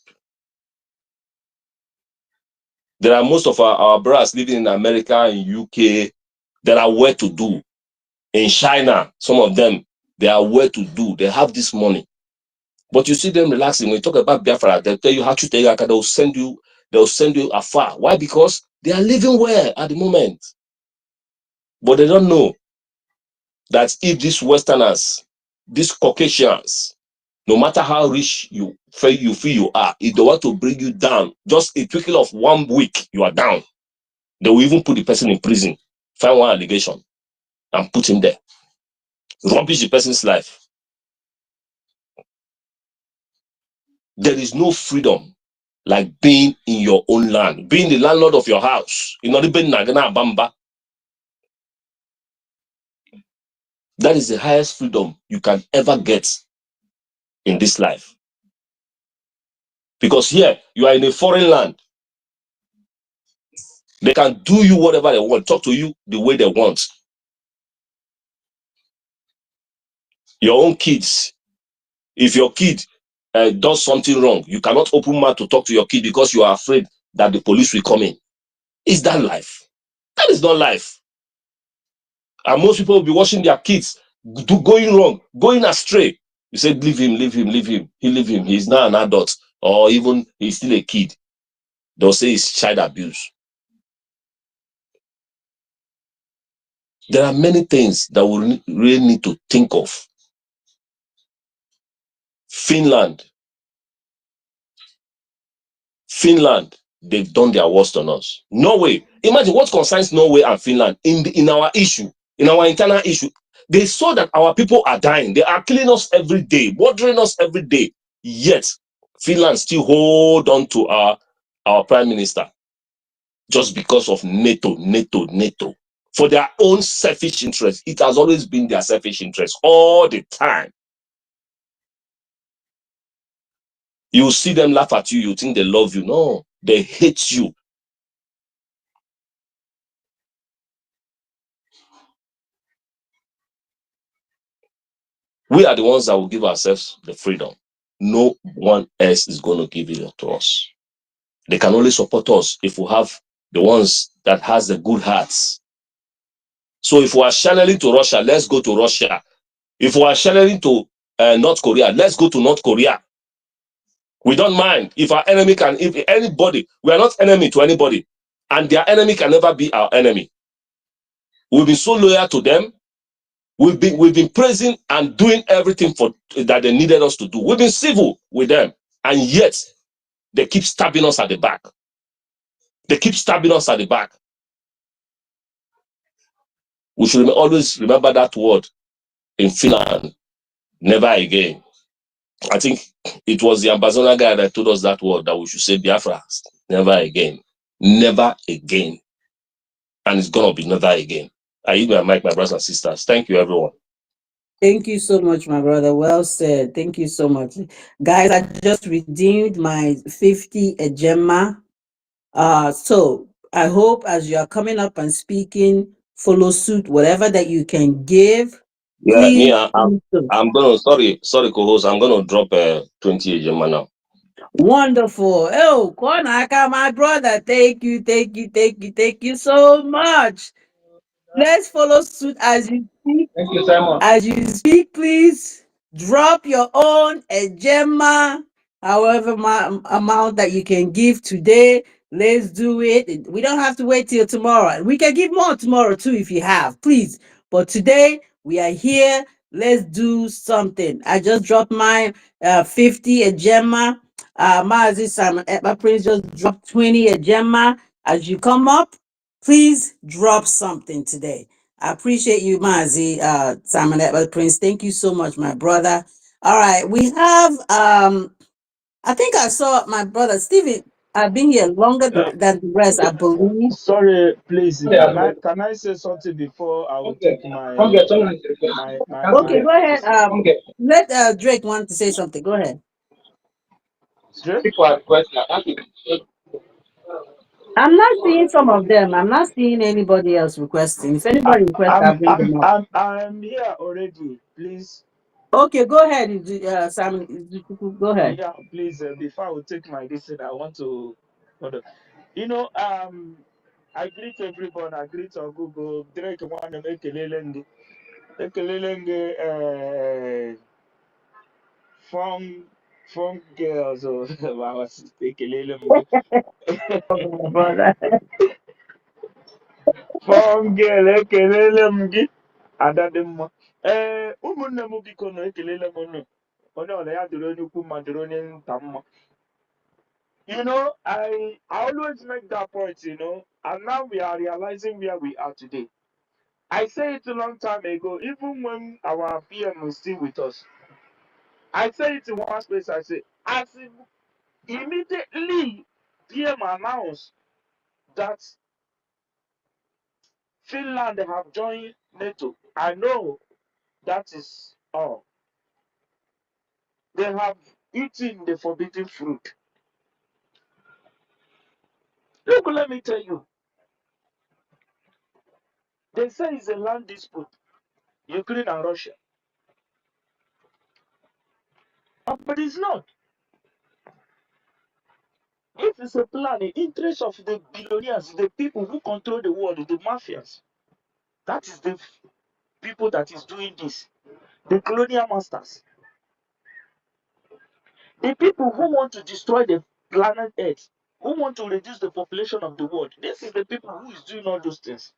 There are most of our brothers living in America, in UK, that are well to do. In China, some of them, they are well to do. They have this money. But you see them relaxing. When you talk about Biafra, they'll tell you how to take it, they'll send you afar. Why? Because they are living well at the moment. But they don't know that if these Westerners, these Caucasians, no matter how rich you feel you are, if they want to bring you down, just a twinkle of 1 week, you are down. They will even put the person in prison, find one allegation, and put him there. Rubbish the person's life. There is no freedom like being in your own land, being the landlord of your house. That is the highest freedom you can ever get in this life. Because here, you are in a foreign land. They can do you whatever they want, talk to you the way they want. Your own kids, if your kid does something wrong, you cannot open mouth to talk to your kid because you are afraid that the police will come in. Is that life? That is not life. And most people will be watching their kids going wrong, going astray. You say, leave him, leave him, leave him. Leave him. He's not an adult, or even he's still a kid. They'll say it's child abuse. There are many things that we really need to think of. Finland, they've done their worst on us. Norway, imagine what concerns Norway and Finland in our issue, in our internal issue. They saw that our people are dying. They are killing us every day, murdering us every day. Yet, Finland still hold on to our prime minister just because of NATO. For their own selfish interest. It has always been their selfish interest all the time. You see them laugh at you, you think they love you. No, they hate you. We are the ones that will give ourselves the freedom. No one else is going to give it to us. They can only support us if we have the ones that has the good hearts. So if we are channeling to Russia, let's go to Russia. If we are channeling to North Korea, let's go to North Korea. We don't mind if our enemy can, if anybody, we are not enemy to anybody, and their enemy can never be our enemy. We've been so loyal to them. We've been praising and doing everything for that they needed us to do. We've been civil with them, and yet they keep stabbing us at the back. They keep stabbing us at the back. We should always remember that word in Finland, never again. I think it was the ambassador guy that told us that word, that we should say Biafra, never again. Never again. And it's going to be never again. I use my mic, my brothers and sisters. Thank you, everyone. Thank you so much, my brother. Well said. Thank you so much. Guys, I just redeemed my 50 Ejema. So I hope as you are coming up and speaking, follow suit, whatever that you can give, Yeah, me, please. I'm going to, sorry, co-host, I'm going to drop 20 Ejema now. Wonderful. Oh, Konaka, my brother. Thank you so much. Let's follow suit as you speak. Thank you, Simon. As you speak, please drop your own Ejema, however amount that you can give today. Let's do it. We don't have to wait till tomorrow. We can give more tomorrow too if you have, please. But today we are here. Let's do something. I just dropped my 50 Ejema. Mazi Simon Ekpa Prince just dropped 20 Ejema. As you come up, please drop something today. I appreciate you, Mazi, Simon Edward Prince. Thank you so much, my brother. All right, we have I think I saw my brother Stephen. I've been here longer than the rest, I believe. Sorry, please. Yeah, Can I say something before I will okay. take my Come get someone to request. Okay, go ahead. Come get. Let Drake want to say something. Go ahead. Drake? People are requesting. I'm not seeing some of them. I'm not seeing anybody else requesting. If anybody requests, I'll bring them up. I'm here already. Please. Okay, go ahead, Simon. Go ahead. Yeah, please. Before I will take my decision, I want to. Hold on. You know, I greet everyone. I greet our Google. Drake want to make a little from girls or I was taking a little Brother. from girl ekelele m gị ada dị mma ụmụnne m biko nọ ekelele m unu onye ọla ya dịrị onye ukwu mma dịrị onye nta mma. You know, I always make that point, you know, and now we are realizing where we are today. I say it a long time ago, even when our PM was still with us. I say it in one space. I say, as immediately PM announced that Finland have joined NATO, I know that is all. They have eaten the forbidden fruit. Look, let me tell you, they say it's a land dispute, Ukraine and Russia. But it's not. It is a plan, the interest of the billionaires, the people who control the world, the mafias. That is the people that is doing this. The colonial masters. The people who want to destroy the planet Earth, who want to reduce the population of the world. This is the people who is doing all those things.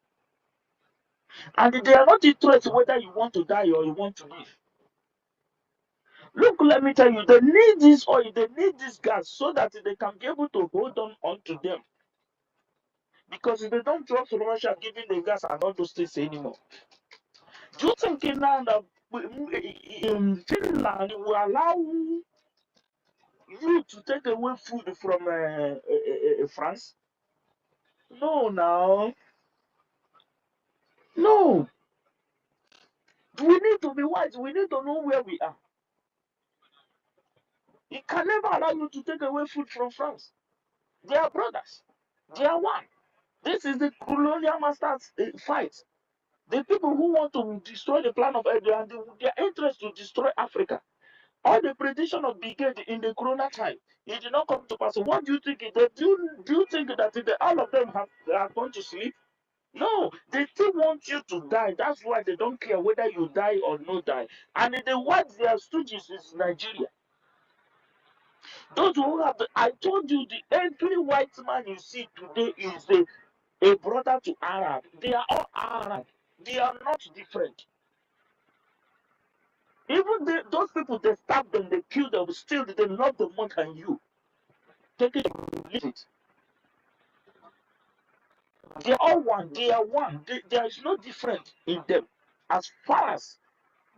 And they are not interested whether you want to die or you want to live. Look, let me tell you, they need this oil, they need this gas so that they can be able to hold on to them. Because they don't trust Russia giving the gas and all those things anymore. Do you think now that Finland will allow you to take away food from France? No, now. No. We need to be wise. We need to know where we are. It can never allow you to take away food from France. They are brothers. They are one. This is the colonial masters fight. The people who want to destroy the plan of Earth and their interest to destroy Africa. All the prediction of Bill Gates in the corona time, it did not come to pass. So what do you think? Do you think that all of them are going to sleep? No, they still want you to die. That's why they don't care whether you die or not die. And the ones they are stooges is Nigeria. Those who have I told you, the every white man you see today is a brother to Arab. They are all Arab. They are not different. Even those people, they stab them, they kill them, still they love them more than you. Take it or leave it. They are all one. They are one. There is no difference in them as far as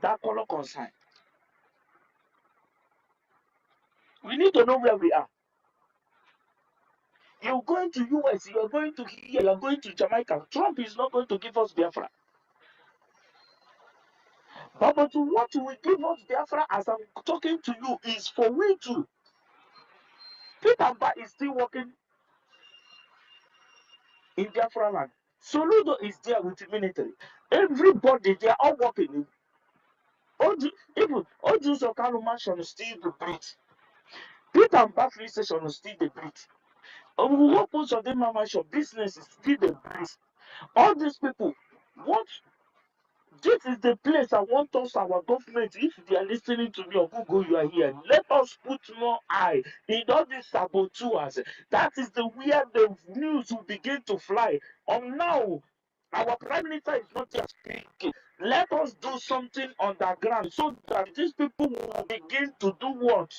that color concerned. We need to know where we are. You're going to US, you're going to here, you're going to Jamaica. Trump is not going to give us Biafra. But what will give us Biafra as I'm talking to you is for we to. Peter Mba is still working in Biafra land. Soludo is there with the military. Everybody, they are all working. Even Ojus Okano mansion is still the breed. Peter Mba free station is still the breed. What most of them mansion business is still the breed. All these people, what this is the place I want us, our government, if they are listening to me or Google, you are here. Let us put more eye in all these saboteurs. That is the where the news will begin to fly. Now, our prime minister is not just speaking. Let us do something underground so that these people will begin to do what?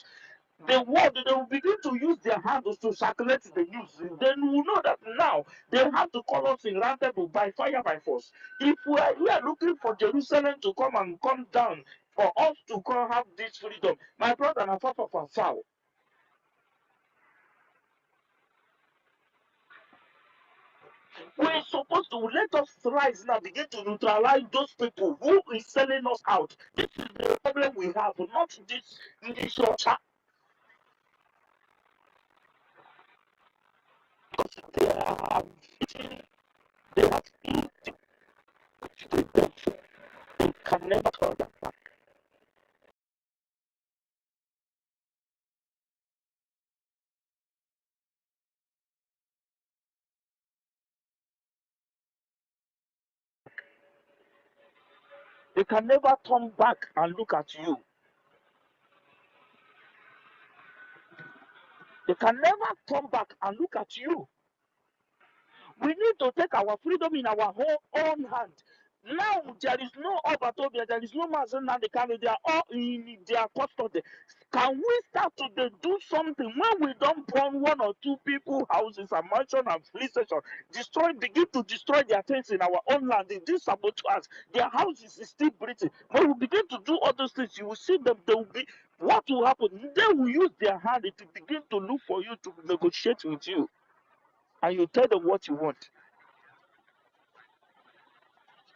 The word they will begin to use their handles to circulate the news. Then we will know that now they have to call us in roundtable by fire by force. If we are looking for Jerusalem to come down for us to come have this freedom, my brother and foul. We're supposed to let us rise now, begin to neutralize those people who is selling us out. This is the problem we have, not this church. They have they have they can never turn back. They can never turn back and look at you. They can never turn back and look at you. We need to take our freedom in our own hand. Now there is no Obatobia, there is no Mazana, they are all in their custody. Can we start to do something when we don't burn one or two people houses and mansion and police station, begin to destroy their things in our own land, in these saboteurs, their houses is still breathing. When we begin to do all those things, you will see them, they will be What will happen? They will use their hand to begin to look for you to negotiate with you. And you tell them what you want.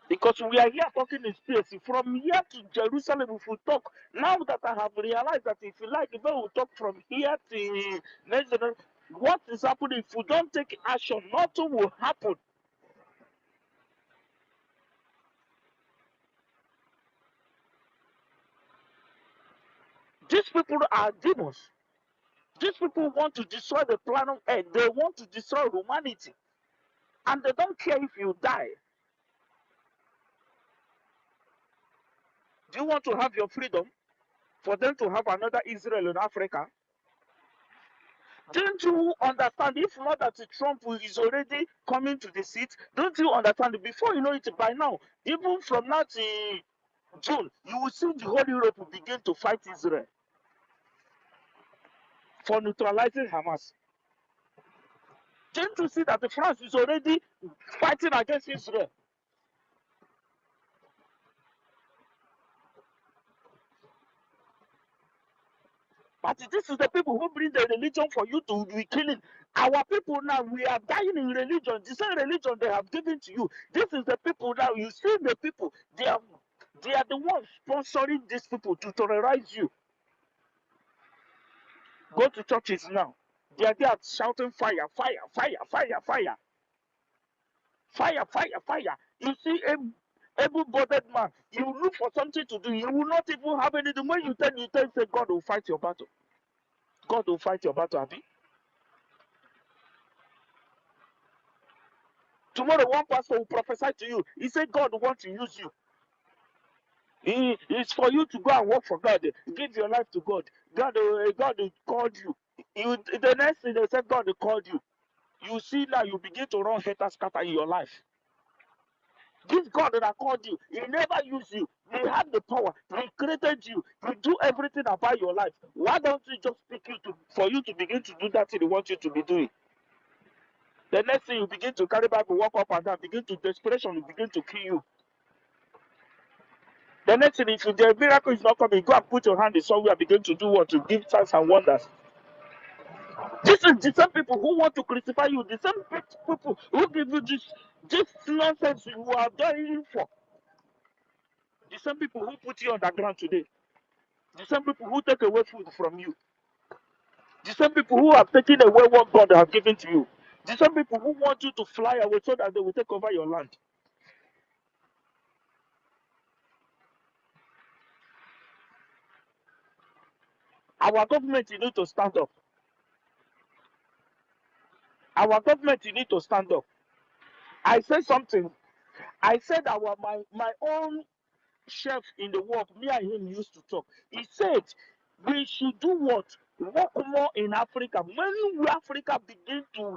Because we are here talking in space. From here to Jerusalem, if we talk, now that I have realized that if you like, if we will talk from here to next generation, what is happening if we don't take action, nothing will happen. These people are demons. These people want to destroy the planet Earth. They want to destroy humanity. And they don't care if you die. Do you want to have your freedom for them to have another Israel in Africa? Don't you understand? If not that Trump is already coming to the seat, don't you understand? Before you know it, by now, even from now to June, you will see the whole Europe will begin to fight Israel for neutralizing Hamas. Don't you see that France is already fighting against Israel? But this is the people who bring the religion for you to be killing. Our people now, we are dying in religion. The same religion they have given to you. This is the people now. You see the people. They are the ones sponsoring these people to terrorize you. Go to churches now. They are there shouting fire, fire, fire, fire, fire. Fire, fire, fire. You see able-bodied man. You look for something to do. You will not even have anything. When you tell, say God will fight your battle. God will fight your battle, Abi. Tomorrow, one pastor will prophesy to you. He said God wants to use you. It's for you to go and work for God. Give your life to God. God called you. The next thing they said, God called you. You see now, you begin to run haters scatter in your life. This God that called you, He never used you. He had the power. He created you. He do everything about your life. Why don't we just pick you for you to begin to do that thing He wants you to be doing? The next thing you begin to carry back, walk up and down, begin to desperation, will begin to kill you. The next thing, if the miracle is not coming, go and put your hand in somewhere, begin to do what? To give signs and wonders. This is the same people who want to crucify you, the same people who give you this nonsense you are dying for. The same people who put you on the ground today. The same people who take away food from you. The same people who have taken away what God has given to you. The same people who want you to fly away so that they will take over your land. Our government, you need to stand up. Our government, you need to stand up. I said something. I said my own chef in the work, me and him used to talk. He said we should do what? Work more in Africa. When Africa begin to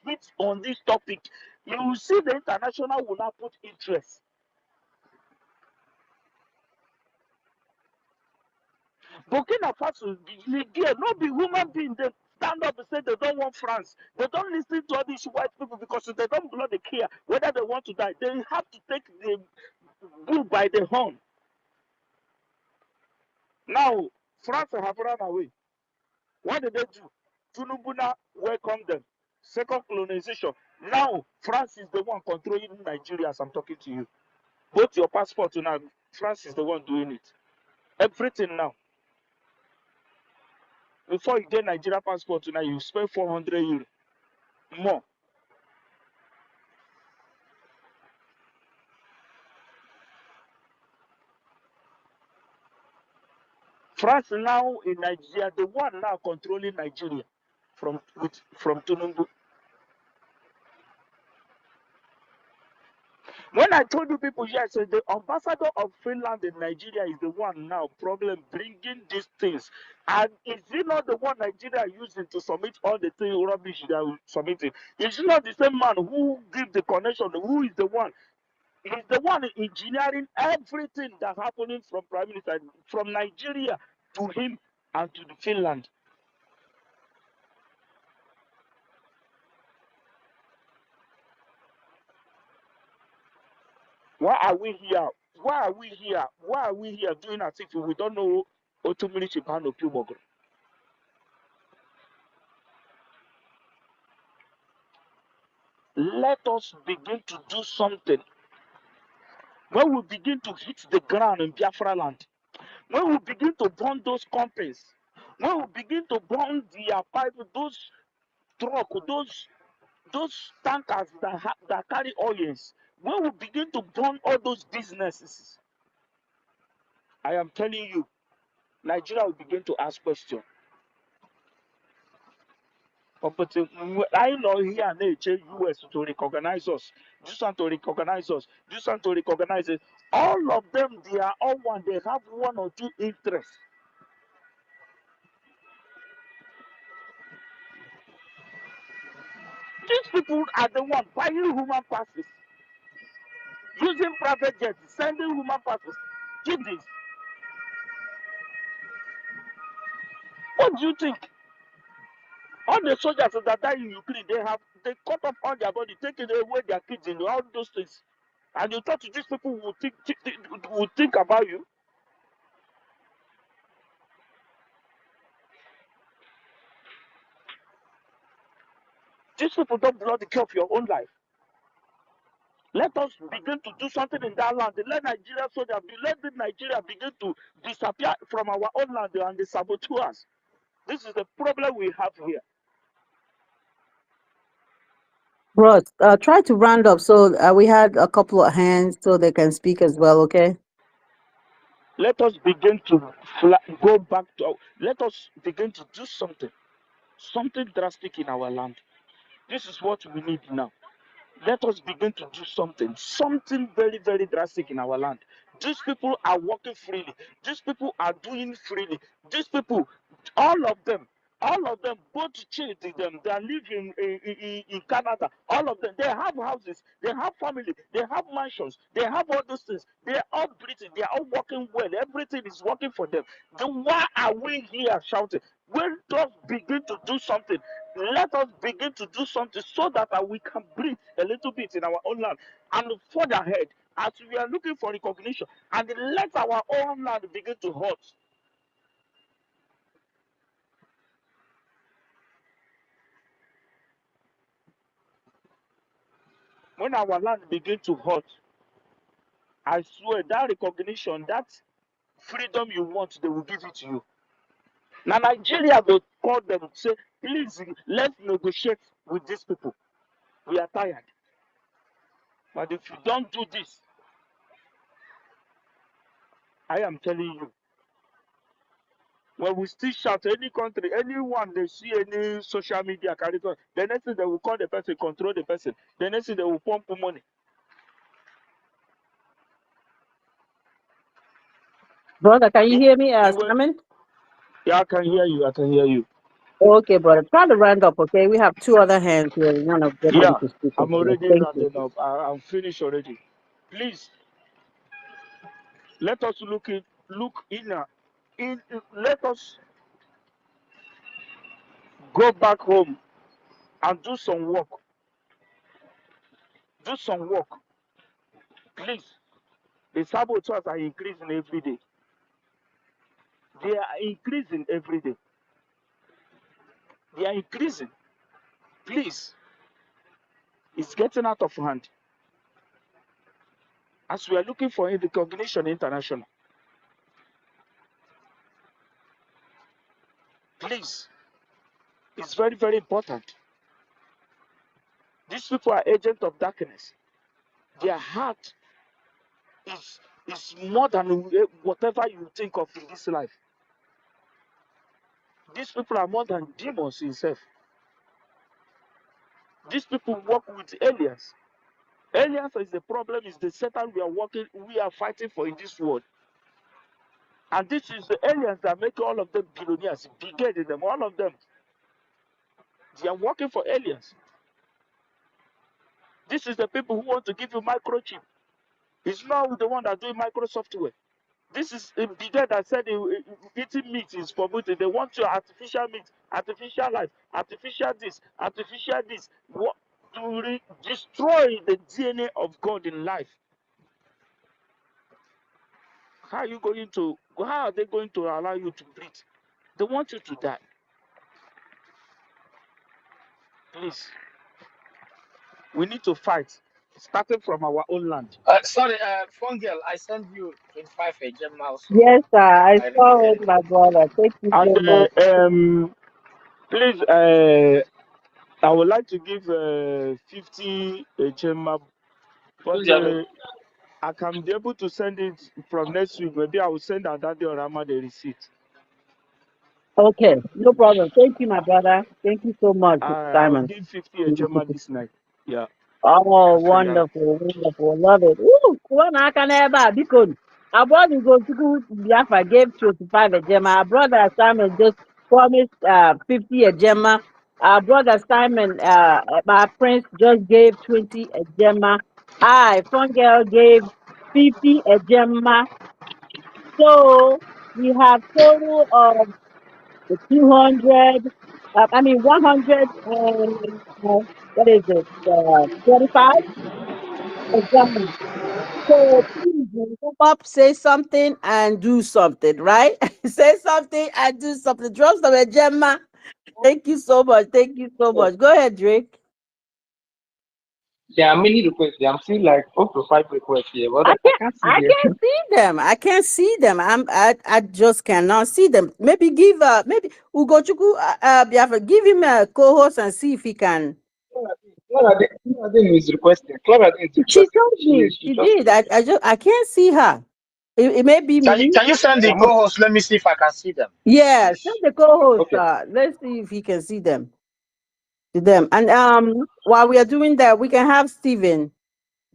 hit on this topic, you will see the international will not put interest. Burkina Faso, Niger, no be human being. They stand up and say they don't want France. They don't listen to all these white people because they don't bloody care whether they want to die. They have to take the bull by the horn. Now, France have run away. What did they do? Tunubuna welcomed them. Second colonization. Now, France is the one controlling Nigeria as I'm talking to you. Both your passport now, France is the one doing it. Everything now. Before you get Nigeria passport now, you spend 400 euros more. France now in Nigeria, the one now controlling Nigeria from Tunumbu. When I told you people, yes, the ambassador of Finland in Nigeria is the one now problem bringing these things. And is he not the one Nigeria using to submit all the thing rubbish they are submitting? Is he not the same man who give the connection? Who is the one? He's the one engineering everything that's happening from Prime Minister, from Nigeria to him and to the Finland. Why are we here? Why are we here? Why are we here doing as if we don't know otumiri chipano pumogro. Let us begin to do something. When we begin to hit the ground in Biafra land, when we begin to burn those companies, when we begin to burn their pipe, those truck, those tankers that carry oils, when we begin to burn all those businesses, I am telling you, Nigeria will begin to ask questions. But I know here and there, US to recognize us, just want to recognize us, just want to recognize it. All of them, they are all one. They have one or two interests. These people are the one buying human passes, using private jets, sending human passes. Kidneys. What do you think? All the soldiers that die in Ukraine, they cut off all their body, taking away their kids and all those things. And you thought these people would think about you? These people don't bloody care of your own life. Let us begin to do something in that land. Let Nigeria soldiers let the Nigeria begin to disappear from our own land and the saboteurs. This is the problem we have here. Bro, try to round up. So we had a couple of hands so they can speak as well, okay? Let us begin to go back to, let us begin to do something drastic in our land. This is what we need now. Let us begin to do something very, very drastic in our land. These people are working freely. These people are doing freely. These people, all of them, both children, they are living in Canada. All of them, they have houses, they have family, they have mansions, they have all those things. They are all breathing, they are all working well. Everything is working for them. Then why are we here shouting? Let us begin to do something. Let us begin to do something so that we can breathe a little bit in our own land. And further ahead, as we are looking for recognition, and let our own land begin to hurt. When our land begins to hurt, I swear that recognition, that freedom you want, they will give it to you. Now Nigeria will call them and say, please, let's negotiate with these people. We are tired. But if you don't do this, I am telling you, when we still shout any country, anyone they see any social media character, the next thing they will call the person, control the person. The next thing they will pump money. Brother, can you hear me, You Simon? yeah, I can hear you. I can hear you. Okay, brother. Try to round up, okay? We have two other hands here. We want to get them Yeah, to speak as I'm well. already Thank you. rounding up. I'm finished already. Please, let us look let us go back home and do some work. Do some work. Please. The saboteurs are increasing every day. They are increasing every day. They are increasing. Please. It's getting out of hand. As we are looking for recognition international, please, it's very, very important. These people are agents of darkness. Their heart is more than whatever you think of in this life. These people are more than demons itself. These people work with aliens. Aliens is the problem, is the Satan we are fighting for in this world. And this is the aliens that make all of them billionaires, bigger than them, all of them. They are working for aliens. This is the people who want to give you microchip. It's not the one that doing microsoftware. This is a bigger that said eating meat is forbidden. They want your artificial meat, artificial life, artificial this, what, to destroy the DNA of God in life. How are you going to how are they going to allow you to breathe? They want you to die. Please, we need to fight, starting from our own land. Sorry, Fungel, I sent you 25 a gem also. Yes, sir. I I saw it, repeated it. my brother. Thank you And so much. please, I would like to give 50 a gem, but I can be able to send it from next week. Maybe I will send Adadi or Rama the receipt. Okay, no problem. Thank you, my brother. Thank you so much, I will Simon. give 50 a gem this night. Yeah, Oh, I'll send that. wonderful, wonderful. Love it. Ooh, one I can ever because our brother go to Biafra gave 25 a gemma. Our brother Simon just promised 50 a gemma. Our brother Simon, my prince, just gave 20 a gemma. I, Fun Girl, gave 50 a gemma. So we have total of 200, 100 and, what is it, 25 a gemma. So please come up, say something and do something, right? Say something and do something. Drop some Gemma. Thank you so much. Thank you so So, much. Go ahead, Drake. there are many requests. I'm seeing like up to 5 requests here, but I can't see I them. can't see them. I can't see them. I just cannot see them. Maybe give maybe Ugochukwu Biafra, give him a co-host and see if he can. Claudine is requesting. Claudine is She requesting. told me She she just did. I can't see her. It may be me. Can you send the co-host? Let me see if I can see them, Yeah, send please. the co-host. okay. Let's see if he can see them. To them. And while we are doing that, we can have Stephen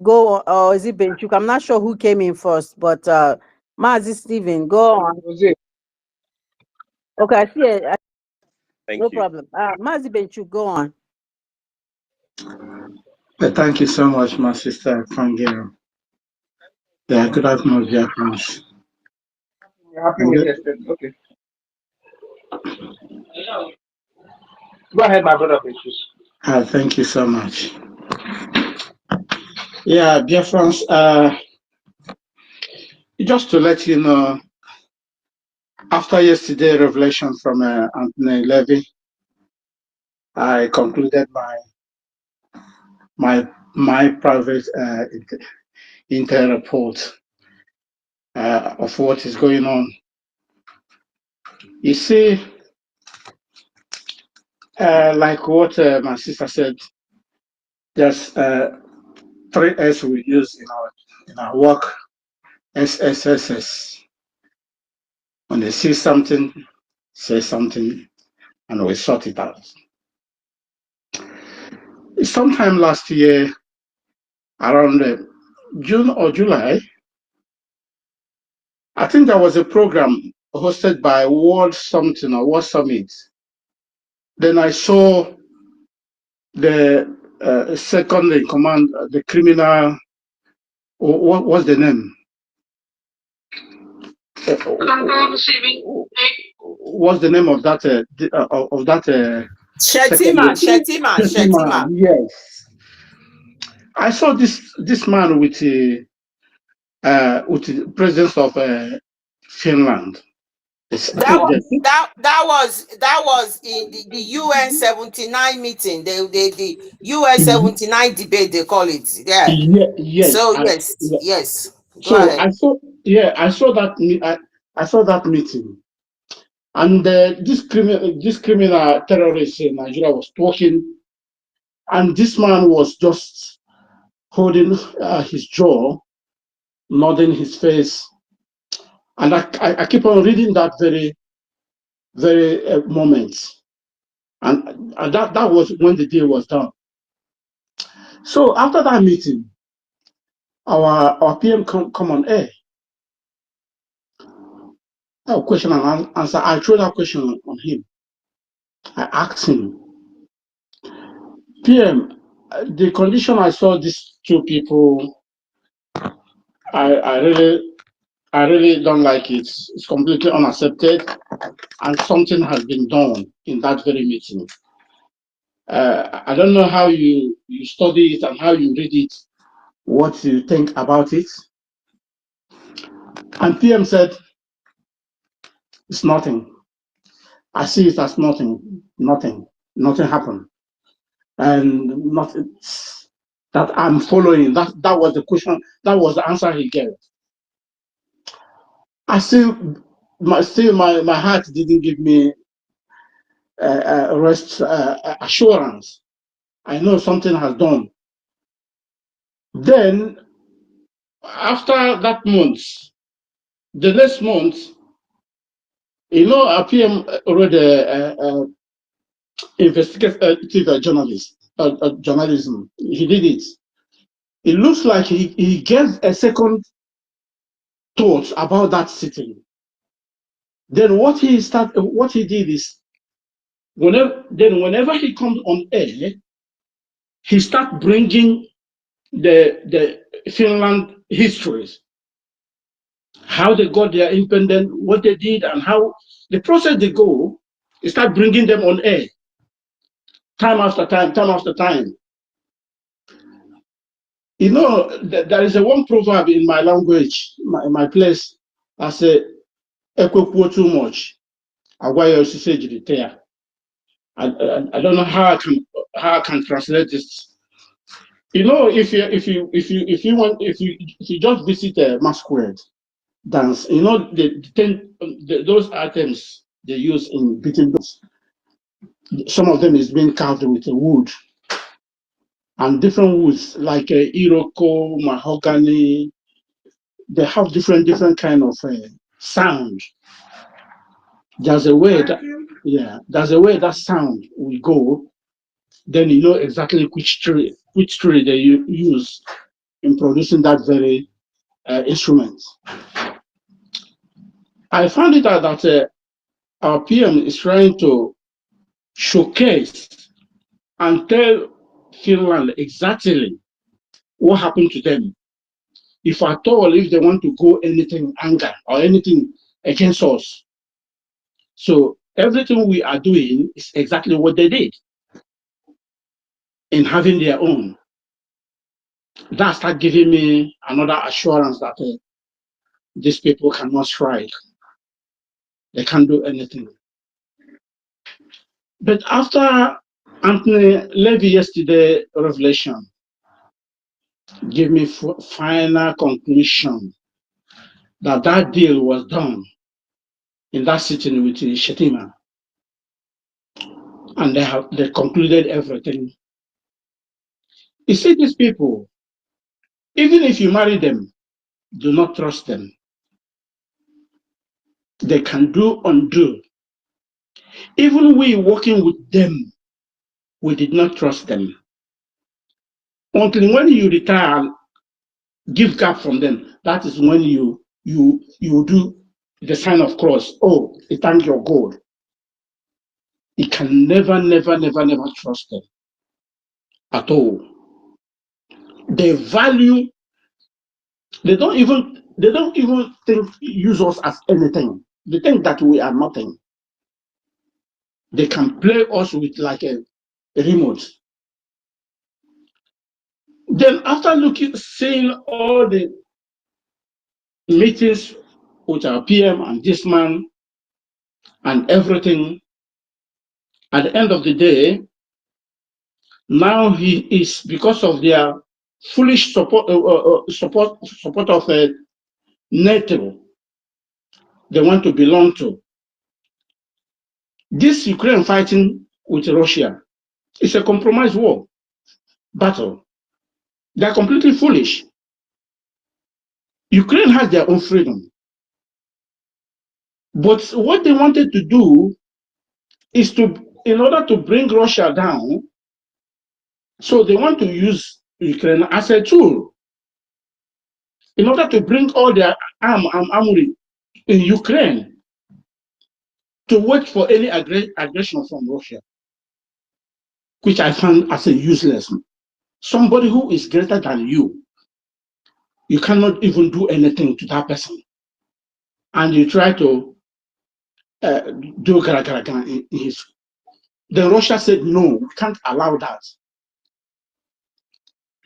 go or is it Benchuk? I'm not sure who came in first, but Mazi Stephen, go on. Jose, Okay, I see it. Thank No you. problem. Mazi Benchuk, go on. Thank you so much, my sister Fangiro. Yeah, good afternoon, dear friends. you're happy And with this? Okay. Go ahead, my brother, please. thank you so much. Yeah, dear friends, just to let you know, after yesterday revelation from Anthony Levy, I concluded my private inter report of what is going on. You see, like what my sister said, there's 3S we use in our work. SSSS. When they see something, say something, and we sort it out. Sometime last year, around June or July, I think there was a program hosted by World Something or World Summit. Then I saw the second in command, the criminal. What was the name? What's the name of that? Second? Shetima. Yes, I saw this man with the presence of Finland. I That think was that. that was in the UN 79 meeting. The UN 79 debate they call it. Yeah. Yeah, yes. So yes. Go So ahead. I saw that. I saw that meeting, and this criminal terrorist in Nigeria was talking, and this man was just holding his jaw, nodding his face, and I keep on reading that very moment, and that was when the deal was done. So after that meeting, our PM come on air. Question and answer. I threw that question on him. I asked him, PM, the condition I saw these two people, I really don't like it. It's completely unaccepted, and something has been done in that very meeting. I don't know how you study it and how you read it, what you think about it. And PM said, It's nothing. I see it as nothing. Nothing happened. And nothing that I'm following. That was the question. That was the answer he gave. I still, my heart didn't give me rest assurance. I know something has done. Then after that month, the next month, a PM already investigative journalism. He did it. It looks like he gave a second thought about that sitting. Then what he did is whenever he comes on air, he start bringing the Finland histories, how they got their independence, what they did, and how the process they go. He start bringing them on air, time after time. There is a one proverb in my language, my place. I say, "Ekwekwuo too much. Agwaye osise jiri tea." I don't know how I can translate this. If you just visit a masquerade dance, those items they use in beating drums. Some of them is being carved with wood and different woods like iroko, mahogany. They have different kind of sound. There's a way that sound will go. Then you know exactly which tree they use in producing that very instrument. I found it out that our PM is trying to showcase and tell Finland exactly what happened to them. If at all, if they want to go anything anger or anything against us. So everything we are doing is exactly what they did in having their own. That start giving me another assurance that these people cannot strike. They can't do anything. But after Anthony Levy yesterday revelation gave me final conclusion that deal was done in that sitting with Shetima, and they concluded everything. You see, these people, even if you marry them, do not trust them. They can do undo. Even we working with them, we did not trust them. Until when you retire, give gap from them, that is when you do the sign of cross. Oh, thank your God. You can never trust them at all. They value, they don't even use us as anything. They think that we are nothing. They can play us with like a remote. Then after seeing all the meetings with our PM and this man and everything, at the end of the day, now he is, because of their foolish support of NATO, they want to belong to. This Ukraine fighting with Russia is a compromise war battle. They are completely foolish. Ukraine has their own freedom. But what they wanted to do is in order to bring Russia down, so they want to use Ukraine as a tool in order to bring all their armory in Ukraine to wait for any aggression from Russia, which I found as a useless. Somebody who is greater than you cannot even do anything to that person. And you try to do in his. Then Russia said, no, we can't allow that.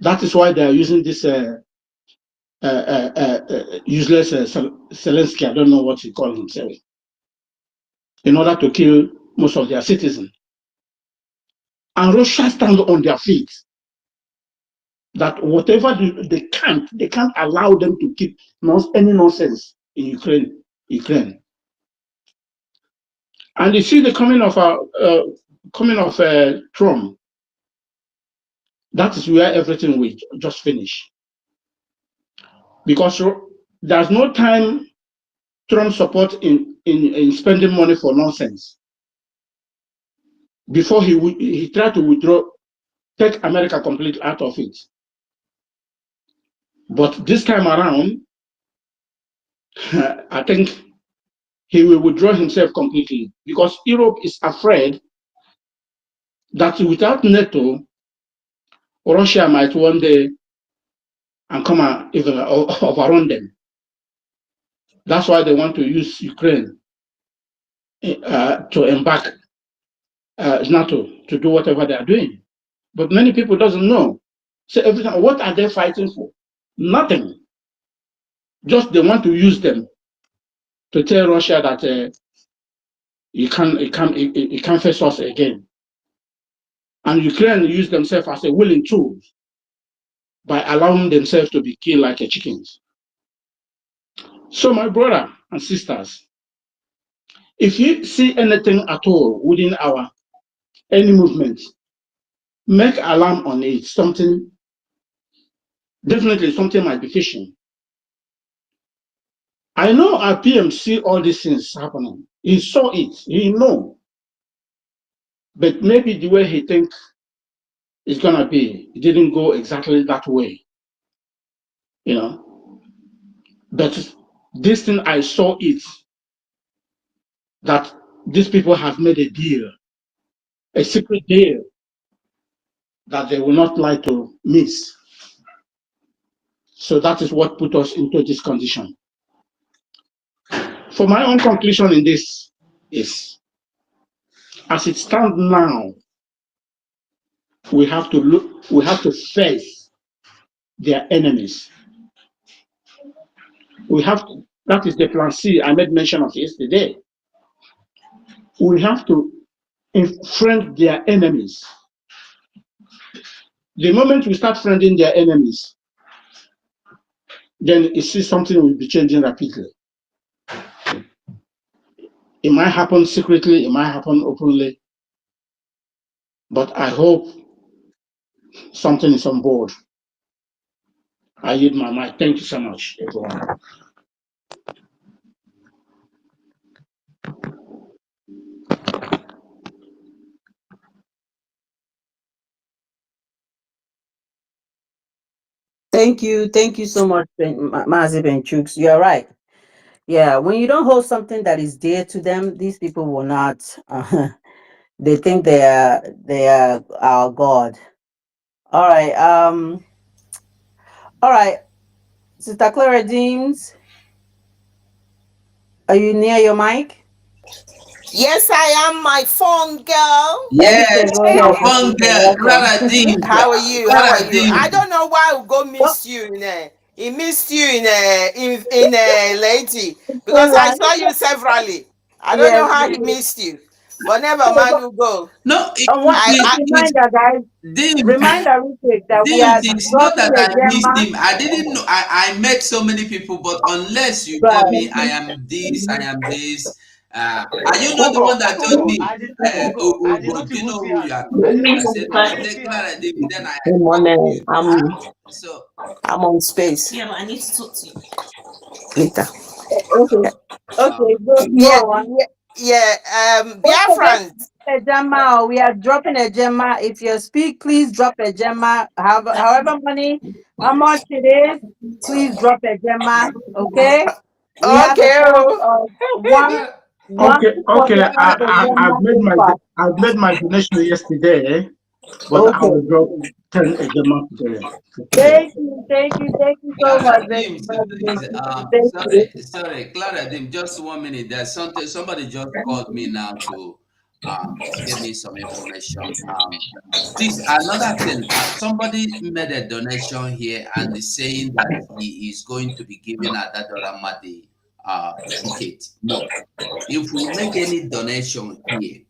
That is why they are using this useless Zelensky. I don't know what he called himself. in order to kill most of their citizens. And Russia stand on their feet that whatever they can't allow them to keep any nonsense in Ukraine. And you see the coming of Trump. That is where everything will just finish, because there's no time Trump support in spending money for nonsense. Before he tried to withdraw, take America completely out of it. But this time around, I think he will withdraw himself completely, because Europe is afraid that without NATO, Russia might one day and come and even overrun them. That's why they want to use Ukraine to embark NATO to do whatever they are doing. But many people doesn't know. So everything, what are they fighting for? Nothing. Just they want to use them to tell Russia that you can't face us again. And Ukraine use themselves as a willing tool by allowing themselves to be killed like a chickens. So my brother and sisters, if you see anything at all within any movement, make alarm on it. Definitely something might be fishing. I know our PM see all these things happening. He saw it, he know. But maybe the way he think it's gonna be, it didn't go exactly that way. But this thing, I saw it, that these people have made a deal, a secret deal that they will not like to miss. So that is what put us into this condition. For my own conclusion in this is, as it stands now, we have to face their enemies. That is the plan C I made mention of yesterday. We have to friend their enemies. The moment we start friending their enemies, then you see something will be changing rapidly. It might happen secretly, it might happen openly, but I hope something is on board. I yield my mic. Thank you so much, everyone. Thank you so much, Mazi Benchooks. You're right. Yeah, when you don't hold something that is dear to them, these people will not. They think they are our God. All right. All right. Sister Clara Deems, are you near your mic? Yes, I am, my phone girl. Okay, Yes, go our ahead. fun You're girl, welcome. Clara Dean. How are you? How are Clara you? I Dean. don't know why Ugo What? missed you he missed you in Lady, because I Finland? saw you severally. I don't Yes. know how he missed you, but never mind, Ugo. No, One quick it's reminder, guys. Dean. Reminder, real quick, that we Dean, are it's not dropping that a I missed Gemma. him. I didn't know. I met so many people, but unless you tell But me I am this, I am this. Are you not the one Ugo, that told Ugo, me, I did Ugo, not do you even know see who her. you are I talking didn't to? I even, said, I I didn't said, see her. Clara David, then I good called morning. you. So, I'm on space. Yeah, but I need to talk to you Later. Okay. uh, Okay, go yeah, on. Biafran. A gemma, or we are dropping a gemma. If you speak, please drop a gemma. However how much it is, please drop a gemma. Okay. We have a Okay. count of one Okay. drop a gemma so far. I've made my donation yesterday, but I Okay. will drop 10 a month today. Thank you so much. Clara Dim, please, Thank you. sorry, Clara Dim, just 1 minute. There's something, somebody just called me now to give me some information. Please, another thing, somebody made a donation here and is saying that he is going to be giving Adadora Madi ticket. No. If we make any donation here,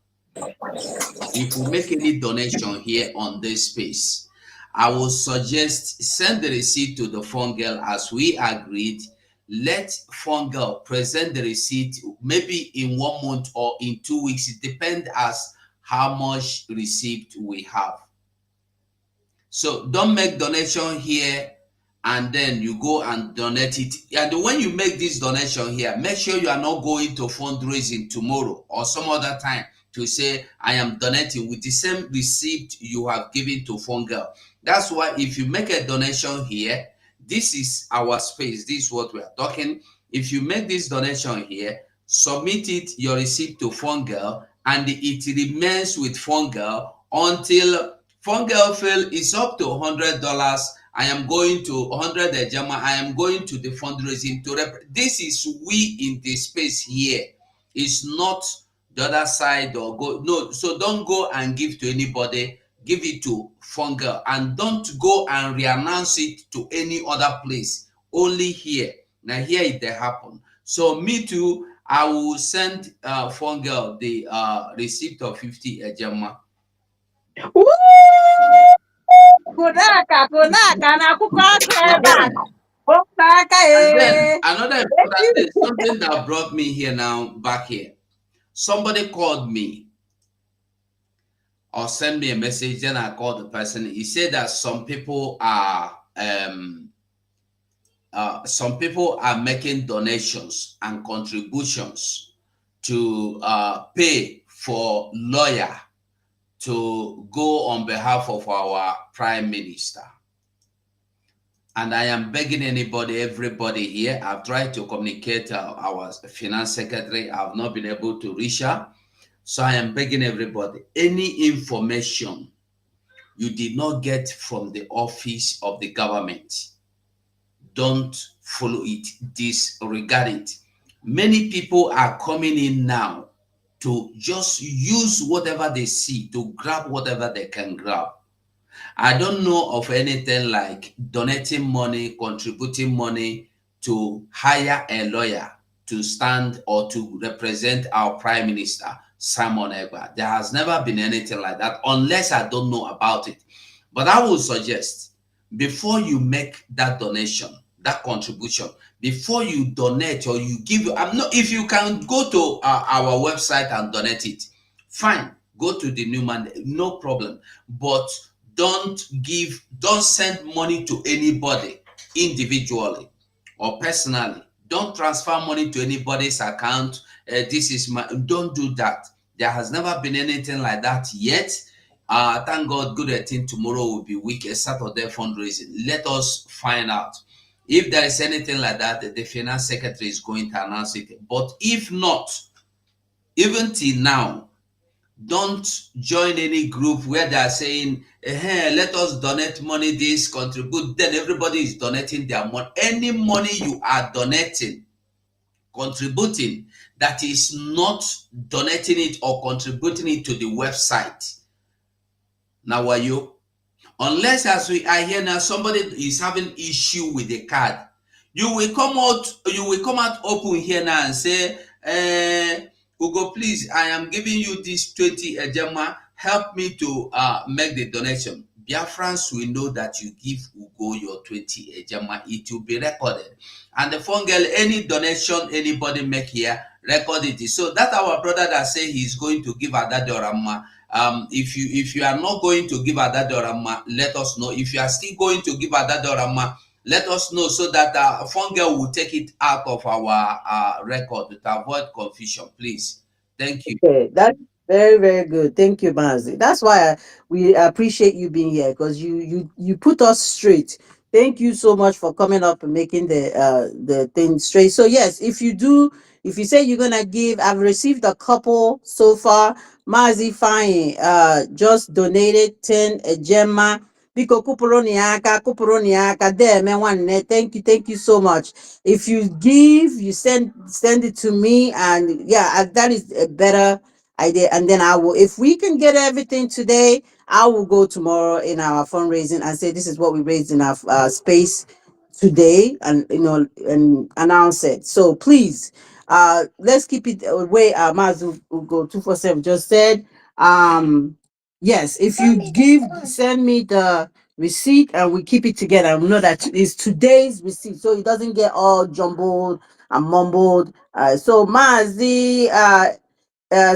if we make any donation here on this space, I will suggest send the receipt to the phone girl as we agreed. Let phone girl present the receipt maybe in 1 month or in 2 weeks. It depends as how much receipt we have. So don't make donation here and then you go and donate it. And when you make this donation here, make sure you are not going to fundraising tomorrow or some other time to say, I am donating with the same receipt you have given to phone girl. That's why if you make a donation here, this is our space. This is what we are talking. If you make this donation here, submit it, your receipt to phone girl, and it remains with phone girl until phone girl feel it's up to $100. I am going to 100 Ejama. I am going to the fundraising to this is we in the space here. It's not the other side or go. No, so don't go and give to anybody. Give it to phone girl and don't go and re-announce it to any other place. Only here. Now here it happen. So me too, I will send phone girl the receipt of 50 Ejama. And then another important thing, something that brought me here now, back here. Somebody called me or sent me a message, then I called the person. He said that some people are making donations and contributions to pay for lawyer to go on behalf of our prime minister. And I am begging everybody here. I've tried to communicate our finance secretary. I've not been able to reach her. So I am begging everybody, any information you did not get from the office of the government, don't follow it, disregard it. Many people are coming in now to just use whatever they see, to grab whatever they can grab. I don't know of anything like donating money, contributing money to hire a lawyer to stand or to represent our Prime Minister, Simon Egba. There has never been anything like that unless I don't know about it. But I would suggest before you make that donation, that contribution, before you donate or you give, if you can go to our website and donate it, fine, go to the Newman, no problem. But don't send money to anybody individually or personally. Don't transfer money to anybody's account. Don't do that. There has never been anything like that yet. Thank God, good thing tomorrow will be weekend, Saturday fundraising. Let us find out. If there is anything like that, the finance secretary is going to announce it. But if not, even till now, don't join any group where they are saying, hey, let us donate money, this, contribute. Then everybody is donating their money. Any money you are donating, contributing, that is not donating it or contributing it to the website. Now, are you? Unless, as we are here now, somebody is having issue with the card, you will come out open here now and say, Ugo, please, I am giving you this 20 Ejema. Help me to make the donation. Biafrans will know that you give Ugo your 20 Ejema. It will be recorded. And the phone girl, any donation anybody make here, record it. So that our brother that say he's going to give Adadorama, if you are not going to give Adadorama, let us know. If you are still going to give Adadorama, let us know so that phone girl will take it out of our record to avoid confusion, please. Thank you. Okay, that's very, very good. Thank you, Mazi. That's why we appreciate you being here because you put us straight. Thank you so much for coming up and making the thing straight. So yes, if you say you're gonna give, I've received a couple so far. Mazi fine. Just donated 10 Gemma. Biko kupuroni aka there, man. Thank you so much. If you give, you send it to me, and yeah, that is a better idea. And then I will, if we can get everything today, I will go tomorrow in our fundraising and say this is what we raised in our space today and and announce it. So please, let's keep it away. Mazu Ugo 247 just said, yes, if you send me the receipt and we keep it together. We know that it's today's receipt, so it doesn't get all jumbled and mumbled. So Mazi,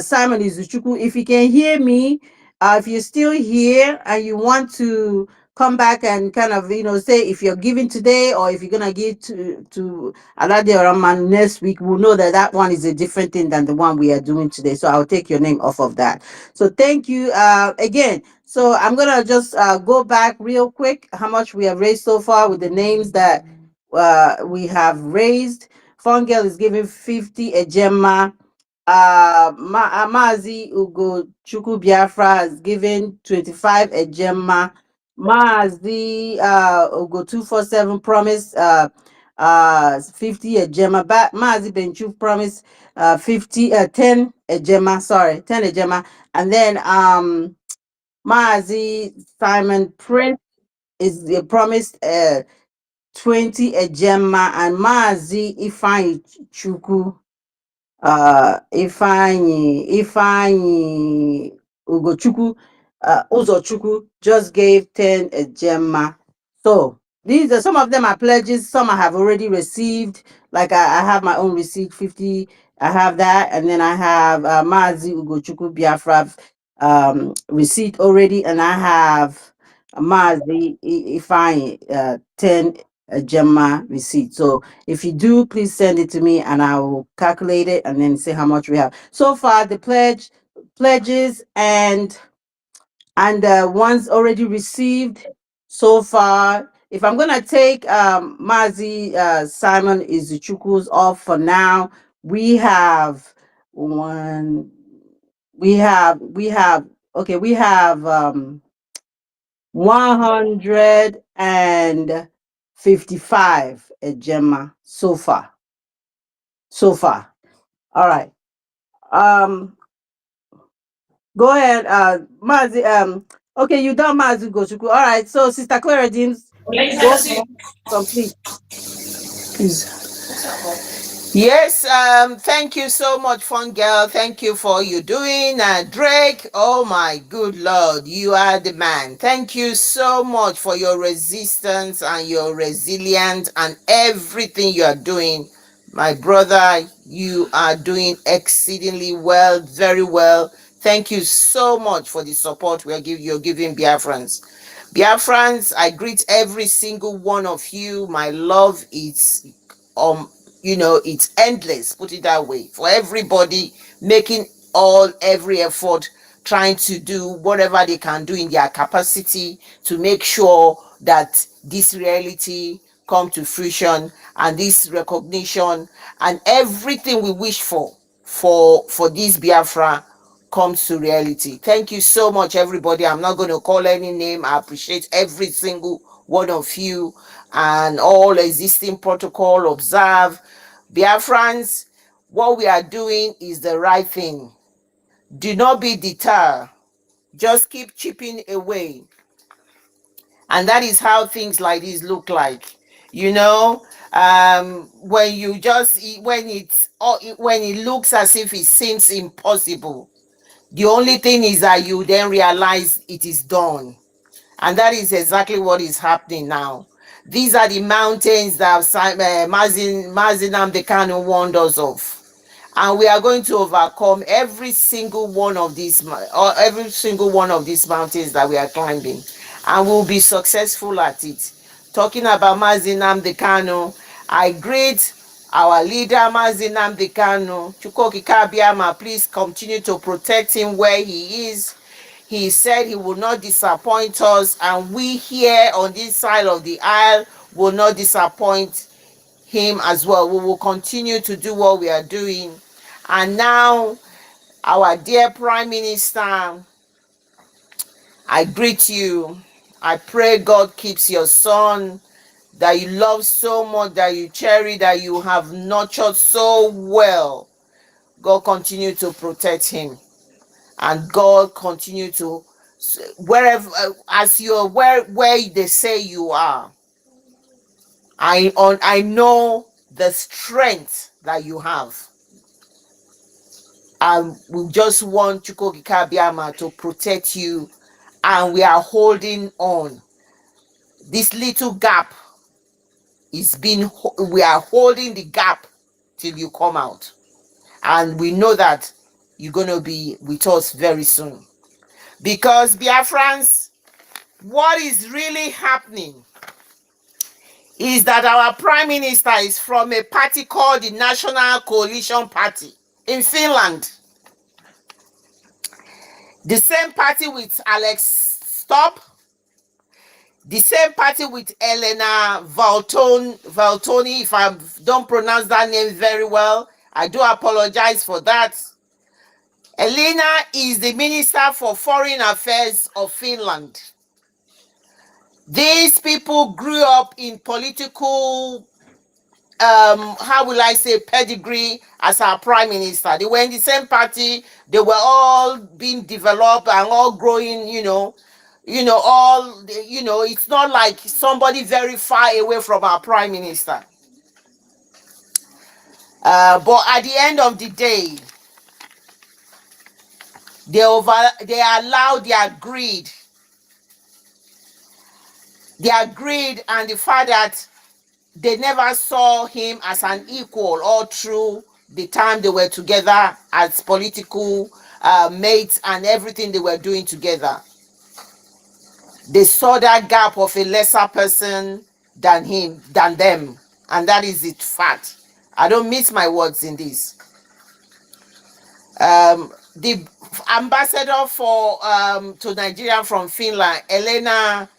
Simon Izuchukwu, if you can hear me, if you're still here and you want to come back and kind of say if you're giving today or if you're gonna give to Alade Oraman next week, we'll know that that one is a different thing than the one we are doing today. So I'll take your name off of that. So thank you again. So I'm gonna just go back real quick how much we have raised so far with the names that we have raised. Fungel is giving 50 a Gemma. Mazi Ugo Chukwu Biafra has given 25 a Gemma. Mazi Ugo 247 promised 50 a Gemma. Mazi Benchu promised 10 a Gemma, sorry, 10 a Gemma. And then Mazi Simon Prince is promised 20 a Gemma, and Mazi Ifeanyi Chukwu Ifeanyi Ugochukwu Uzochukwu just gave 10 a Gemma. So these are some of them are pledges, some I have already received. Like I have my own receipt, 50. I have that, and then I have Mazi Ugochukwu Biafra receipt already, and I have Mazi Ifeanyi 10 Gemma receipt. So if you do, please send it to me and I will calculate it and then say how much we have. So far, the pledges and ones already received so far. If I'm gonna take Mazi Simon Izuchukwu's off for now, we have one. We have 155 a Gemma so far. So far. All right. Go ahead, Mazi. Okay, you done Mazi Goshuku. All right. So Sister Clara James, go ahead. Complete. Please. Yes, thank you so much, fun girl. Thank you for you doing. Drake, oh my good Lord, you are the man. Thank you so much for your resistance and your resilience and everything you are doing. My brother, you are doing exceedingly well, very well. Thank you so much for the support you're giving Biafrans. Biafrans, I greet every single one of you. My love is it's endless, put it that way, for everybody making every effort, trying to do whatever they can do in their capacity to make sure that this reality come to fruition and this recognition and everything we wish for this Biafra comes to reality. Thank you so much, everybody. I'm not going to call any name. I appreciate every single one of you and all existing protocol observe. Biafrans, what we are doing is the right thing. Do not be deterred. Just keep chipping away. And that is how things like this look like. When you just when it looks as if it seems impossible, the only thing is that you then realize it is done. And that is exactly what is happening now. These are the mountains that Mazin Amdekano warned us of. And we are going to overcome every single one of these mountains that we are climbing. And we'll be successful at it. Talking about Mazin Amdekano, I greet our leader Mazin Amdekano. Chukwuokike Abiyama, please continue to protect him where he is. He said he will not disappoint us, and we here on this side of the aisle will not disappoint him as well. We will continue to do what we are doing. And now, our dear Prime Minister, I greet you. I pray God keeps your son that you love so much, that you cherish, that you have nurtured so well. God continue to protect him. And God continue to, wherever, as you're where they say you are, I know the strength that you have. And we just want Chukwuka Biama to protect you, and we are holding on. This little gap we are holding the gap till you come out. And we know that you're going to be with us very soon. Because Biafrans, what is really happening is that our Prime Minister is from a party called the National Coalition Party in Finland. The same party with Alex Stop, the same party with Elena Valtoni. If I don't pronounce that name very well, I do apologize for that. Elena is the Minister for Foreign Affairs of Finland. These people grew up in political, how will I say, pedigree as our Prime Minister. They were in the same party. They were all being developed and all growing, it's not like somebody very far away from our Prime Minister. But at the end of the day, they allow their greed and the fact that they never saw him as an equal all through the time they were together as political mates and everything they were doing together. They saw that gap of a lesser person than them, and that is the fact. I don't miss my words in this. The ambassador to Nigeria from Finland, Elena,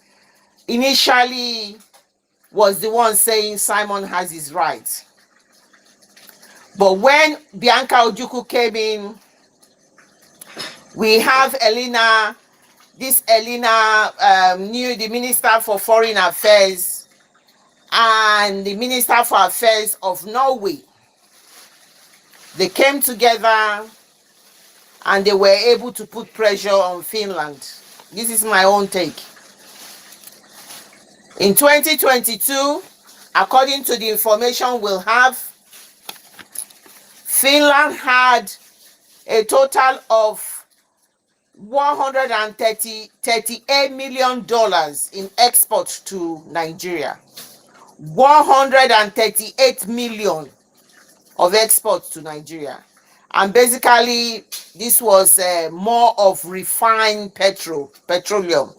initially was the one saying Simon has his rights. But when Bianca Ojukwu came in, we have Elena, knew the Minister for Foreign Affairs and the Minister for Affairs of Norway. They came together and they were able to put pressure on Finland. This is my own take. In 2022, according to the information we'll have, Finland had a total of $138 million in exports to Nigeria. 138 million of exports to Nigeria. And basically, this was more of refined petroleum.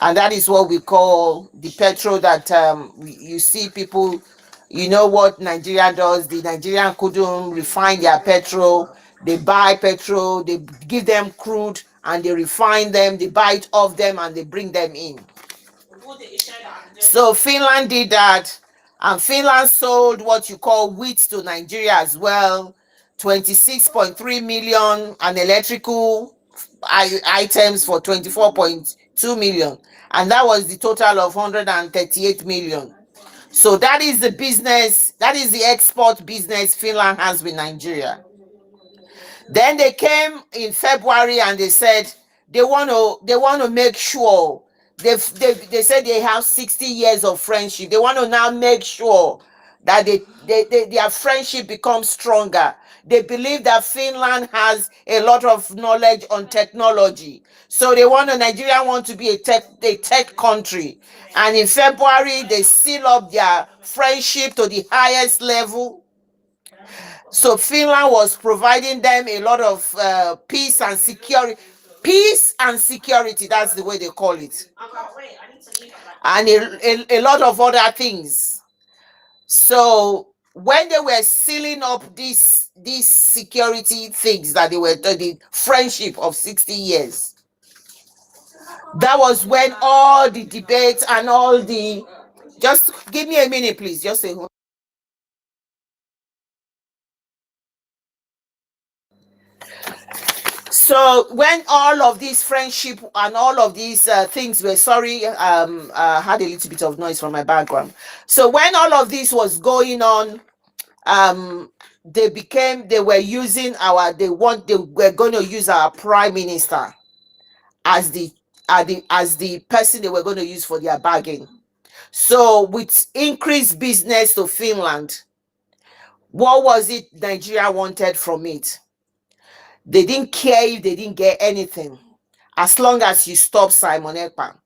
And that is what we call the petrol that you see people, you know what Nigeria does. The Nigerian couldn't refine their petrol. They buy petrol, they give them crude, and they refine them, they buy it off them, and they bring them in. So Finland did that, and Finland sold what you call wheat to Nigeria as well, 26.3 million, and electrical items for 24.2 million. And that was the total of 138 million. So that is the business, that is the export business Finland has with Nigeria. Then they came in February and they said they want to make sure they said they have 60 years of friendship. They want to now make sure that their friendship becomes stronger. They believe that Finland has a lot of knowledge on technology. So Nigeria want to be a tech country. And in February, they seal up their friendship to the highest level. So Finland was providing them a lot of peace and security. Peace and security, that's the way they call it. And a lot of other things. So when they were sealing up these security things that they were the friendship of 60 years, that was when all the debates and all the... Just give me a minute, please. Just say... So when all of these friendship and all of these things were, had a little bit of noise from my background. So when all of this was going on, they were going to use our Prime Minister as the person they were going to use for their bargain. So with increased business to Finland, what was it Nigeria wanted from it? They didn't care if they didn't get anything, as long as you stop Simon Ekpa.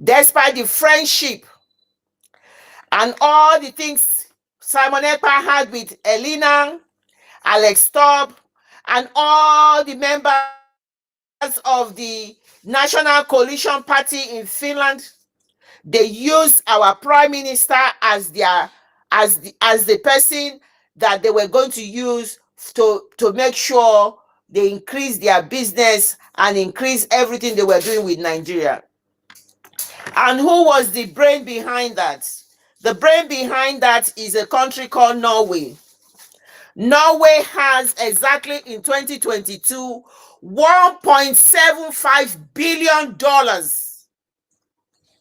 Despite the friendship and all the things Simon Ekpa had with Elena, Alex Stubb, and all the members of the National Coalition Party in Finland, they used our prime minister as the person that they were going to use to make sure they increase their business and increase everything they were doing with Nigeria. And who was the brain behind that? The brain behind that is a country called Norway. Norway has exactly in 2022 $1.75 billion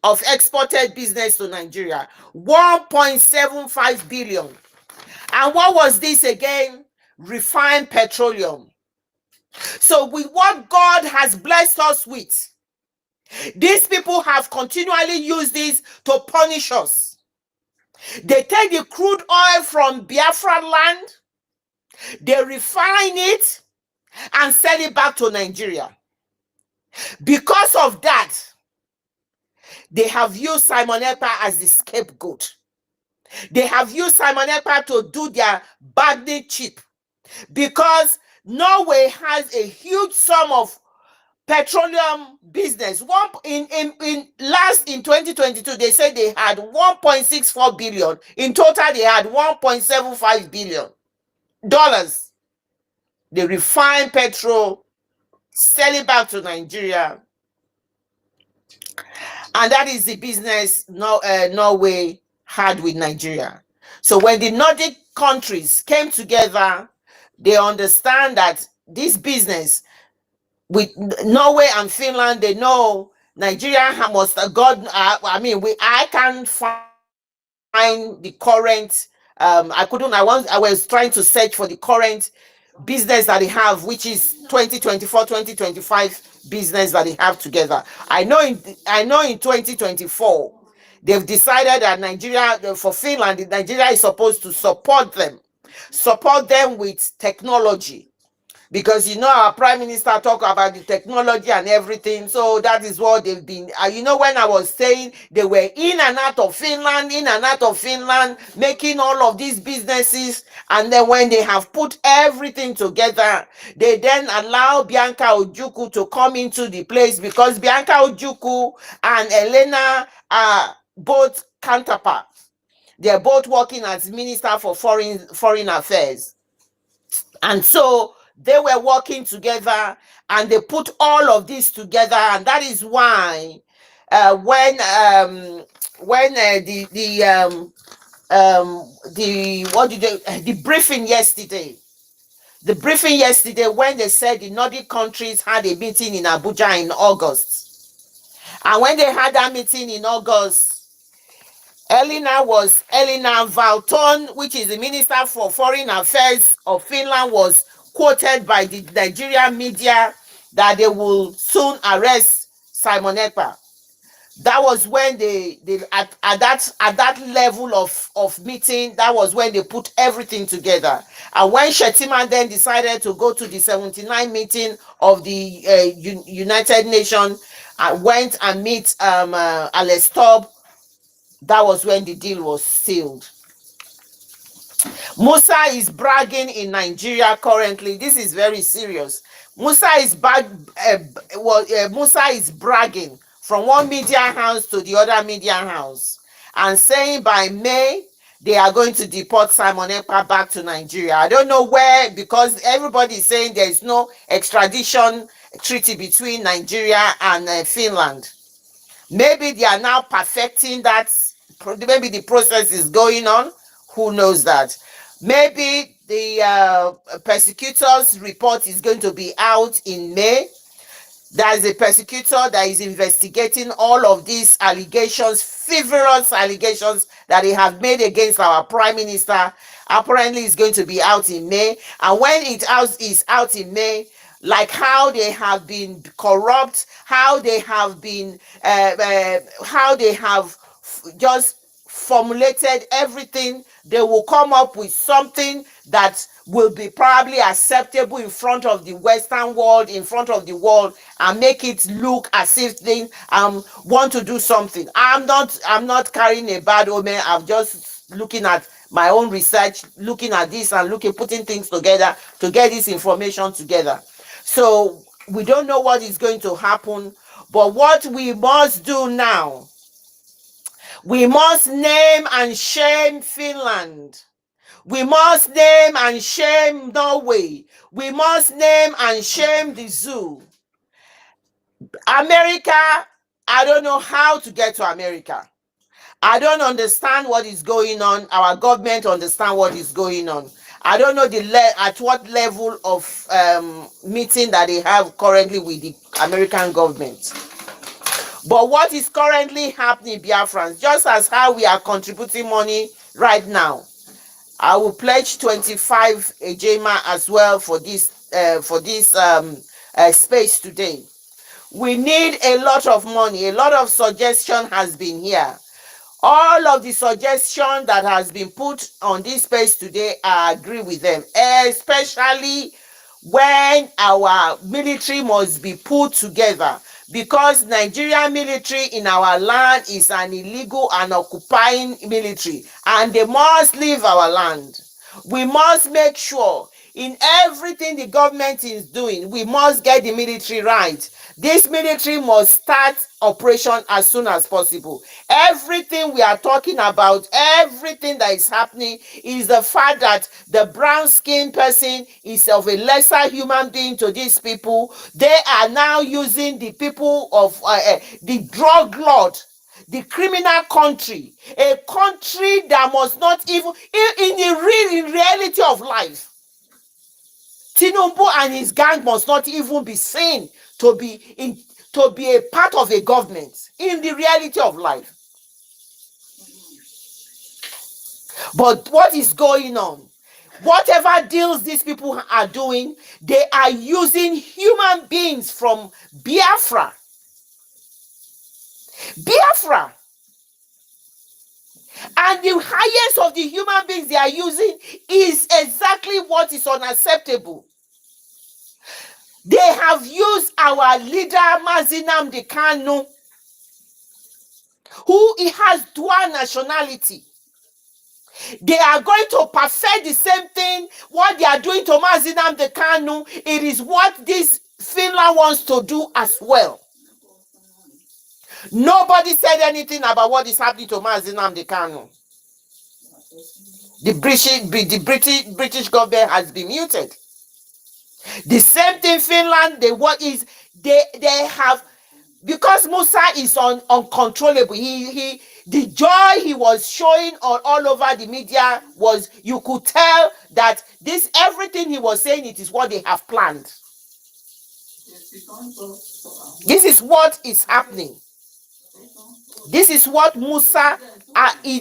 of exported business to Nigeria. 1.75 billion. And what was this again? Refined petroleum. So with what God has blessed us with, these people have continually used this to punish us. They take the crude oil from Biafra land, they refine it, and sell it back to Nigeria. Because of that, they have used Simon Ekpa as the scapegoat. They have used Simon Ekpa to do their bargaining chip, because Norway has a huge sum of petroleum business. In 2022, they said they had 1.64 billion. In total, they had 1.75 billion dollars. They refine petrol, sell it back to Nigeria, and that is the business Norway had with Nigeria. So when the Nordic countries came together, they understand that this business with Norway and Finland, they know Nigeria must I can't find the current I was trying to search for the current business that they have, which is 2024-2025 business that they have together. I know in 2024 they've decided that for Finland, Nigeria is supposed to support them with technology, because our prime minister talk about the technology and everything. So that is what they've been. When I was saying they were in and out of Finland, making all of these businesses, and then when they have put everything together, they then allow Bianca Ojukwu to come into the place, because Bianca Ojukwu and Elena are both counterparts. They're both working as Minister for Foreign Affairs. And so they were working together, and they put all of this together, and that is why when the briefing yesterday, when they said the Nordic countries had a meeting in Abuja in August, and when they had that meeting in August, Elena Valton, which is the Minister for Foreign Affairs of Finland, was quoted by the Nigerian media that they will soon arrest Simon Ekpa. That was when they at that level of meeting, that was when they put everything together. And when Shettima then decided to go to the 79 meeting of the United Nations, went and meet Alex Stubb, that was when the deal was sealed. Musa is bragging in Nigeria currently. This is very serious. Musa is bragging from one media house to the other media house, and saying by May they are going to deport Simon Ekpa back to Nigeria. I don't know where, because everybody is saying there is no extradition treaty between Nigeria and Finland. Maybe they are now perfecting that. Maybe the process is going on. Who knows that? Maybe the persecutors report is going to be out in May. There's a persecutor that is investigating all of these allegations, frivolous allegations that they have made against our prime minister. Apparently, it's going to be out in May. And when it is out in May, like how they have been corrupt, how they have just formulated everything, they will come up with something that will be probably acceptable in front of the Western world, in front of the world, and make it look as if they want to do something. I'm not carrying a bad omen. I'm just looking at my own research, looking at this and putting things together to get this information together. So we don't know what is going to happen, but what we must do now, we must name and shame Finland. We must name and shame Norway. We must name and shame the zoo. America, I don't know how to get to America. I don't understand what is going on. Our government understand what is going on. I don't know at what level of meeting that they have currently with the American government. But what is currently happening, Biafrans, just as how we are contributing money right now, I will pledge 25 Ejema as well for this space today. We need a lot of money. A lot of suggestion has been here. All of the suggestions that has been put on this space today, I agree with them, especially when our military must be put together, because Nigerian military in our land is an illegal and occupying military, and they must leave our land. We must make sure in everything the government is doing, we must get the military right. This military must start operation as soon as possible. Everything we are talking about, everything that is happening is the fact that the brown skinned person is of a lesser human being to these people. They are now using the people of the drug lord, the criminal country, a country that must not even, in reality of life, Tinubu and his gang must not even be seen to be a part of a government in the reality of life. But what is going on? Whatever deals these people are doing, they are using human beings from Biafra. Biafra. And the highest of the human beings they are using is exactly what is unacceptable. They have used our leader Mazinam Kanu, who has dual nationality. They are going to perfect the same thing. What they are doing to Mazinam Kanu, it is what this Finland wants to do as well. Nobody said anything about what is happening to Mazinam Kanu. The British government has been muted. The same thing Finland, they have, because Musa is uncontrollable. The joy he was showing all over the media was, you could tell that this everything he was saying, it is what they have planned. This is what is happening. This is what Musa,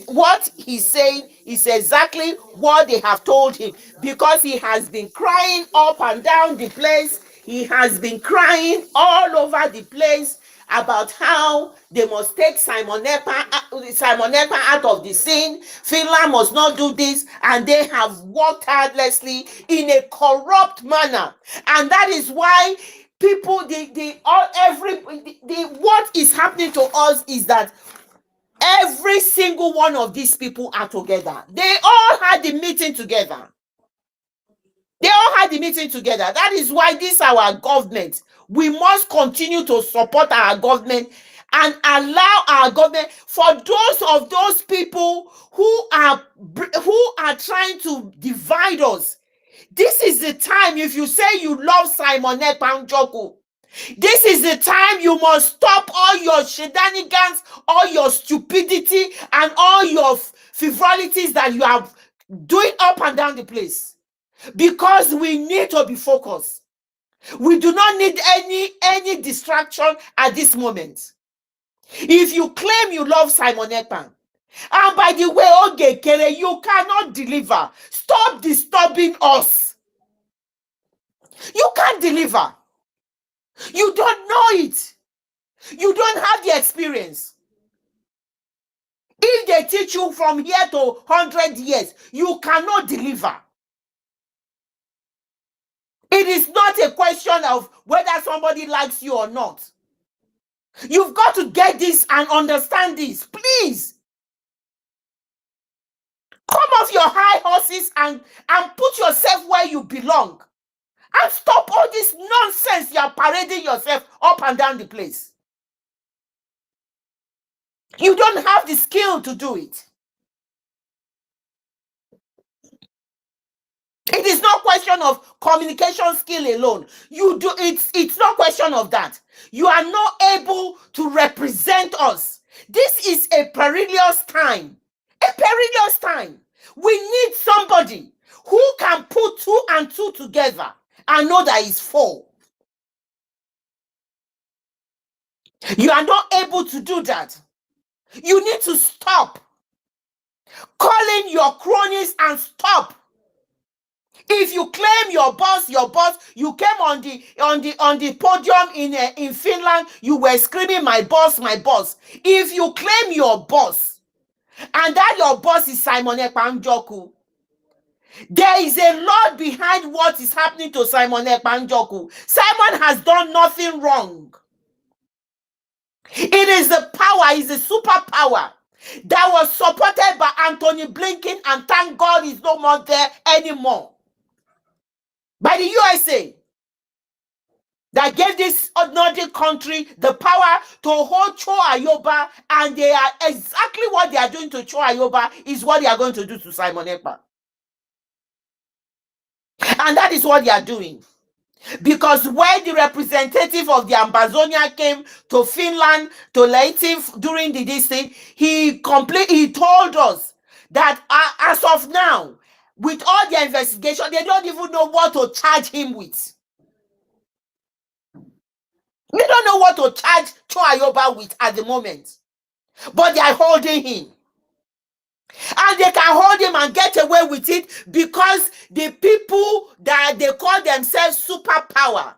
what he's saying is exactly what they have told him, because he has been crying up and down the place. He has been crying all over the place about how they must take Simon Ekpa out of the scene. Finland must not do this, and they have worked tirelessly in a corrupt manner, and that is why people, what is happening to us is that every single one of these people are together. They all had the meeting together. That is why this our government. We must continue to support our government and allow our government, for those people who are trying to divide us. This is the time. If you say you love Simon Ekpa, this is the time you must stop all your shenanigans, all your stupidity, and all your frivolities that you are doing up and down the place. Because we need to be focused. We do not need any distraction at this moment. If you claim you love Simon Ekpa, and by the way, Ogekere, you cannot deliver. Stop disturbing us. You can't deliver. You don't know it. You don't have the experience. If they teach you from here to 100 years, you cannot deliver. It is not a question of whether somebody likes you or not. You've got to get this and understand this, please. Come off your high horses and put yourself where you belong. And stop all this nonsense you are parading yourself up and down the place. You don't have the skill to do it. It is not question of communication skill alone. You do it's not question of that. You are not able to represent us. This is a perilous time. A perilous time. We need somebody who can put 2 and 2 together and know that it's 4. You are not able to do that. You need to stop calling your cronies and stop. If you claim your boss, you came on the podium in Finland, you were screaming, my boss, my boss. If you claim your boss, and that your boss is Simon Ekpanjoku, there is a lot behind what is happening to Simon Ekpanjoku. Simon has done nothing wrong. It is the power, is the superpower that was supported by Anthony Blinken, and thank God he's no more there anymore. By the USA, that gave this Nordic country the power to hold Cho Ayoba, and they are exactly what they are doing to Cho Ayoba is what they are going to do to Simon Ekpa. And that is what they are doing. Because when the representative of the Ambazonia came to Finland to Latif during this thing, he told us that as of now, with all the investigation, they don't even know what to charge him with. They don't know what to charge Cho Ayoba with at the moment. But they are holding him. And they can hold him and get away with it because the people that they call themselves superpower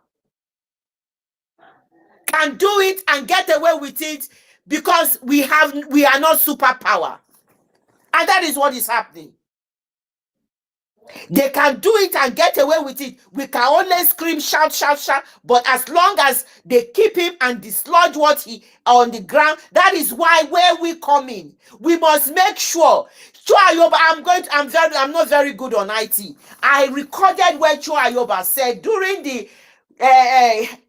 can do it and get away with it because we are not superpower. And that is what is happening. They can do it and get away with it. We can only scream, shout, shout, shout. But as long as they keep him and dislodge what he on the ground, that is why where we come in, we must make sure. Cho Ayoba, I'm not very good on IT. I recorded what Cho Ayoba said during the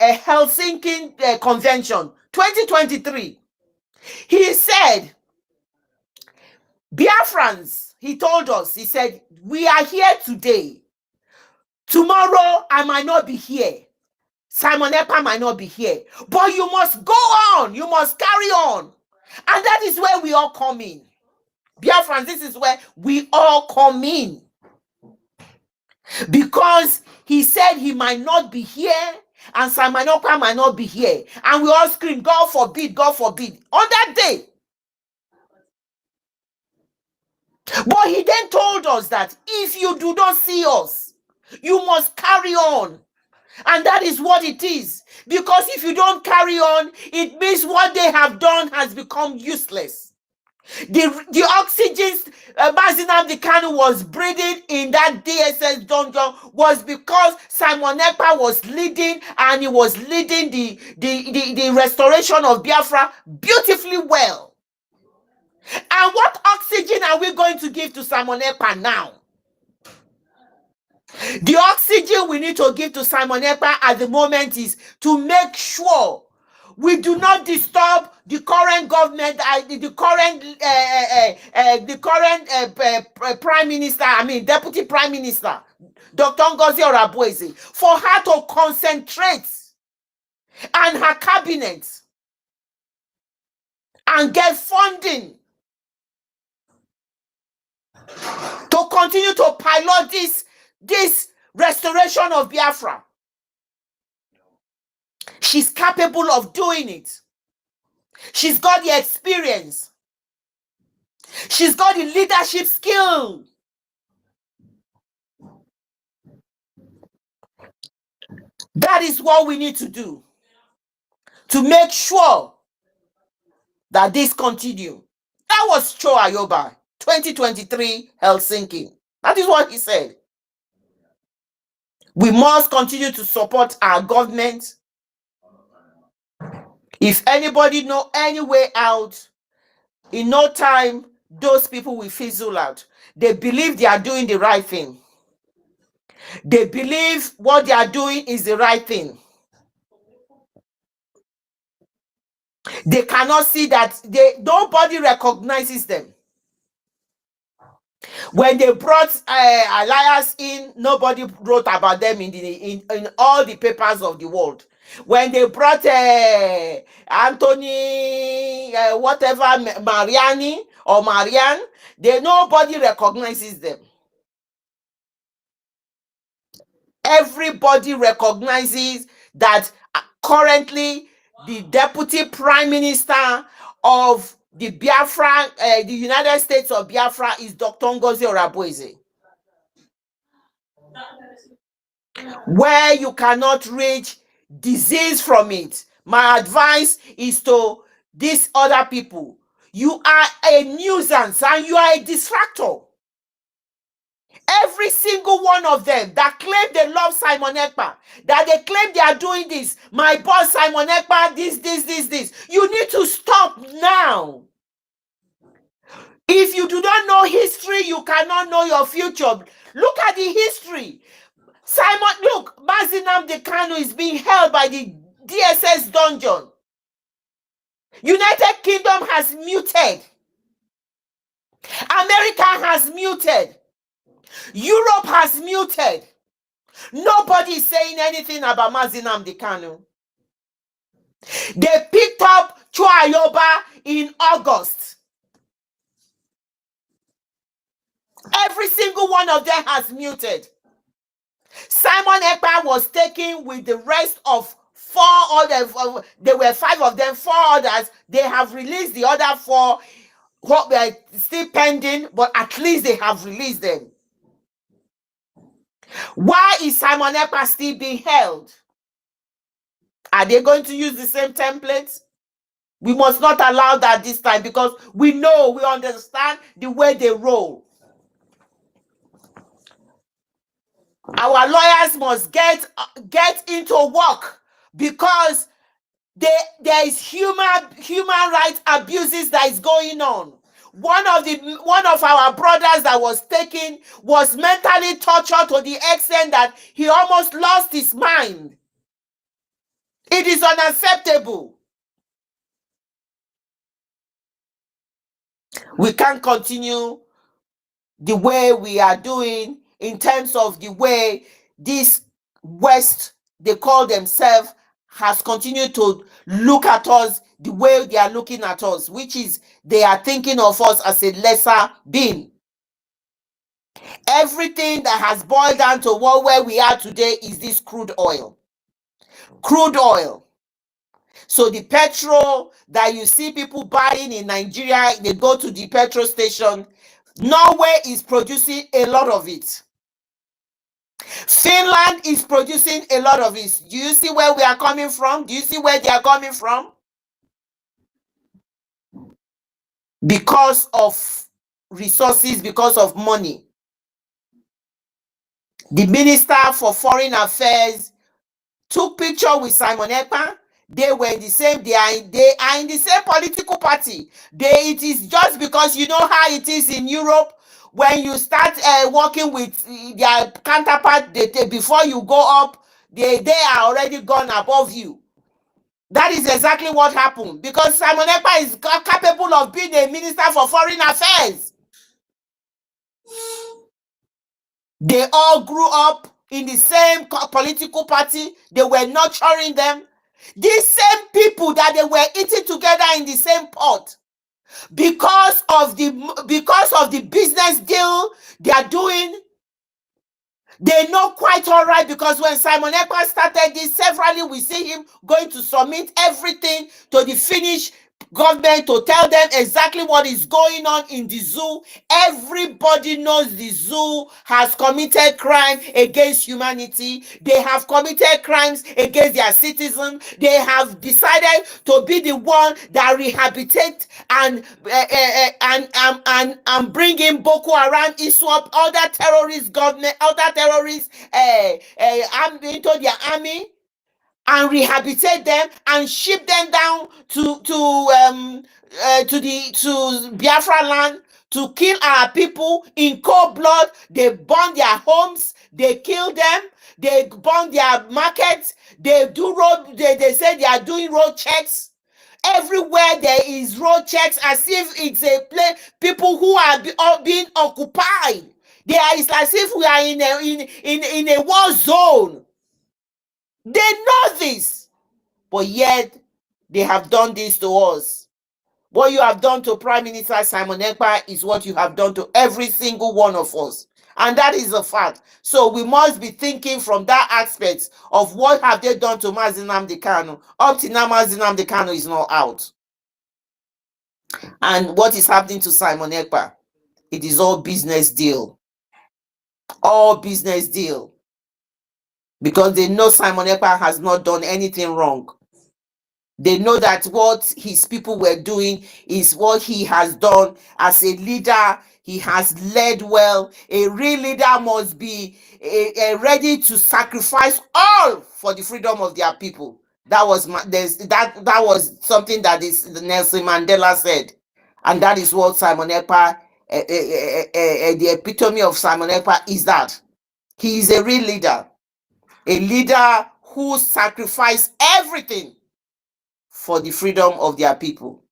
Helsinki Convention 2023. He said, Biafrans, he told us, he said, we are here today. Tomorrow, I might not be here. Simon Ekpa might not be here. But you must go on. You must carry on. And that is where we all come in. Biafrans, this is where we all come in. Because he said he might not be here, and Simon Ekpa might not be here. And we all scream, God forbid, God forbid. On that day. But he then told us that if you do not see us, you must carry on. And that is what it is. Because if you don't carry on, it means what they have done has become useless. The oxygen Mazinam Kanu was breathing in that DSS dungeon was because Simon Ekpa was leading, and he was leading the restoration of Biafra beautifully well. And what oxygen are we going to give to Simon Ekpa now? The oxygen we need to give to Simon Ekpa at the moment is to make sure we do not disturb the current government, the current prime minister, deputy prime minister, Dr. Ngozi Orabueze, for her to concentrate and her cabinet and get funding to continue to pilot this restoration of Biafra. She's capable of doing it. She's got the experience. She's got the leadership skill. That is what we need to do to make sure that this continues. That was Cho Ayoba, 2023 Helsinki. That is what he said. We must continue to support our government. If anybody know any way out, in no time, those people will fizzle out. They believe they are doing the right thing. They believe what they are doing is the right thing. They cannot see that nobody recognizes them. When they brought Elias in, nobody wrote about them in all the papers of the world. When they brought Anthony, whatever, Mariani or Marianne, nobody recognizes them. Everybody recognizes that currently the deputy prime minister of the Biafra, the United States of Biafra, is Dr. Ngozi Orabueze. Where you cannot reach disease from it, my advice is to these other people. You are a nuisance and you are a distractor. Every single one of them that claim they love Simon Ekpa, that they claim they are doing this, my boss Simon Ekpa, this. You need to stop now. If you do not know history, you cannot know your future. Look at the history. Look, Mazi Nnamdi Kanu is being held by the DSS dungeon. United Kingdom has muted. America has muted. Europe has muted. Nobody is saying anything about Mazi Nnamdi Kanu. They picked up Cho Ayoba in August. Every single one of them has muted. Simon Ekpa was taken with the rest of 4 others. There were 5 of them, 4 others. They have released the other 4. What were still pending, but at least they have released them. Why is Simon Ekpa still being held? Are they going to use the same templates? We must not allow that this time, because we understand the way they roll. Our lawyers must get into work, because there is human rights abuses that is going on. One of our brothers that was taken was mentally tortured to the extent that he almost lost his mind. It is unacceptable. We can't continue the way we are doing in terms of the way this West, they call themselves, has continued to look at us the way they are looking at us, which is they are thinking of us as a lesser being. Everything that has boiled down to where we are today is this crude oil. Crude oil. So the petrol that you see people buying in Nigeria, they go to the petrol station. Norway is producing a lot of it. Finland is producing a lot of it. Do you see where we are coming from? Do you see where they are coming from? Because of resources, because of money. The Minister for Foreign Affairs took picture with Simon Ekpa. They were in the same, they are in the same political party. It is just because you know how it is in Europe. When you start working with their counterpart, before you go up, they are already gone above you. That is exactly what happened, because Simon Ekpa is capable of being a Minister for Foreign Affairs. They all grew up in the same political party. They were nurturing them. These same people that they were eating together in the same pot, because of the business deal they are doing, they know quite all right. Because when Simon Ekpa started this, severally we see him going to submit everything to the Finnish government to tell them exactly what is going on in the zoo. Everybody knows the zoo has committed crime against humanity. They have committed crimes against their citizens. They have decided to be the one that rehabilitate and bring in Boko Haram, ISWAP, other terrorist government, other terrorists into their army, and rehabilitate them and ship them down to Biafra land to kill our people in cold blood. They burn their homes, they kill them, they burn their markets, they do road, they say they are doing road checks. Everywhere there is road checks, as if it's a place, people who are being occupied. It's as if we are in a war zone. They know this, but yet they have done this to us. What you have done to Prime Minister Simon Ekpa is what you have done to every single one of us. And that is a fact. So we must be thinking from that aspect of what have they done to Mazi Nnamdi Kanu. Up to now, Mazi Nnamdi Kanu is not out. And what is happening to Simon Ekpa? It is all business deal. All business deal. Because they know Simon Ekpa has not done anything wrong. They know that what his people were doing is what he has done as a leader. He has led well. A real leader must be ready to sacrifice all for the freedom of their people. That was that was something that Nelson Mandela said, and that is what Simon Ekpa, the epitome of Simon Ekpa is that he is a real leader, a leader who sacrificed everything for the freedom of their people.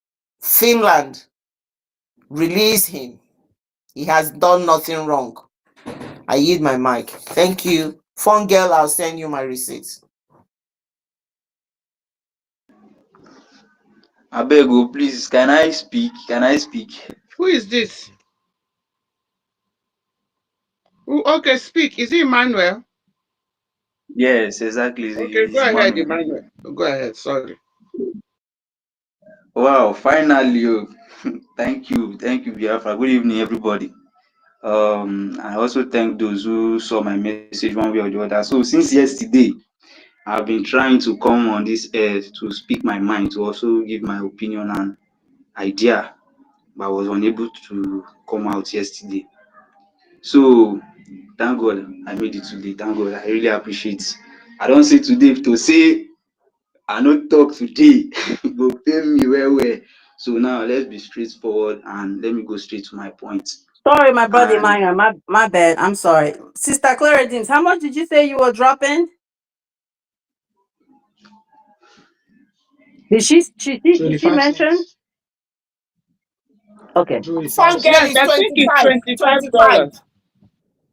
Finland, release him. He has done nothing wrong. I yield my mic. Thank you. Phone girl, I'll send you my receipts. Abego, please, can I speak? Can I speak? Who is this? Okay, speak. Is it Emmanuel? Yes, exactly. Okay, It's go ahead, Emmanuel. Emmanuel. Go ahead. Sorry. Wow, finally, thank you, Biafra. Good evening, everybody. I also thank those who saw my message one way or the other. So since yesterday, I've been trying to come on this earth to speak my mind, to also give my opinion and idea, but I was unable to come out yesterday. So thank God I made it today. Thank God. I really appreciate. I don't say today to say I no talk today. Go pay me well. So now let's be straightforward and let me go straight to my point. Sorry, my brother And Emmanuel. My bad. I'm sorry. Sister Claire, how much did you say you were dropping? Did she 25 mention? cents. Okay. 25 Phone girl cents. is Yes, I think it's 25. $25.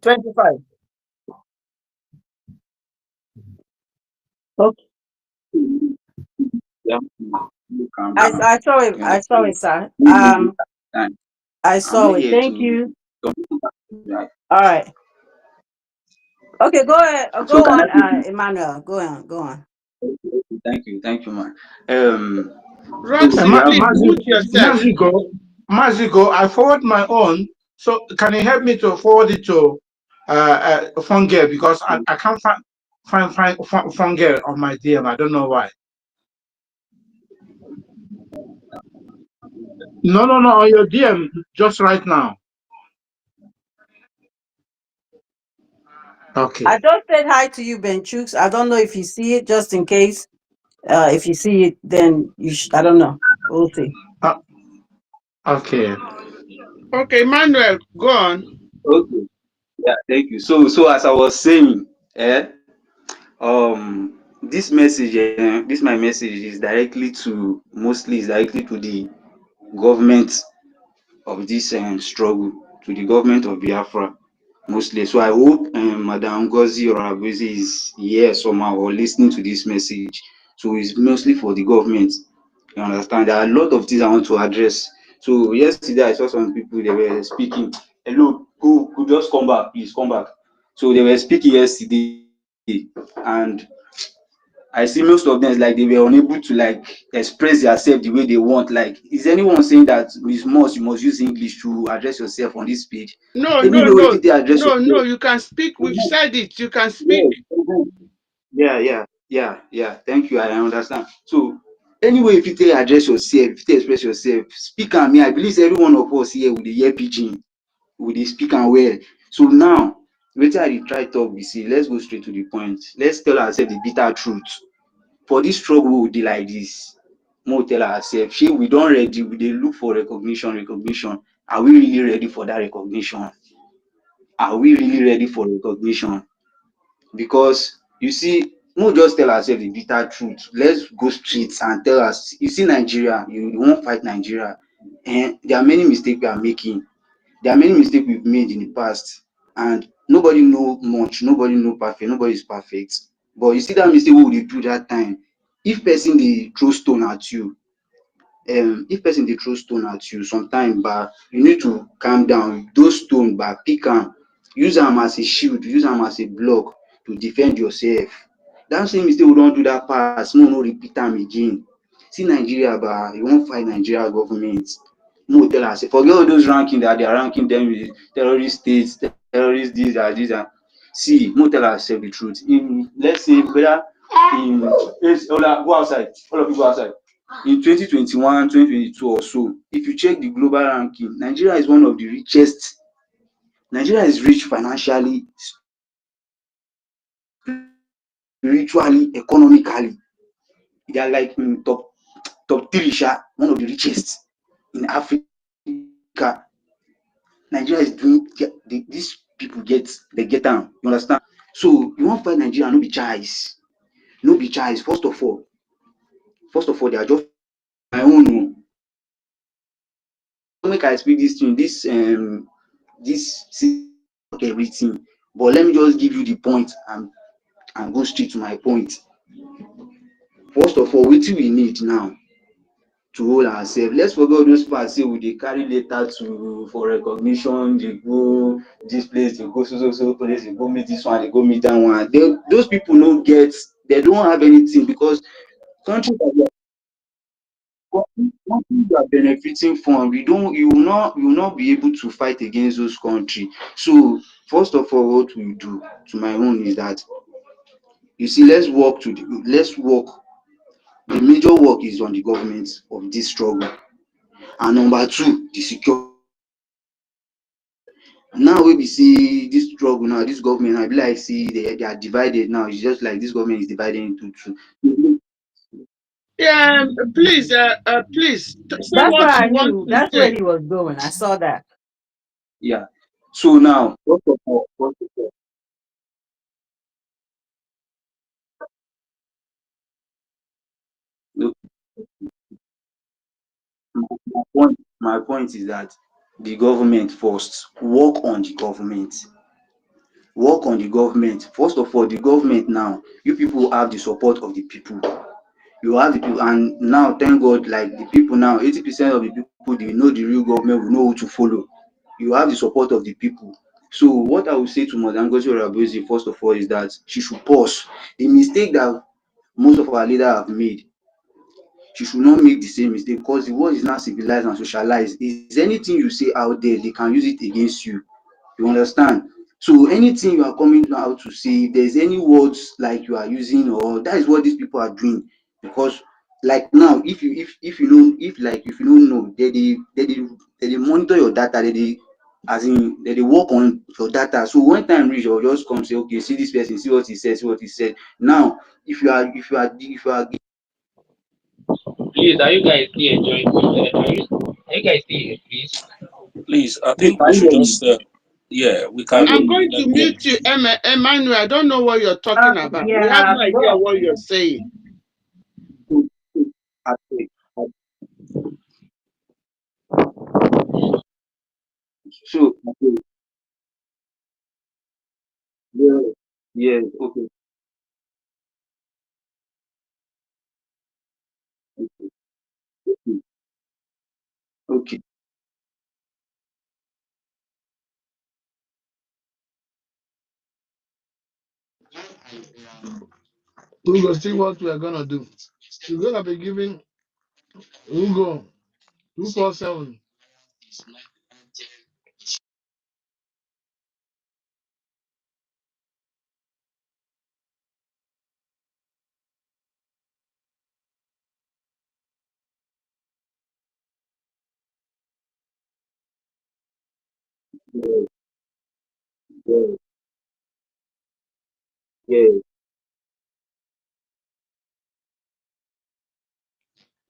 25. Okay. yeah, you calm I down. I saw it. You I saw understand? it, sir. Maybe later time. I I'm saw not it. here Thank to you. right. All right. Okay, go ahead. So Go can I on, Emmanuel. Go on. Go on. thank you, man. So Roxy, see, I've please mute yourself. Mazigo, I forward my own. So can you help me to forward it to Fungel because I can't find Fungel on my DM. I don't know why. No, on your DM just right now. I Okay. just said hi to you, Ben Chooks. I don't know if you see it, just in case. If you see it, then I don't know. We'll see. Okay. Okay, Emmanuel, go on. okay. Yeah, thank you. So as I was saying, this my message is directly to mostly is directly to the government of this struggle, to the government of Biafra mostly. So I hope Madam Ngozi or Abuzi is here somehow or listening to this message. So it's mostly for the government. You understand? There are a lot of things I want to address. So yesterday I saw some people they were speaking. Hello, go just come back, please come back. So they were speaking yesterday, and I I see most of them is like they were unable to like express themselves the way they want. Like, is anyone saying that you must use English to address yourself on this page? No, no, Anyway, if no, you address no, no. yourself, You can speak. We've said it. You can speak. yes, yeah. Thank you. I understand. So anyway, if you take address yourself, if you take express yourself, speak and me. I believe every one of us here with the hear pidgin, with the speak and well. So now, wetin I dey try talk be say, let's go straight to the point. Let's tell ourselves the bitter truth. For this struggle we dey like this, make we tell ourselves, shey we don ready, we dey look for recognition. Are we really ready for that recognition? Are we really ready for recognition? Because you see, make we just tell ourselves the bitter truth. Let's go straight and tell us, you see Nigeria, you wan fight Nigeria, there are many mistakes we are making. There are many mistakes we've made in the past, and nobody know much, nobody know perfect, nobody is perfect. But you see that mistake wey we dey do that time, if person dey throw stone at you, if person dey throw stone at you, sometimes you need to calm down. Those stone pick am, use am as a shield, use am as a block to defend yourself. That same mistake we don do that past, make we no repeat am again. See Nigeria, you wan fight Nigeria government, make we tell ourselves, forget all those ranking that they are ranking them with terrorist states, terrorist this and see, make we tell ourselves the truth. In, let's say, whether in go outside, all of you go outside. In 2021, 2022 or so, if you check the global ranking, Nigeria is one of the richest. Nigeria is rich financially, spiritually, economically. They are like in top three, one of the richest in Africa. Nigeria is doing, these people they get am. You understand? So you wan fight Nigeria, no be choice. No be choice. First of all, they are just my own. Make I speak this thing, this everything. But let me just give you the point and go straight to my point. First of all, wetin we need now to hold ourselves. Let's forget all those parts say we dey carry letter to for recognition, dey go this place, dey go so place, dey go meet this one, dey go meet that one. Those people no get, they don't have anything, because country that you are benefiting from, you will not be able to fight against those country. So first of all, what we do, to my own, is that, you see, let's work. The major work is on the government of this struggle, and number two, the security. Now wey be say this struggle now, this government, I be like say they are divided now. It's just like this government is divided into two. Yeah, please, say That's what what I you want knew. to That's where say. he was going. I saw that. Yeah. So now, no, my point is that the government first, work on the government. First of all, the government now, you people have the support of the people. You have the people, and now thank God, like the people now, 80% of the people, they know the real government, will know who to follow. You have the support of the people. So what I would say to Madam Ngozi Orabuezi, first of all, is that she should pause. The mistake that most of our leaders have made, she should not make the same mistake, because the world is now civilized and socialized. Is anything you say out there, they can use it against you. You understand? So anything you are coming out to say, if there's any words like you are using, or that is what these people are doing. Because like now, if you don't know, they monitor your data, they work on your data. So when time reach, you'll just come say, okay, see this person, see what he said, see what he said. Now, if you are Please, are you guys still enjoying? Are you guys still here, please? Please, I yes, think we I should hear you. just, yeah, we I hear can. I'm you. going to Yeah. mute you, Emmanuel. I don't know what you're talking about. We have Yeah, no idea bro. what you're saying. So, I say, I say, yeah, yeah, okay, okay, okay. We will see what we are gonna do. We're gonna be giving Ugo 247. Yeah, yeah, yeah.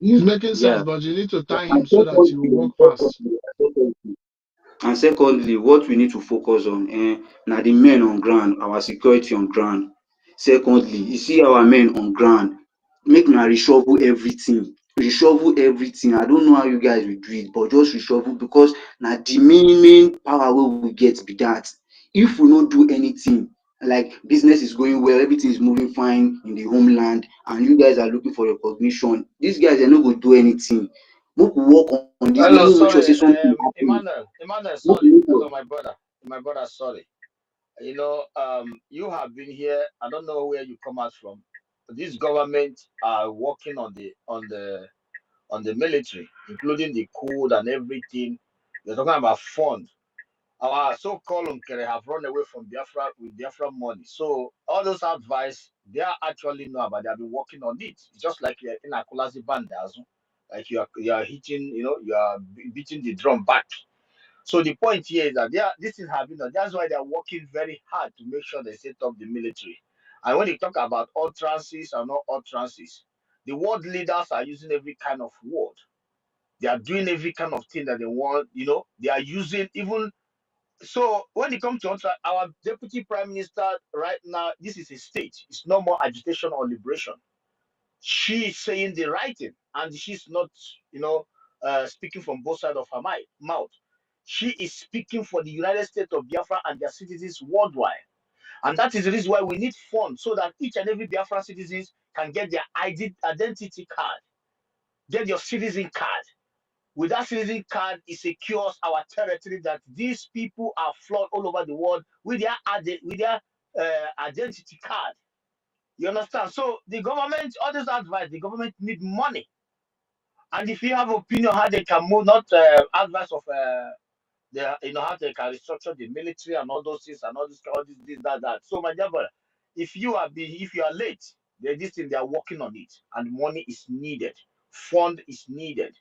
He's making sense, Yeah. but you need to tie him And so that he will secondly, walk fast. And secondly, what we need to focus on na the men on ground, our security on ground. Secondly, you see our men on ground, make una reshuffle everything. Reshuffle everything. I don't know how you guys will do it, but just reshuffle because na the main power wey we get be that. If we no do anything, like business is going well, everything is moving fine in the homeland, and you guys are looking for recognition, these guys they no go do anything. Make we work on this. Make we Hello, make sure say sorry, something happen. Emmanuel, Make we sorry. make That's sure. my brother, sorry. You have been here. I don't know where you come out from. This government are working on the military, including the code and everything. You're talking about fund. Our so-called Unkere have run away from Biafra with Biafra money. So all those advice, they are actually know about. They have been working on it. It's just like you're in a Kulazi band, like you are hitting, you are beating the drum back. So the point here is that this is happening. That's why they are working very hard to make sure they set up the military. And when they talk about utterances or not utterances, the world leaders are using every kind of word. They are doing every kind of thing that they want. They are using even so when it comes to our deputy prime minister right now, this is a state. It's no more agitation or liberation. She is saying the right thing, and she's not, speaking from both sides of her mouth. She is speaking for the United States of Biafra and their citizens worldwide. And that is the reason why we need funds so that each and every Biafra citizens can get their identity card, get your citizen card. With that citizen card, it secures our territory that these people are flawed all over the world with their identity card. You understand? So the government, all this advice, the government need money. And if you have opinion how they can move, not advice of how they can restructure the military and all those things and all this, that. So my dear brother, if you are late, this thing they are working on it, and money is needed, fund is needed.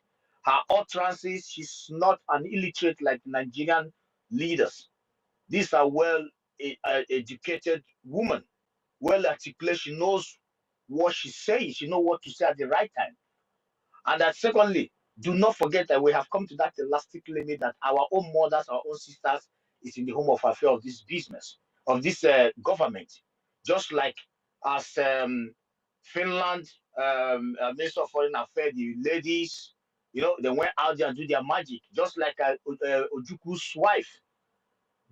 Her utterances, she's not an illiterate like Nigerian leaders. These are educated women, well articulated. She knows what she's saying. She knows what to say at the right time. And that secondly, do not forget that we have come to that elastic limit that our own mothers, our own sisters is in the home of affair of this business, of this government. Just like as Finland, Minister of Foreign Affairs, the ladies, they went out there and do their magic. Just like Ojuku's wife,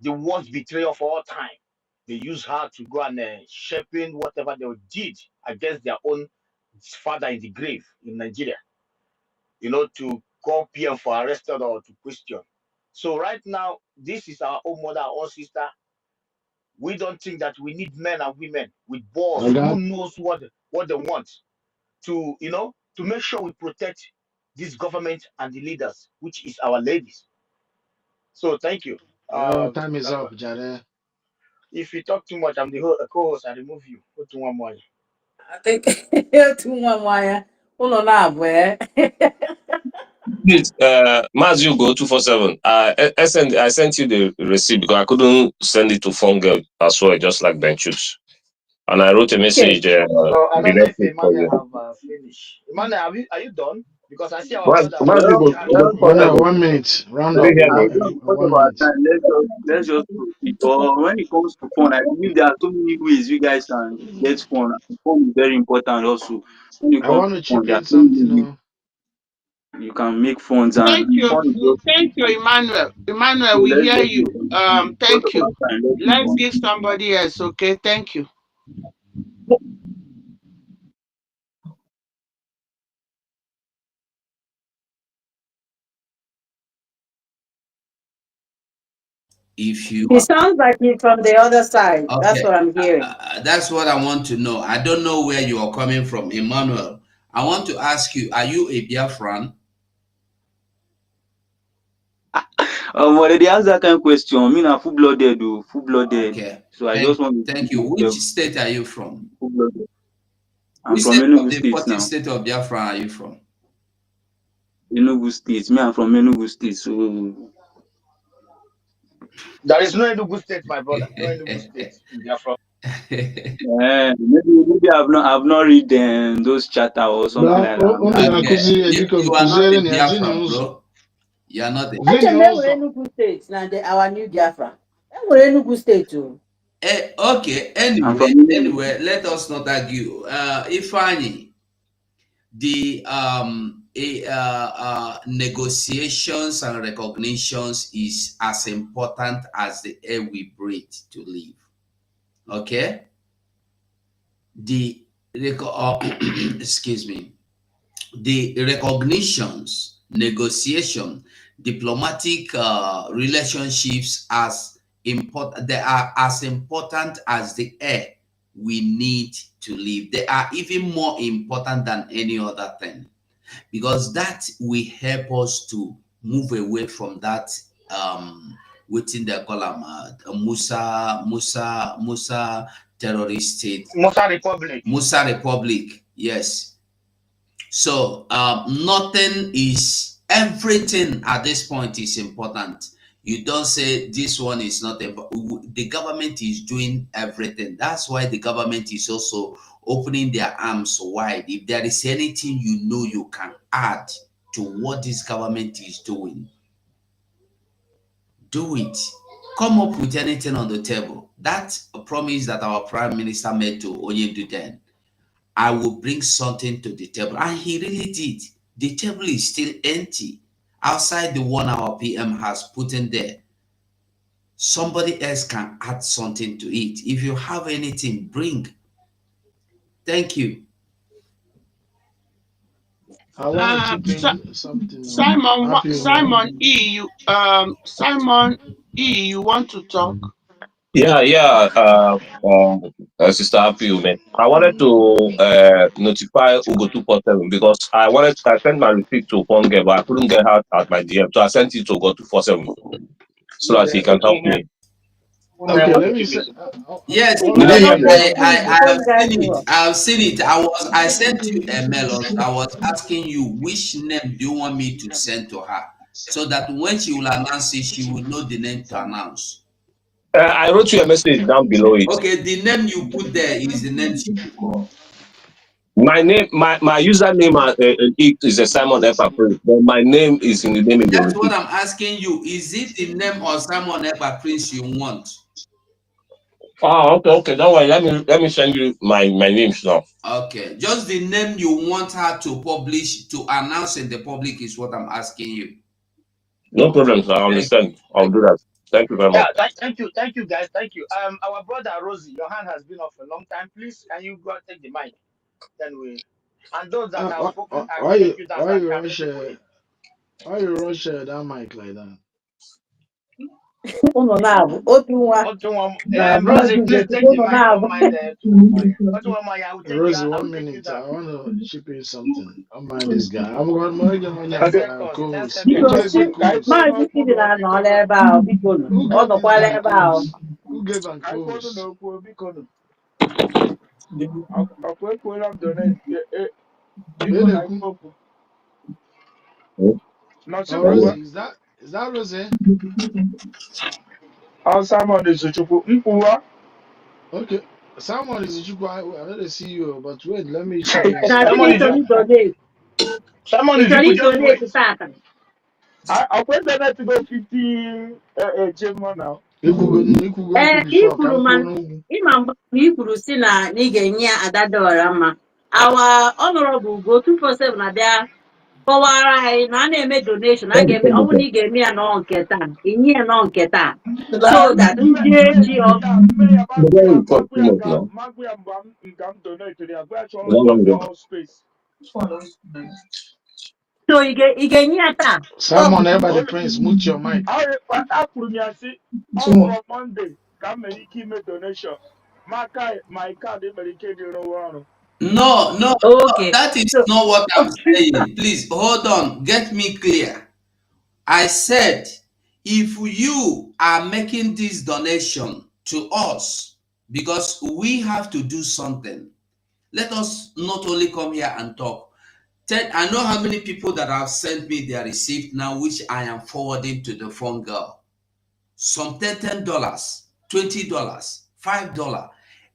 the worst betrayer of all time. They used her to go and shaping whatever they did against their own father in the grave in Nigeria, to call PM for arrested or to question. So right now, this is our own mother, our own sister. We don't think that we need men and women with balls I who got knows what they want to make sure we protect this government and the leaders, which is our ladies. So thank you. time is That's why. up, Jare. If you talk too much, I'm the co-host. I remove you. Go to one more. I think too one wire. Hold on now, boy. Please, Mazu go 247. I sent you the receipt because I couldn't send it to phone girl as well, just like Benchus. And I wrote a Okay. message, So I the don't know next if week for Emmanuel you. have finished. Emmanuel, are you done? Because I see our brother Mazu Well, go well, charging. for Manuel, 247. 1 minute. Round Did up. you hear me? because of 1 minute. our time, let's just proceed. But when it comes to fun, I believe there are so many ways you guys can get fun. Fun is very important also. When it I comes want to to fun, chip there are in so many something. ways you can make funds, and Thank you. fun is just Thank you, Emmanuel. so Emmanuel, we let's hear just you. move on. Because Thank of you. our time, let's move Let's on. give somebody else, okay? Thank you. If you It sounds like he's from the other side. That's okay, what I'm hearing. that's what I want to know. I don't know where you are coming from, Emmanuel. I want to ask you: are you a Biafran? Well, they ask that kind of question. Me na full blooded, full blooded. Okay, So I just want thank you. to Which be state are you from? full blooded. I'm Which from state of Enugu the State 40 now. state of Biafra are you from? Enugu State. Me, I'm from Enugu State. So There is no Enugu state, my brother. No Enugu state. We are from. maybe I've not read those charter or something Bra, like that. onu Maybe. ya Okay, kuzi ediko you are not a kuzere ni azini Biafran, unso. bro. You are not a. Zini Actually, they were unso. Enugu State, now they our new Biafra. They were Enugu State too. Okay. I'm from Anyway, Enugu. let us not argue. Ifani, the negotiations and recognitions is as important as the air we breathe to live. Okay, the excuse me, the recognitions, negotiation, diplomatic relationships as important. They are as important as the air we need to live. They are even more important than any other thing, because that will help us to move away from that within the column Musa terrorist state, Musa Republic. Musa Republic. Yes. So nothing is, everything at this point is important. You don't say this one is not the government is doing everything. That's why the government is also opening their arms wide. If there is anything you know you can add to what this government is doing, do it. Come up with anything on the table. That's a promise that our prime minister made to Onyedu then. I will bring something to the table. And he really did. The table is still empty outside the 1 hour PM has put in there. Somebody else can add something to it. If you have anything, bring. Thank you. I want to chip in something. Simon Simon E, you want to talk? Yeah. Sister Happy Woman. I wanted to notify Ugo 247 because I sent my receipt to Ponge, but I couldn't get out at my DM. So I sent it to Ugo 247 so that he can help me. Okay, let me say. Yes, Did you hear Okay, me? I have phone guy seen it. to I have seen it. I sent you a mail. I was asking you which name do you want me to send to her, so that when she will announce it, she will know the name to announce. I wrote you a message down below it. Okay, the name you put there is the name she will call. My name, my username is a Simon F. April, but my name is in the name in the That's what receipt. I'm asking you. Is it the name or Simon Ekpa Prince you want? Oh, okay. Don't worry. Let me send you my names now. Okay, just the name you want her to publish, to announce in the public is what I'm asking you. No problem, sir. I Thank understand. I'll do that. Thank you very Yeah, much. thank you, guys. Thank you. Our brother Rosie, your hand has been up for a long time. Please, can you go and take the mic? Then we, and those that have spoken, I will take you down so I can ready for you. Why you rush that mic like that? Uno na-abụ otu nwa na Rosie, mmadụ please ga-ekwukwa take the ụnọ mic. Don't na-abụ. mind too much. I will take you. Rosie, I one will take you minute. down. I want to chip in something. Don't mind this guy. I'm going to Ten get seconds. 10 co-host. Biko Which seconds. is the co-host? maazị Stephen anọọla ebe ahụ biko nụ Who ọ gave this nọkwala guy ebe ahụ. co-host? Who gave him co-host? Eneku. Hmm? Oh, Rosie, is that Rosie? Okay. Someone is I didn't see you, but wait, let me chip in Na gịnị something. Someone is chọrọ idonate? someone Ị is chọrọ you just wait. idonate tata? Ikwugo Ị before, kwuru can ma kwuo ịma mgbe ị kwuru si na ị ga-enye ya Adadaora mma. Our honorable Ugo 247 na-abịa kọwara anyị na a na-eme donation a Thank you, ga-eme ọ bụrụ na sir. ị ga-eme ya nọọ nke taa inye ya nọọ nke taa so that ndị echi ọ The guy will talk too much now. How long ago? So you get nyata. So Simon Eba the Hold Prince, mute your mic. apụrụ m ya si all So from Monday ka m mere ike ime donation. My card mere ike dị rụwa ọrụ. No, no, okay. that is So not what I'm saying. Please hold on. Get me clear. I said, if you are making this donation to us, because we have to do something, let us not only come here and talk. I know how many people that have sent me their receipt now, which I am forwarding to the phone girl. Some $10, $20, $5,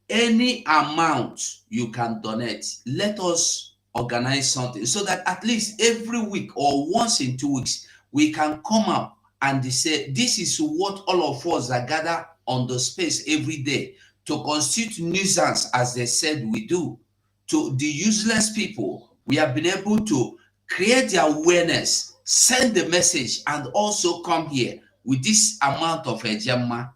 any amount you can donate. Let us organize something so that at least every week or once in 2 weeks, we can come up and say, this is what all of us are gathered on the space every day to constitute nuisance, as they said we do, to the useless people. We have been able to create the awareness, send the message, and also come here with this amount of ejema,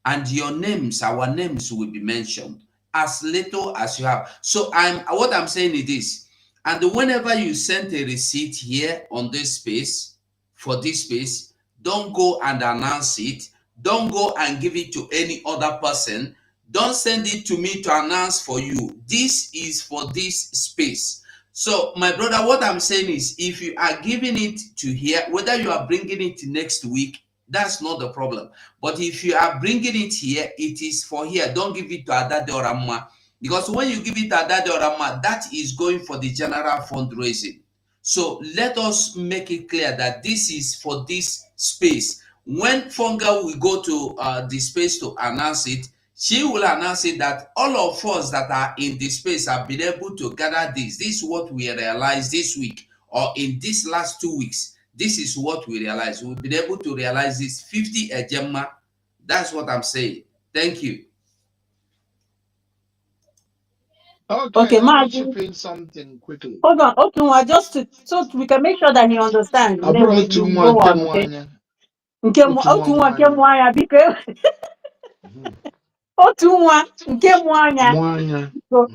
and your names, our names will be mentioned as little as you have. So what I'm saying is this, and whenever you send a receipt here on this space, for this space, don't go and announce it. Don't go and give it to any other person. Don't send it to me to announce for you. This is for this space. So, my brother, what I'm saying is, if you are giving it to here, whether you are bringing it next week, that's not the problem. But if you are bringing it here, it is for here. Don't give it to Adade or Amma. Because when you give it to Adade or Amma, that is going for the general fundraising. So let us make it clear that this is for this space. When Funga will go to the space to announce it, she will announce it that all of us that are in the space have been able to gather this. This is what we realized this week or in these last 2 weeks. This is what we realized. We've been able to realize this 50 ejema. That's what I'm saying. Thank you. Okay, okay, let me Martin. chip in something quickly. Hold on. Okay, well, just to, so we can make sure that he understands. I Then brought two you more go on, okay? Kemwanya. Otu nwa nke Mwanya. mwanya biko. Otu nwa nke mwanya. Mwanya. So,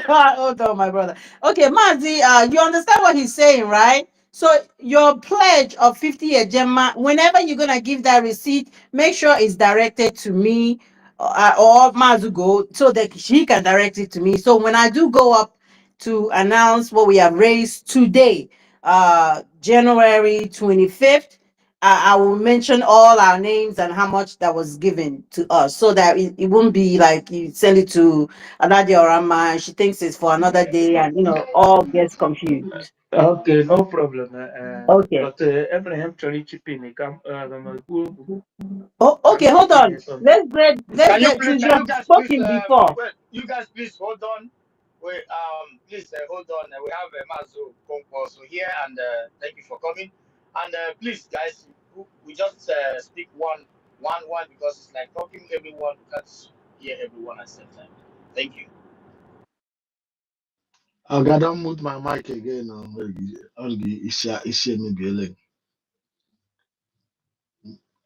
hold on, my brother. Okay, Mazi, you understand what he's saying, right? So your pledge of 50 a Gemma, whenever you're gonna give that receipt, make sure it's directed to me or Mazugo so that she can direct it to me. So when I do go up to announce what we have raised today, January 25th, I will mention all our names and how much that was given to us so that it won't be like you send it to Anadia or Amma and she thinks it's for another day and all gets confused. Okay, no problem. Okay. But Abraham chọrọ ịchịpụ in ka Oh, okay, hold m on. something. Let's get since you Can you have guys please spoken before. wait? You guys please hold on. Wait, please hold on. We have Mazu Konko here, and thank you for coming. And please, guys, we just speak one because it's like talking everyone. We can't hear everyone at the same time. Thank you. I gotta mute my mic again. Isha maybe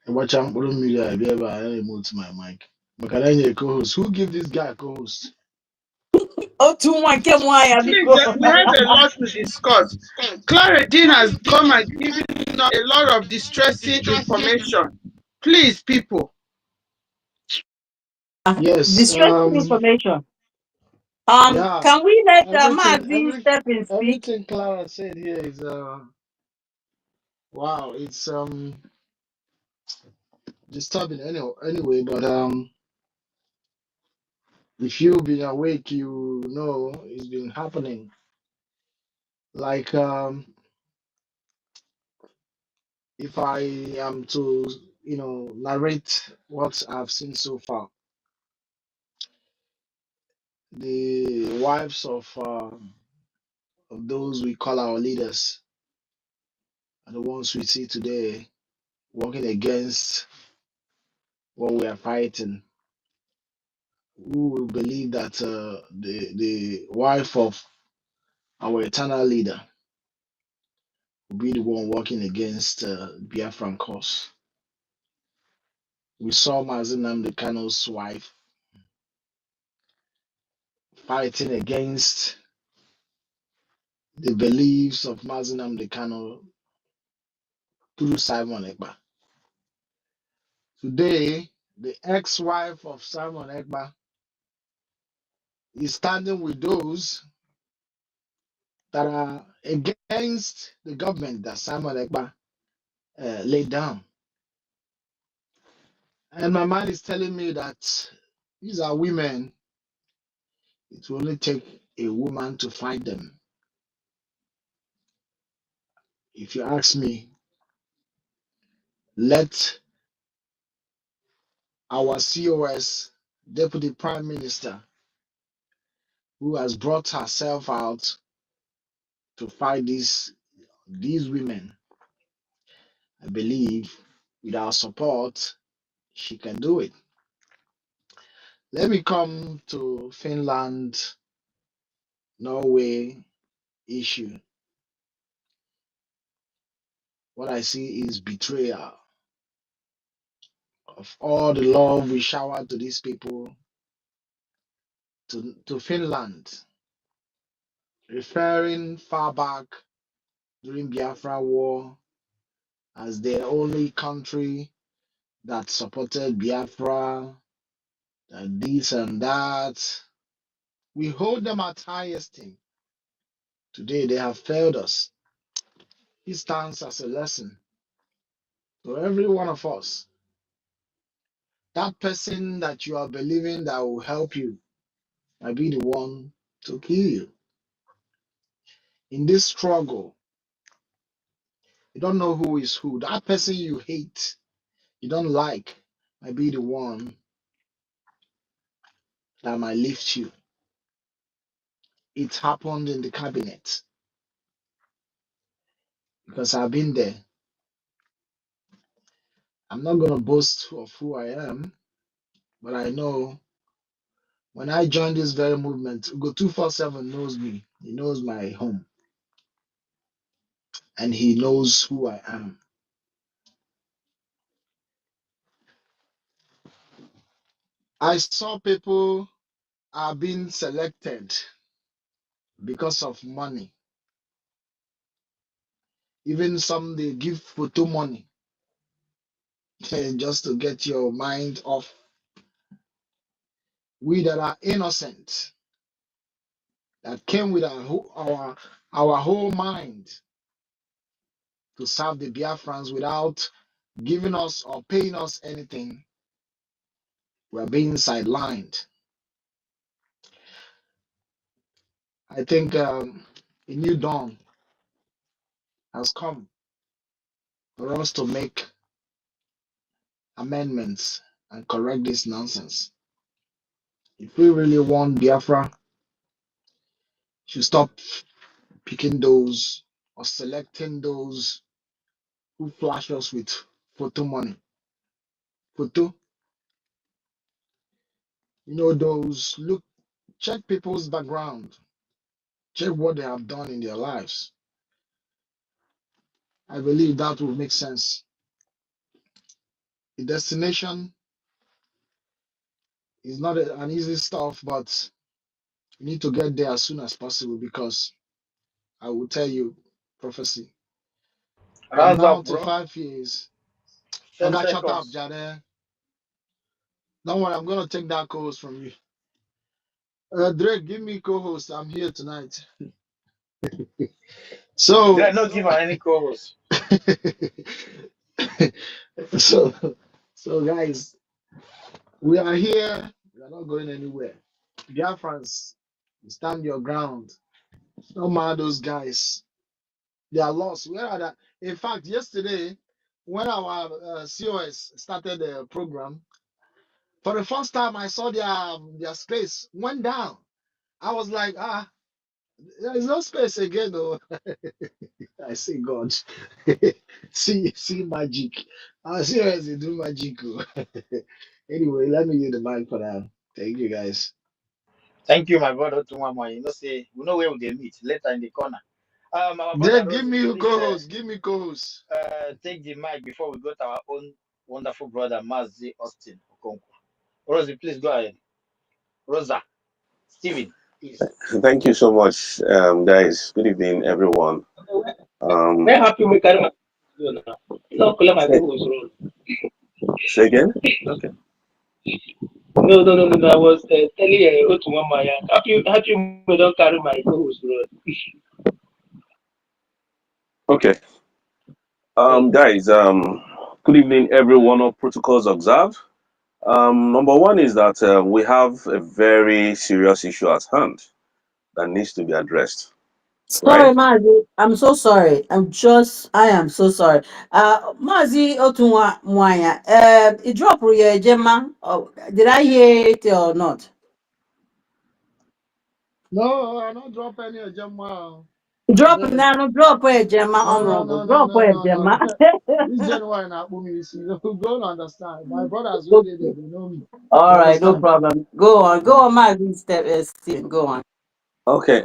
watch out for me. I be able to mute my mic. Makaranya co-host. Who give this guy co-host? Oh, too much. please, we have a lot to discuss. Claudine has come and given us a lot of distressing information. Please, people. Yes. Distressing information. Yeah. Can we let Everything. Mazi step and speak? Everything Clara said here is wow. It's disturbing anyway. But if you've been awake, you know it's been happening. Like if I am to narrate what I've seen so far, the wives of those we call our leaders are the ones we see today working against what we are fighting. Who will believe that the wife of our eternal leader will be the one working against Biafran cause? We saw Mazinam the Kano's wife fighting against the beliefs of Mazinam Dekano through Simon Ekpa. Today, the ex-wife of Simon Ekpa is standing with those that are against the government that Simon Ekpa laid down. And my mind is telling me that these are women. It will only take a woman to fight them. If you ask me, let our COS, Deputy Prime Minister, who has brought herself out to fight these women, I believe with our support, she can do it. Let me come to Finland, Norway issue. What I see is betrayal of all the love we showered to these people, to Finland, referring far back during Biafra war as the only country that supported Biafra, that this and that. We hold them at high esteem. Today they have failed us. It stands as a lesson to every one of us. That person that you are believing that will help you might be the one to kill you. In this struggle, you don't know who is who. That person you hate, you don't like, might be the one that might lift you. It happened in the cabinet because I've been there. I'm not going to boast of who I am, but I know when I joined this very movement, Ugo 247 knows me. He knows my home and he knows who I am. I saw people are being selected because of money. Even some they give photo money just to get your mind off. We that are innocent, that came with our whole mind to serve the Biafrans without giving us or paying us anything, we're being sidelined. I think a new dawn has come for us to make amendments and correct this nonsense. If we really want Biafra, should stop picking those or selecting those who flash us with photo money. Photo, those look, check people's background, check what they have done in their lives. I believe that will make sense. The destination is not an easy stuff, but you need to get there as soon as possible because I will tell you prophecy. From Rounds now up, to bro. 5 years, I 10 got shut up, seconds. Jade. Don't worry, I'm gonna take that co-host from you. Drake, give me co-host. I'm here tonight. They're So, not giving any co-host. so, so, guys, we are here. We are not going anywhere. Biafrans, stand your ground. No matter those guys, they are lost. Where are that? In fact, yesterday, when our COS started the program, for the first time, I saw their space went down. I was like, there is no space again, though. I say God. see magic. I seriously do magic. Oh. Anyway, let me use the mic for now. Thank you guys. Thank you, my brother Tumama. Say we know where we dey meet later in the corner. Our brother Then give Rosie, me a please co-host. Give me co-host. take the mic before we go to our own wonderful brother Mazi Austin Okonkwo. Rosie, please go ahead. Rosa, Steven. Thank you so much, guys. Good evening, everyone. Very Um, happy we carry my now. No, collect my say, co-host role. say again? Okay. No. I was telling Otu Mama, happy we don't carry my co-host role. Okay. Thank you. Guys, good evening, everyone of Protocols Observe. Number one is that we have a very serious issue at hand that needs to be addressed, Sorry, right? Mazi. I'm so sorry. I am so sorry. Mazi Otunwa Mwanya, it dropped your Gemma. Oh, did I hear it or not? No, I don't drop any of them. Drop There. now, drop a Gemma, No, no, honorable. no, no, Drop no, a no, no. Gemma. This genuine Akbumi, you see, you don't understand. My brothers where they know me. All You right, no understand? problem. Go on, Mazi. Stephen. Go on. Okay.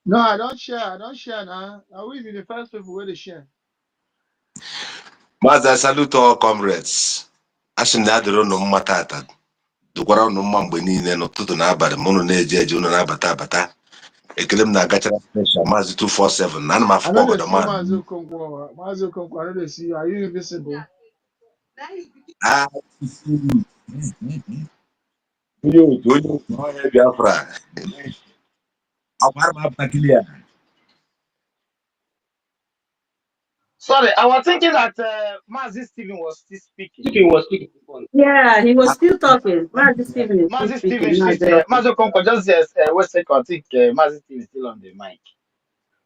No, I don't share. I don't share now. I will be the first people where they share. Maazị, I salute all comrades. A sị na ya dịrị unu mma tata dịkwara unu mma mgbe niile n'ụtụtụ na abalị ma unu na-eje eje unu na-abata abata. Ekele m na-agachara special Maazị 247 na ana m I afụkwa know they obodo see Maazị. Mazuko. Mazuko, I know they see. Are you invisible? Ah, onye otu ọhịa Biafra agbara m apụtakili ya. Sorry, I was thinking that Mazi Stephen was still speaking. Stephen was speaking before. Yeah, he was still talking. Mazi Stephen is still Mazi Stephen, speaking. she's Mazi Okonkwo, just wait a second. I think Mazi Stephen is still on the mic.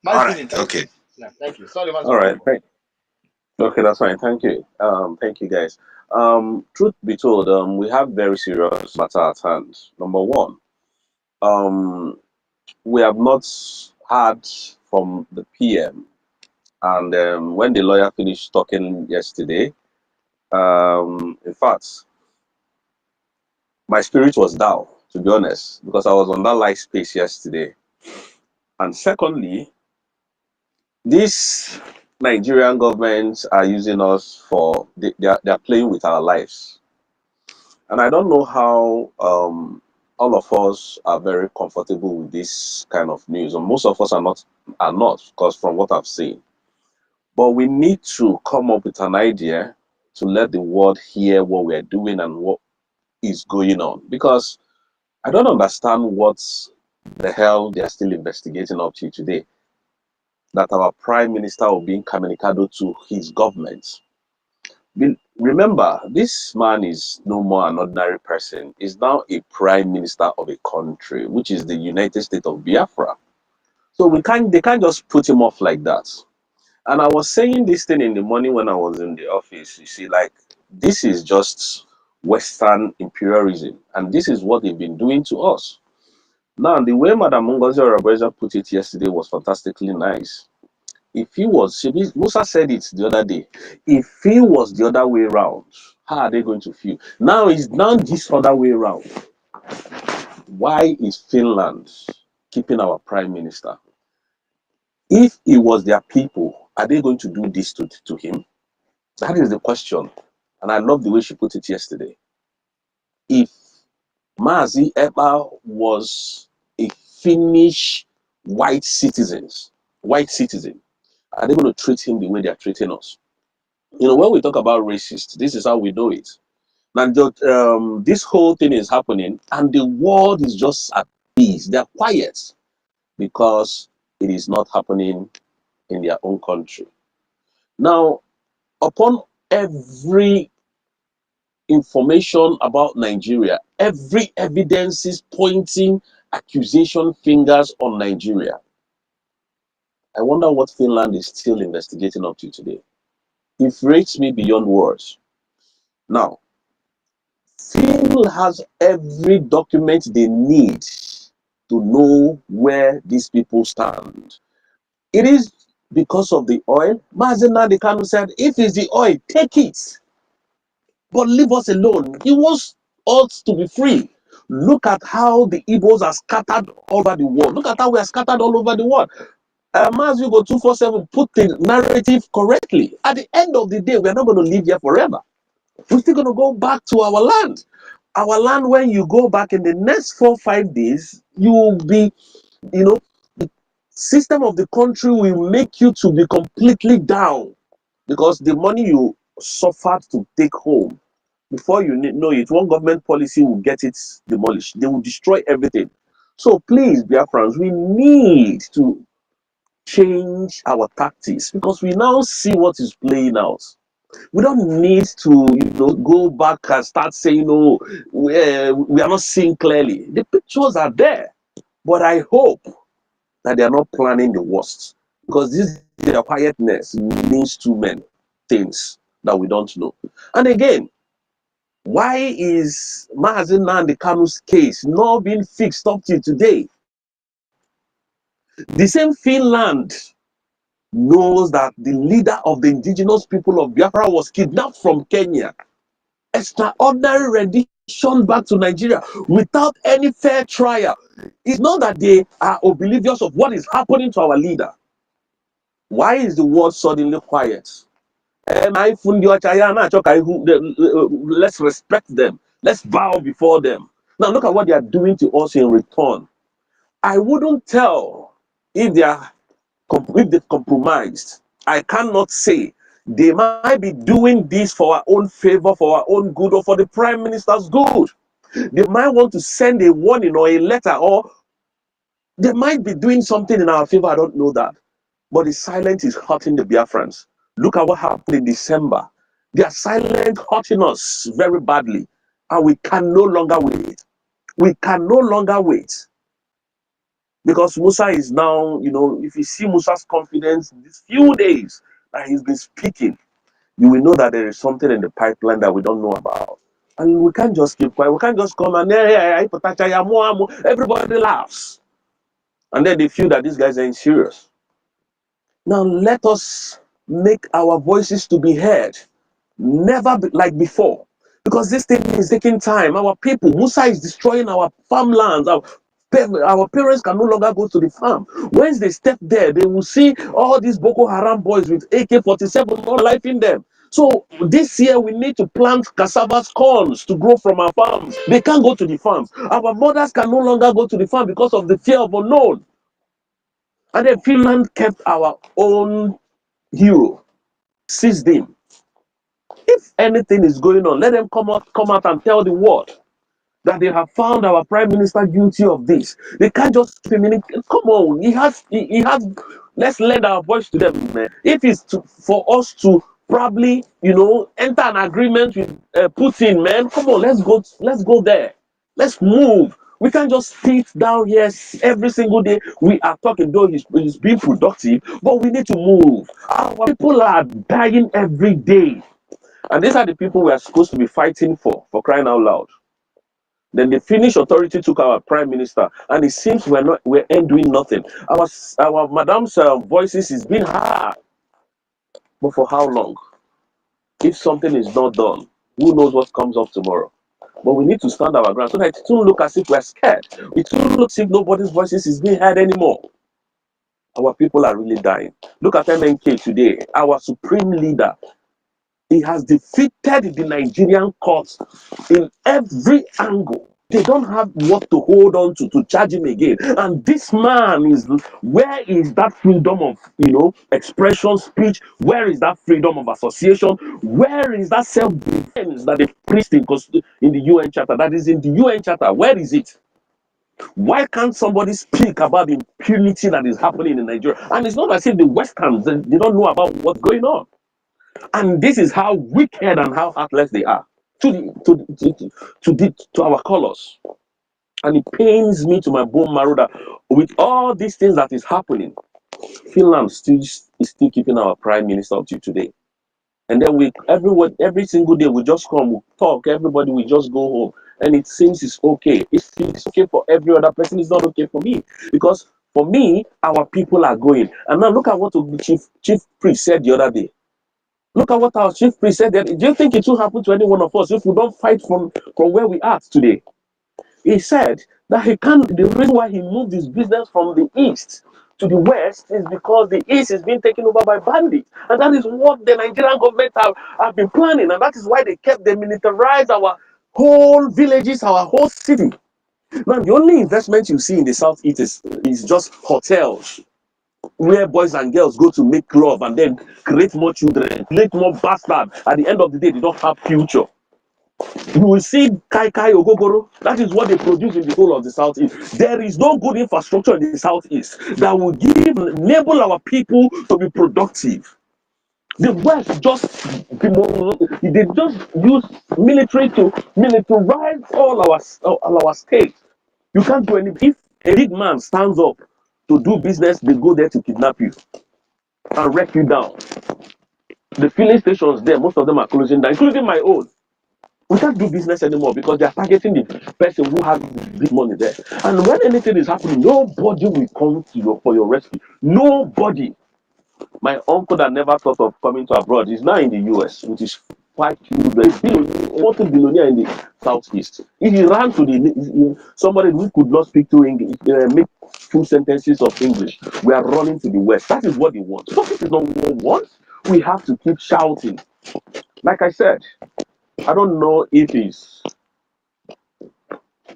Mazi All Stephen, right, thank okay. you. Yeah, thank you. Sorry, Mazi All right. Okonkwo. Okay, that's fine. Thank you. Thank you, guys. Truth be told, we have very serious matter at hand. Number one, um, we have not heard from the PM, and when the lawyer finished talking yesterday, in fact, my spirit was down, to be honest, because I was on that live space yesterday. And secondly, these Nigerian governments are using us for they are playing with our lives. And I don't know how all of us are very comfortable with this kind of news, and most of us are not, because from what I've seen. But we need to come up with an idea to let the world hear what we're doing and what is going on. Because I don't understand what the hell they are still investigating up to today. That our prime minister will be incommunicado to his government. Remember, this man is no more an ordinary person. He's now a prime minister of a country, which is the United States of Biafra. So they can't just put him off like that. And I was saying this thing in the morning when I was in the office. You see, like, this is just Western imperialism, and this is what they've been doing to us. Now, the way Madam Ngozi Orebeza put it yesterday was fantastically nice. If he was, Musa said it the other day, if he was the other way around, how are they going to feel? Now it's now this other way around. Why is Finland keeping our prime minister? If it was their people, are they going to do this to him? That is the question. And I love the way she put it yesterday. If Mazi Eba was a Finnish white citizen, are they going to treat him the way they are treating us? You know, when we talk about racist, this is how we know it. Now, this whole thing is happening, and the world is just at peace. They're quiet because it is not happening in their own country. Now, upon every information about Nigeria, every evidence is pointing accusation fingers on Nigeria. I wonder what Finland is still investigating up to today. It rates me beyond words. Now, Phil has every document they need to know where these people stand. It is because of the oil. Mazen Kanu said, if it's the oil, take it. But leave us alone. He wants us to be free. Look at how the Igbos are scattered all over the world. Look at how we are scattered all over the world. Mazugo 247 put the narrative correctly. At the end of the day, we are not going to live here forever. We're still going to go back to our land. Our land, when you go back in the next 4 or 5 days, you'll be, you know, the system of the country will make you to be completely down because the money you suffered to take home, before you know it, one government policy will get it demolished. They will destroy everything. So please, Biafrans, we need to change our tactics because we now see what is playing out. We don't need to, go back and start saying, "Oh, we are not seeing clearly." The pictures are there, but I hope that they are not planning the worst because this their quietness means too many things that we don't know. And again, why is Mazi Nnamdi Kanu's case not being fixed up till today? The same Finland knows that the leader of the indigenous people of Biafra was kidnapped from Kenya, extraordinary rendition back to Nigeria without any fair trial. It's not that they are oblivious of what is happening to our leader. Why is the world suddenly quiet? Let's respect them. Let's bow before them. Now look at what they are doing to us in return. I wouldn't tell if they've compromised. I cannot say. They might be doing this for our own favor, for our own good, or for the prime minister's good. They might want to send a warning or a letter, or they might be doing something in our favor. I don't know that. But the silence is hurting the Biafrans. Look at what happened in December. Their silence hurting us very badly. And we can no longer wait. We can no longer wait. Because Musa is now, if you see Musa's confidence in these few days that he's been speaking, you will know that there is something in the pipeline that we don't know about. And we can't just keep quiet. We can't just come and everybody laughs. And then they feel that these guys ain't serious. Now let us make our voices to be heard. Never like before. Because this thing is taking time. Our people, Musa is destroying our farmlands. Our parents can no longer go to the farm. Once they step there, they will see all these Boko Haram boys with AK-47 all life in them. So this year we need to plant cassava corns to grow from our farms. They can't go to the farms. Our mothers can no longer go to the farm because of the fear of unknown. And then Finland kept our own hero, seized him. If anything is going on, let them come out and tell the world that they have found our prime minister guilty of this. They can't just keep him in. Come on, he has. Let's lend our voice to them, man. If it's for us to probably, enter an agreement with Putin, man. Come on, let's go there. Let's move. We can't just sit down here every single day. We are talking, though he's being productive, but we need to move. Our people are dying every day. And these are the people we are supposed to be fighting for crying out loud. Then the Finnish authority took our prime minister, and it seems we're doing nothing. Our madam's voices is being heard, but for how long? If something is not done, who knows what comes up tomorrow? But we need to stand our ground so that it won't look as if we're scared. It won't look as if nobody's voices is being heard anymore. Our people are really dying. Look at MNK today, our supreme leader. He has defeated the Nigerian courts in every angle. They don't have what to hold on to charge him again. And this man where is that freedom of, expression, speech? Where is that freedom of association? Where is that self-defense that they preached in the UN Charter? That is in the UN Charter. Where is it? Why can't somebody speak about the impunity that is happening in Nigeria? And it's not as if the Westerns, they don't know about what's going on. And this is how wicked and how heartless they are to our colors. And it pains me to my bone marrow that with all these things that is happening, Finland is still keeping our prime minister up to today. And then every single day we just come, we talk, everybody we just go home. And it seems it's okay. If it's okay for every other person, it's not okay for me. Because for me, our people are going. And now look at what the chief priest said the other day. Look at what our chief priest said. Do you think it will happen to any one of us if we don't fight from where we are today? He said that the reason why he moved his business from the east to the West is because the East is being taken over by bandits. And that is what the Nigerian government have been planning. And that is why they militarized our whole villages, our whole city. Now, the only investment you see in the Southeast is just hotels, where boys and girls go to make love and then create more children, create more bastards. At the end of the day, they don't have future. You will see Kai Kai Ogogoro. That is what they produce in the whole of the Southeast. There is no good infrastructure in the Southeast that will enable our people to be productive. The West they just use military to militarize all our states. You can't do anything. If a big man stands up to do business, they go there to kidnap you and wreck you down. The filling stations there, most of them are closing down, including my own. We can't do business anymore because they are targeting the person who has big money there. And when anything is happening, nobody will come to for your rescue. Nobody. My uncle that never thought of coming to abroad is now in the US with his 5 children, multi-billionaire in the Southeast. If he ran to somebody who could not speak to English, make full sentences of English, we are running to the West. That is what they want. So this is not what we want. We have to keep shouting. Like I said, I don't know if it's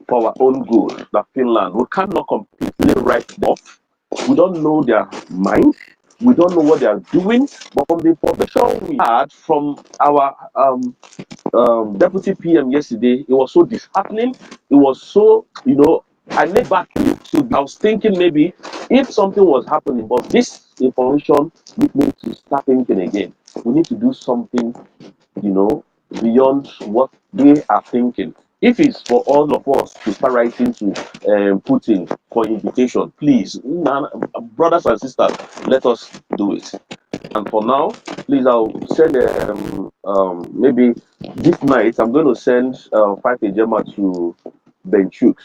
for our own good that Finland, we cannot completely write them off. We don't know their mind. We don't know what they are doing. But from the information we had from our deputy PM yesterday, it was so disheartening. It was so, I made back to, I was thinking maybe if something was happening, but this information made me to start thinking again. We need to do something, beyond what they are thinking. If it's for all of us to start writing to Putin for invitation, please, brothers and sisters, let us do it. And for now, please, I'll send maybe this night. I'm going to send 5 Gemma to Benchuk.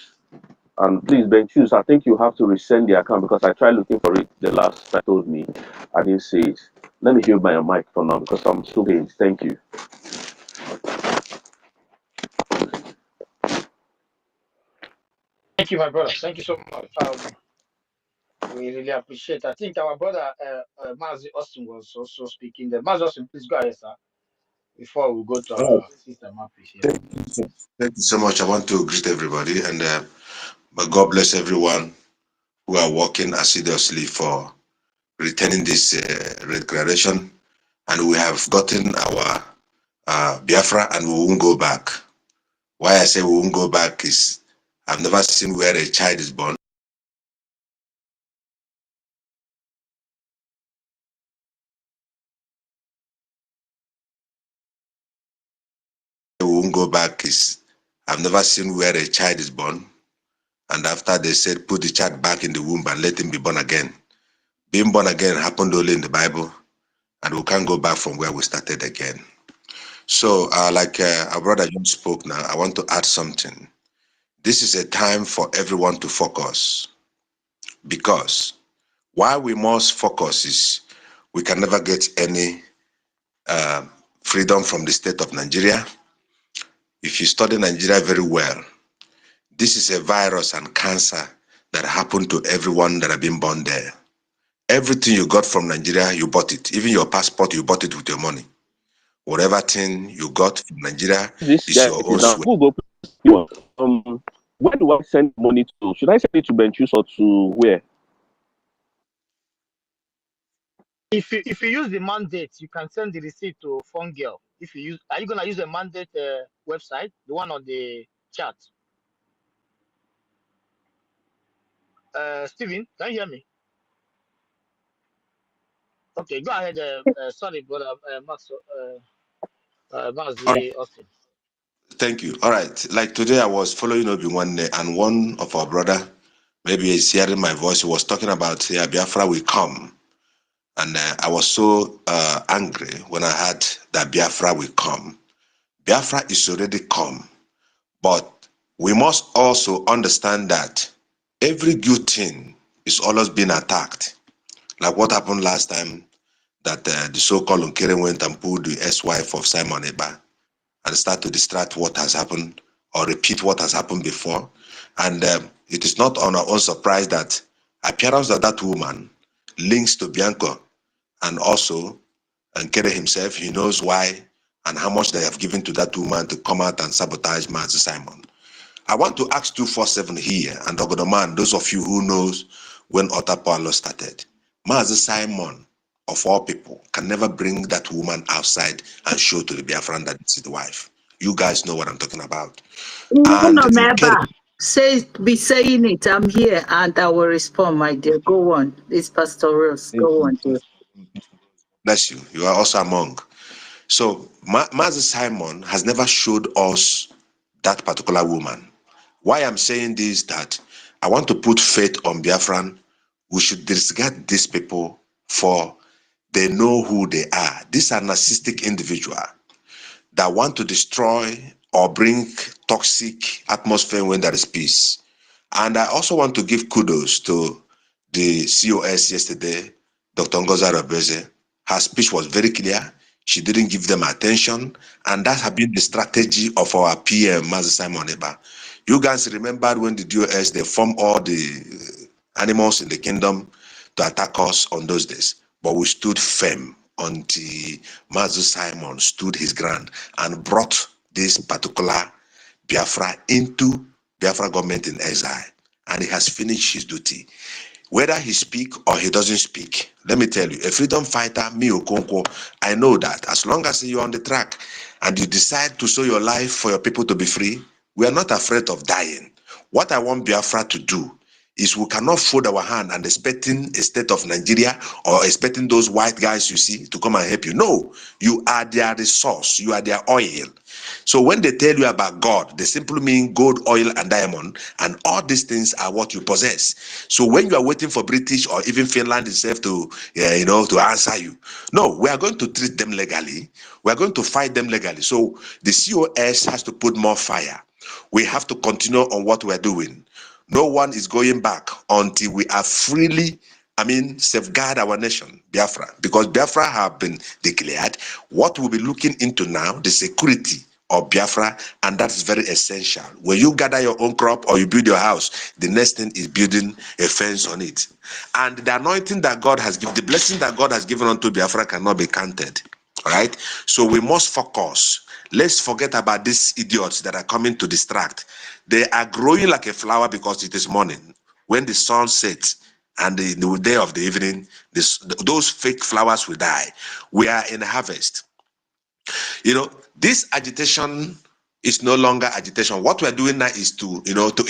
And please, Benchus, I think you have to resend the account because I tried looking for it the last I told me. I didn't see it. Let me hear my mic for now because I'm so paged. Thank you. Thank you, my brother. Thank you so much. We really appreciate. I think our brother Mazi Austin was also speaking there. Mazi Austin, please go ahead, sir. Before we go to All our right. sister Mappy here. Thank you so much. I want to greet everybody and God bless everyone who are working assiduously for returning this declaration. And we have gotten our Biafra and we won't go back. Why I say we won't go back is I've never seen where a child is born. We won't go back is I've never seen where a child is born. And after they said, put the child back in the womb and let him be born again. Being born again happened only in the Bible, and we can't go back from where we started again. So, like our brother John spoke now, I want to add something. This is a time for everyone to focus, because why we must focus is we can never get any freedom from the state of Nigeria. If you study Nigeria very well, this is a virus and cancer that happened to everyone that have been born there. Everything you got from Nigeria, you bought it. Even your passport, you bought it with your money. Whatever thing you got from Nigeria This is guy your own is now sweat. Google. Where do I send money to? Should I send it to Benchus or to where? If you use the mandate, you can send the receipt to Phone Girl. If you use, are you gonna use a mandate website, the one on the chat? Steven, can you hear me? Okay, go ahead. Sorry, brother Max, All right, Mazi Austin. thank you. All right, like today I was following up in one day, and one of our brother, maybe he's hearing my voice, he was talking about, yeah, Biafra will come. And I was so angry when I heard that Biafra will come. Biafra is already come, but we must also understand that every good thing is always being attacked. Like what happened last time that the so-called Nkere went and pulled the ex-wife of Simon Eba and start to distract what has happened or repeat what has happened before. And it is not on our own surprise that appearance of that woman links to Bianco and also Nkere himself. He knows why and how much they have given to that woman to come out and sabotage Mazi Simon. I want to ask 247 here and Ogodoman, those of you who knows when Otta Paulo started. Mazi Simon, of all people, can never bring that woman outside and show to the Biafran that it's his wife. You guys know what I'm talking about. And No, Nkere, member. Be saying it. I'm here and I will respond, my dear. Go on. It's Pastor Rose. Go on, dear. bless you. You are also among. So Mazi Simon has never showed us that particular woman. Why I'm saying this, that I want to put faith on Biafran. We should disregard these people, for they know who they are. These are narcissistic individuals that want to destroy or bring toxic atmosphere when there is peace. And I also want to give kudos to the COS yesterday, Dr. Ngoza Rabeze. Her speech was very clear. She didn't give them attention. And that has been the strategy of our PM, Mazi Simon Eba. You guys remember when the DOS, they formed all the animals in the kingdom to attack us on those days. But we stood firm until Mazi Simon stood his ground and brought this particular Biafra into Biafra government in exile. And he has finished his duty. Whether he speak or he doesn't speak, let me tell you, a freedom fighter, me Okonkwo, I know that as long as you're on the track and you decide to sow your life for your people to be free, we are not afraid of dying. What I want Biafra to do is we cannot fold our hand and expecting a state of Nigeria or expecting those white guys you see to come and help you. No, you are their resource, you are their oil. So when they tell you about God, they simply mean gold, oil, and diamond, and all these things are what you possess. So when you are waiting for British or even Finland itself to, to answer you, no, we are going to treat them legally. We are going to fight them legally. So the COS has to put more fire. We have to continue on what we're doing. No one is going back until we are freely, safeguard our nation, Biafra, because Biafra have been declared. What we'll be looking into now, the security of Biafra, and that's very essential. When you gather your own crop or you build your house, the next thing is building a fence on it. And the anointing that God has given, the blessing that God has given unto Biafra cannot be counted. All right. So we must focus. Let's forget about these idiots that are coming to distract. They are growing like a flower because it is morning. When the sun sets and the day of the evening, those fake flowers will die. We are in harvest. This agitation is no longer agitation. What we're doing now is to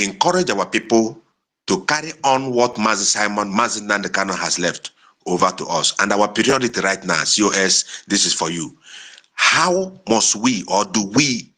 encourage our people to carry on what Mazi Simon, Mazi Nandekano has left over to us. And our priority right now, COS, this is for you. How must we, or do we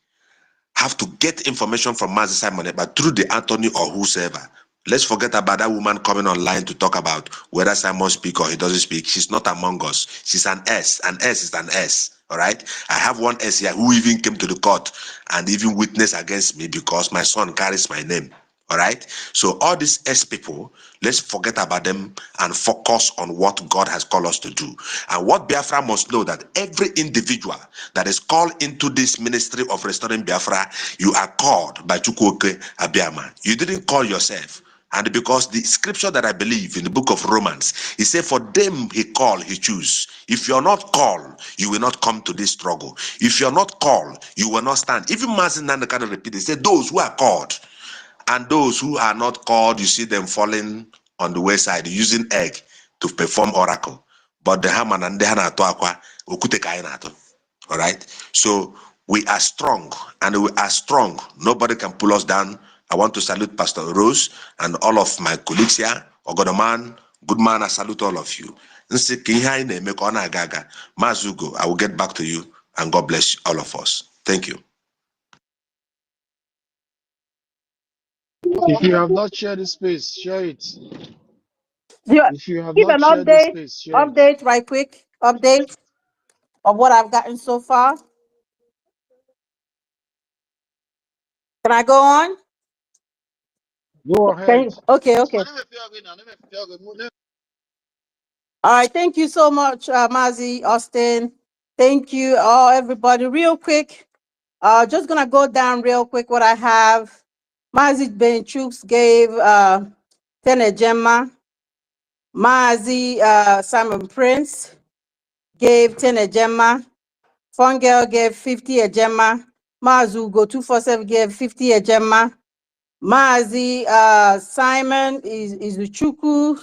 have to get information from Mazi Simon, but through the attorney or whosoever? Let's forget about that woman coming online to talk about whether Simon speak or he doesn't speak. She's not among us. She's an S. An S is an S. All right. I have one S here who even came to the court and even witnessed against me because my son carries my name. All right. So all these S people, let's forget about them and focus on what God has called us to do. And what Biafra must know, that every individual that is called into this ministry of restoring Biafra, you are called by Chukwuke Abiyama. You didn't call yourself. And because the scripture that I believe in the book of Romans, he said, for them he called, he choose. If you're not called, you will not come to this struggle. If you're not called, you will not stand. Even Mazin Nanda kind of repeat, he said, those who are called. And those who are not called, you see them falling on the wayside using egg to perform oracle. But the Haman and the Hanato Aqua, Ukute Kainato. All right. So we are strong, and we are strong. Nobody can pull us down. I want to salute Pastor Rose and all of my colleagues here. Ogodoman, good man, I salute all of you. Mazugo, I will get back to you, and God bless all of us. Thank you. If you have not shared the space, share it. You If you have give not an shared the space, share it. update right quick, update of what I've gotten so far. Can I go on? Go ahead. Okay. All right, thank you so much, Mazi, Austin. Thank you, all everybody. Real quick, just gonna go down real quick what I have. Mazi Benchooks gave Tene Gemma. Mazi Simon Prince gave 10 ejema. Fungel gave 50 ejema. Mazu Go 247 gave 50 ejema. Mazi Simon Izuchuku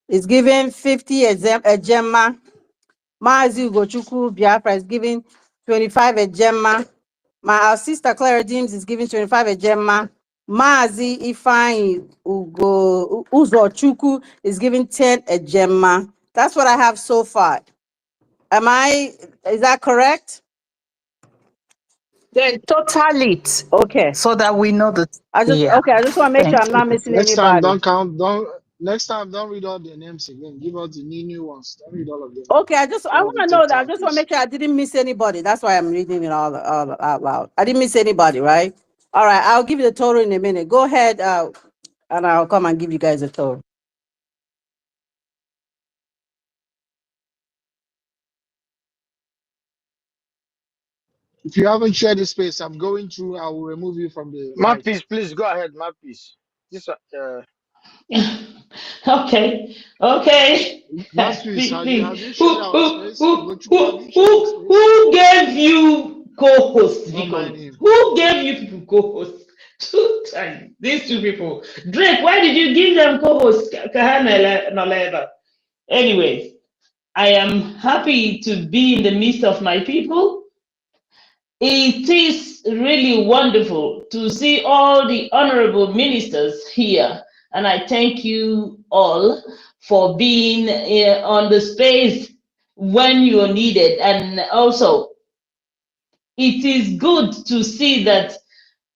is giving 50 ejema. Mazi Ugochukwu Biafra is giving 25 ejema. Our sister Clara Deems is giving 25 ejema. Mazi Ifeanyi Uzochukwu is giving 10 ejema. That's what I have so far. Is that correct? Then total it Okay. so that we know the. I just Yeah. want to make sure Thank I'm you. not missing Next time, anybody. don't count. Don't next time, don't read all the names again. Give us the new ones. Don't read all of them. Okay, I All want of it to take know that. I time, just want to please. make sure I didn't miss anybody. That's why I'm reading it all out loud. I didn't miss anybody, right? All right, I'll give you the total in a minute. Go ahead, and I'll come and give you guys a total. If you haven't shared the space, I'm going through. I will remove you from the mic. Mouthpiece, please go ahead, Mouthpiece. This Okay, okay. Mouthpiece, have you shared Who, our who, space? who, Ugochukwu, have who, you shared the who, space? who gave you co-host, Don't mind Biko? him. Who gave you people co-host? Two times. These two people. Drake, why did you give them co-host? Kahana Noleba. Anyways, I am happy to be in the midst of my people. It is really wonderful to see all the honorable ministers here, and I thank you all for being on the space when you are needed. And also, it is good to see that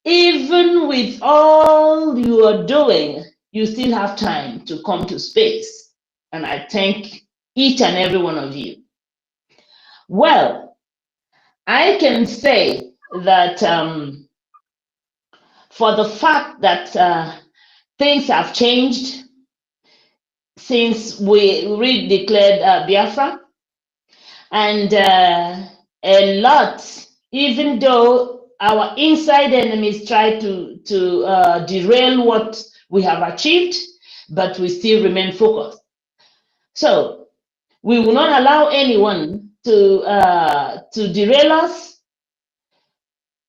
even with all you are doing, you still have time to come to space. And I thank each and every one of you. Well, I can say that for the fact that things have changed since we redeclared Biafra, and a lot, even though our inside enemies try to derail what we have achieved, but we still remain focused. So we will not allow anyone to derail us.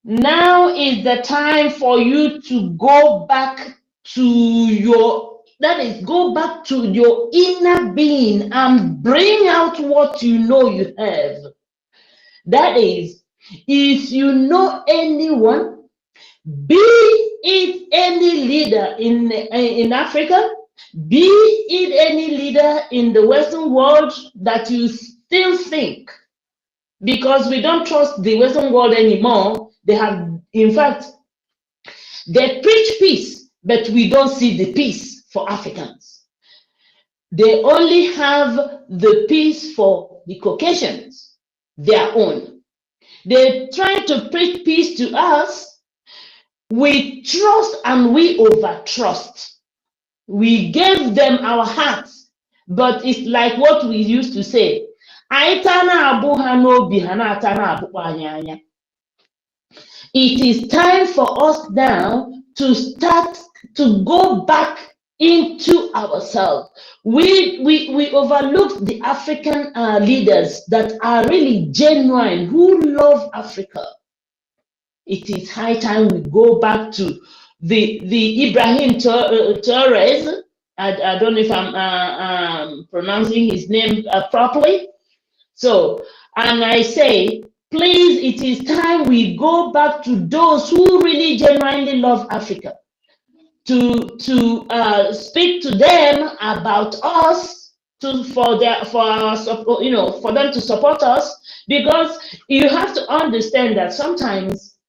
Now is the time for you to go back to go back to your inner being and bring out what you know you have. That is, if you know anyone, be it any leader in Africa, be it any leader in the Western world that you still think, because we don't trust the Western world anymore. They have, in fact, they preach peace, but we don't see the peace for Africans. They only have the peace for the Caucasians, their own. They try to preach peace to us. We trust and we overtrust. We gave them our hearts, but it's like what we used to say. It is time for us now to start to go back into ourselves. We overlooked the African leaders that are really genuine, who love Africa. It is high time we go back to the Ibrahim Torres. I don't know if I'm pronouncing his name properly. So, and I say, please, it is time we go back to those who really genuinely love Africa, to speak to them about us, for our support, for them to support us, because you have to understand that sometimes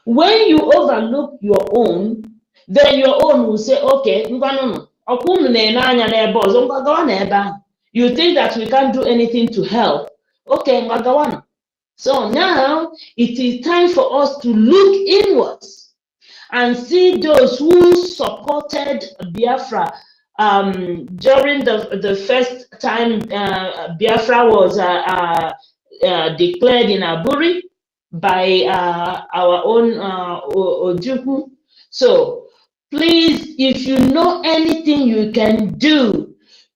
when you overlook your own, then your own will say, okay, you think that we can't do anything to help. Okay, so now it is time for us to look inwards and see those who supported Biafra during the first time Biafra was declared in Aburi by our own Ojukwu. So please, if you know anything you can do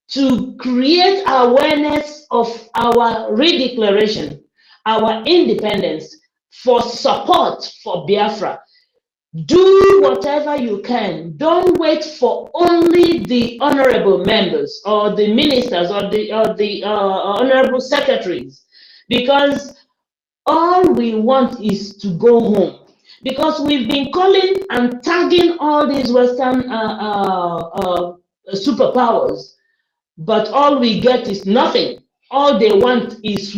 to create awareness of our redeclaration, our independence, for support for Biafra. Do whatever you can. Don't wait for only the honorable members or the ministers or the honorable secretaries, because all we want is to go home. Because we've been calling and tagging all these Western superpowers, but all we get is nothing. All they want is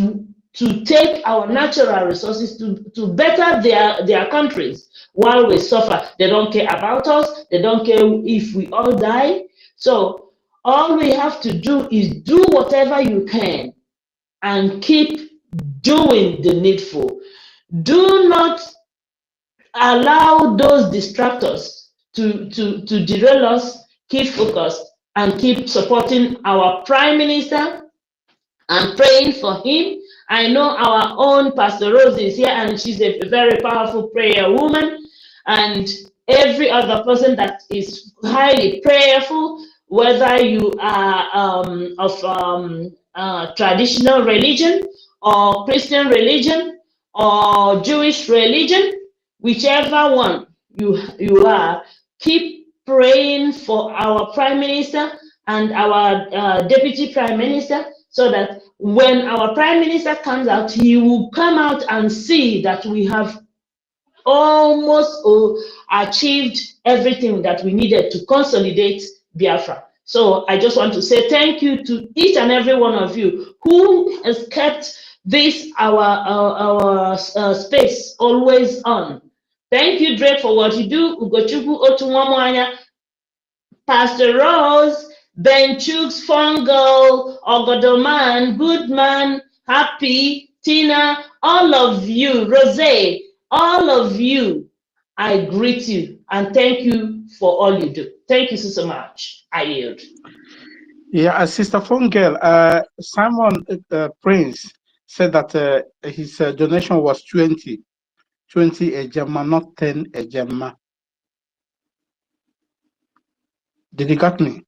to take our natural resources to better their countries while we suffer. They don't care about us. They don't care if we all die. So all we have to do is do whatever you can and keep doing the needful. Do not allow those distractors to derail us. Keep focused and keep supporting our Prime Minister and praying for him. I know our own Pastor Rose is here, and she's a very powerful prayer woman. And every other person that is highly prayerful, whether you are of traditional religion or Christian religion or Jewish religion, whichever one you are, keep praying for our Prime Minister and our Deputy Prime Minister, so that when our Prime Minister comes out, he will come out and see that we have almost achieved everything that we needed to consolidate Biafra. So I just want to say thank you to each and every one of you who has kept this our space always on. Thank you, Drake, for what you do. Ugochukwu Otunwamwanya, Pastor Rose, Ben Chooks, Fungal, Ogodoman, Goodman, Happy, Tina, all of you, Rose, all of you, I greet you and thank you for all you do. Thank you so much. I yield. Yeah, Sister Fungel, Simon Prince said that his donation was 20 ejema, not 10 ejema. Did you got me?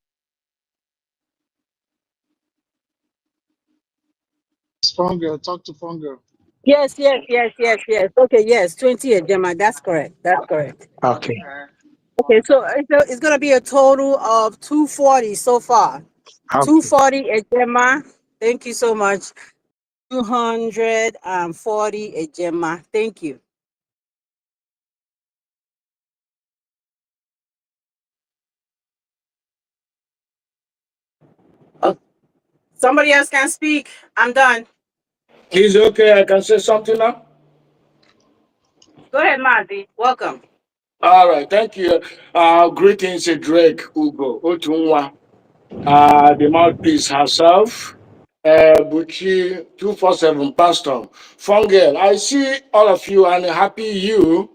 Fungel, talk to Fungel. Yes, yes, yes, yes, yes. Okay, yes, 20 a Gemma. That's correct. That's correct. Okay. Okay, so it's going to be a total of 240 so far. Okay. 240 a Gemma. Thank you so much. 240 a Gemma. Thank you. Oh, somebody else can speak. I'm done. Is it okay? I can say something now. Go ahead, Mazi. Welcome. All right, thank you. Greetings, Drake Ugo Otunwa, the mouthpiece herself, Buchi 247 Pastor Fungel. I see all of you and happy you.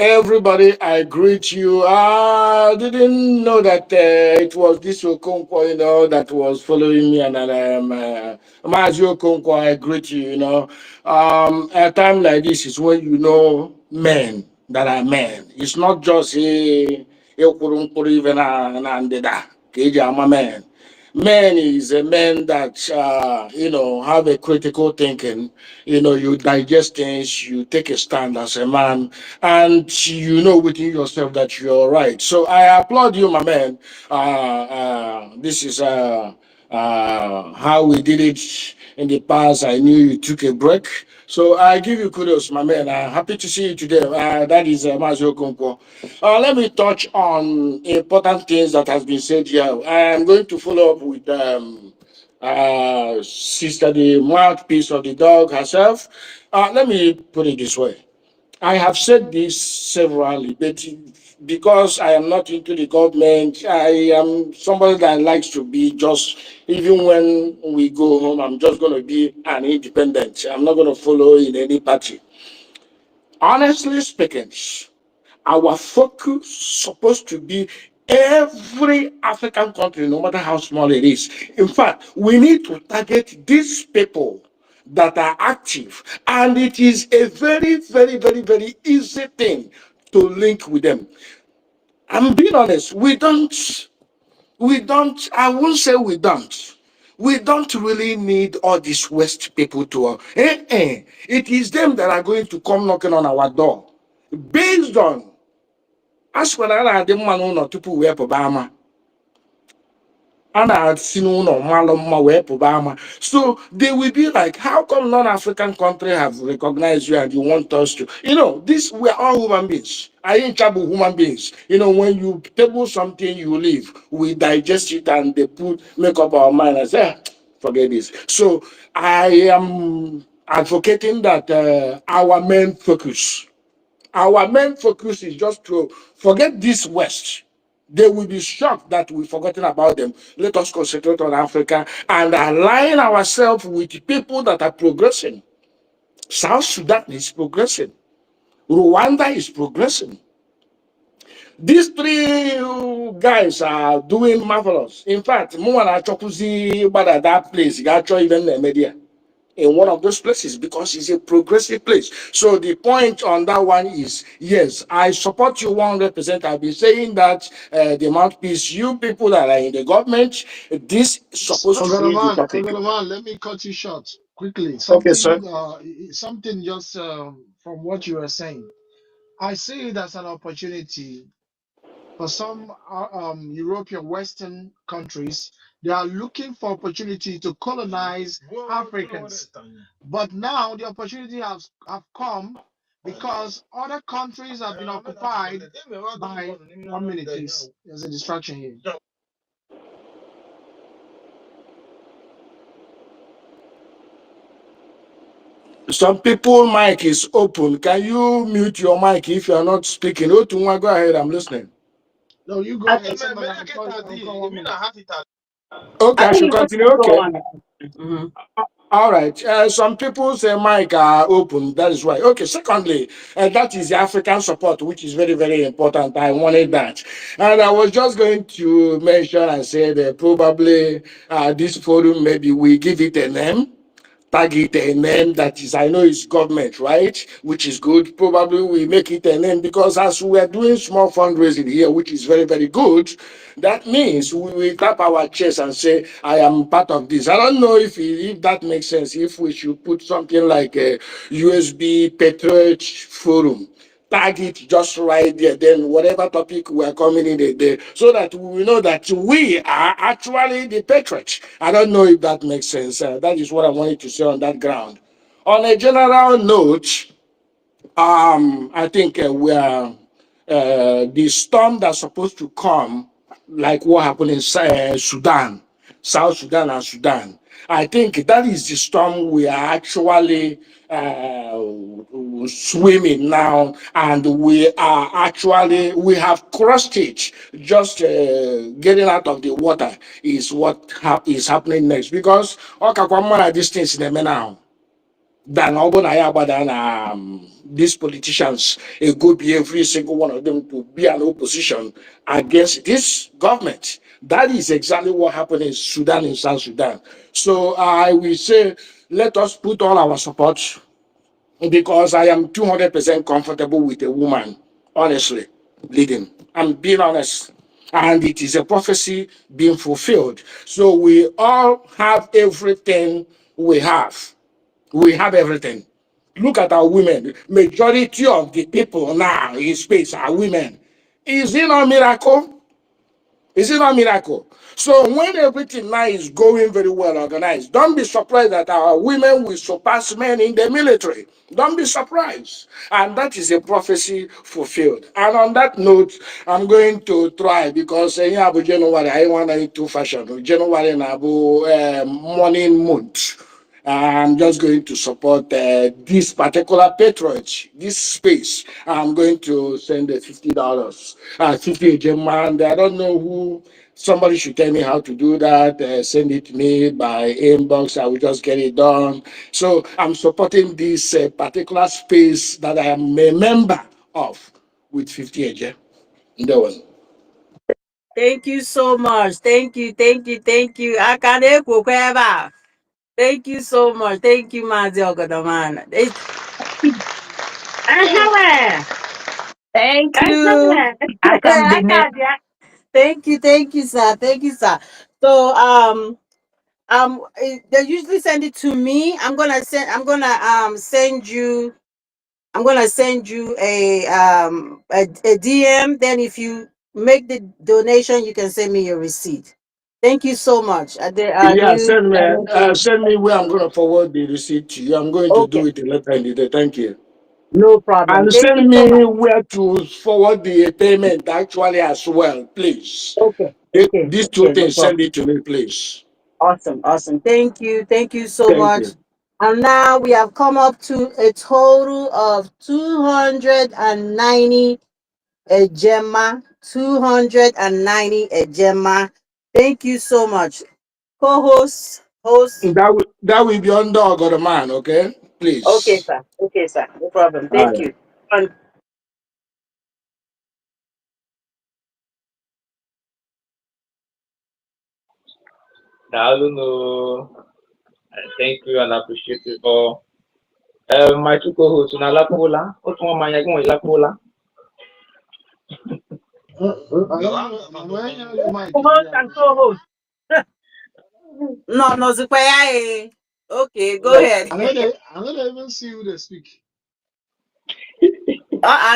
Everybody, I greet you. I didn't know that it was this Okonkwo, that was following me, and Mazi Okonkwo, I greet you, a time like this is when you know men that are men. It's not just a even a man. Man is a man that have a critical thinking. You digest things, you take a stand as a man, and you know within yourself that you're right. So I applaud you, my man. This is how we did it in the past. I knew you took a break. So I give you kudos, my man. Happy to see you today. That is Mazio Okonkwo. Let me touch on important things that has been said here. I am going to follow up with Sister, the mouthpiece of the dog herself. Let me put it this way. I have said this severally, but because I am not into the government, I am somebody that likes to be just, even when we go home, I'm just going to be an independent. I'm not going to follow in any party. Honestly speaking, our focus supposed to be every African country, no matter how small it is. In fact, we need to target these people that are active, and it is a very, very, very, very easy thing to link with them. I'm being honest, we don't We don't, I won't say we don't. We don't really need all these West people to, it is them that are going to come knocking on our door. Based on, as when I didn't want to tupu wee pụba ama. A na-asi n'ụlọ mmalụ mma wee pụba ama. So they will be like, how come non-African country have recognized you and you want us to? This, we are all human beings. I ain't trouble human beings. When you table something, you leave. We digest it and they make up our mind and say, forget this. So I am advocating that our main focus is just to forget this West. They will be shocked that we've forgotten about them. Let us concentrate on Africa and align ourselves with people that are progressing. South Sudan is progressing. Rwanda is progressing. These three guys are doing marvelous. In fact, more than Chokuzi, but at that place, actually even the media in one of those places because it's a progressive place. So the point on that one is, yes, I support you 100%. I've been saying that the mouthpiece, you people that are in the government, this is supposed to be the topic. Let me cut you short quickly. Okay, sir. Something just from what you were saying. I see it as an opportunity for some European Western countries. They are looking for opportunity to colonize Africans. But now the opportunity have come because other countries have been occupied by 1 minute, please. There's a distraction here. Some people mic is open. Can you mute your mic if you are not speaking? Otunwa, go ahead. I'm listening. No, you go I ahead. think Okay, I I think should you continue. can go Okay. on. Mhm. All right. Some people's mic are open. That is why. Okay. Secondly, that is the African support, which is very, very important. I wanted that. And I was just going to mention and say that probably this forum, maybe we give it a name, tag it a name that is, I know it's government, right? Which is good. Probably we make it a name because as we are doing small fundraising here, which is very, very good, that means we will tap our chest and say, I am part of this. I don't know if that makes sense, if we should put something like a USB Patriot Forum, tag it just right there. Then whatever topic we are coming in there, so that we know that we are actually the patriots. I don't know if that makes sense. That is what I wanted to say on that ground. On a general note, I think we are the storm that's supposed to come, like what happened in Sudan, South Sudan and Sudan. I think that is the storm we are actually swimming now, and we have crossed it. Just getting out of the water is what is happening next because okay, distance in the now than Obona Yabada and these politicians, it could be every single one of them to be an opposition against this government. That is exactly what happened in Sudan, in South Sudan. So I will say, let us put all our support because I am 200% comfortable with a woman, honestly, leading. I'm being honest. And it is a prophecy being fulfilled. So we all have everything we have. We have everything. Look at our women. Majority of the people now in space are women. Is it not a miracle? Is it not a miracle? So when everything now is going very well organized, don't be surprised that our women will surpass men in the military. Don't be surprised. And that is a prophecy fulfilled. And on that note, I'm going to try because January, I want to do fashion. January na morning month. I'm just going to support this particular patriots, this space. I'm going to send $50, 50 gem, and I don't know who. Somebody should tell me how to do that. Send it to me by inbox. I will just get it done. So I'm supporting this particular space that I am a member of with 50 gem. That one. Thank you so much. Thank you, thank you, thank you. Akane kukweba. Thank you so much. Thank you, Mazi Ogodoman. Uh-huh. Thank you. Uh-huh. I can be next. Thank you, sir. Thank you, sir. So, they usually send it to me. I'm gonna send you a DM. Then, if you make the donation, you can send me your receipt. Thank you so much. Yeah, New send me where I'm going to forward the receipt to you. I'm going to Okay, do it later in the day. Thank you. no problem. And Thank you send so me much. where to forward the payment actually as well, please. Okay, okay, These two okay, no things, send problem. it to me, please. Awesome, awesome. Thank you so Thank much. you. And now we have come up to a total of 290 a Gemma. 290 a Gemma. Thank you so much. Co-host, host. That will be under God man, okay? Okay, Please. sir. Okay, sir. No problem. All Thank right. you. And Daalunu. Thank you and appreciate it all. My two co-hosts, una lapola. Otu one manya gwe lapola. co-host and co-host. No, no, Zukwaya. Okay, go ahead. I don't even see who they speak.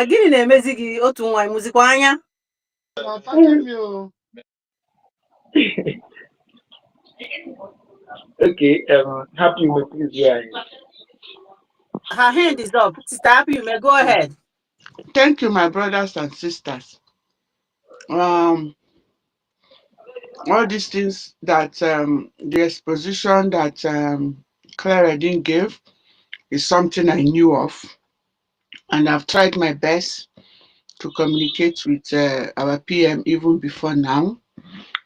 Gịnị na-emezi gị otu nwaanyị mụzikwa anya? They're attacking me. Oh. Okay, happy with this guy. Her hand is up. Sister Happy, you may go ahead. Thank you, my brothers and sisters. Um, all these things that the exposition that Clara didn't give is something I knew of, and I've tried my best to communicate with our PM even before now,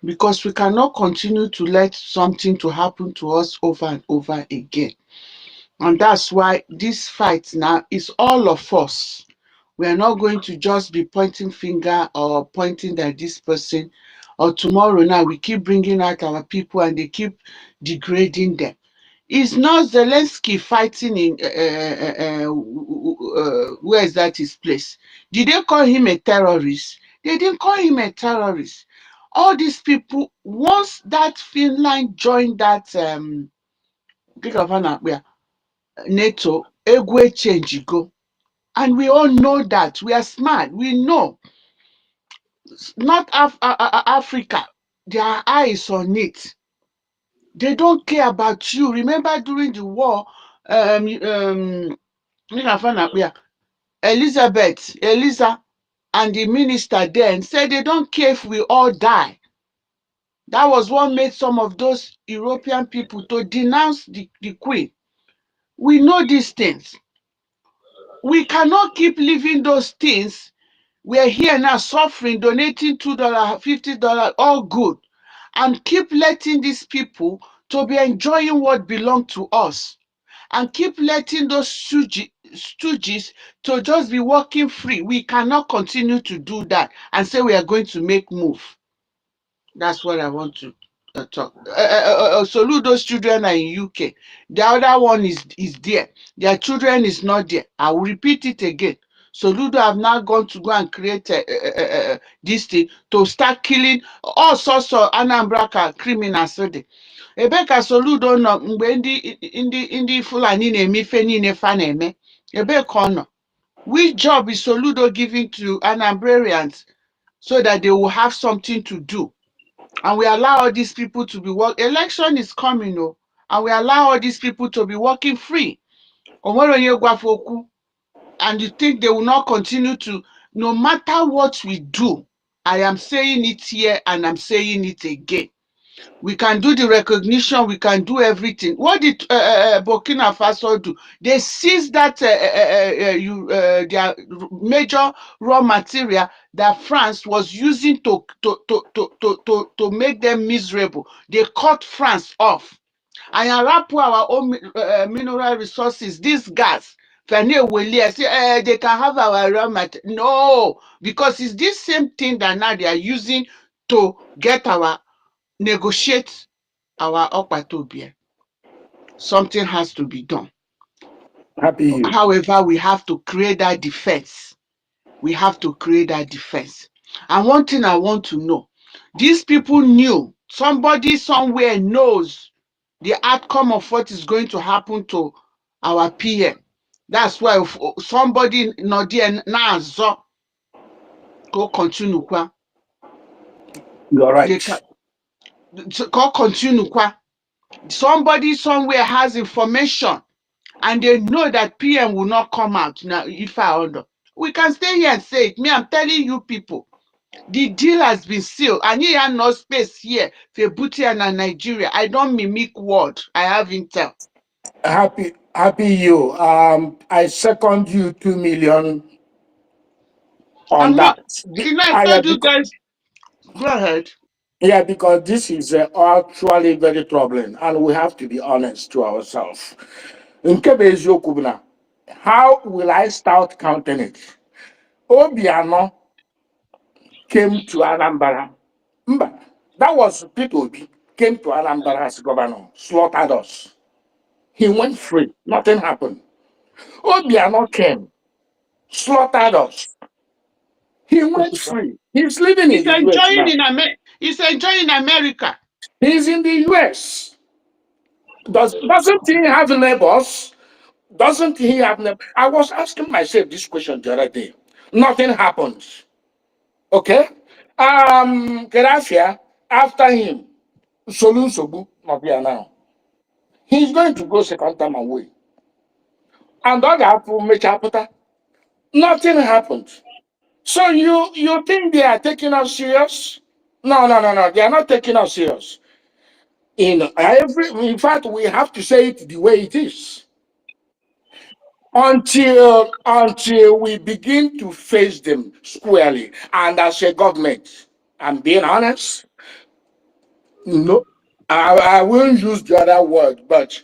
because we cannot continue to let something to happen to us over and over again. And that's why this fight now is all of us. We are not going to just be pointing finger or pointing at this person, or tomorrow now we keep bringing out our people and they keep degrading them. It's not Zelensky fighting in where is that his place? Did they call him a terrorist? They didn't call him a terrorist. All these people, once that Finland joined that NATO, Egwe change go. And we all know that. We are smart. We know. Not Africa. Their eyes on it. They don't care about you. Remember during the war, Eliza, and the minister then said they don't care if we all die. That was what made some of those European people to denounce the Queen. We know these things. We cannot keep leaving those things. We're here now suffering, donating $2, $50, all good, and keep letting these people to be enjoying what belongs to us, and keep letting those stooges to just be walking free. We cannot continue to do that and say we are going to make move. That's what I want to talk. Salute those children are in UK. The other one is there. Their children is not there. I will repeat it again. Soludo have now gone to go and create this thing to start killing all sorts of Anambra criminals. Ebe ka Soludo nọ mgbe ndị Fulani na-eme ife niile fa na-eme. Ebe ka ọ nọ. Which job is Soludo giving to Anambrarians so that they will have something to do? And we allow all these people to be election is coming, oh, and we allow all these people to be working free. And you think they will not continue to, no matter what we do, I am saying it here and I'm saying it again. We can do the recognition, we can do everything. What did Burkina Faso do? They seized that their major raw material that France was using to make them miserable. They cut France off. And Arapu, our own mineral resources, this gas, they can have our raw material. No, because it's this same thing that now they are using to get our negotiate our Okpatobia. Something has to be done. Happy you. However, we have to create that defense. We have to create that defense. And one thing I want to know, These people knew. Somebody somewhere knows the outcome of what is going to happen to our PM. That's why if somebody not there now go continue kwa. You're They right. can go continue kwa. Somebody somewhere has information and they know that PM will not come out. Now, if I order, we can stay here and say it. Me, I'm telling you people, the deal has been sealed. And you have no space here for Bhutan and Nigeria. I don't mimic word. I have intel. Happy you. I second you 2 million on And what, that. I I, told you guys, go ahead. yeah, because this is actually very troubling, and we have to be honest to ourselves. Nke bụ eziokwu bụ na, how will I start counting it? Obiano came to Anambra. Mba, that was Peter Obi came to Anambra as governor, slaughtered us. He went free. Nothing happened. Obiano came, slaughtered us. He went free. He's living in He's the US enjoying now. in America. He's enjoying in America. He's in the US. Doesn't he have neighbors? Doesn't he have neighbors? I was asking myself this question the other day. Nothing happens. Okay? Gaddafi, after him, Solun Sobu, not here now. He's going to go second time away. And other apple, nothing happened. So you think they are taking us serious? No, no, no, no. They are not taking us serious. In fact, we have to say it the way it is. Until we begin to face them squarely. And as a government, I'm being honest, no, I won't use the other word, but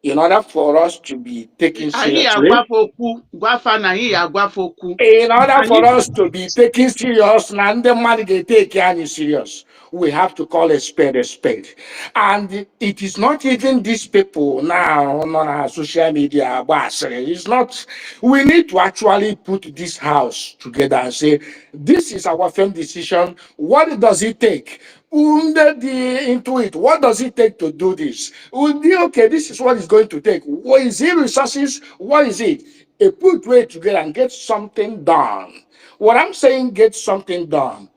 in order for us to be taken Ahi seriously, agwafoku, gwafa na hi agwafoku. in order And for if us to be taken serious, and the money they take any serious, we have to call a spade a spade. And it is not even these people now on our social media, but it's not. We need to actually put this house together and say, this is our firm decision. What does it take? Into it. What does it take to do this? We'll be okay. This is what it's going to take. What is it? Resources? What is it? A put way together and get something done. What I'm saying, get something done.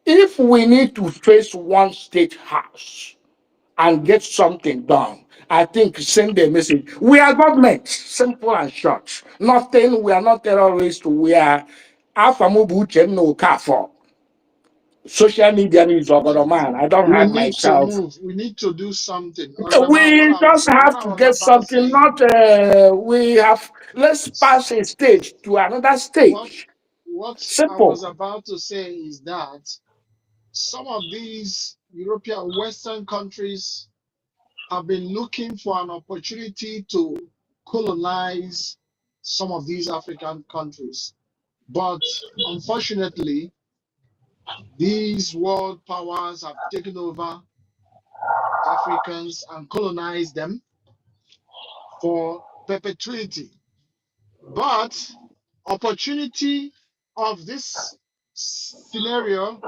If we need to face one state house and get something done, I think send a message. We are government, simple and short. Nothing, we are not terrorists. We are Afamubu Chenno Kafo. Social media is over man. I don't We have need to myself. move. We need to do something. Oigaba, We just what have I to was get about something, saying, not we have, let's pass a stage to another what stage. what I was Simple. about to say is that some of these European Western countries have been looking for an opportunity to colonize some of these African countries. But unfortunately, these world powers have taken over Africans and colonized them for perpetuity. But opportunity of this scenario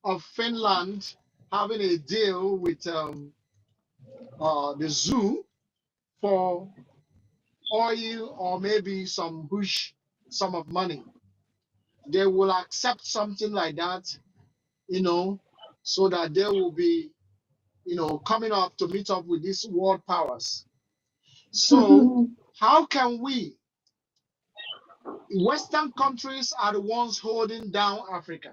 of Finland having a deal with the zoo for oil or maybe some bush sum of money. They will accept something like that, so that they will be, coming up to meet up with these world powers. So, how can we, Western countries are the ones holding down Africa?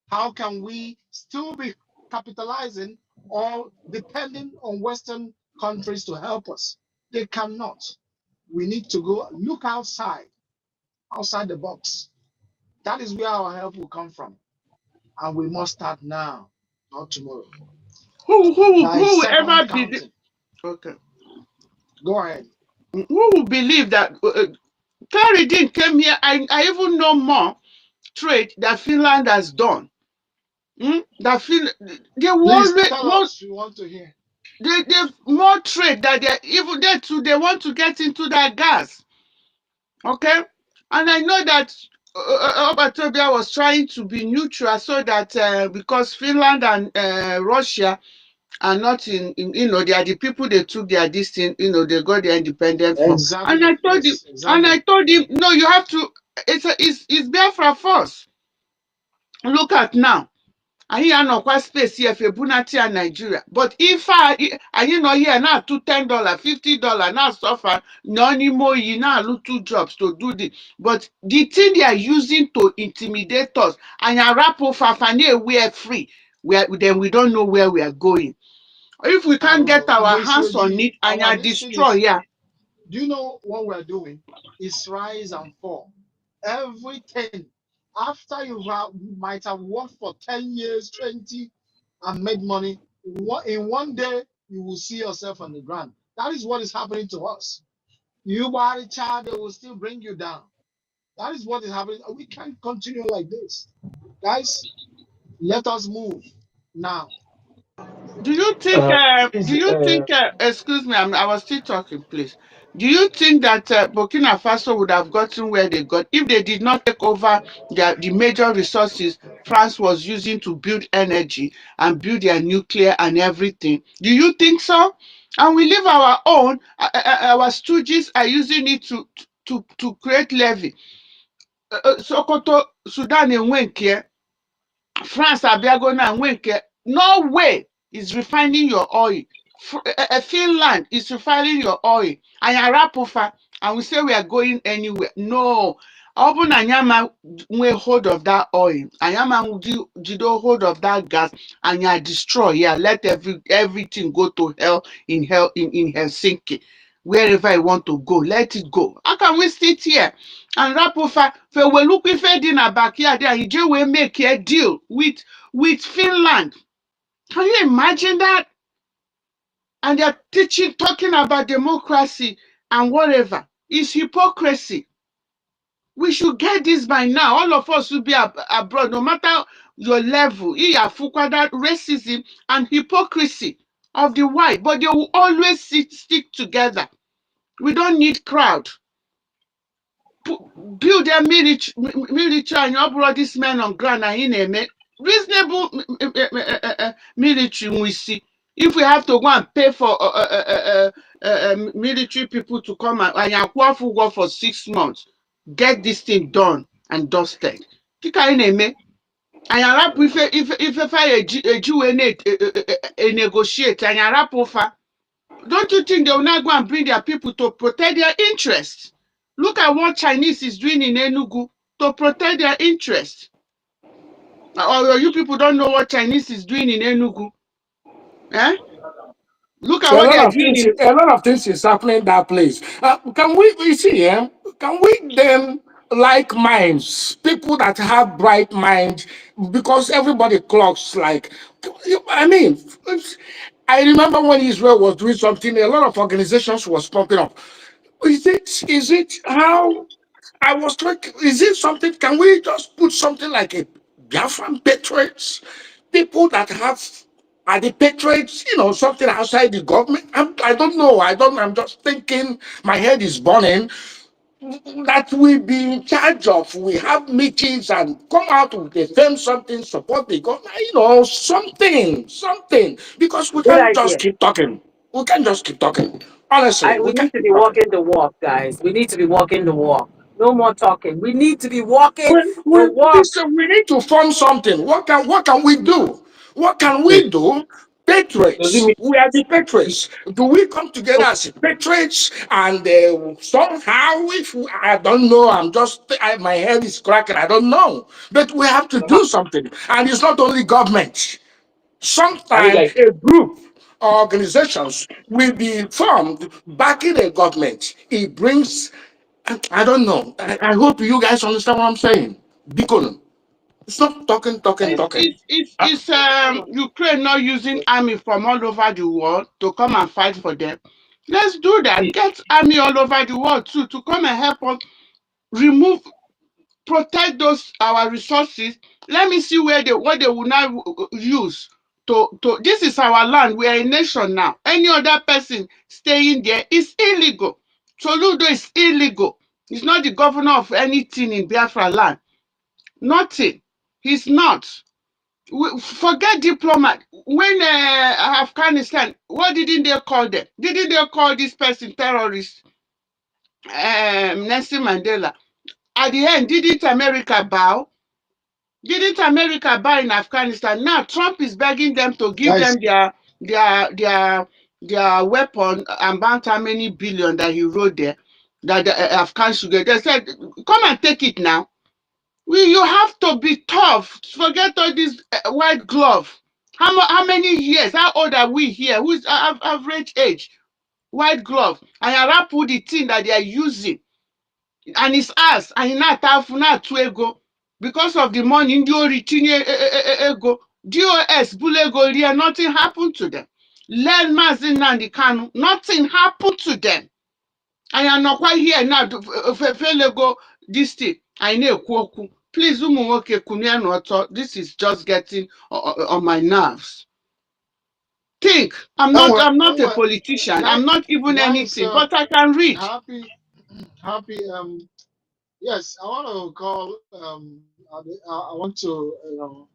How can we still be capitalizing or depending on Western countries to help us? They cannot. We need to go look outside the box. That is where our help will come from. And we must start now, not tomorrow. By who will second ever believe? counting. Okay. Go ahead. Who will believe that Kerry came here? I even know more trade that Finland has done. That they will Please always tell want us. We want to hear. they more trade that they even they too they want to get into that gas. Okay, and I know that Obatobia was trying to be neutral so that because Finland and Russia are not they are the people they took their distance, they got their independence from. And Exactly. I told him, Yes, exactly. no, you have to, it's Biafra first. Look at now. Anyị anọkwa space here for Bunatia Nigeria. But if anyị nọ here now to $10, $50, now suffer no anymore you now look 2 jobs to do this. But the thing they are using to intimidate us, and rapo fafanye we are free. Then we don't know where we are going. If we can't get our hands on Deji, it and this thing destroy, is, yeah. do you know what we're doing? It's rise and fall. Everything after you might have worked for 10 years, 20, and made money, in one day you will see yourself on the ground. That is what is happening to us. You buy a child, they will still bring you down. That is what is happening. We can't continue like this. Guys, let us move now. Do you think, excuse me, I was still talking, please. Do you think that Burkina Faso would have gotten where they got if they did not take over the major resources France was using to build energy and build their nuclear and everything? Do you think so? And we leave our own, our stooges are using it to create levy. Sokoto, Sudan, and Wenke. France abiago na Wenke, Norway is refining your oil. Finland is refining your oil. And Arapofa, and we say we are going anywhere. No. Open Anyama we hold of that oil. Anyama do hold of that gas and you destroy. Yeah, let everything go to hell in Helsinki. Wherever I want to go, let it go. How can we sit here and Rapofa we look if in a backyard there, he just will make a deal with Finland. Can you imagine that? And they're talking about democracy and whatever. It's hypocrisy. We should get this by now. All of us will be abroad, no matter your level. That racism and hypocrisy of the white, but they will always stick together. We don't need crowd. Build their military and you brought these men on ground and in a reasonable military we see. If we have to go and pay for military people to come and you go for 6 months, get this thing done and dusted. Kika in and you rap if a Jew negotiate and you rap over. Don't you think they will not go and bring their people to protect their interests? Look at what Chinese is doing in Enugu to protect their interests. Or you people don't know what Chinese is doing in Enugu. Eh? Look at So what they are doing in. a lot of things is happening in that place. Can we see? Can we then like minds, people that have bright minds, because everybody clocks like. I mean, I remember when Israel was doing something, a lot of organizations was pumping up. Is it how I was like, is it something? Can we just put something like a Biafran patriots? People that have are the patriots, something outside the government. I don't know. I'm just thinking. My head is burning. That we be in charge of. We have meetings and come out with the same something, support the government. Something. Because we Good can't just idea. keep talking. We can't just keep talking. Honestly, we We can't need to keep be talking. walking the walk, guys. We need to be walking the walk. No more talking. We need to be walking We, the walk. listen, we need to form something. What can we do? What can we do? Does it Patriots. mean We are the patriots. Do we come together as patriots and somehow, if I don't know, my head is cracking. I don't know, but we have to do something. And it's not only government. can you Sometimes guys a group or organizations will be formed backing a government. It brings, I don't know. I hope you guys understand what I'm saying. Deacon, it's not talking, talking, It's, talking. it's, it's, it's Ukraine not using army from all over the world to come and fight for them. Let's do that. see Get army all over the world too to come and help us remove protect those our resources. Let me see what they will now use to this is our land. We are a nation now. Any other person staying there is illegal. Soludo is illegal. He's not the governor of anything in Biafra land. Nothing. He's not. Forget diplomat. When Afghanistan, what didn't they call them? Didn't they call this person terrorist? Nelson Mandela. At the end, didn't America bow? Didn't America bow in Afghanistan? Now Trump is begging them to give Guys, them their weapon about how many billion that he wrote there that the Afghans should get. They said, "Come and take it now." You have to be tough. Forget all this white glove. How many years? How old are we here? Who's average age? White glove. And you put the thing that they are using, and it's us. And you not have not to ego because of the money. Ndị ori tinye ego. DOS bulego here. Nothing happened to them. Learn Mazin and the Kanu. Nothing happened to them. I am not quite here now. Felego this thing. I know kwoku. Please, umuwoke kunya noto. This is just getting on my nerves. Think. I'm not a politician. guys, I'm not even guys, anything, but I can read. happy. Yes, I want to call. I want to,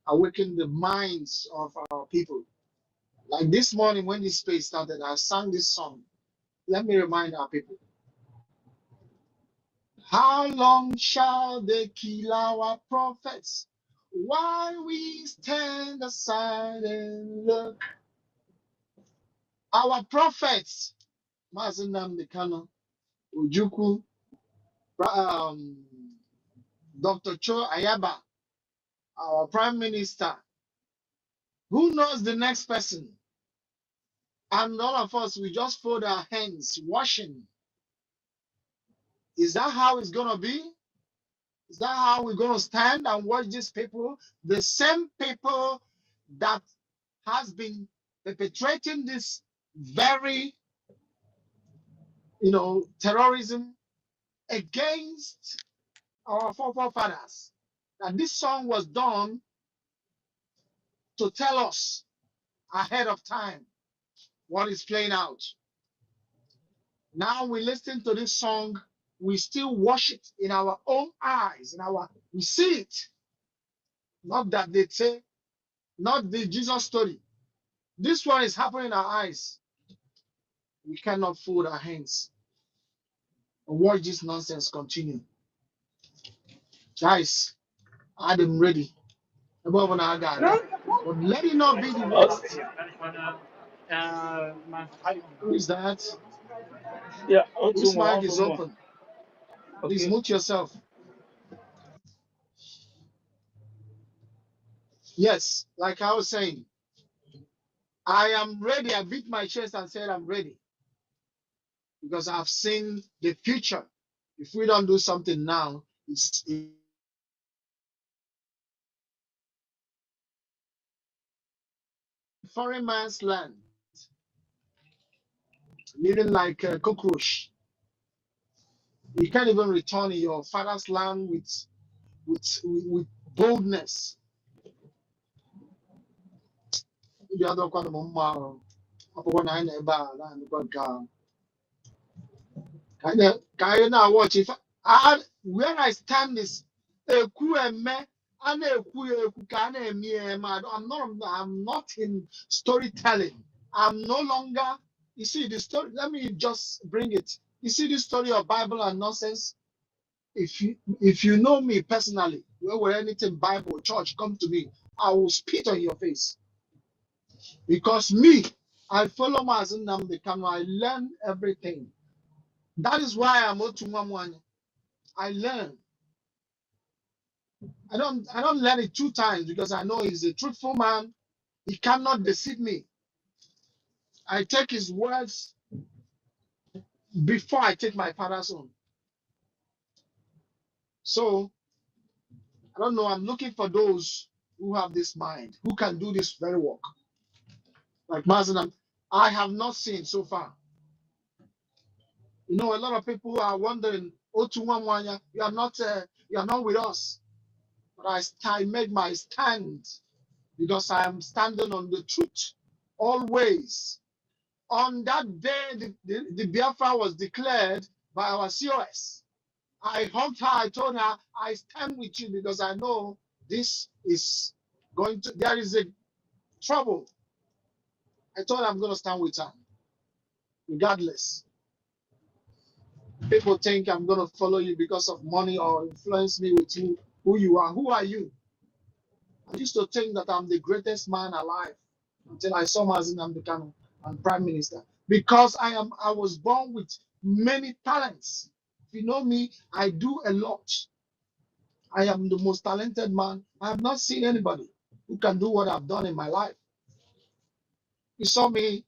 awaken the minds of our people. Like this morning when this space started, I sang this song. Let me remind our people. How long shall they kill our prophets while we stand aside and look? Our prophets, Mazinam Dekano, Ujuku, um, Dr. Cho Ayaba, our prime minister. Who knows the next person? And all of us, we just fold our hands, washing. Is that how it's going to be? Is that how we're going to stand and watch these people? The same people that has been perpetrating this very, terrorism against our forefathers. And this song was done to tell us ahead of time what is playing out. Now we listen to this song, we still watch it in our own eyes, we see it. Not that they say, not the Jesus story. This one is happening in our eyes. We cannot fold our hands and watch this nonsense continue. Guys, I'm ready. Above on our God. But let it not be the next. Who is that? Yeah, on to Whose more, mic on to is more. open? Please Okay. mute yourself. Yes, like I was saying, I am ready. I beat my chest and said I'm ready because I've seen the future. If we don't do something now, it's in foreign man's land, living like a cockroach. You can't even return in your father's land with boldness. The other kind of upon I never can you now watch if where I stand is a crew and me and a crew can I'm not in storytelling. I'm no longer you see the story. Let me just bring it. You see the story of Bible and nonsense. If you know me personally, where anything Bible church come to me, I will spit on your face. Because me, I follow Mazinam the I learn everything. That is why I'm Otumwamwanya. I learn. I don't learn it 2 times because I know he's a truthful man. He cannot deceive me. I take his words before I take my father's own. So I don't know. I'm looking for those who have this mind, who can do this very work. Like Mazinam, I have not seen so far. A lot of people are wondering, Otumwamwanya, you are not with us. But I made my stand because I am standing on the truth always. On that day, the Biafra was declared by our COS. I hugged her. I told her, I stand with you because I know this is going to, there is a trouble. I told her I'm going to stand with her, regardless. People think I'm going to follow you because of money or influence me with who you are. Who are you? I used to think that I'm the greatest man alive until I saw Mazin Amdekano and Prime Minister. Because I was born with many talents. If you know me, I do a lot. I am the most talented man. I have not seen anybody who can do what I've done in my life. You saw me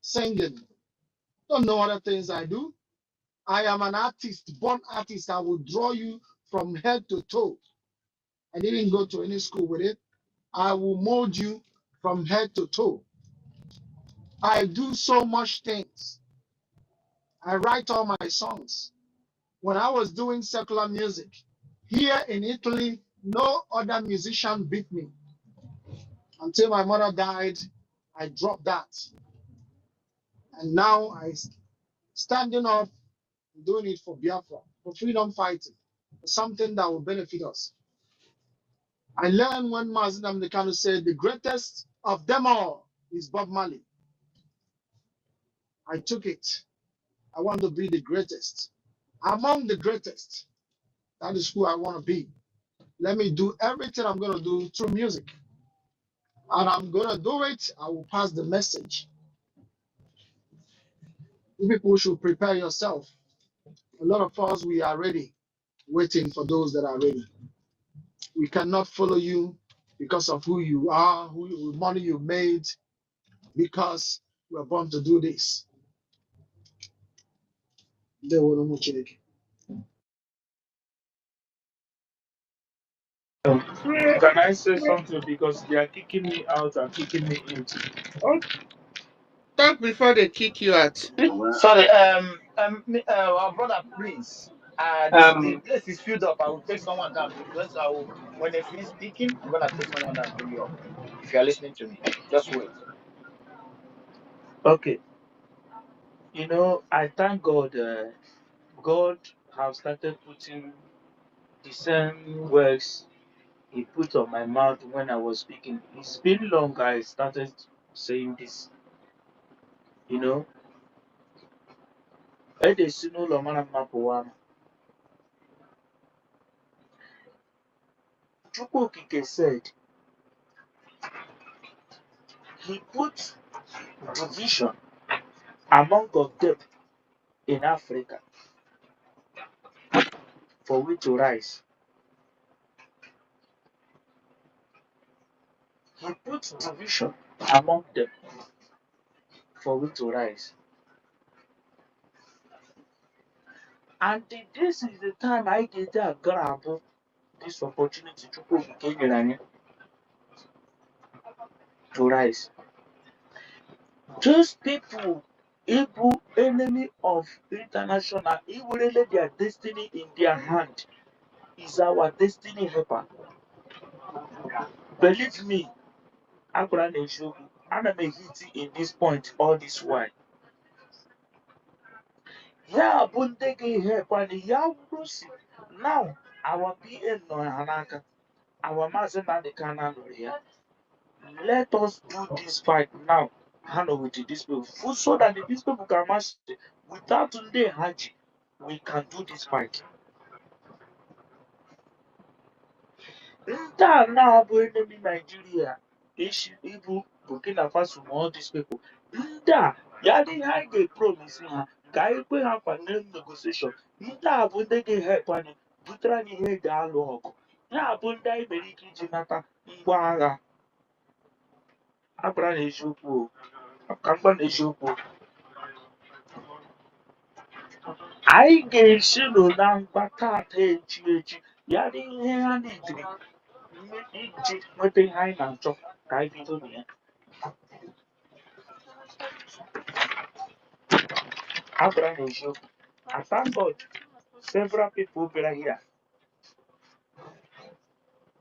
singing. Don't know other things I do. I am an artist, born artist. I will draw you from head to toe. I didn't go to any school with it. I will mold you from head to toe. I do so much things. I write all my songs. When I was doing secular music, here in Italy, no other musician beat me. Until my mother died, I dropped that. And now standing up, doing it for Biafra, for freedom fighting, for something that will benefit us. I learned when Mazen Amdekano said, the greatest of them all is Bob Marley. I took it. I want to be the greatest. Among the greatest. That is who I want to be. Let me do everything I'm going to do through music. And I'm going to do it. I will pass the message. You people should prepare yourself. A lot of us, we are ready, waiting for those that are ready. We cannot follow you because of who you are, money you made, because we're born to do this. Can I say something because they are kicking me out and kicking me in? Oh, talk before they kick you out. Sorry, our brother Prince. The Um, place is filled up. I will take someone down because when they finish speaking, I'm gonna take someone down and bring you up. If you are listening to me, just wait. okay, I thank God. God have started putting the same words He put on my mouth when I was speaking. It's been long I started saying this. You know, Edesi n'ụlọ mara mma pụwa ama. Chukwu Okike said He put division among of them in Africa for we to rise. He put division among them for we to rise. And this is the time I get to grab this opportunity to rise. Those people, able enemy of international, even really their destiny in their hand, is our destiny helper. Believe me, Abraham Eshogu, I'm a hit in this point all this while. Yeah, Bundegi help and ya Bruce. Now, our PN no Hanaka, our Mazen and the Canon here. Let us do this fight now. Hand over to these people. So that these people can match without today Haji. We can do this fight. Nta now enemy Nigeria. Ibu Burkina Faso all these people. Nta yadi high promise ha. Guy we have a name negotiation. Nta abunde ge help ani. Butra ni he ga alụ ọgụ. Ya abunda imere ike iji nata ngwa agha. Agbara na eziokwu o. Ka mgba na eziokwu. Anyị ga-esi na mgbata ata echi ya dị ihe ha nidiri iji nweta ihe anyị na-achọ ka anyị bido na ya. Abraham eziokwu. I thank God several people bịara here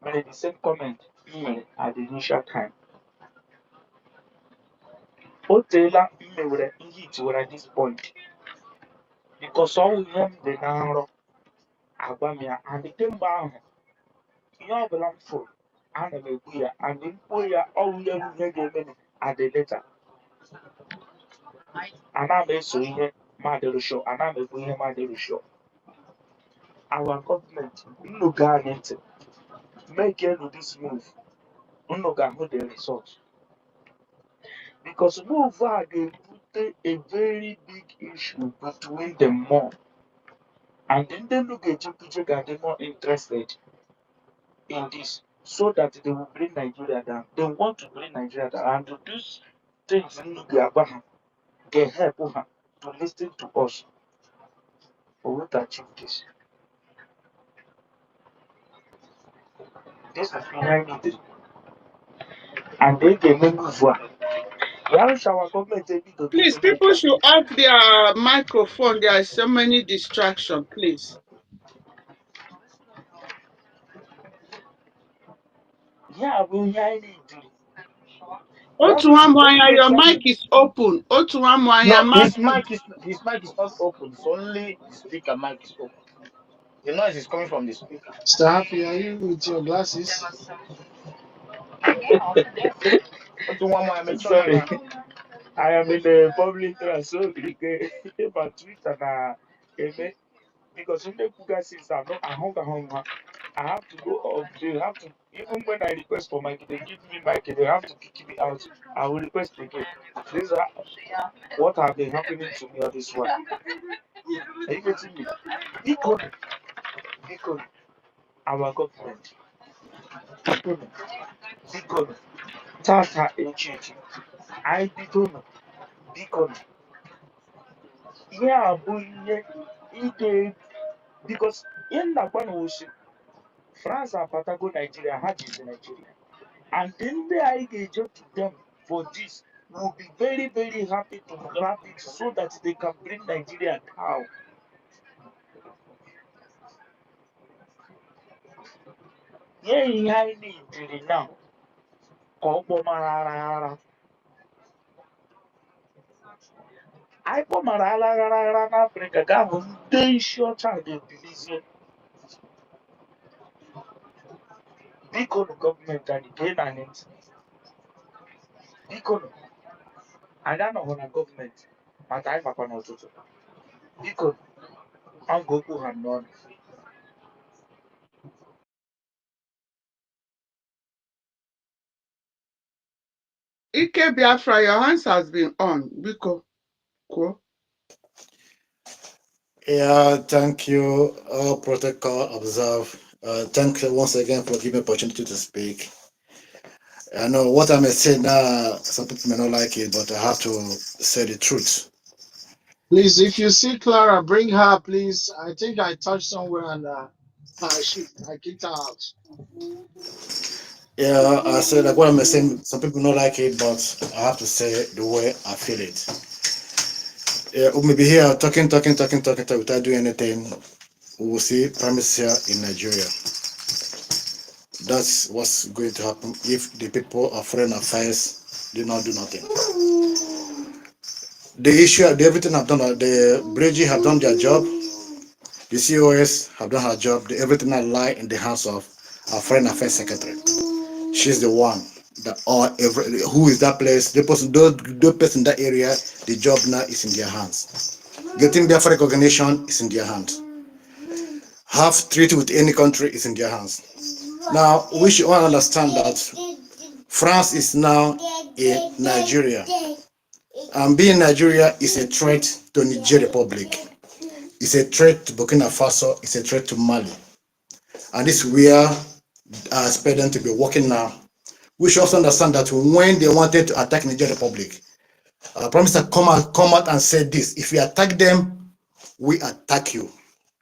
mere the same comment m mere at the initial time. O teela m mewere ihe itiwere at this point because ọ wụ ihe m dị na nrọ agwa m ya and kemgbe ahụ ihe ọbụla m fụrụ ana m ekwu ya and mkpuo ya ọwụ ya bụ ihe ga-eme m adịlịta ana m eso ihe madịrị sure ana m ekwu ihe madịrị sure our government unu gaa anyị ntị make this move unu ga-ahụ the result because move a ga-ebute a very big issue between them more and ndị unu ga-echekwuche ga-adị more interested in this so that they will bring Nigeria down. They want to bring Nigeria down and these things unu ga-agwa ha ga-help ha to listen to us for we to achieve this. This is behind it and they ga-eme move a ya rụcha our government ebido Please, ime people ka should off their microphone. There are so many distractions, please. ya bụ ihe anyị na-ediri ya Otuamwanya, your gọọmenti mic anyị. is open. Otuamwanya, No, his mic is not open. It's only the speaker mic is open. The noise is coming from the speaker. Mr. Happy, are you with your glasses? Otu nwa m emechi ọnụ Sorry, gị. I am in the public transport about Twitter na eme because when they put since I'm not home, I have to go up. They have to even when I request for mic, they give me mic. They have to kick me out. I will request again. This is what have been happening to me all this while. Are you getting me? Because our government, because Tata HH, I because yeah, but yeah, because in that one ocean, France and Patago Nigeria had this in Nigeria. And then I engage to them for this will be very, very happy to grab it so that they can bring Nigeria down. Yeah, I need now. I come in Africa, got they short child they believe big on government and again and it. Big on I don't know when a government, but I have an auto. Big on I'm go to hand on. Ike Biafra, your hands has been on. Biko, cool. Yeah, thank you. All protocol observe. Thank you once again for giving me opportunity to speak. I know what I may say now, some people may not like it, but I have to say the truth. Please, if you see Clara, bring her, please. I think I touched somewhere and I kicked her out. Yeah, I said like what I may say, some people not like it, but I have to say the way I feel it. Yeah, we may be here talking without doing anything. We will see promise here in Nigeria. That's what's going to happen if the people of foreign affairs do not do nothing. The issue, everything have done, the Bridgie have done their job, the COS have done her job, everything that lie in the hands of our foreign affairs secretary. She's the one that who is that place, the person, the person in that area, the job now is in their hands. Getting Biafra recognition is in their hands. Have treaty with any country is in their hands. Now, we should all understand that France is now in Nigeria. And being Nigeria is a threat to Niger Republic. It's a threat to Burkina Faso. It's a threat to Mali. And this is where I expect them to be working now. We should also understand that when they wanted to attack Niger Republic, Prime Minister come out and said this: if we attack them, we attack you.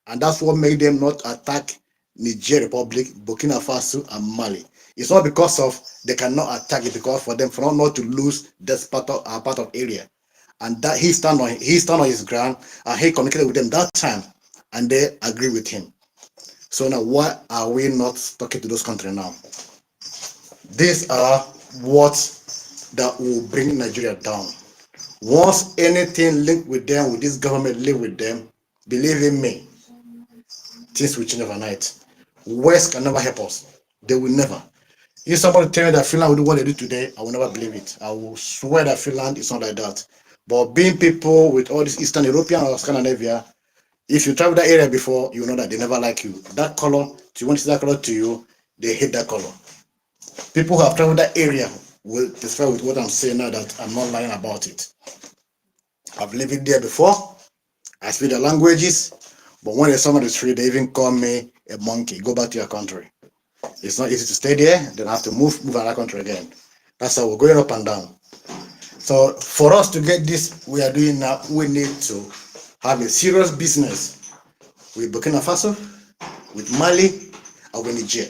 And that's what made them not attack Niger Republic, Burkina Faso, and Mali. It's not because of they cannot attack it, because for them not to lose this part of area. And that he stand on his ground, and he communicated with them that time, and they agree with him. So now why are we not talking to those countries now? These are what that will bring Nigeria down. Once anything linked with them, with this government linked with them, believe in me, things will change overnight. West can never help us. They will never. If somebody tell me that Finland will do what they do today, I will never believe it. I will swear that Finland is not like that. But being people with all this Eastern European or Scandinavia, if you travel that area before, you know that they never like you. That color, do you want to see that color to you? They hate that color. People who have traveled that area will testify with what I'm saying now that I'm not lying about it. I've lived there before. I speak the languages, but when they saw me on the street, they even call me a monkey. Go back to your country. It's not easy to stay there. Then I have to move another country again. That's how we're going up and down. So for us to get this we are doing now, we need to have a serious business with Burkina Faso, with Mali, and with Niger.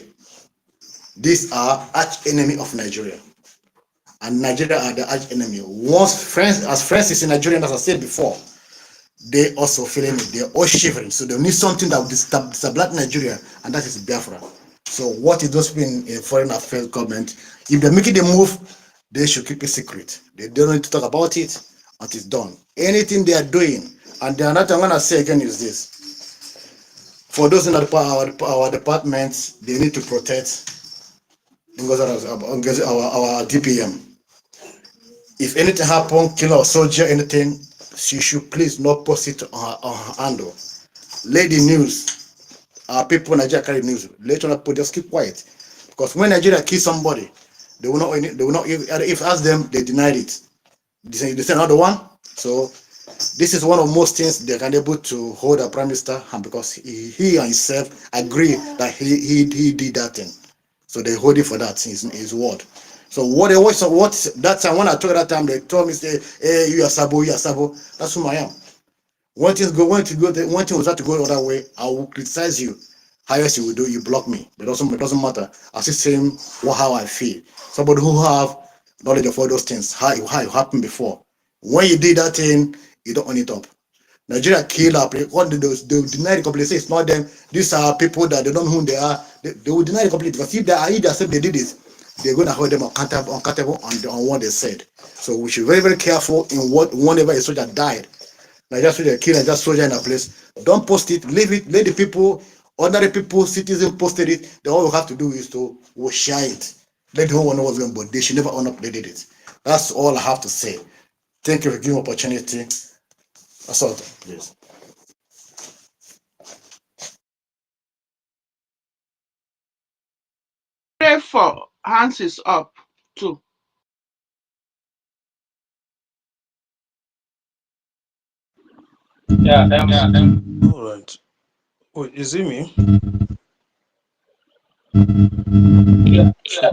These are arch enemy of Nigeria, and Nigeria are the arch enemy. Once friends, as friends is in Nigeria, as I said before, they also feeling it. They're all shivering. So they need something that will destabilize Nigeria, and that is Biafra. So what is those people in foreign affairs government? If they're making the move, they should keep it secret. They don't need to talk about it until it's done. Anything they are doing, and the another thing I'm gonna say again is this: for those in our departments, they need to protect our DPM. If anything happen, kill or soldier, anything, she should please not post it on her handle. Let the news, our people in Nigeria carry news. Let us put just keep quiet. Because when Nigeria kills somebody, they will not if ask them, they denied it. They say another one. So this is one of most things they can able to hold a prime minister, and because he himself agree that he did that thing. So they hold it for that, his word. So what they watch, what that time when I talk that time, they told me, say, hey, you are Sabo, you are Sabo. That's who I am. One thing was that to go the other way, I will criticize you. Highest you will do, you block me. It doesn't matter. I see same how I feel. Somebody who have knowledge of all those things, how it happened before. When you did that thing, you don't own it up. Nigeria kill our people. What they will deny the complete. Say it's not them. These are people that they don't know who they are. They will deny the complete because if they are either say they did this, they're going to hold them accountable on what they said. So we should be very, very careful in whenever a soldier died. Nigeria soldier kill Nigeria soldier in a place. Don't post it. Leave it. Let the people, ordinary people, citizens posted it. Then all we have to do is to share it. Let the whole world know what's going on. But they should never own up they did it. That's all I have to say. Thank you for giving me opportunity. That's all, please. Pray for hands is up too. Yeah, All right. Wait, is it me? yeah, Should,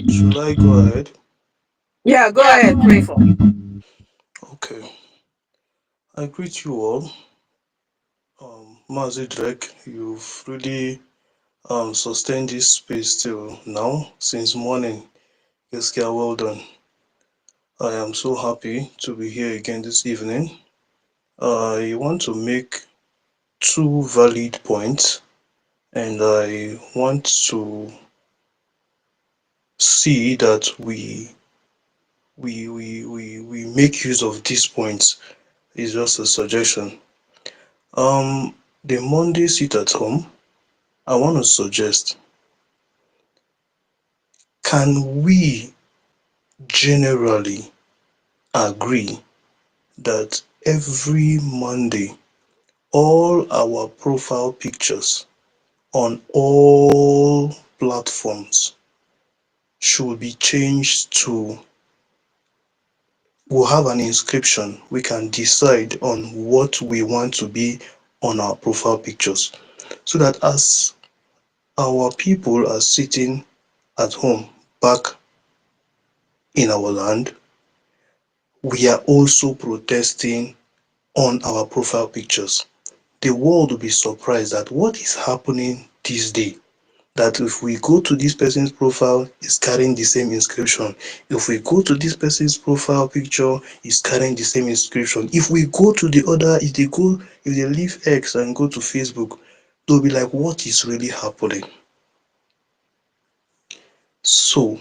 should I go ahead? Yeah, go ahead, pray for. Okay. I greet you all. Mazi Drake, you've really sustained this space till now, since morning. Yes, well done. I am so happy to be here again this evening. I want to make two valid points, and I want to see that we make use of these points. It's just a suggestion. The Monday sit at home, I want to suggest, can we generally agree that every Monday all our profile pictures on all platforms should be changed to, we'll have an inscription, we can decide on what we want to be on our profile pictures, so that as our people are sitting at home back in our land, we are also protesting on our profile pictures. The world will be surprised at what is happening this day. That if we go to this person's profile, is carrying the same inscription. If we go to this person's profile picture, is carrying the same inscription. If we go to the other, if they leave X and go to Facebook, they'll be like, what is really happening? So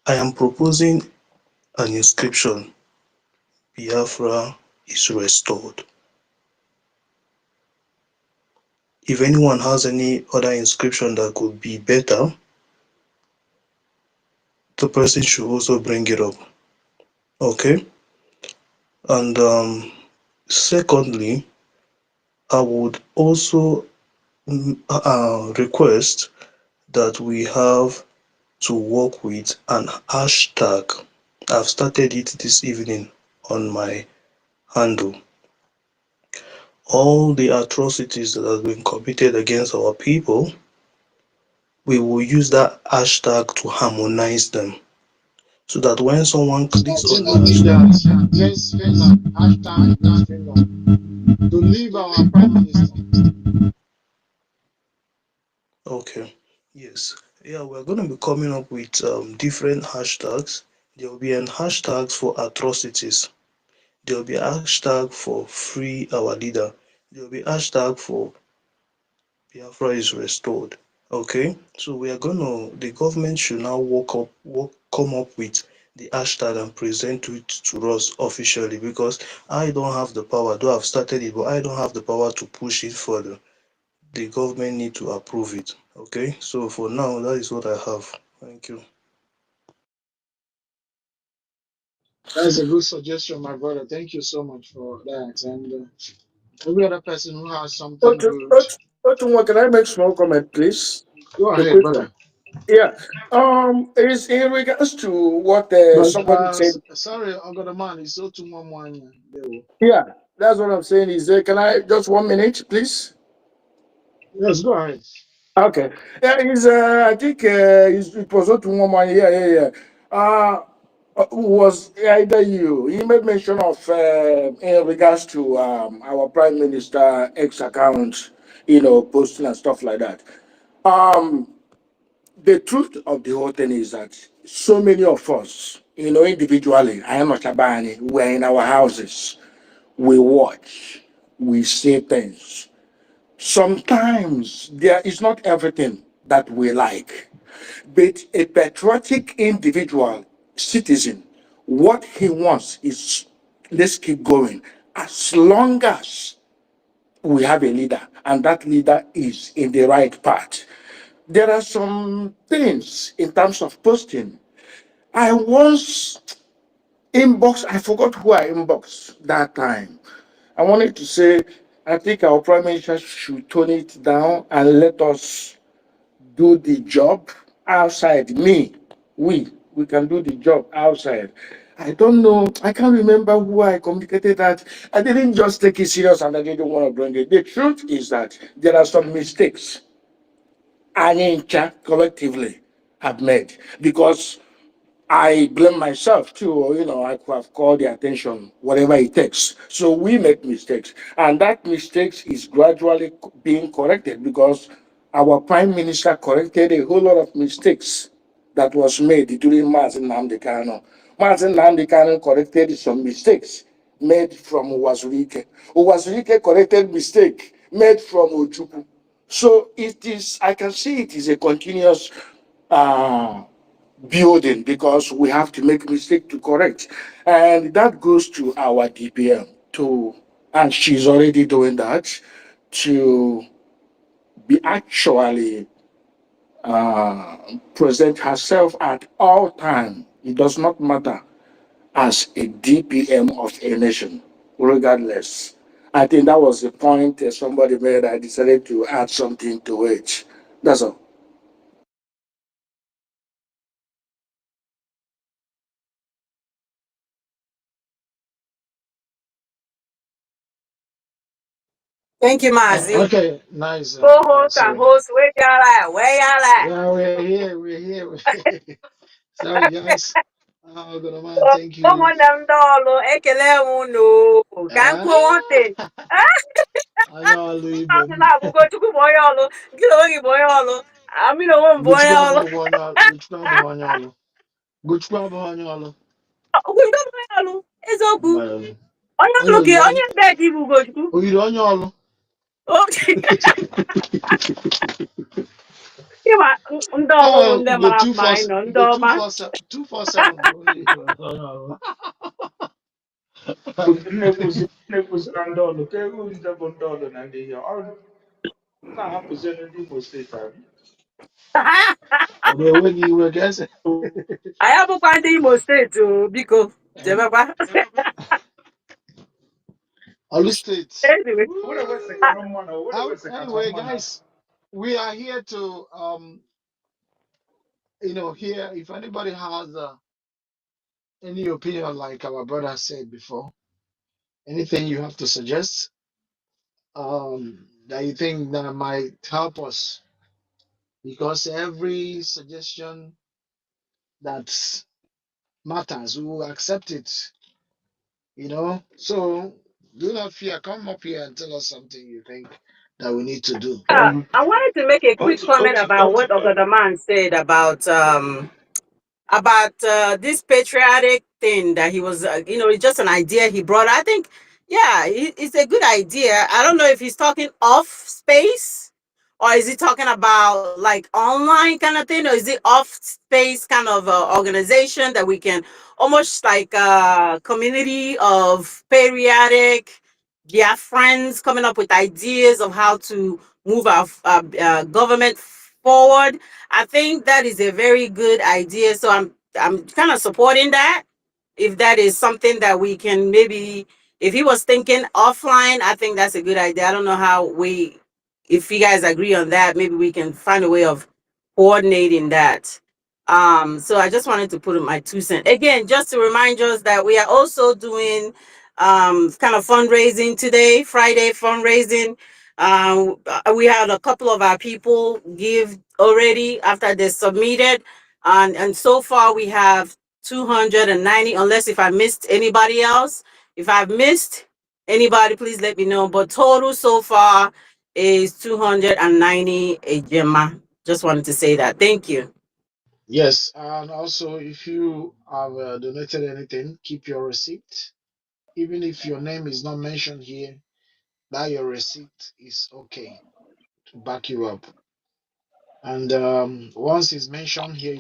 I am proposing an inscription: Biafra is restored. If anyone has any other inscription that could be better, the person should also bring it up. Okay? And secondly, I would also request that we have to work with an hashtag. I've started it this evening on my handle. All the atrocities that have been committed against our people, we will use that hashtag to harmonize them. So that when someone I clicks on think the we need hashtag, that. Yes, Finland. Hashtag yes, Finland. To leave our prime minister. okay, yes, yeah, we're going to be coming up with different hashtags. There will be an hashtags for atrocities. There will be a hashtag for free our leader. There will be hashtag for Biafra is restored. Okay, so we are gonna. The government should now come up with the hashtag and present it to us officially, because I don't have the power. Though I've started it, but I don't have the power to push it further. The government need to approve it. Okay, so for now, that is what I have. Thank you. That's a good suggestion, my brother. Thank you so much for that. And every other person who has something good, Can I make small comment, please? go A ahead, quick one. brother. Yeah. Is in regards to what But somebody said. sorry, I got a man. It's so too much. Yeah, that's what I'm saying. Is can I just 1 minute, please? Yes, go ahead. Okay. Yeah, I think it was not one. Yeah, yeah, yeah. Was either you? He made mention of in regards to our prime minister X account, posting and stuff like that. Um, the truth of the whole thing is that so many of us, individually, I am not Shabani, we're in our houses, we watch, we see things. Sometimes there is not everything that we like, but a patriotic individual, citizen, what he wants is let's keep going as long as we have a leader and that leader is in the right path. There are some things in terms of posting. I once I forgot who I inboxed that time. I wanted to say, I think our prime minister should tone it down and let us do the job outside. We can do the job outside. I don't know. I can't remember who I communicated that. I didn't just take it serious and I didn't want to bring it. The truth is that there are some mistakes Anyincha collectively have made because I blame myself too. I could have called the attention, whatever it takes. So we make mistakes, and that mistakes is gradually being corrected because our prime minister corrected a whole lot of mistakes that was made during Mazin Nnamdi Kanu. Mazin Nnamdi Kanu corrected some mistakes made from Uwazurike. Uwazurike corrected mistake made from Ojukwu. So it is. I can see it is a continuous. Uh, Building because we have to make mistake to correct, and that goes to our DPM too, and she's already doing that to be actually present herself at all time. It does not matter as a DPM of a nation, regardless. I think that was the point somebody made. I decided to add something to it. That's all. Thank you, Mazi. Okay, nice. Co-host and So, host, where y'all at? Where y'all at? yeah, we're here. We're here. Sorry, guys. Oh, good man. Thank you. Ụmụnne m ndị ọlụ ekele m unu ka m Ah, kwuo nwoke I know I'll leave ọnụ him. na-abụgo Chukwu bụ onye ọlụ gị na onwe gị bụ onye ọlụ amị na onwe m bụ Good onye job, ọlụ Good job, Good job, Ugo bụ onye ọlụ eziokwu Well, onye ọlụ gị onye mbe gị bụ Ugochukwu oyiri onye ọlụ. ịma ndị ọlụ bụ ndị Ugo mara two mma four anyị nọ ndị Ugo ọma 247. Nne kwụsị na ndị ọlụ ka ego nze bụ ndị ọlụ na ndị ihe Now I'm presenting for state. Okay, when you were guessing, I have a find Imo State, Biko. uh, Jemaba. Olu State. Anyway, What a West I, Economan or what a West Anyway, Economan. guys, we are here to here. If anybody has any opinion, like our brother said before, anything you have to suggest, that you think that might help us, because every suggestion that matters, we will accept it. So do not fear. Come up here and tell us something you think that we need to do. I wanted to make a quick comment about what Okay. Ogodaman said about this patriotic thing that he was, it's just an idea he brought. I think, yeah, it's a good idea. I don't know if he's talking off space or is he talking about like online kind of thing, or is it off space kind of organization that we can almost like a community of patriotic friends coming up with ideas of how to move our government forward. I think that is a very good idea. So I'm kind of supporting that. If that is something that we can maybe, if he was thinking offline, I think that's a good idea. I don't know if you guys agree on that, maybe we can find a way of coordinating that. So I just wanted to put in my 2 cents again, just to remind us that we are also doing kind of fundraising today, Friday fundraising. We had a couple of our people give already after they submitted, and so far we have 290. Unless if I missed anybody else, if I've missed anybody, please let me know. But total so far is 290 a Gemma. Just wanted to say that. Thank you. Yes, and also if you have donated anything, keep your receipt. Even if your name is not mentioned here, that your receipt is okay to back you up. And once it's mentioned here,